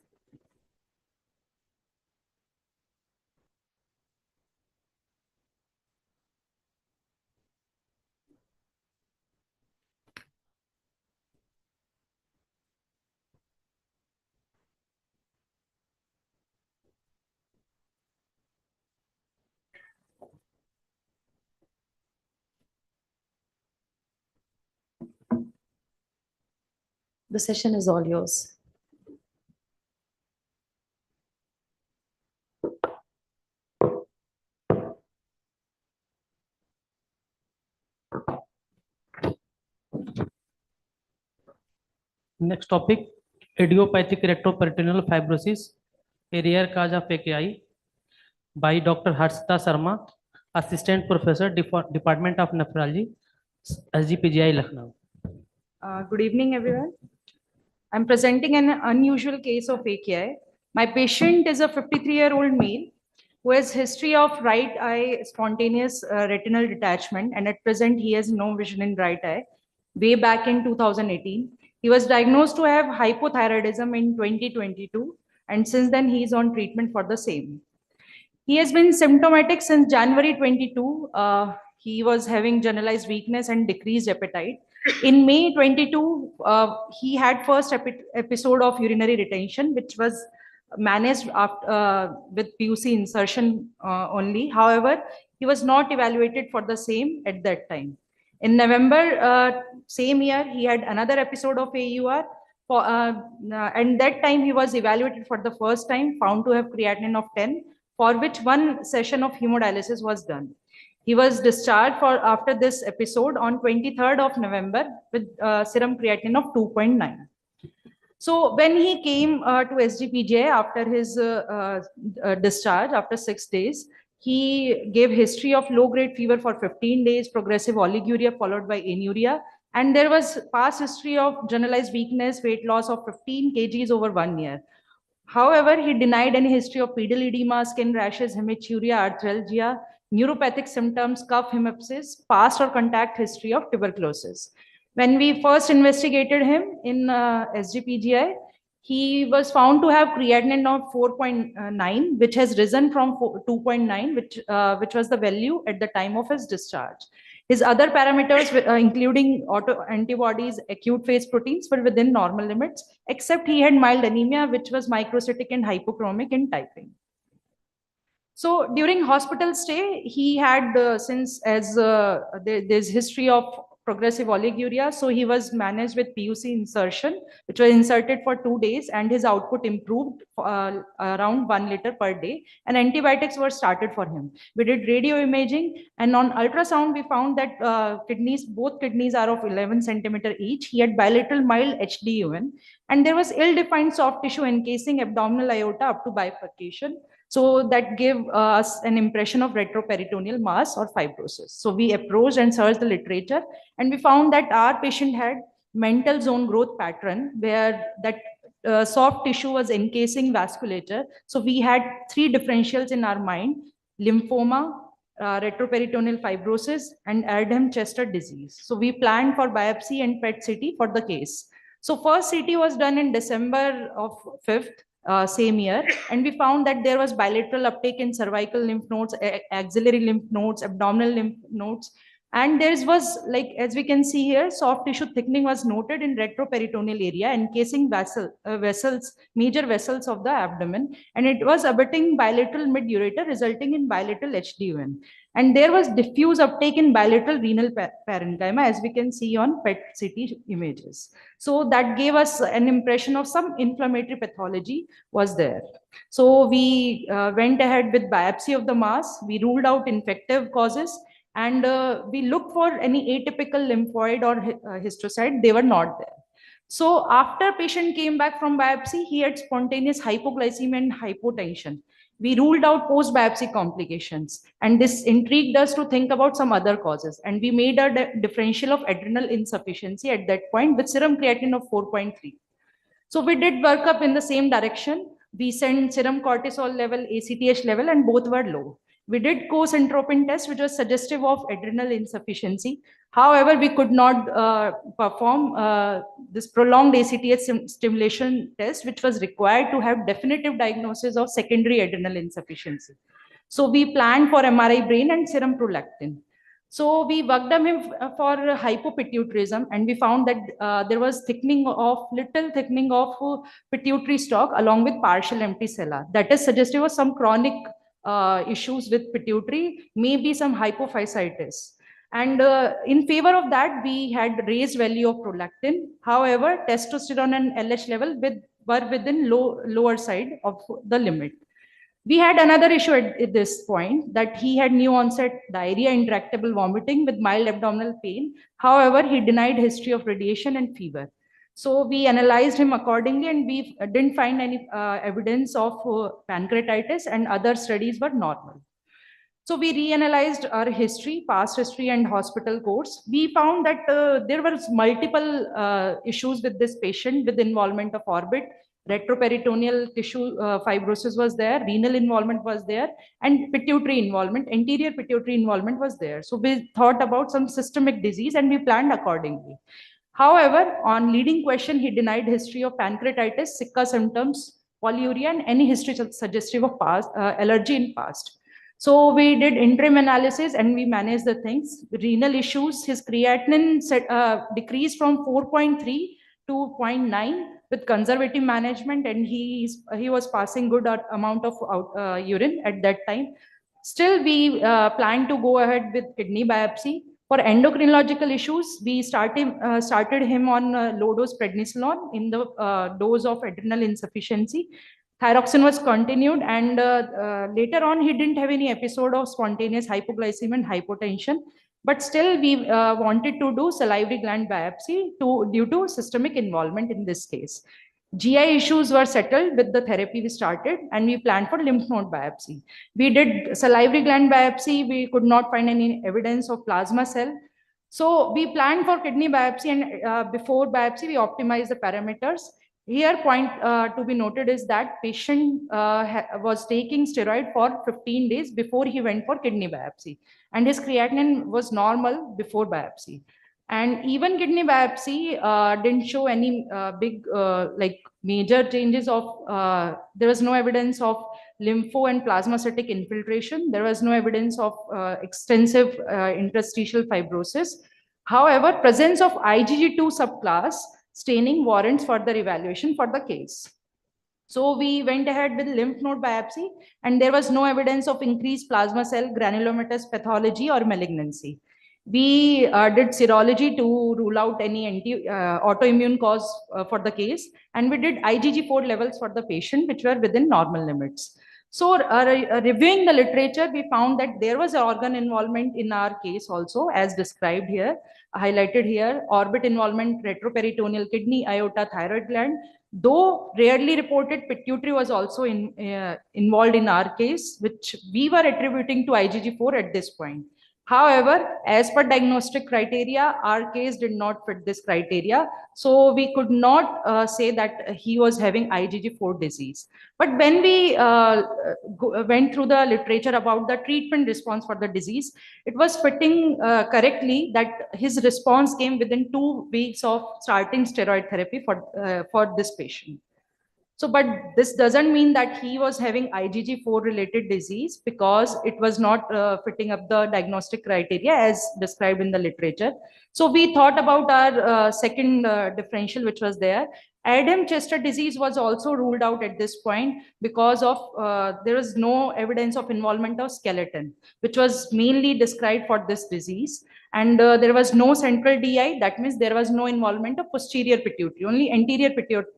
The session is all yours. Next topic, idiopathic retroperitoneal fibrosis, a rare cause of AKI, by Dr. Harshita Sharma, Assistant Professor, Department of Nephrology, SGPGI, Lucknow. Good evening, everyone. I'm presenting an unusual case of AKI. My patient is a 53-year-old male who has history of right eye spontaneous retinal detachment, and at present he has no vision in right eye. Way back in 2018, he was diagnosed to have hypothyroidism in 2022, and since then he is on treatment for the same. He has been symptomatic since January 22. He was having generalized weakness and decreased appetite. In May 22, he had first episode of urinary retention, which was managed after, with PUC insertion only. However, he was not evaluated for the same at that time. In November same year, he had another episode of AUR. And that time he was evaluated for the first time, found to have creatinine of 10, for which one session of hemodialysis was done. He was discharged after this episode on 23rd of November with serum creatinine of 2.9. So when he came to SGPGI after his discharge, after 6 days, he gave history of low-grade fever for 15 days, progressive oliguria followed by anuria, and there was past history of generalized weakness, weight loss of 15 kgs over 1 year. However, he denied any history of pedal edema, skin rashes, hematuria, arthralgia, neuropathic symptoms, cough, hemoptysis, past or contact history of tuberculosis. When we first investigated him in SGPGI, he was found to have creatinine of 4.9, which has risen from 2.9, which was the value at the time of his discharge. His other parameters, including autoantibodies, acute phase proteins, were within normal limits, except he had mild anemia, which was microcytic and hypochromic in typing. So during hospital stay, he had, there's history of progressive oliguria, so he was managed with PUC insertion, which was inserted for 2 days, and his output improved around 1 liter per day, and antibiotics were started for him. We did radio imaging, and on ultrasound, we found that both kidneys are of 11 centimeter each. He had bilateral mild HDUN, and there was ill-defined soft tissue encasing abdominal aorta up to bifurcation. So that gave us an impression of retroperitoneal mass or fibrosis. So we approached and searched the literature, and we found that our patient had mental zone growth pattern where that soft tissue was encasing vasculature. So we had 3 differentials in our mind: lymphoma, retroperitoneal fibrosis, and Erdheim-Chester disease. So we planned for biopsy and PET CT for the case. So first CT was done in December of 5th. same year, and we found that there was bilateral uptake in cervical lymph nodes, axillary lymph nodes, abdominal lymph nodes, and there was, like as we can see here, soft tissue thickening was noted in retroperitoneal area encasing vessels, major vessels of the abdomen, and it was abutting bilateral mid-ureter resulting in bilateral HDUN. And there was diffuse uptake in bilateral renal parenchyma, as we can see on PET CT images. So that gave us an impression of some inflammatory pathology was there. So we went ahead with biopsy of the mass. We ruled out infective causes, and we looked for any atypical lymphoid or histiocyte. They were not there. So after patient came back from biopsy, he had spontaneous hypoglycemia and hypotension. We ruled out post-biopsy complications, and this intrigued us to think about some other causes. And we made a differential of adrenal insufficiency at that point with serum creatinine of 4.3. So we did workup in the same direction. We sent serum cortisol level, ACTH level, and both were low. We did co-centropin test, which was suggestive of adrenal insufficiency. However, we could not perform this prolonged ACTH stimulation test, which was required to have definitive diagnosis of secondary adrenal insufficiency. So we planned for MRI brain and serum prolactin. So we worked on him for hypopituitarism, and we found that there was little thickening of pituitary stalk along with partial empty sella. That is suggestive of some chronic issues with pituitary, maybe some hypophysitis. And in favor of that, we had raised value of prolactin. However, testosterone and LH level were within lower side of the limit. We had another issue at this point, that he had new onset diarrhea, intractable vomiting with mild abdominal pain. However, he denied history of radiation and fever. So we analyzed him accordingly, and we didn't find any evidence of pancreatitis, and other studies were normal. So we reanalyzed our history, past history and hospital course. We found that there were multiple issues with this patient with involvement of orbit. Retroperitoneal tissue fibrosis was there, renal involvement was there, and pituitary involvement, anterior pituitary involvement was there. So we thought about some systemic disease, and we planned accordingly. However, on leading question, he denied history of pancreatitis, sicca symptoms, polyuria, and any history suggestive of past allergy in past. So we did interim analysis, and we managed the things. Renal issues, his creatinine decreased from 4.3 to 0.9 with conservative management, and he was passing good amount of urine at that time. Still, we plan to go ahead with kidney biopsy. For endocrinological issues, we started him on low dose prednisolone in the dose of adrenal insufficiency. Thyroxine was continued, and later on, he didn't have any episode of spontaneous hypoglycemia and hypotension. But still, we wanted to do salivary gland biopsy due to systemic involvement in this case. GI issues were settled with the therapy we started, and we planned for lymph node biopsy. We did salivary gland biopsy. We could not find any evidence of plasma cell. So we planned for kidney biopsy, and before biopsy, we optimized the parameters. Here, point to be noted is that patient was taking steroid for 15 days before he went for kidney biopsy, and his creatinine was normal before biopsy. And even kidney biopsy didn't show any big major changes of, there was no evidence of lympho and plasmacytic infiltration. There was no evidence of extensive interstitial fibrosis. However, presence of IgG2 subclass staining warrants further evaluation for the case. So we went ahead with lymph node biopsy, and there was no evidence of increased plasma cell granulomatous pathology or malignancy. We did serology to rule out any autoimmune cause for the case, and we did IgG4 levels for the patient, which were within normal limits. So reviewing the literature, we found that there was organ involvement in our case also, as described here, highlighted here, orbit involvement, retroperitoneal, kidney, aorta, thyroid gland. Though rarely reported, pituitary was also involved in our case, which we were attributing to IgG4 at this point. However, as per diagnostic criteria, our case did not fit this criteria. So we could not say that he was having IgG4 disease. But when we went through the literature about the treatment response for the disease, it was fitting correctly that his response came within 2 weeks of starting steroid therapy for this patient. So, but this doesn't mean that he was having IgG4 related disease, because it was not fitting up the diagnostic criteria as described in the literature. So we thought about our second differential, which was there. Erdem-Chester disease was also ruled out at this point because of there was no evidence of involvement of skeleton, which was mainly described for this disease. And there was no central DI. That means there was no involvement of posterior pituitary, only anterior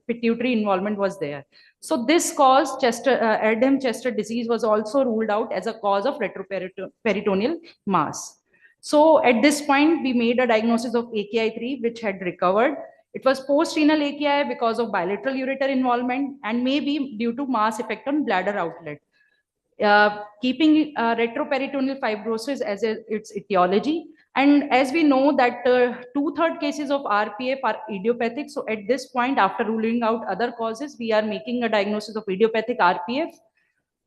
pituitary involvement was there. So this cause, Erdem-Chester disease, was also ruled out as a cause of retroperitoneal mass. So at this point, we made a diagnosis of AKI3, which had recovered. It was post-renal AKI because of bilateral ureter involvement and maybe due to mass effect on bladder outlet. Keeping retroperitoneal fibrosis as its etiology. And as we know that 2/3 cases of RPF are idiopathic. So at this point, after ruling out other causes, we are making a diagnosis of idiopathic RPF.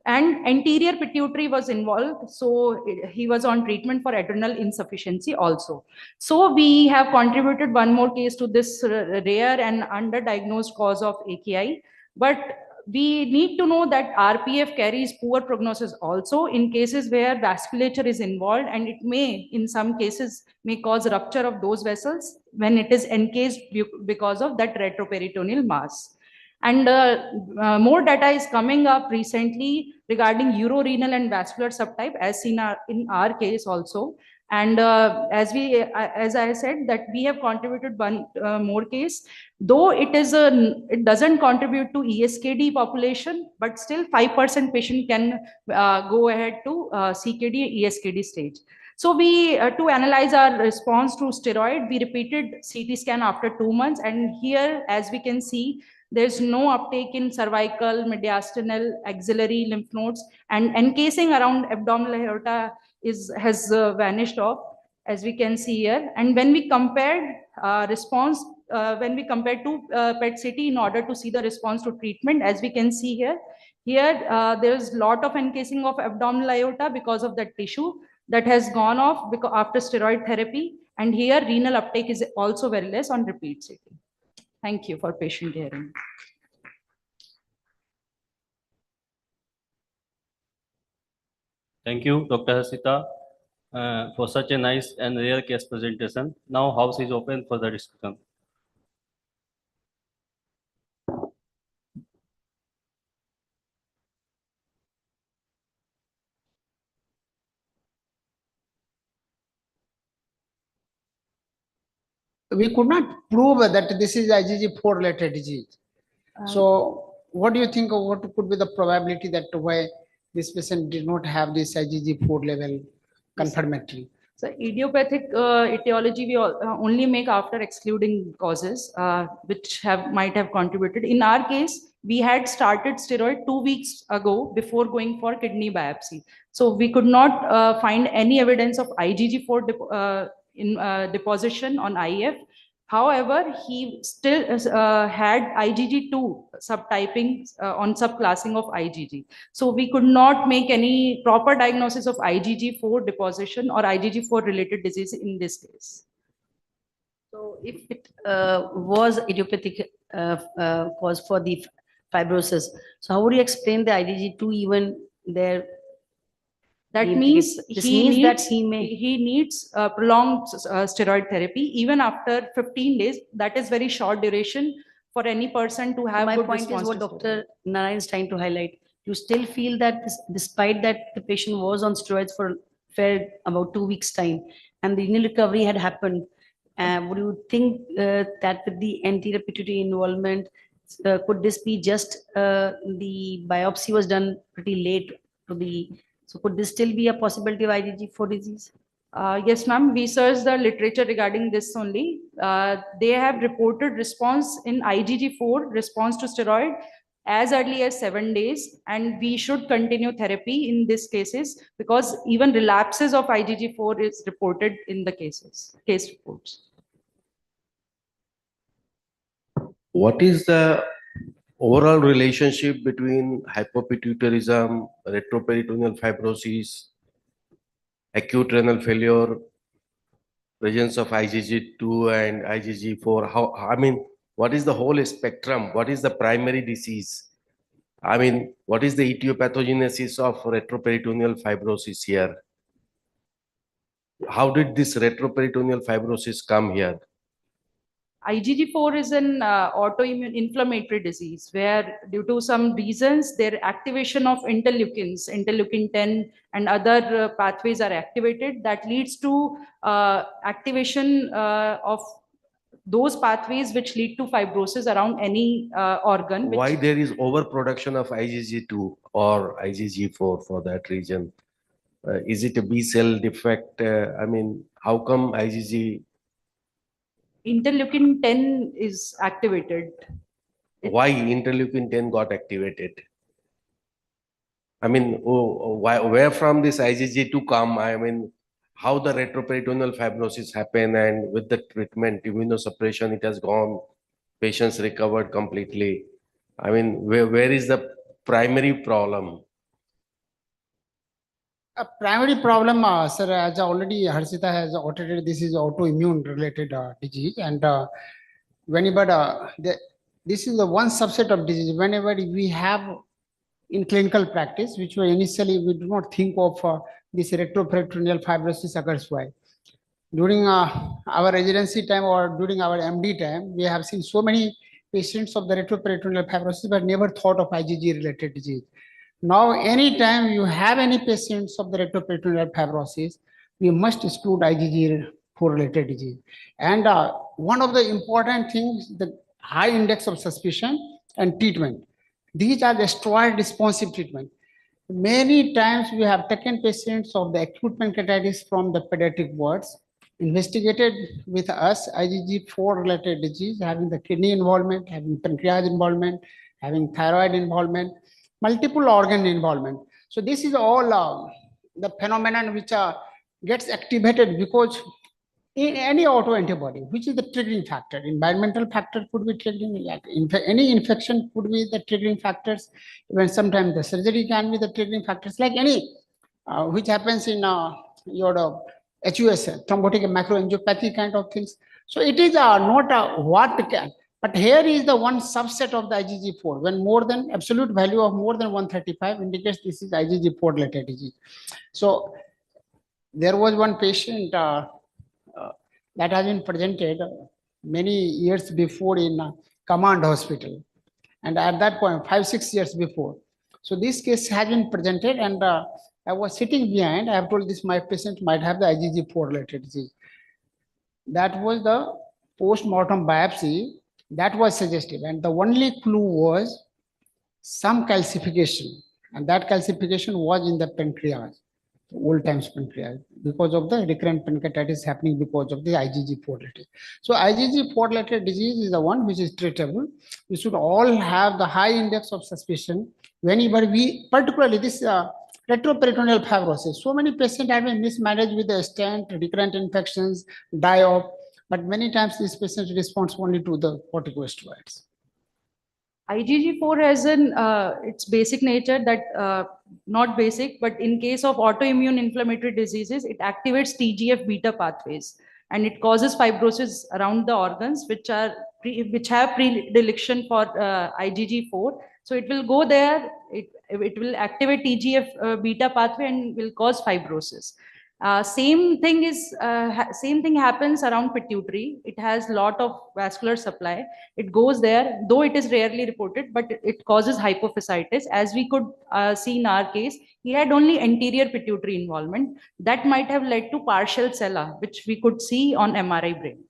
And anterior pituitary was involved. So he was on treatment for adrenal insufficiency also. So we have contributed one more case to this rare and underdiagnosed cause of AKI. But we need to know that RPF carries poor prognosis also in cases where vasculature is involved, and it may, in some cases, may cause rupture of those vessels when it is encased because of that retroperitoneal mass. And more data is coming up recently regarding urorenal and vascular subtype, as seen in our case also. And as I said, that we have contributed one more case, though it doesn't contribute to ESKD population, but still 5% patient can go ahead to CKD, ESKD stage. So we, to analyze our response to steroid, we repeated CT scan after 2 months. And here, as we can see, there's no uptake in cervical, mediastinal, axillary lymph nodes, and encasing around abdominal aorta has vanished off, as we can see here. And when we compared response, when we compared to PET CT in order to see the response to treatment, as we can see here, there's a lot of encasing of abdominal aorta because of that tissue that has gone off because after steroid therapy. And here renal uptake is also very less on repeat CT. Thank you for patient hearing. Thank you, Dr. Hasita, for such a nice and rare case presentation. Now, house is open for the discussion. We could not prove that this is IgG4 related disease. So what do you think of what could be the probability that why this patient did not have this IgG4 level confirmatory? So idiopathic etiology we only make after excluding causes which might have contributed. In our case, we had started steroid 2 weeks ago before going for kidney biopsy. So we could not find any evidence of IgG4 deposition on IF. However, he still had IgG2 subtyping on subclassing of IgG. So we could not make any proper diagnosis of IgG4 deposition or IgG4 related disease in this case. So if it was idiopathic cause for the fibrosis, so how would you explain the IgG2 even there? That means he needs prolonged steroid therapy even after 15 days. That is very short duration for any person to have. My good point is response what to Dr. Narayan is trying to highlight. You still feel that despite that the patient was on steroids for about 2 weeks time and the renal recovery had happened, would you think that with the anterior pituitary involvement, could this be just the biopsy was done pretty late to the, so could this still be a possibility of IgG4 disease? Yes, ma'am. We searched the literature regarding this only. They have reported response in IgG4 response to steroid as early as 7 days, and we should continue therapy in these cases because even relapses of IgG4 is reported in the case reports. What is the overall relationship between hypopituitarism, retroperitoneal fibrosis, acute renal failure, presence of IgG2 and IgG4? I mean, what is the whole spectrum? What is the primary disease? I mean, what is the etiopathogenesis of retroperitoneal fibrosis here? How did this retroperitoneal fibrosis come here? IgG4 is an autoimmune inflammatory disease where due to some reasons their activation of interleukins, interleukin 10 and other pathways are activated that leads to activation of those pathways which lead to fibrosis around any organ. Why there is overproduction of IgG2 or IgG4 for that region? Is it a B cell defect? I mean, how come IgG? Interleukin 10 is activated. Why interleukin 10 got activated? I mean, why, where from this IgG2 come? I mean, how the retroperitoneal fibrosis happen, and with the treatment, immunosuppression, it has gone, patients recovered completely. I mean, where is the primary problem? A primary problem, sir, as already Harshita has automated, this is autoimmune related disease, and whenever this is the one subset of disease. Whenever we have in clinical practice, which were initially we do not think of this retroperitoneal fibrosis occurs. Why? During our residency time or during our MD time, we have seen so many patients of the retroperitoneal fibrosis, but never thought of IgG related disease. Now, anytime you have any patients of the retroperitoneal fibrosis, we must exclude IgG4 related disease. And one of the important things, the high index of suspicion and treatment. These are the steroid responsive treatment. Many times we have taken patients of the acute pancreatitis from the pediatric wards, investigated with us IgG4 related disease, having the kidney involvement, having pancreas involvement, having thyroid involvement, multiple organ involvement. So this is all the phenomenon which gets activated because in any autoantibody, which is the triggering factor. Environmental factor could be triggering, any infection could be the triggering factors. Even sometimes the surgery can be the triggering factors, like any which happens in your HUS, thrombotic macroangiopathy kind of things. So it is not what can, but here is the one subset of the IgG4. When more than absolute value of more than 135 indicates this is IgG4 related disease. So there was one patient that has been presented many years before in Command Hospital. And at that point, 5-6 years before. So this case has been presented, and I was sitting behind. I have told this my patient might have the IgG4 related disease. That was the post-mortem biopsy that was suggestive. And the only clue was some calcification. And that calcification was in the pancreas, old times pancreas, because of the recurrent pancreatitis happening because of the IgG4 related. So IgG4 related disease is the one which is treatable. We should all have the high index of suspicion whenever we, particularly this retroperitoneal fibrosis. So many patients have been mismanaged with the stent, recurrent infections, die off, but many times these patients respond only to the corticosteroids. IgG4 has an its basic nature that not basic, but in case of autoimmune inflammatory diseases, it activates TGF beta pathways and it causes fibrosis around the organs which have predilection for IgG4. So it will go there, it will activate TGF beta pathway and will cause fibrosis. Same thing happens around pituitary. It has lot of vascular supply. It goes there, though it is rarely reported, but it causes hypophysitis. As we could see in our case, he had only anterior pituitary involvement. That might have led to partial sella, which we could see on MRI brain.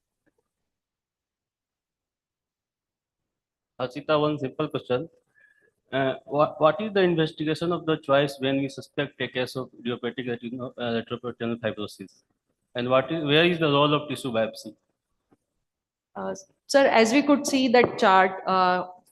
Harshita, one simple question. What is the investigation of the choice when we suspect a case of idiopathic retroperitoneal fibrosis? And where is the role of tissue biopsy? Sir, as we could see that chart,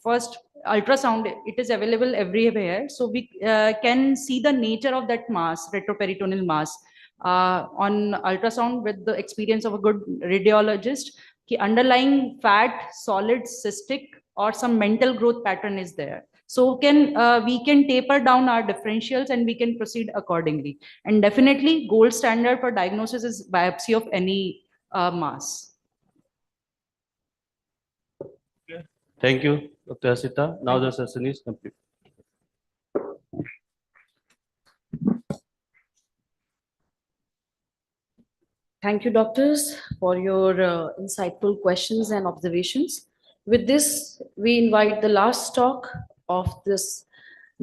first ultrasound, it is available everywhere. So we can see the nature of that mass, retroperitoneal mass, on ultrasound with the experience of a good radiologist. The underlying fat, solid, cystic, or some mental growth pattern is there. So we can taper down our differentials and we can proceed accordingly. And definitely gold standard for diagnosis is biopsy of any mass. Thank you, Dr. Harshita. Now the session is complete. Thank you, doctors, for your insightful questions and observations. With this, we invite the last talk of this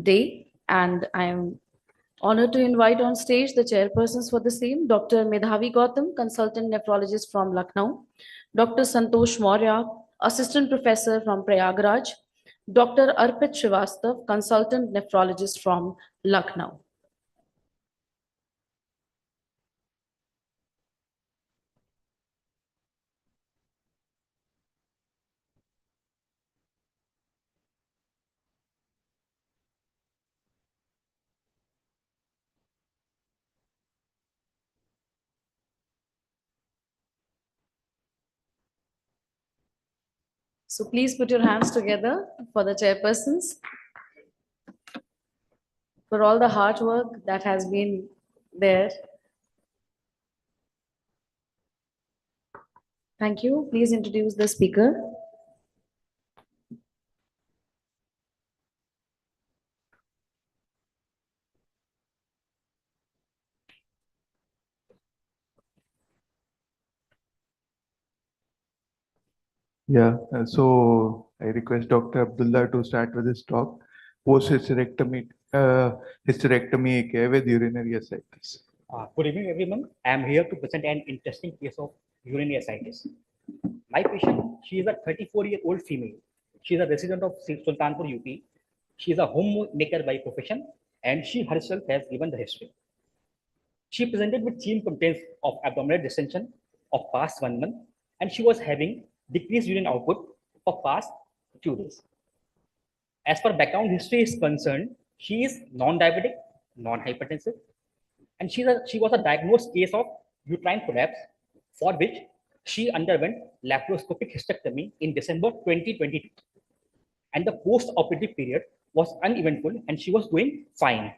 day, and I am honored to invite on stage the chairpersons for the same, Dr. Medhavi Gautam, consultant nephrologist from Lucknow, Dr. Santosh Maurya, assistant professor from Prayagraj, Dr. Arpit Srivastav, consultant nephrologist from Lucknow. So please put your hands together for the chairpersons, for all the hard work that has been there. Thank you. Please introduce the speaker. Yeah, so I request Dr. Abdullah to start with his talk. Post-hysterectomy, hysterectomy care with urinary ascites. Good evening, everyone. I am here to present an interesting case of urinary ascites. My patient, she is a 34-year-old female. She is a resident of Sultanpur, UP. She is a homemaker by profession, and she herself has given the history. She presented with chain contents of abdominal distension of past 1 month, and she was having decreased urine output for past 2 days. As per background history is concerned, she is non-diabetic, non-hypertensive, and she was a diagnosed case of uterine prolapse, for which she underwent laparoscopic hysterectomy in December 2022. And the post-operative period was uneventful, and she was doing fine.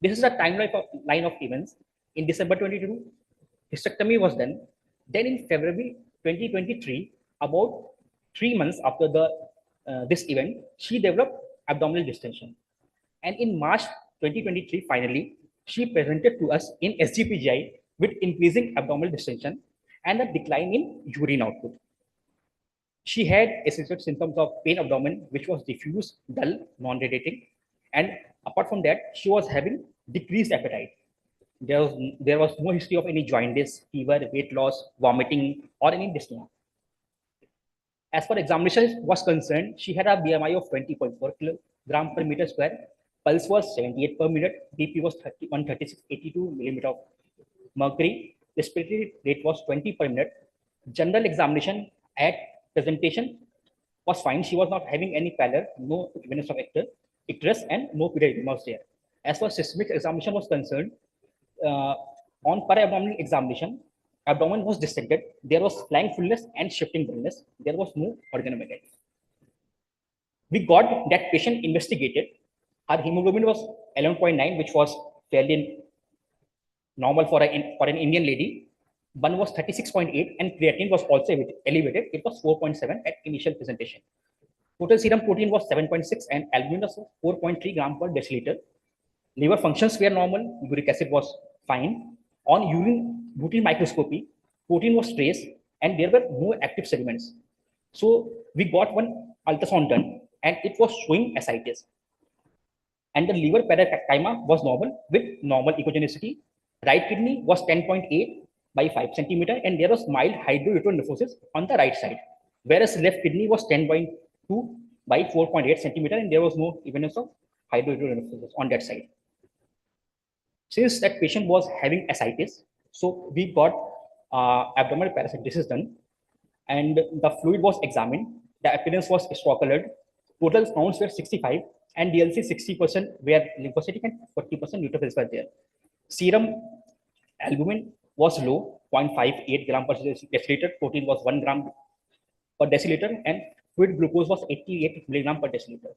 This is a timeline of events. In December 22, hysterectomy was done. Then in February 2023, about 3 months after this event, she developed abdominal distension. And in March 2023, finally, she presented to us in SGPGI with increasing abdominal distension and a decline in urine output. She had associated symptoms of pain abdomen, which was diffuse, dull, non-radiating. And apart from that, she was having decreased appetite. There was no history of any jaundice, fever, weight loss, vomiting, or any dyspnea. As far examination was concerned, she had a BMI of 20.4 kilogram per meter square. Pulse was 78 per minute. BP was 136/82 millimeter of mercury. Respiratory rate was 20 per minute. General examination at presentation was fine. She was not having any pallor, no evidence of icterus, and no periodema was there. As far as systemic examination was concerned, on para-abdominal examination, abdomen was distended. There was flying fullness and shifting dullness. There was no organomegaly. We got that patient investigated. Her hemoglobin was 11.9, which was fairly normal for an Indian lady. One was 36.8, and creatinine was also elevated. It was 4.7 at initial presentation. Total serum protein was 7.6, and albumin was 4.3 gram per deciliter. Liver functions were normal. Uric acid was fine. On urine routine microscopy, protein was traced, and there were no active sediments. So we got one ultrasound done, and it was showing ascites. And the liver parenchyma was normal with normal echogenicity. Right kidney was 10.8 by 5 centimeter, and there was mild hydroureteronephrosis on the right side, whereas left kidney was 10.2 by 4.8 centimeter, and there was no evidence of hydroureteronephrosis on that side. Since that patient was having ascites, so we got abdominal parasitosis done, and the fluid was examined. The appearance was straw-colored. Total counts were 65, and DLC 60% were lymphocytic and 40% neutrophils were there. Serum albumin was low, 0.58 gram per deciliter. Protein was 1 gram per deciliter, and fluid glucose was 88 milligram per deciliter,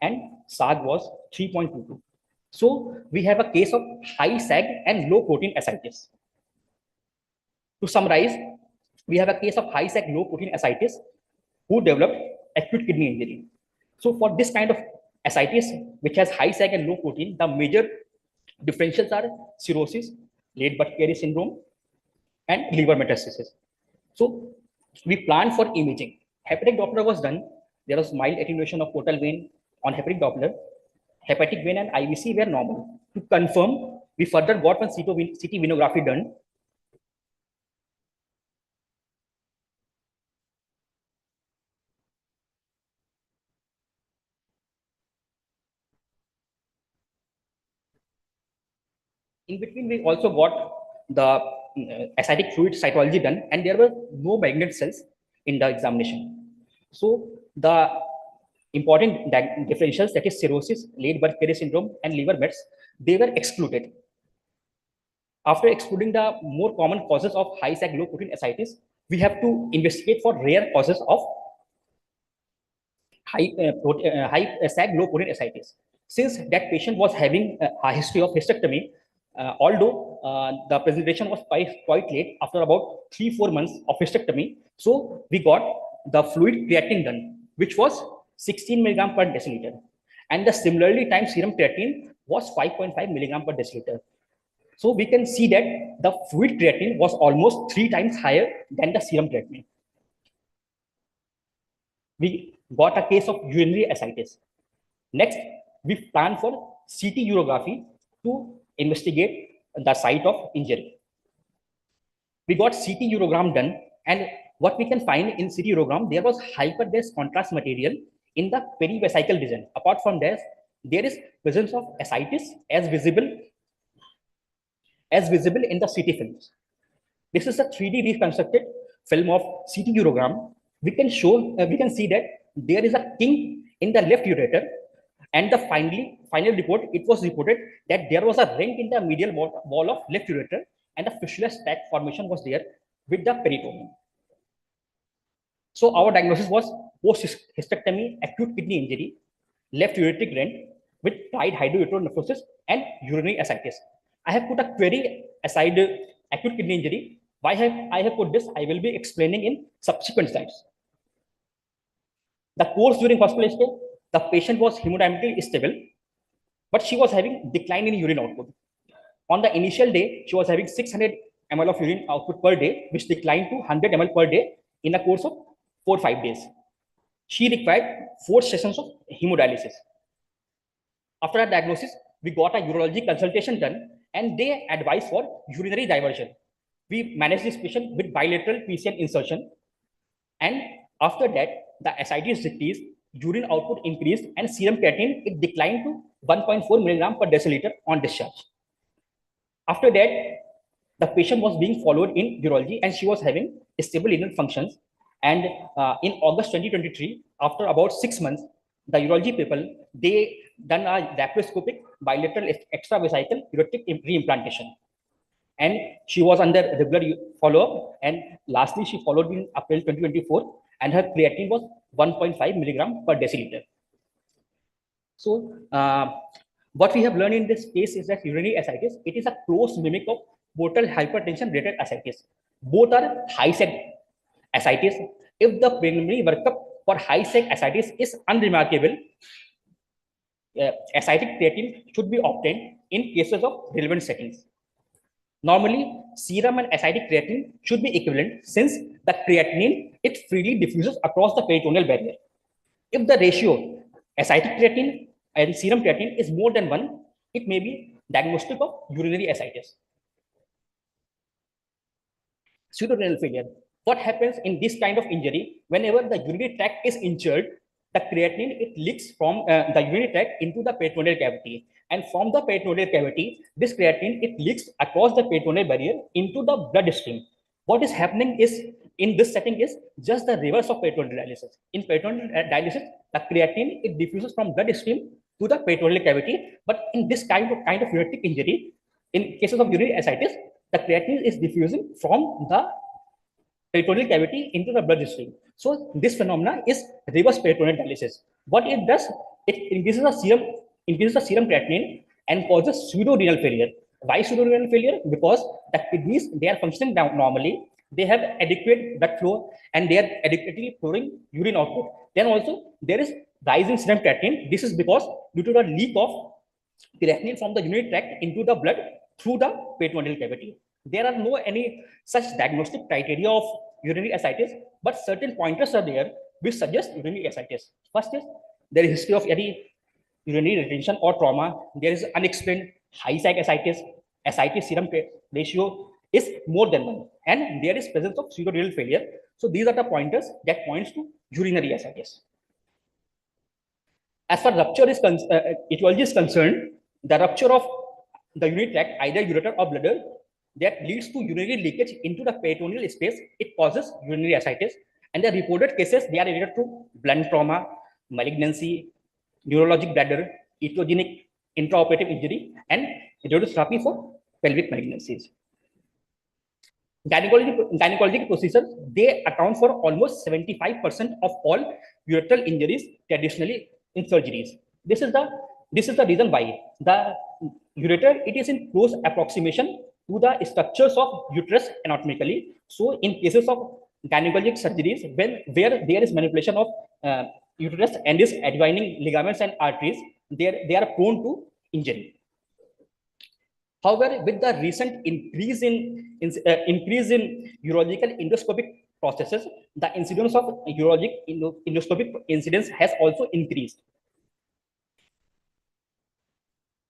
and SAG was 3.22. So we have a case of high SAG and low protein ascites. To summarize, we have a case of high SAG, low protein ascites who developed acute kidney injury. So for this kind of ascites, which has high SAG and low protein, the major differentials are cirrhosis, late Budd-Chiari syndrome, and liver metastasis. So we planned for imaging. Hepatic Doppler was done. There was mild attenuation of portal vein on hepatic Doppler. Hepatic vein and IVC were normal. To confirm, we further got one CT venography done. In between, we also got the ascitic fluid cytology done, and there were no malignant cells in the examination. So the important differentials, that is cirrhosis, late Burke syndrome, and liver mets, they were excluded. After excluding the more common causes of high SAG low protein ascites, we have to investigate for rare causes of high SAG low protein ascites. Since that patient was having a history of hysterectomy, although the presentation was quite late, after about 3-4 months of hysterectomy, so we got the fluid creatinine done, which was 16 milligram per deciliter, and the similarly timed serum creatinine was 5.5 milligram per deciliter. So we can see that the fluid creatinine was almost 3 times higher than the serum creatinine. We got a case of urinary ascites. Next, we plan for CT urography to investigate the site of injury. We got CT urogram done, and what we can find in CT urogram, there was hyperdense contrast material in the perivesical region. Apart from this, there is presence of ascites as visible in the CT films. This is a 3D reconstructed film of CT urogram. We can see that there is a kink in the left ureter, and the final report, it was reported that there was a rent in the medial wall of left ureter, and a fistula stack formation was there with the peritoneum. So our diagnosis was post-hysterectomy acute kidney injury, left ureteric rent with tight hydroureteronephrosis and urinary ascites. I have put a query aside acute kidney injury. Why I have put this? I will be explaining in subsequent slides. The course during hospital stay, the patient was hemodynamically stable, but she was having decline in urine output. On the initial day, she was having 600 ml of urine output per day, which declined to 100 ml per day in a course of 4 or 5 days. She required 4 sessions of hemodialysis. After a diagnosis, we got a urology consultation done, and they advised for urinary diversion. We managed this patient with bilateral PCN insertion, and after that, the ascites decreased, urine output increased, and serum creatinine, it declined to 1.4 milligram per deciliter on discharge. After that, the patient was being followed in urology, and she was having stable renal functions. And in August 2023, after about 6 months, the urology people, they done a laparoscopic bilateral extravesical ureteric reimplantation. And she was under regular follow-up. And lastly, she followed in April 2024, and her creatinine was 1.5 milligram per deciliter. So what we have learned in this case is that urinary ascites, it is a close mimic of portal hypertension related ascites. Both are high SAG ascites. If the preliminary workup for high SAG ascites is unremarkable, ascitic creatinine should be obtained in cases of relevant settings. Normally, serum and ascitic creatinine should be equivalent, since the creatinine, it freely diffuses across the peritoneal barrier. If the ratio ascitic creatinine and serum creatinine is more than 1, it may be diagnostic of urinary ascites. Pseudorenal failure. What happens in this kind of injury? Whenever the urinary tract is injured, the creatinine, it leaks from the urinary tract into the peritoneal cavity, and from the peritoneal cavity, this creatinine, it leaks across the peritoneal barrier into the bloodstream. What is happening is, in this setting, is just the reverse of peritoneal dialysis. In peritoneal dialysis, the creatinine, it diffuses from bloodstream to the peritoneal cavity, but in this kind of ureteric injury, in cases of urinary ascites, the creatinine is diffusing from the peritoneal cavity into the bloodstream. So this phenomena is reverse peritoneal dialysis. What it does, it increases the serum creatinine and causes pseudorenal failure. Why pseudorenal failure? Because the kidneys, they are functioning normally, they have adequate blood flow, and they are adequately pouring urine output. Then also there is rise in serum creatinine. This is because due to the leak of creatinine from the urinary tract into the blood through the peritoneal cavity. There are no any such diagnostic criteria of urinary ascites, but certain pointers are there which suggest urinary ascites. First is there is history of any urinary retention or trauma. There is unexplained high sac ascites. Ascites serum ratio is more than 1, and there is presence of pseudorenal failure. So these are the pointers that points to urinary ascites. As far rupture is etiology is concerned, the rupture of the urinary tract, either ureter or bladder, that leads to urinary leakage into the peritoneal space, it causes urinary ascites. And the reported cases, they are related to blunt trauma, malignancy, neurologic bladder, etiogenic intraoperative injury, and radiotherapy for pelvic malignancies. Gynecologic procedures, they account for almost 75% of all ureteral injuries traditionally in surgeries. This is the reason why the ureter, it is in close approximation to the structures of uterus anatomically. So in cases of gynecologic surgeries, where there is manipulation of uterus and its adjoining ligaments and arteries, they are prone to injury. However, with the recent increase in urological endoscopic processes, the incidence of urologic endoscopic incidence has also increased.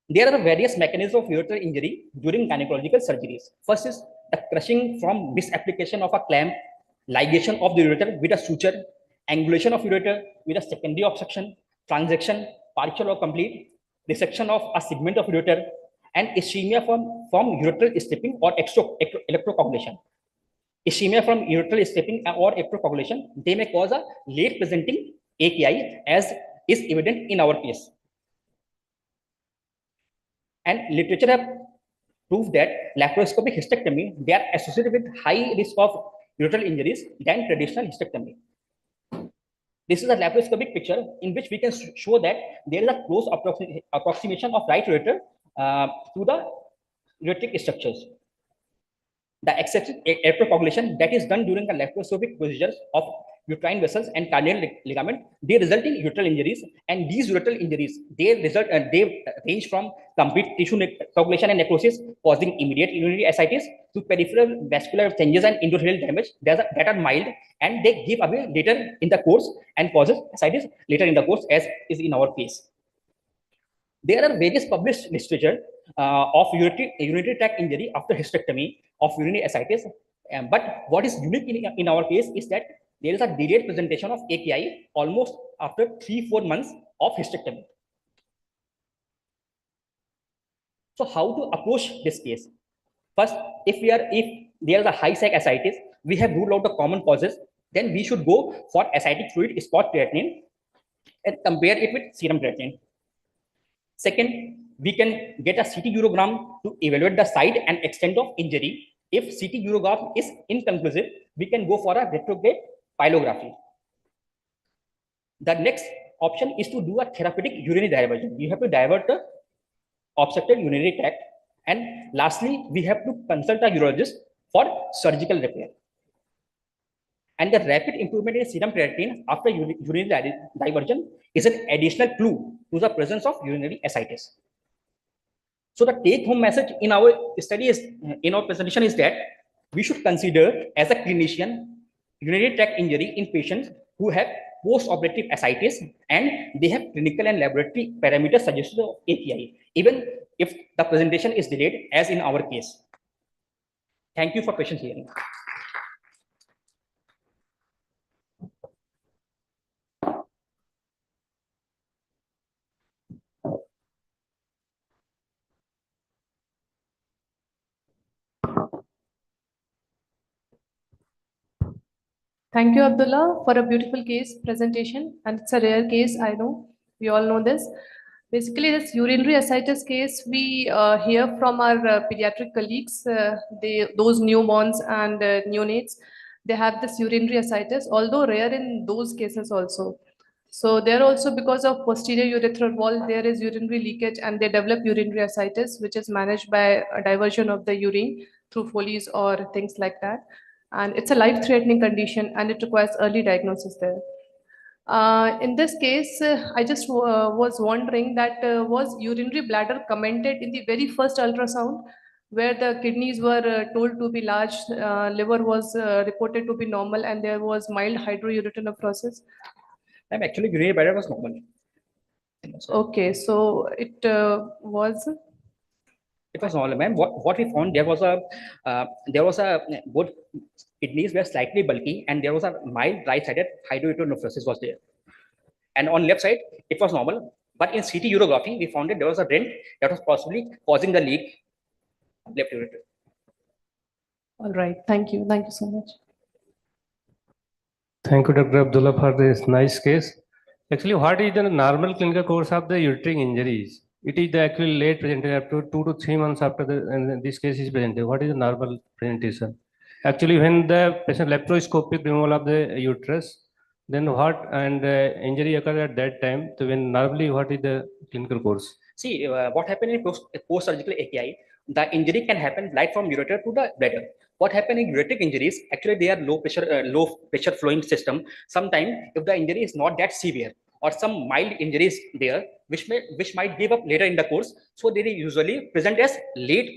There are various mechanisms of ureteral injury during gynecological surgeries. First is the crushing from misapplication of a clamp, ligation of the ureter with a suture, angulation of ureter with a secondary obstruction, transection, partial or complete, resection of a segment of ureter, and ischemia from ureteral stripping or electrocoagulation. Ischemia from ureteral stripping or electrocoagulation, they may cause a late presenting AKI, as is evident in our case. And literature have proved that laparoscopic hysterectomy, they are associated with high risk of ureteral injuries than traditional hysterectomy. This is a laparoscopic picture in which we can show that there is a close approximation of right ureter to the ureteric structures. The excessive electrocoagulation that is done during the laparoscopic procedures of uterine vessels and cardiac ligament, they result in ureteral injuries, and these ureteral injuries, they range from complete tissue coagulation and necrosis causing immediate urinary ascites to peripheral vascular changes and endothelial damage that are mild, and they give away later in the course and causes ascites later in the course, as is in our case. There are various published literature of urinary tract injury after hysterectomy of urinary ascites, but what is unique in our case is that there is a delayed presentation of AKI almost after 3-4 months of hysterectomy. So how to approach this case? First, if there is a high sac ascites, we have ruled out the common causes, then we should go for ascitic fluid spot creatinine and compare it with serum creatinine. Second, we can get a CT urogram to evaluate the site and extent of injury. If CT urogram is inconclusive, we can go for a retrograde pyelography. The next option is to do a therapeutic urinary diversion. You have to divert the obstructed urinary tract. And lastly, we have to consult a urologist for surgical repair. And the rapid improvement in serum creatinine after urinary diversion is an additional clue to the presence of urinary ascites. So the take-home message in our study is, in our presentation, is that we should consider as a clinician urinary tract injury in patients who have post-operative ascites and they have clinical and laboratory parameters suggestive of AKI, even if the presentation is delayed, as in our case. Thank you for patient hearing. Thank you, Abdullah, for a beautiful case presentation. And it's a rare case, I know. We all know this. Basically, this urinary ascites case, we hear from our pediatric colleagues, those newborns and neonates, they have this urinary ascites, although rare in those cases also. So there also, because of posterior urethral wall, there is urinary leakage and they develop urinary ascites, which is managed by a diversion of the urine through Foley's or things like that. And it's a life-threatening condition and it requires early diagnosis there. In this case, I just was wondering that was urinary bladder commented in the very first ultrasound? where the kidneys were told to be large, liver was reported to be normal, and there was mild hydroureteronephrosis. Actually, urinary bladder was normal. Okay, so it was. It was normal, ma'am. What we found, there was a both kidneys were slightly bulky, and there was a mild right-sided hydroureteronephrosis was there. And on left side, it was normal. But in CT urography, we found that there was a rent that was possibly causing the leak left ureter. All right, thank you. Thank you so much. Thank you, Dr. Abdullah, for this nice case. Actually, what is the normal clinical course of the uterine injuries? It is the actually late presentation, up to 2 to 3 months after and this case is presented. What is the normal presentation? Actually, when the patient laparoscopic removal of the uterus, then what and injury occurs at that time. So when normally, what is the clinical course? See, what happened in post-surgical AKI, the injury can happen right from ureter to the bladder. What happened in ureteric injuries, actually they are low pressure flowing system. Sometimes if the injury is not that severe or some mild injuries there, which might give up later in the course, so they usually present as late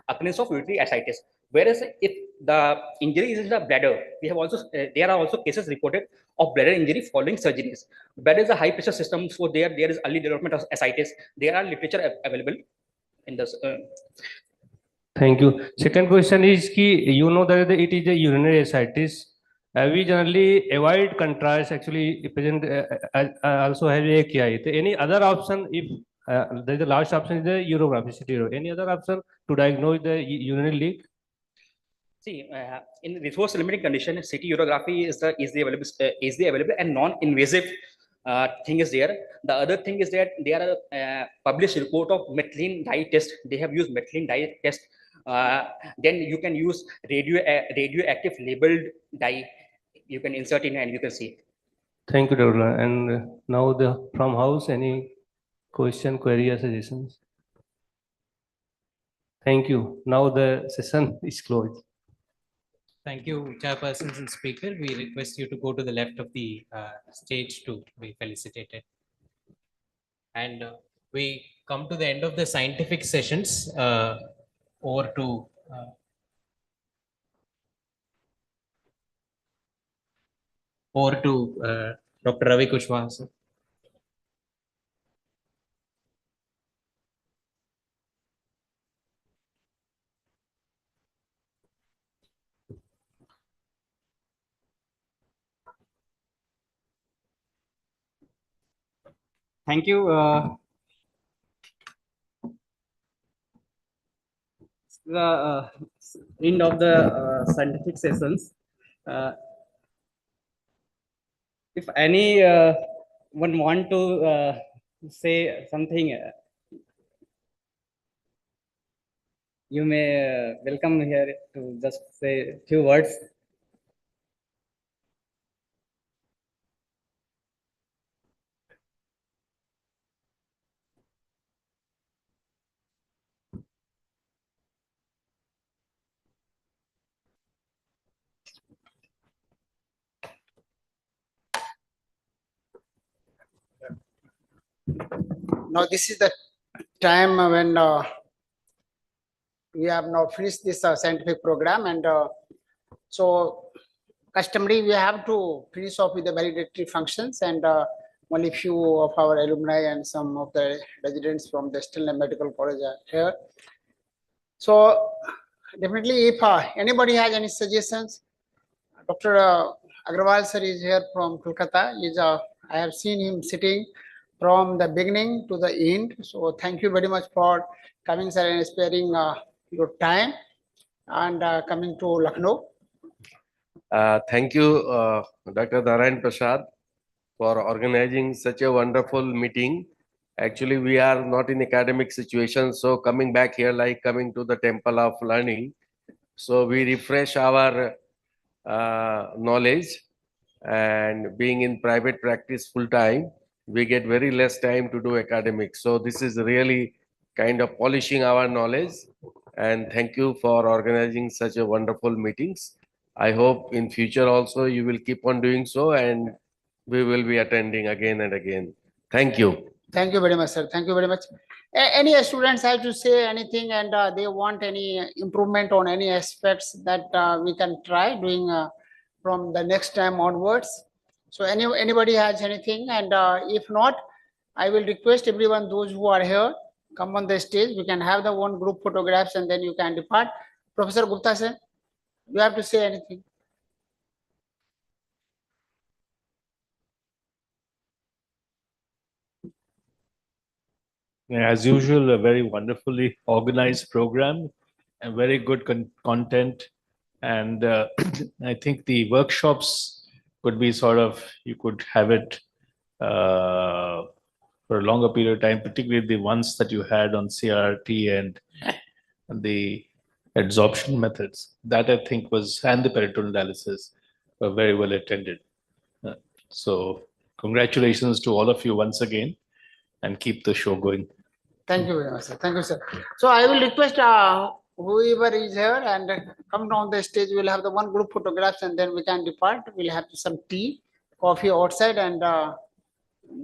occurrence of urinary ascites. Whereas if the injury is in the bladder, we have also there are also cases reported of bladder injury following surgeries. Bladder is a high pressure system, so there is early development of ascites. There are literature available in this. Thank you. Second question is ki you know that it is a urinary ascites. We generally avoid contrast. Actually, present also have AKI. Any other option if the last option is the urography, CT. Any other option to diagnose the urinary leak? See, in resource limiting condition, CT urography is the easily available and non-invasive thing is there. The other thing is that there are published report of methylene dye test. They have used methylene dye test. Then you can use radioactive labeled dye. You can insert in and you can see. Thank you, Dr. And now the from house, any question, query, or suggestions? Thank you. Now the session is closed. Thank you, chairpersons and speaker. We request you to go to the left of the stage to be felicitated. And we come to the end of the scientific sessions. Over to Dr. Ravi Kushwaha, sir. Thank you. The end of the scientific sessions. If any one want to say something, you may welcome here to just say a few words. Now this is the time when we have now finished this scientific program, and so customary we have to finish off with the validatory functions, and only few of our alumni and some of the residents from the Stanley Medical College are here. So definitely if anybody has any suggestions, Dr. Agrawal sir is here from Kolkata. I have seen him sitting from the beginning to the end. So thank you very much for coming, sir, and sparing your time and coming to Lucknow. Thank you, Dr. Narayan Prasad, for organizing such a wonderful meeting. Actually, we are not in academic situation, so coming back here like coming to the temple of learning. So we refresh our knowledge, and being in private practice full time, we get very less time to do academics. So this is really kind of polishing our knowledge, and thank you for organizing such a wonderful meetings. I hope in future also you will keep on doing so, and we will be attending again and again. Thank you. Thank you very much, sir. Thank you very much. Any students have to say anything and they want any improvement on any aspects that we can try doing from the next time onwards. So anybody has anything, and if not, I will request everyone, those who are here, come on the stage. We can have the one group photographs and then you can depart. Professor Gupta sir, you have to say anything. As usual, a very wonderfully organized program and very good content. And I think the workshops could be sort of, you could have it for a longer period of time, particularly the ones that you had on CRT and the adsorption methods. That I think was, and the peritoneal analysis were very well attended. So congratulations to all of you once again, and keep the show going. Thank you very much, sir. Thank you, sir. So I will request whoever is here and come down the stage. We'll have the one group photographs and then we can depart. We'll have some tea, coffee outside, and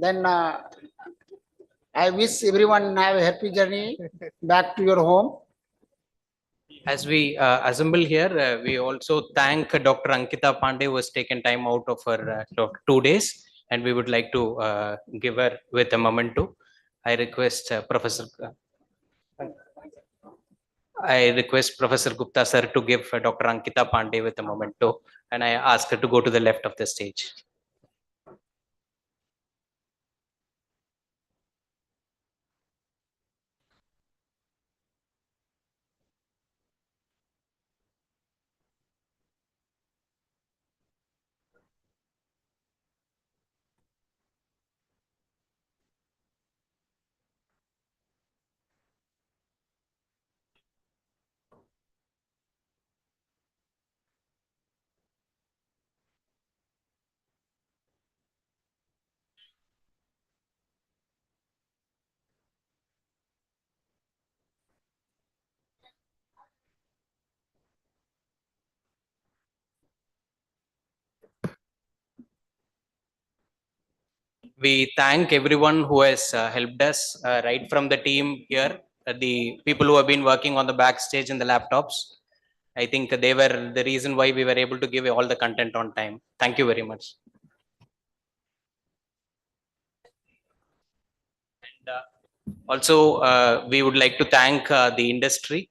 then I wish everyone have a happy journey back to your home. As we assemble here, we also thank Dr. Ankita Pandey, who has taken time out of her 2 days, and we would like to give her with a memento. I request Professor Gupta sir to give Dr. Ankita Pandey with a memento, and I ask her to go to the left of the stage. We thank everyone who has helped us, right from the team here, the people who have been working on the backstage and the laptops. I think they were the reason why we were able to give all the content on time. Thank you very much. And also, we would like to thank the industry.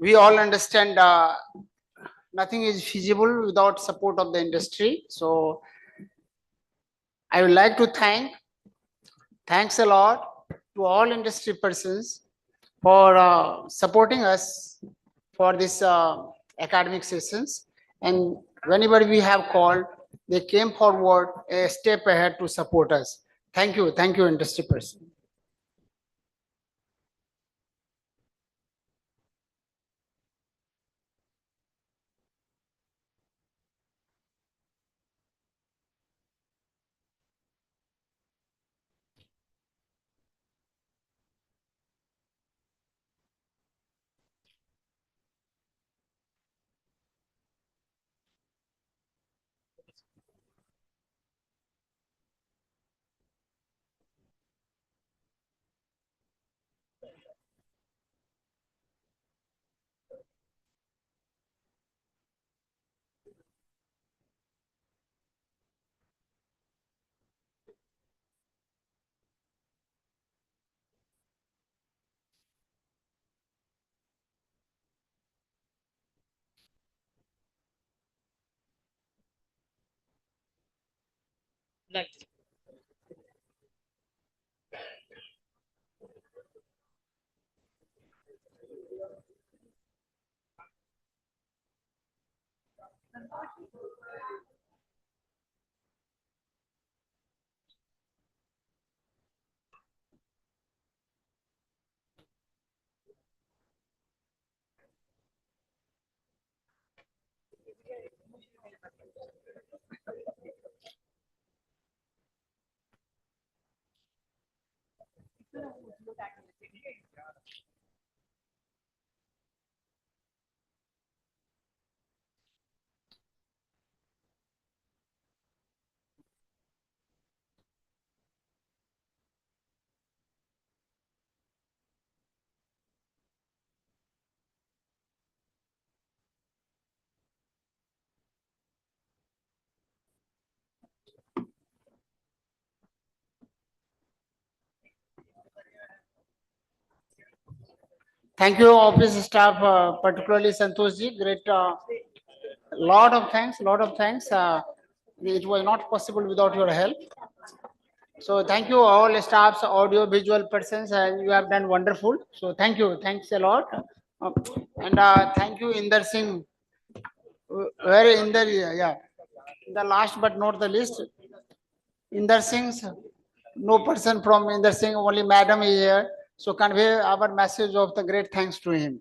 We all understand nothing is feasible without support of the industry. So I would like to thanks a lot to all industry persons for supporting us for this academic sessions. And whenever we have called, they came forward a step ahead to support us. Thank you, industry person. Thank you, office staff, particularly Santosh ji. Great, lot of thanks, lot of thanks. It was not possible without your help. So thank you all staffs, audio visual persons, and you have done wonderful. So thank you, thanks a lot. And thank you, Inder Singh. Very Inder, yeah. The last but not the least, Inder Singh. No person from Inder Singh, only madam is here. So convey our message of the great thanks to him.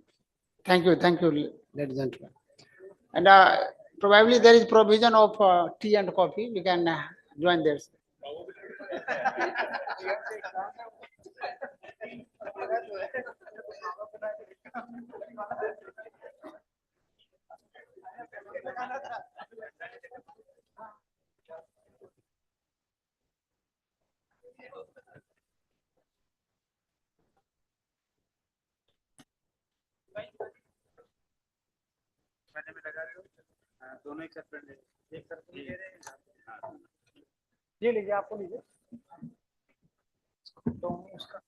Thank you, ladies and gentlemen. And probably there is provision of tea and coffee. We can join there. दोनों एक साथ एक साथ ये लीजिए, आपको लीजिए तो उसका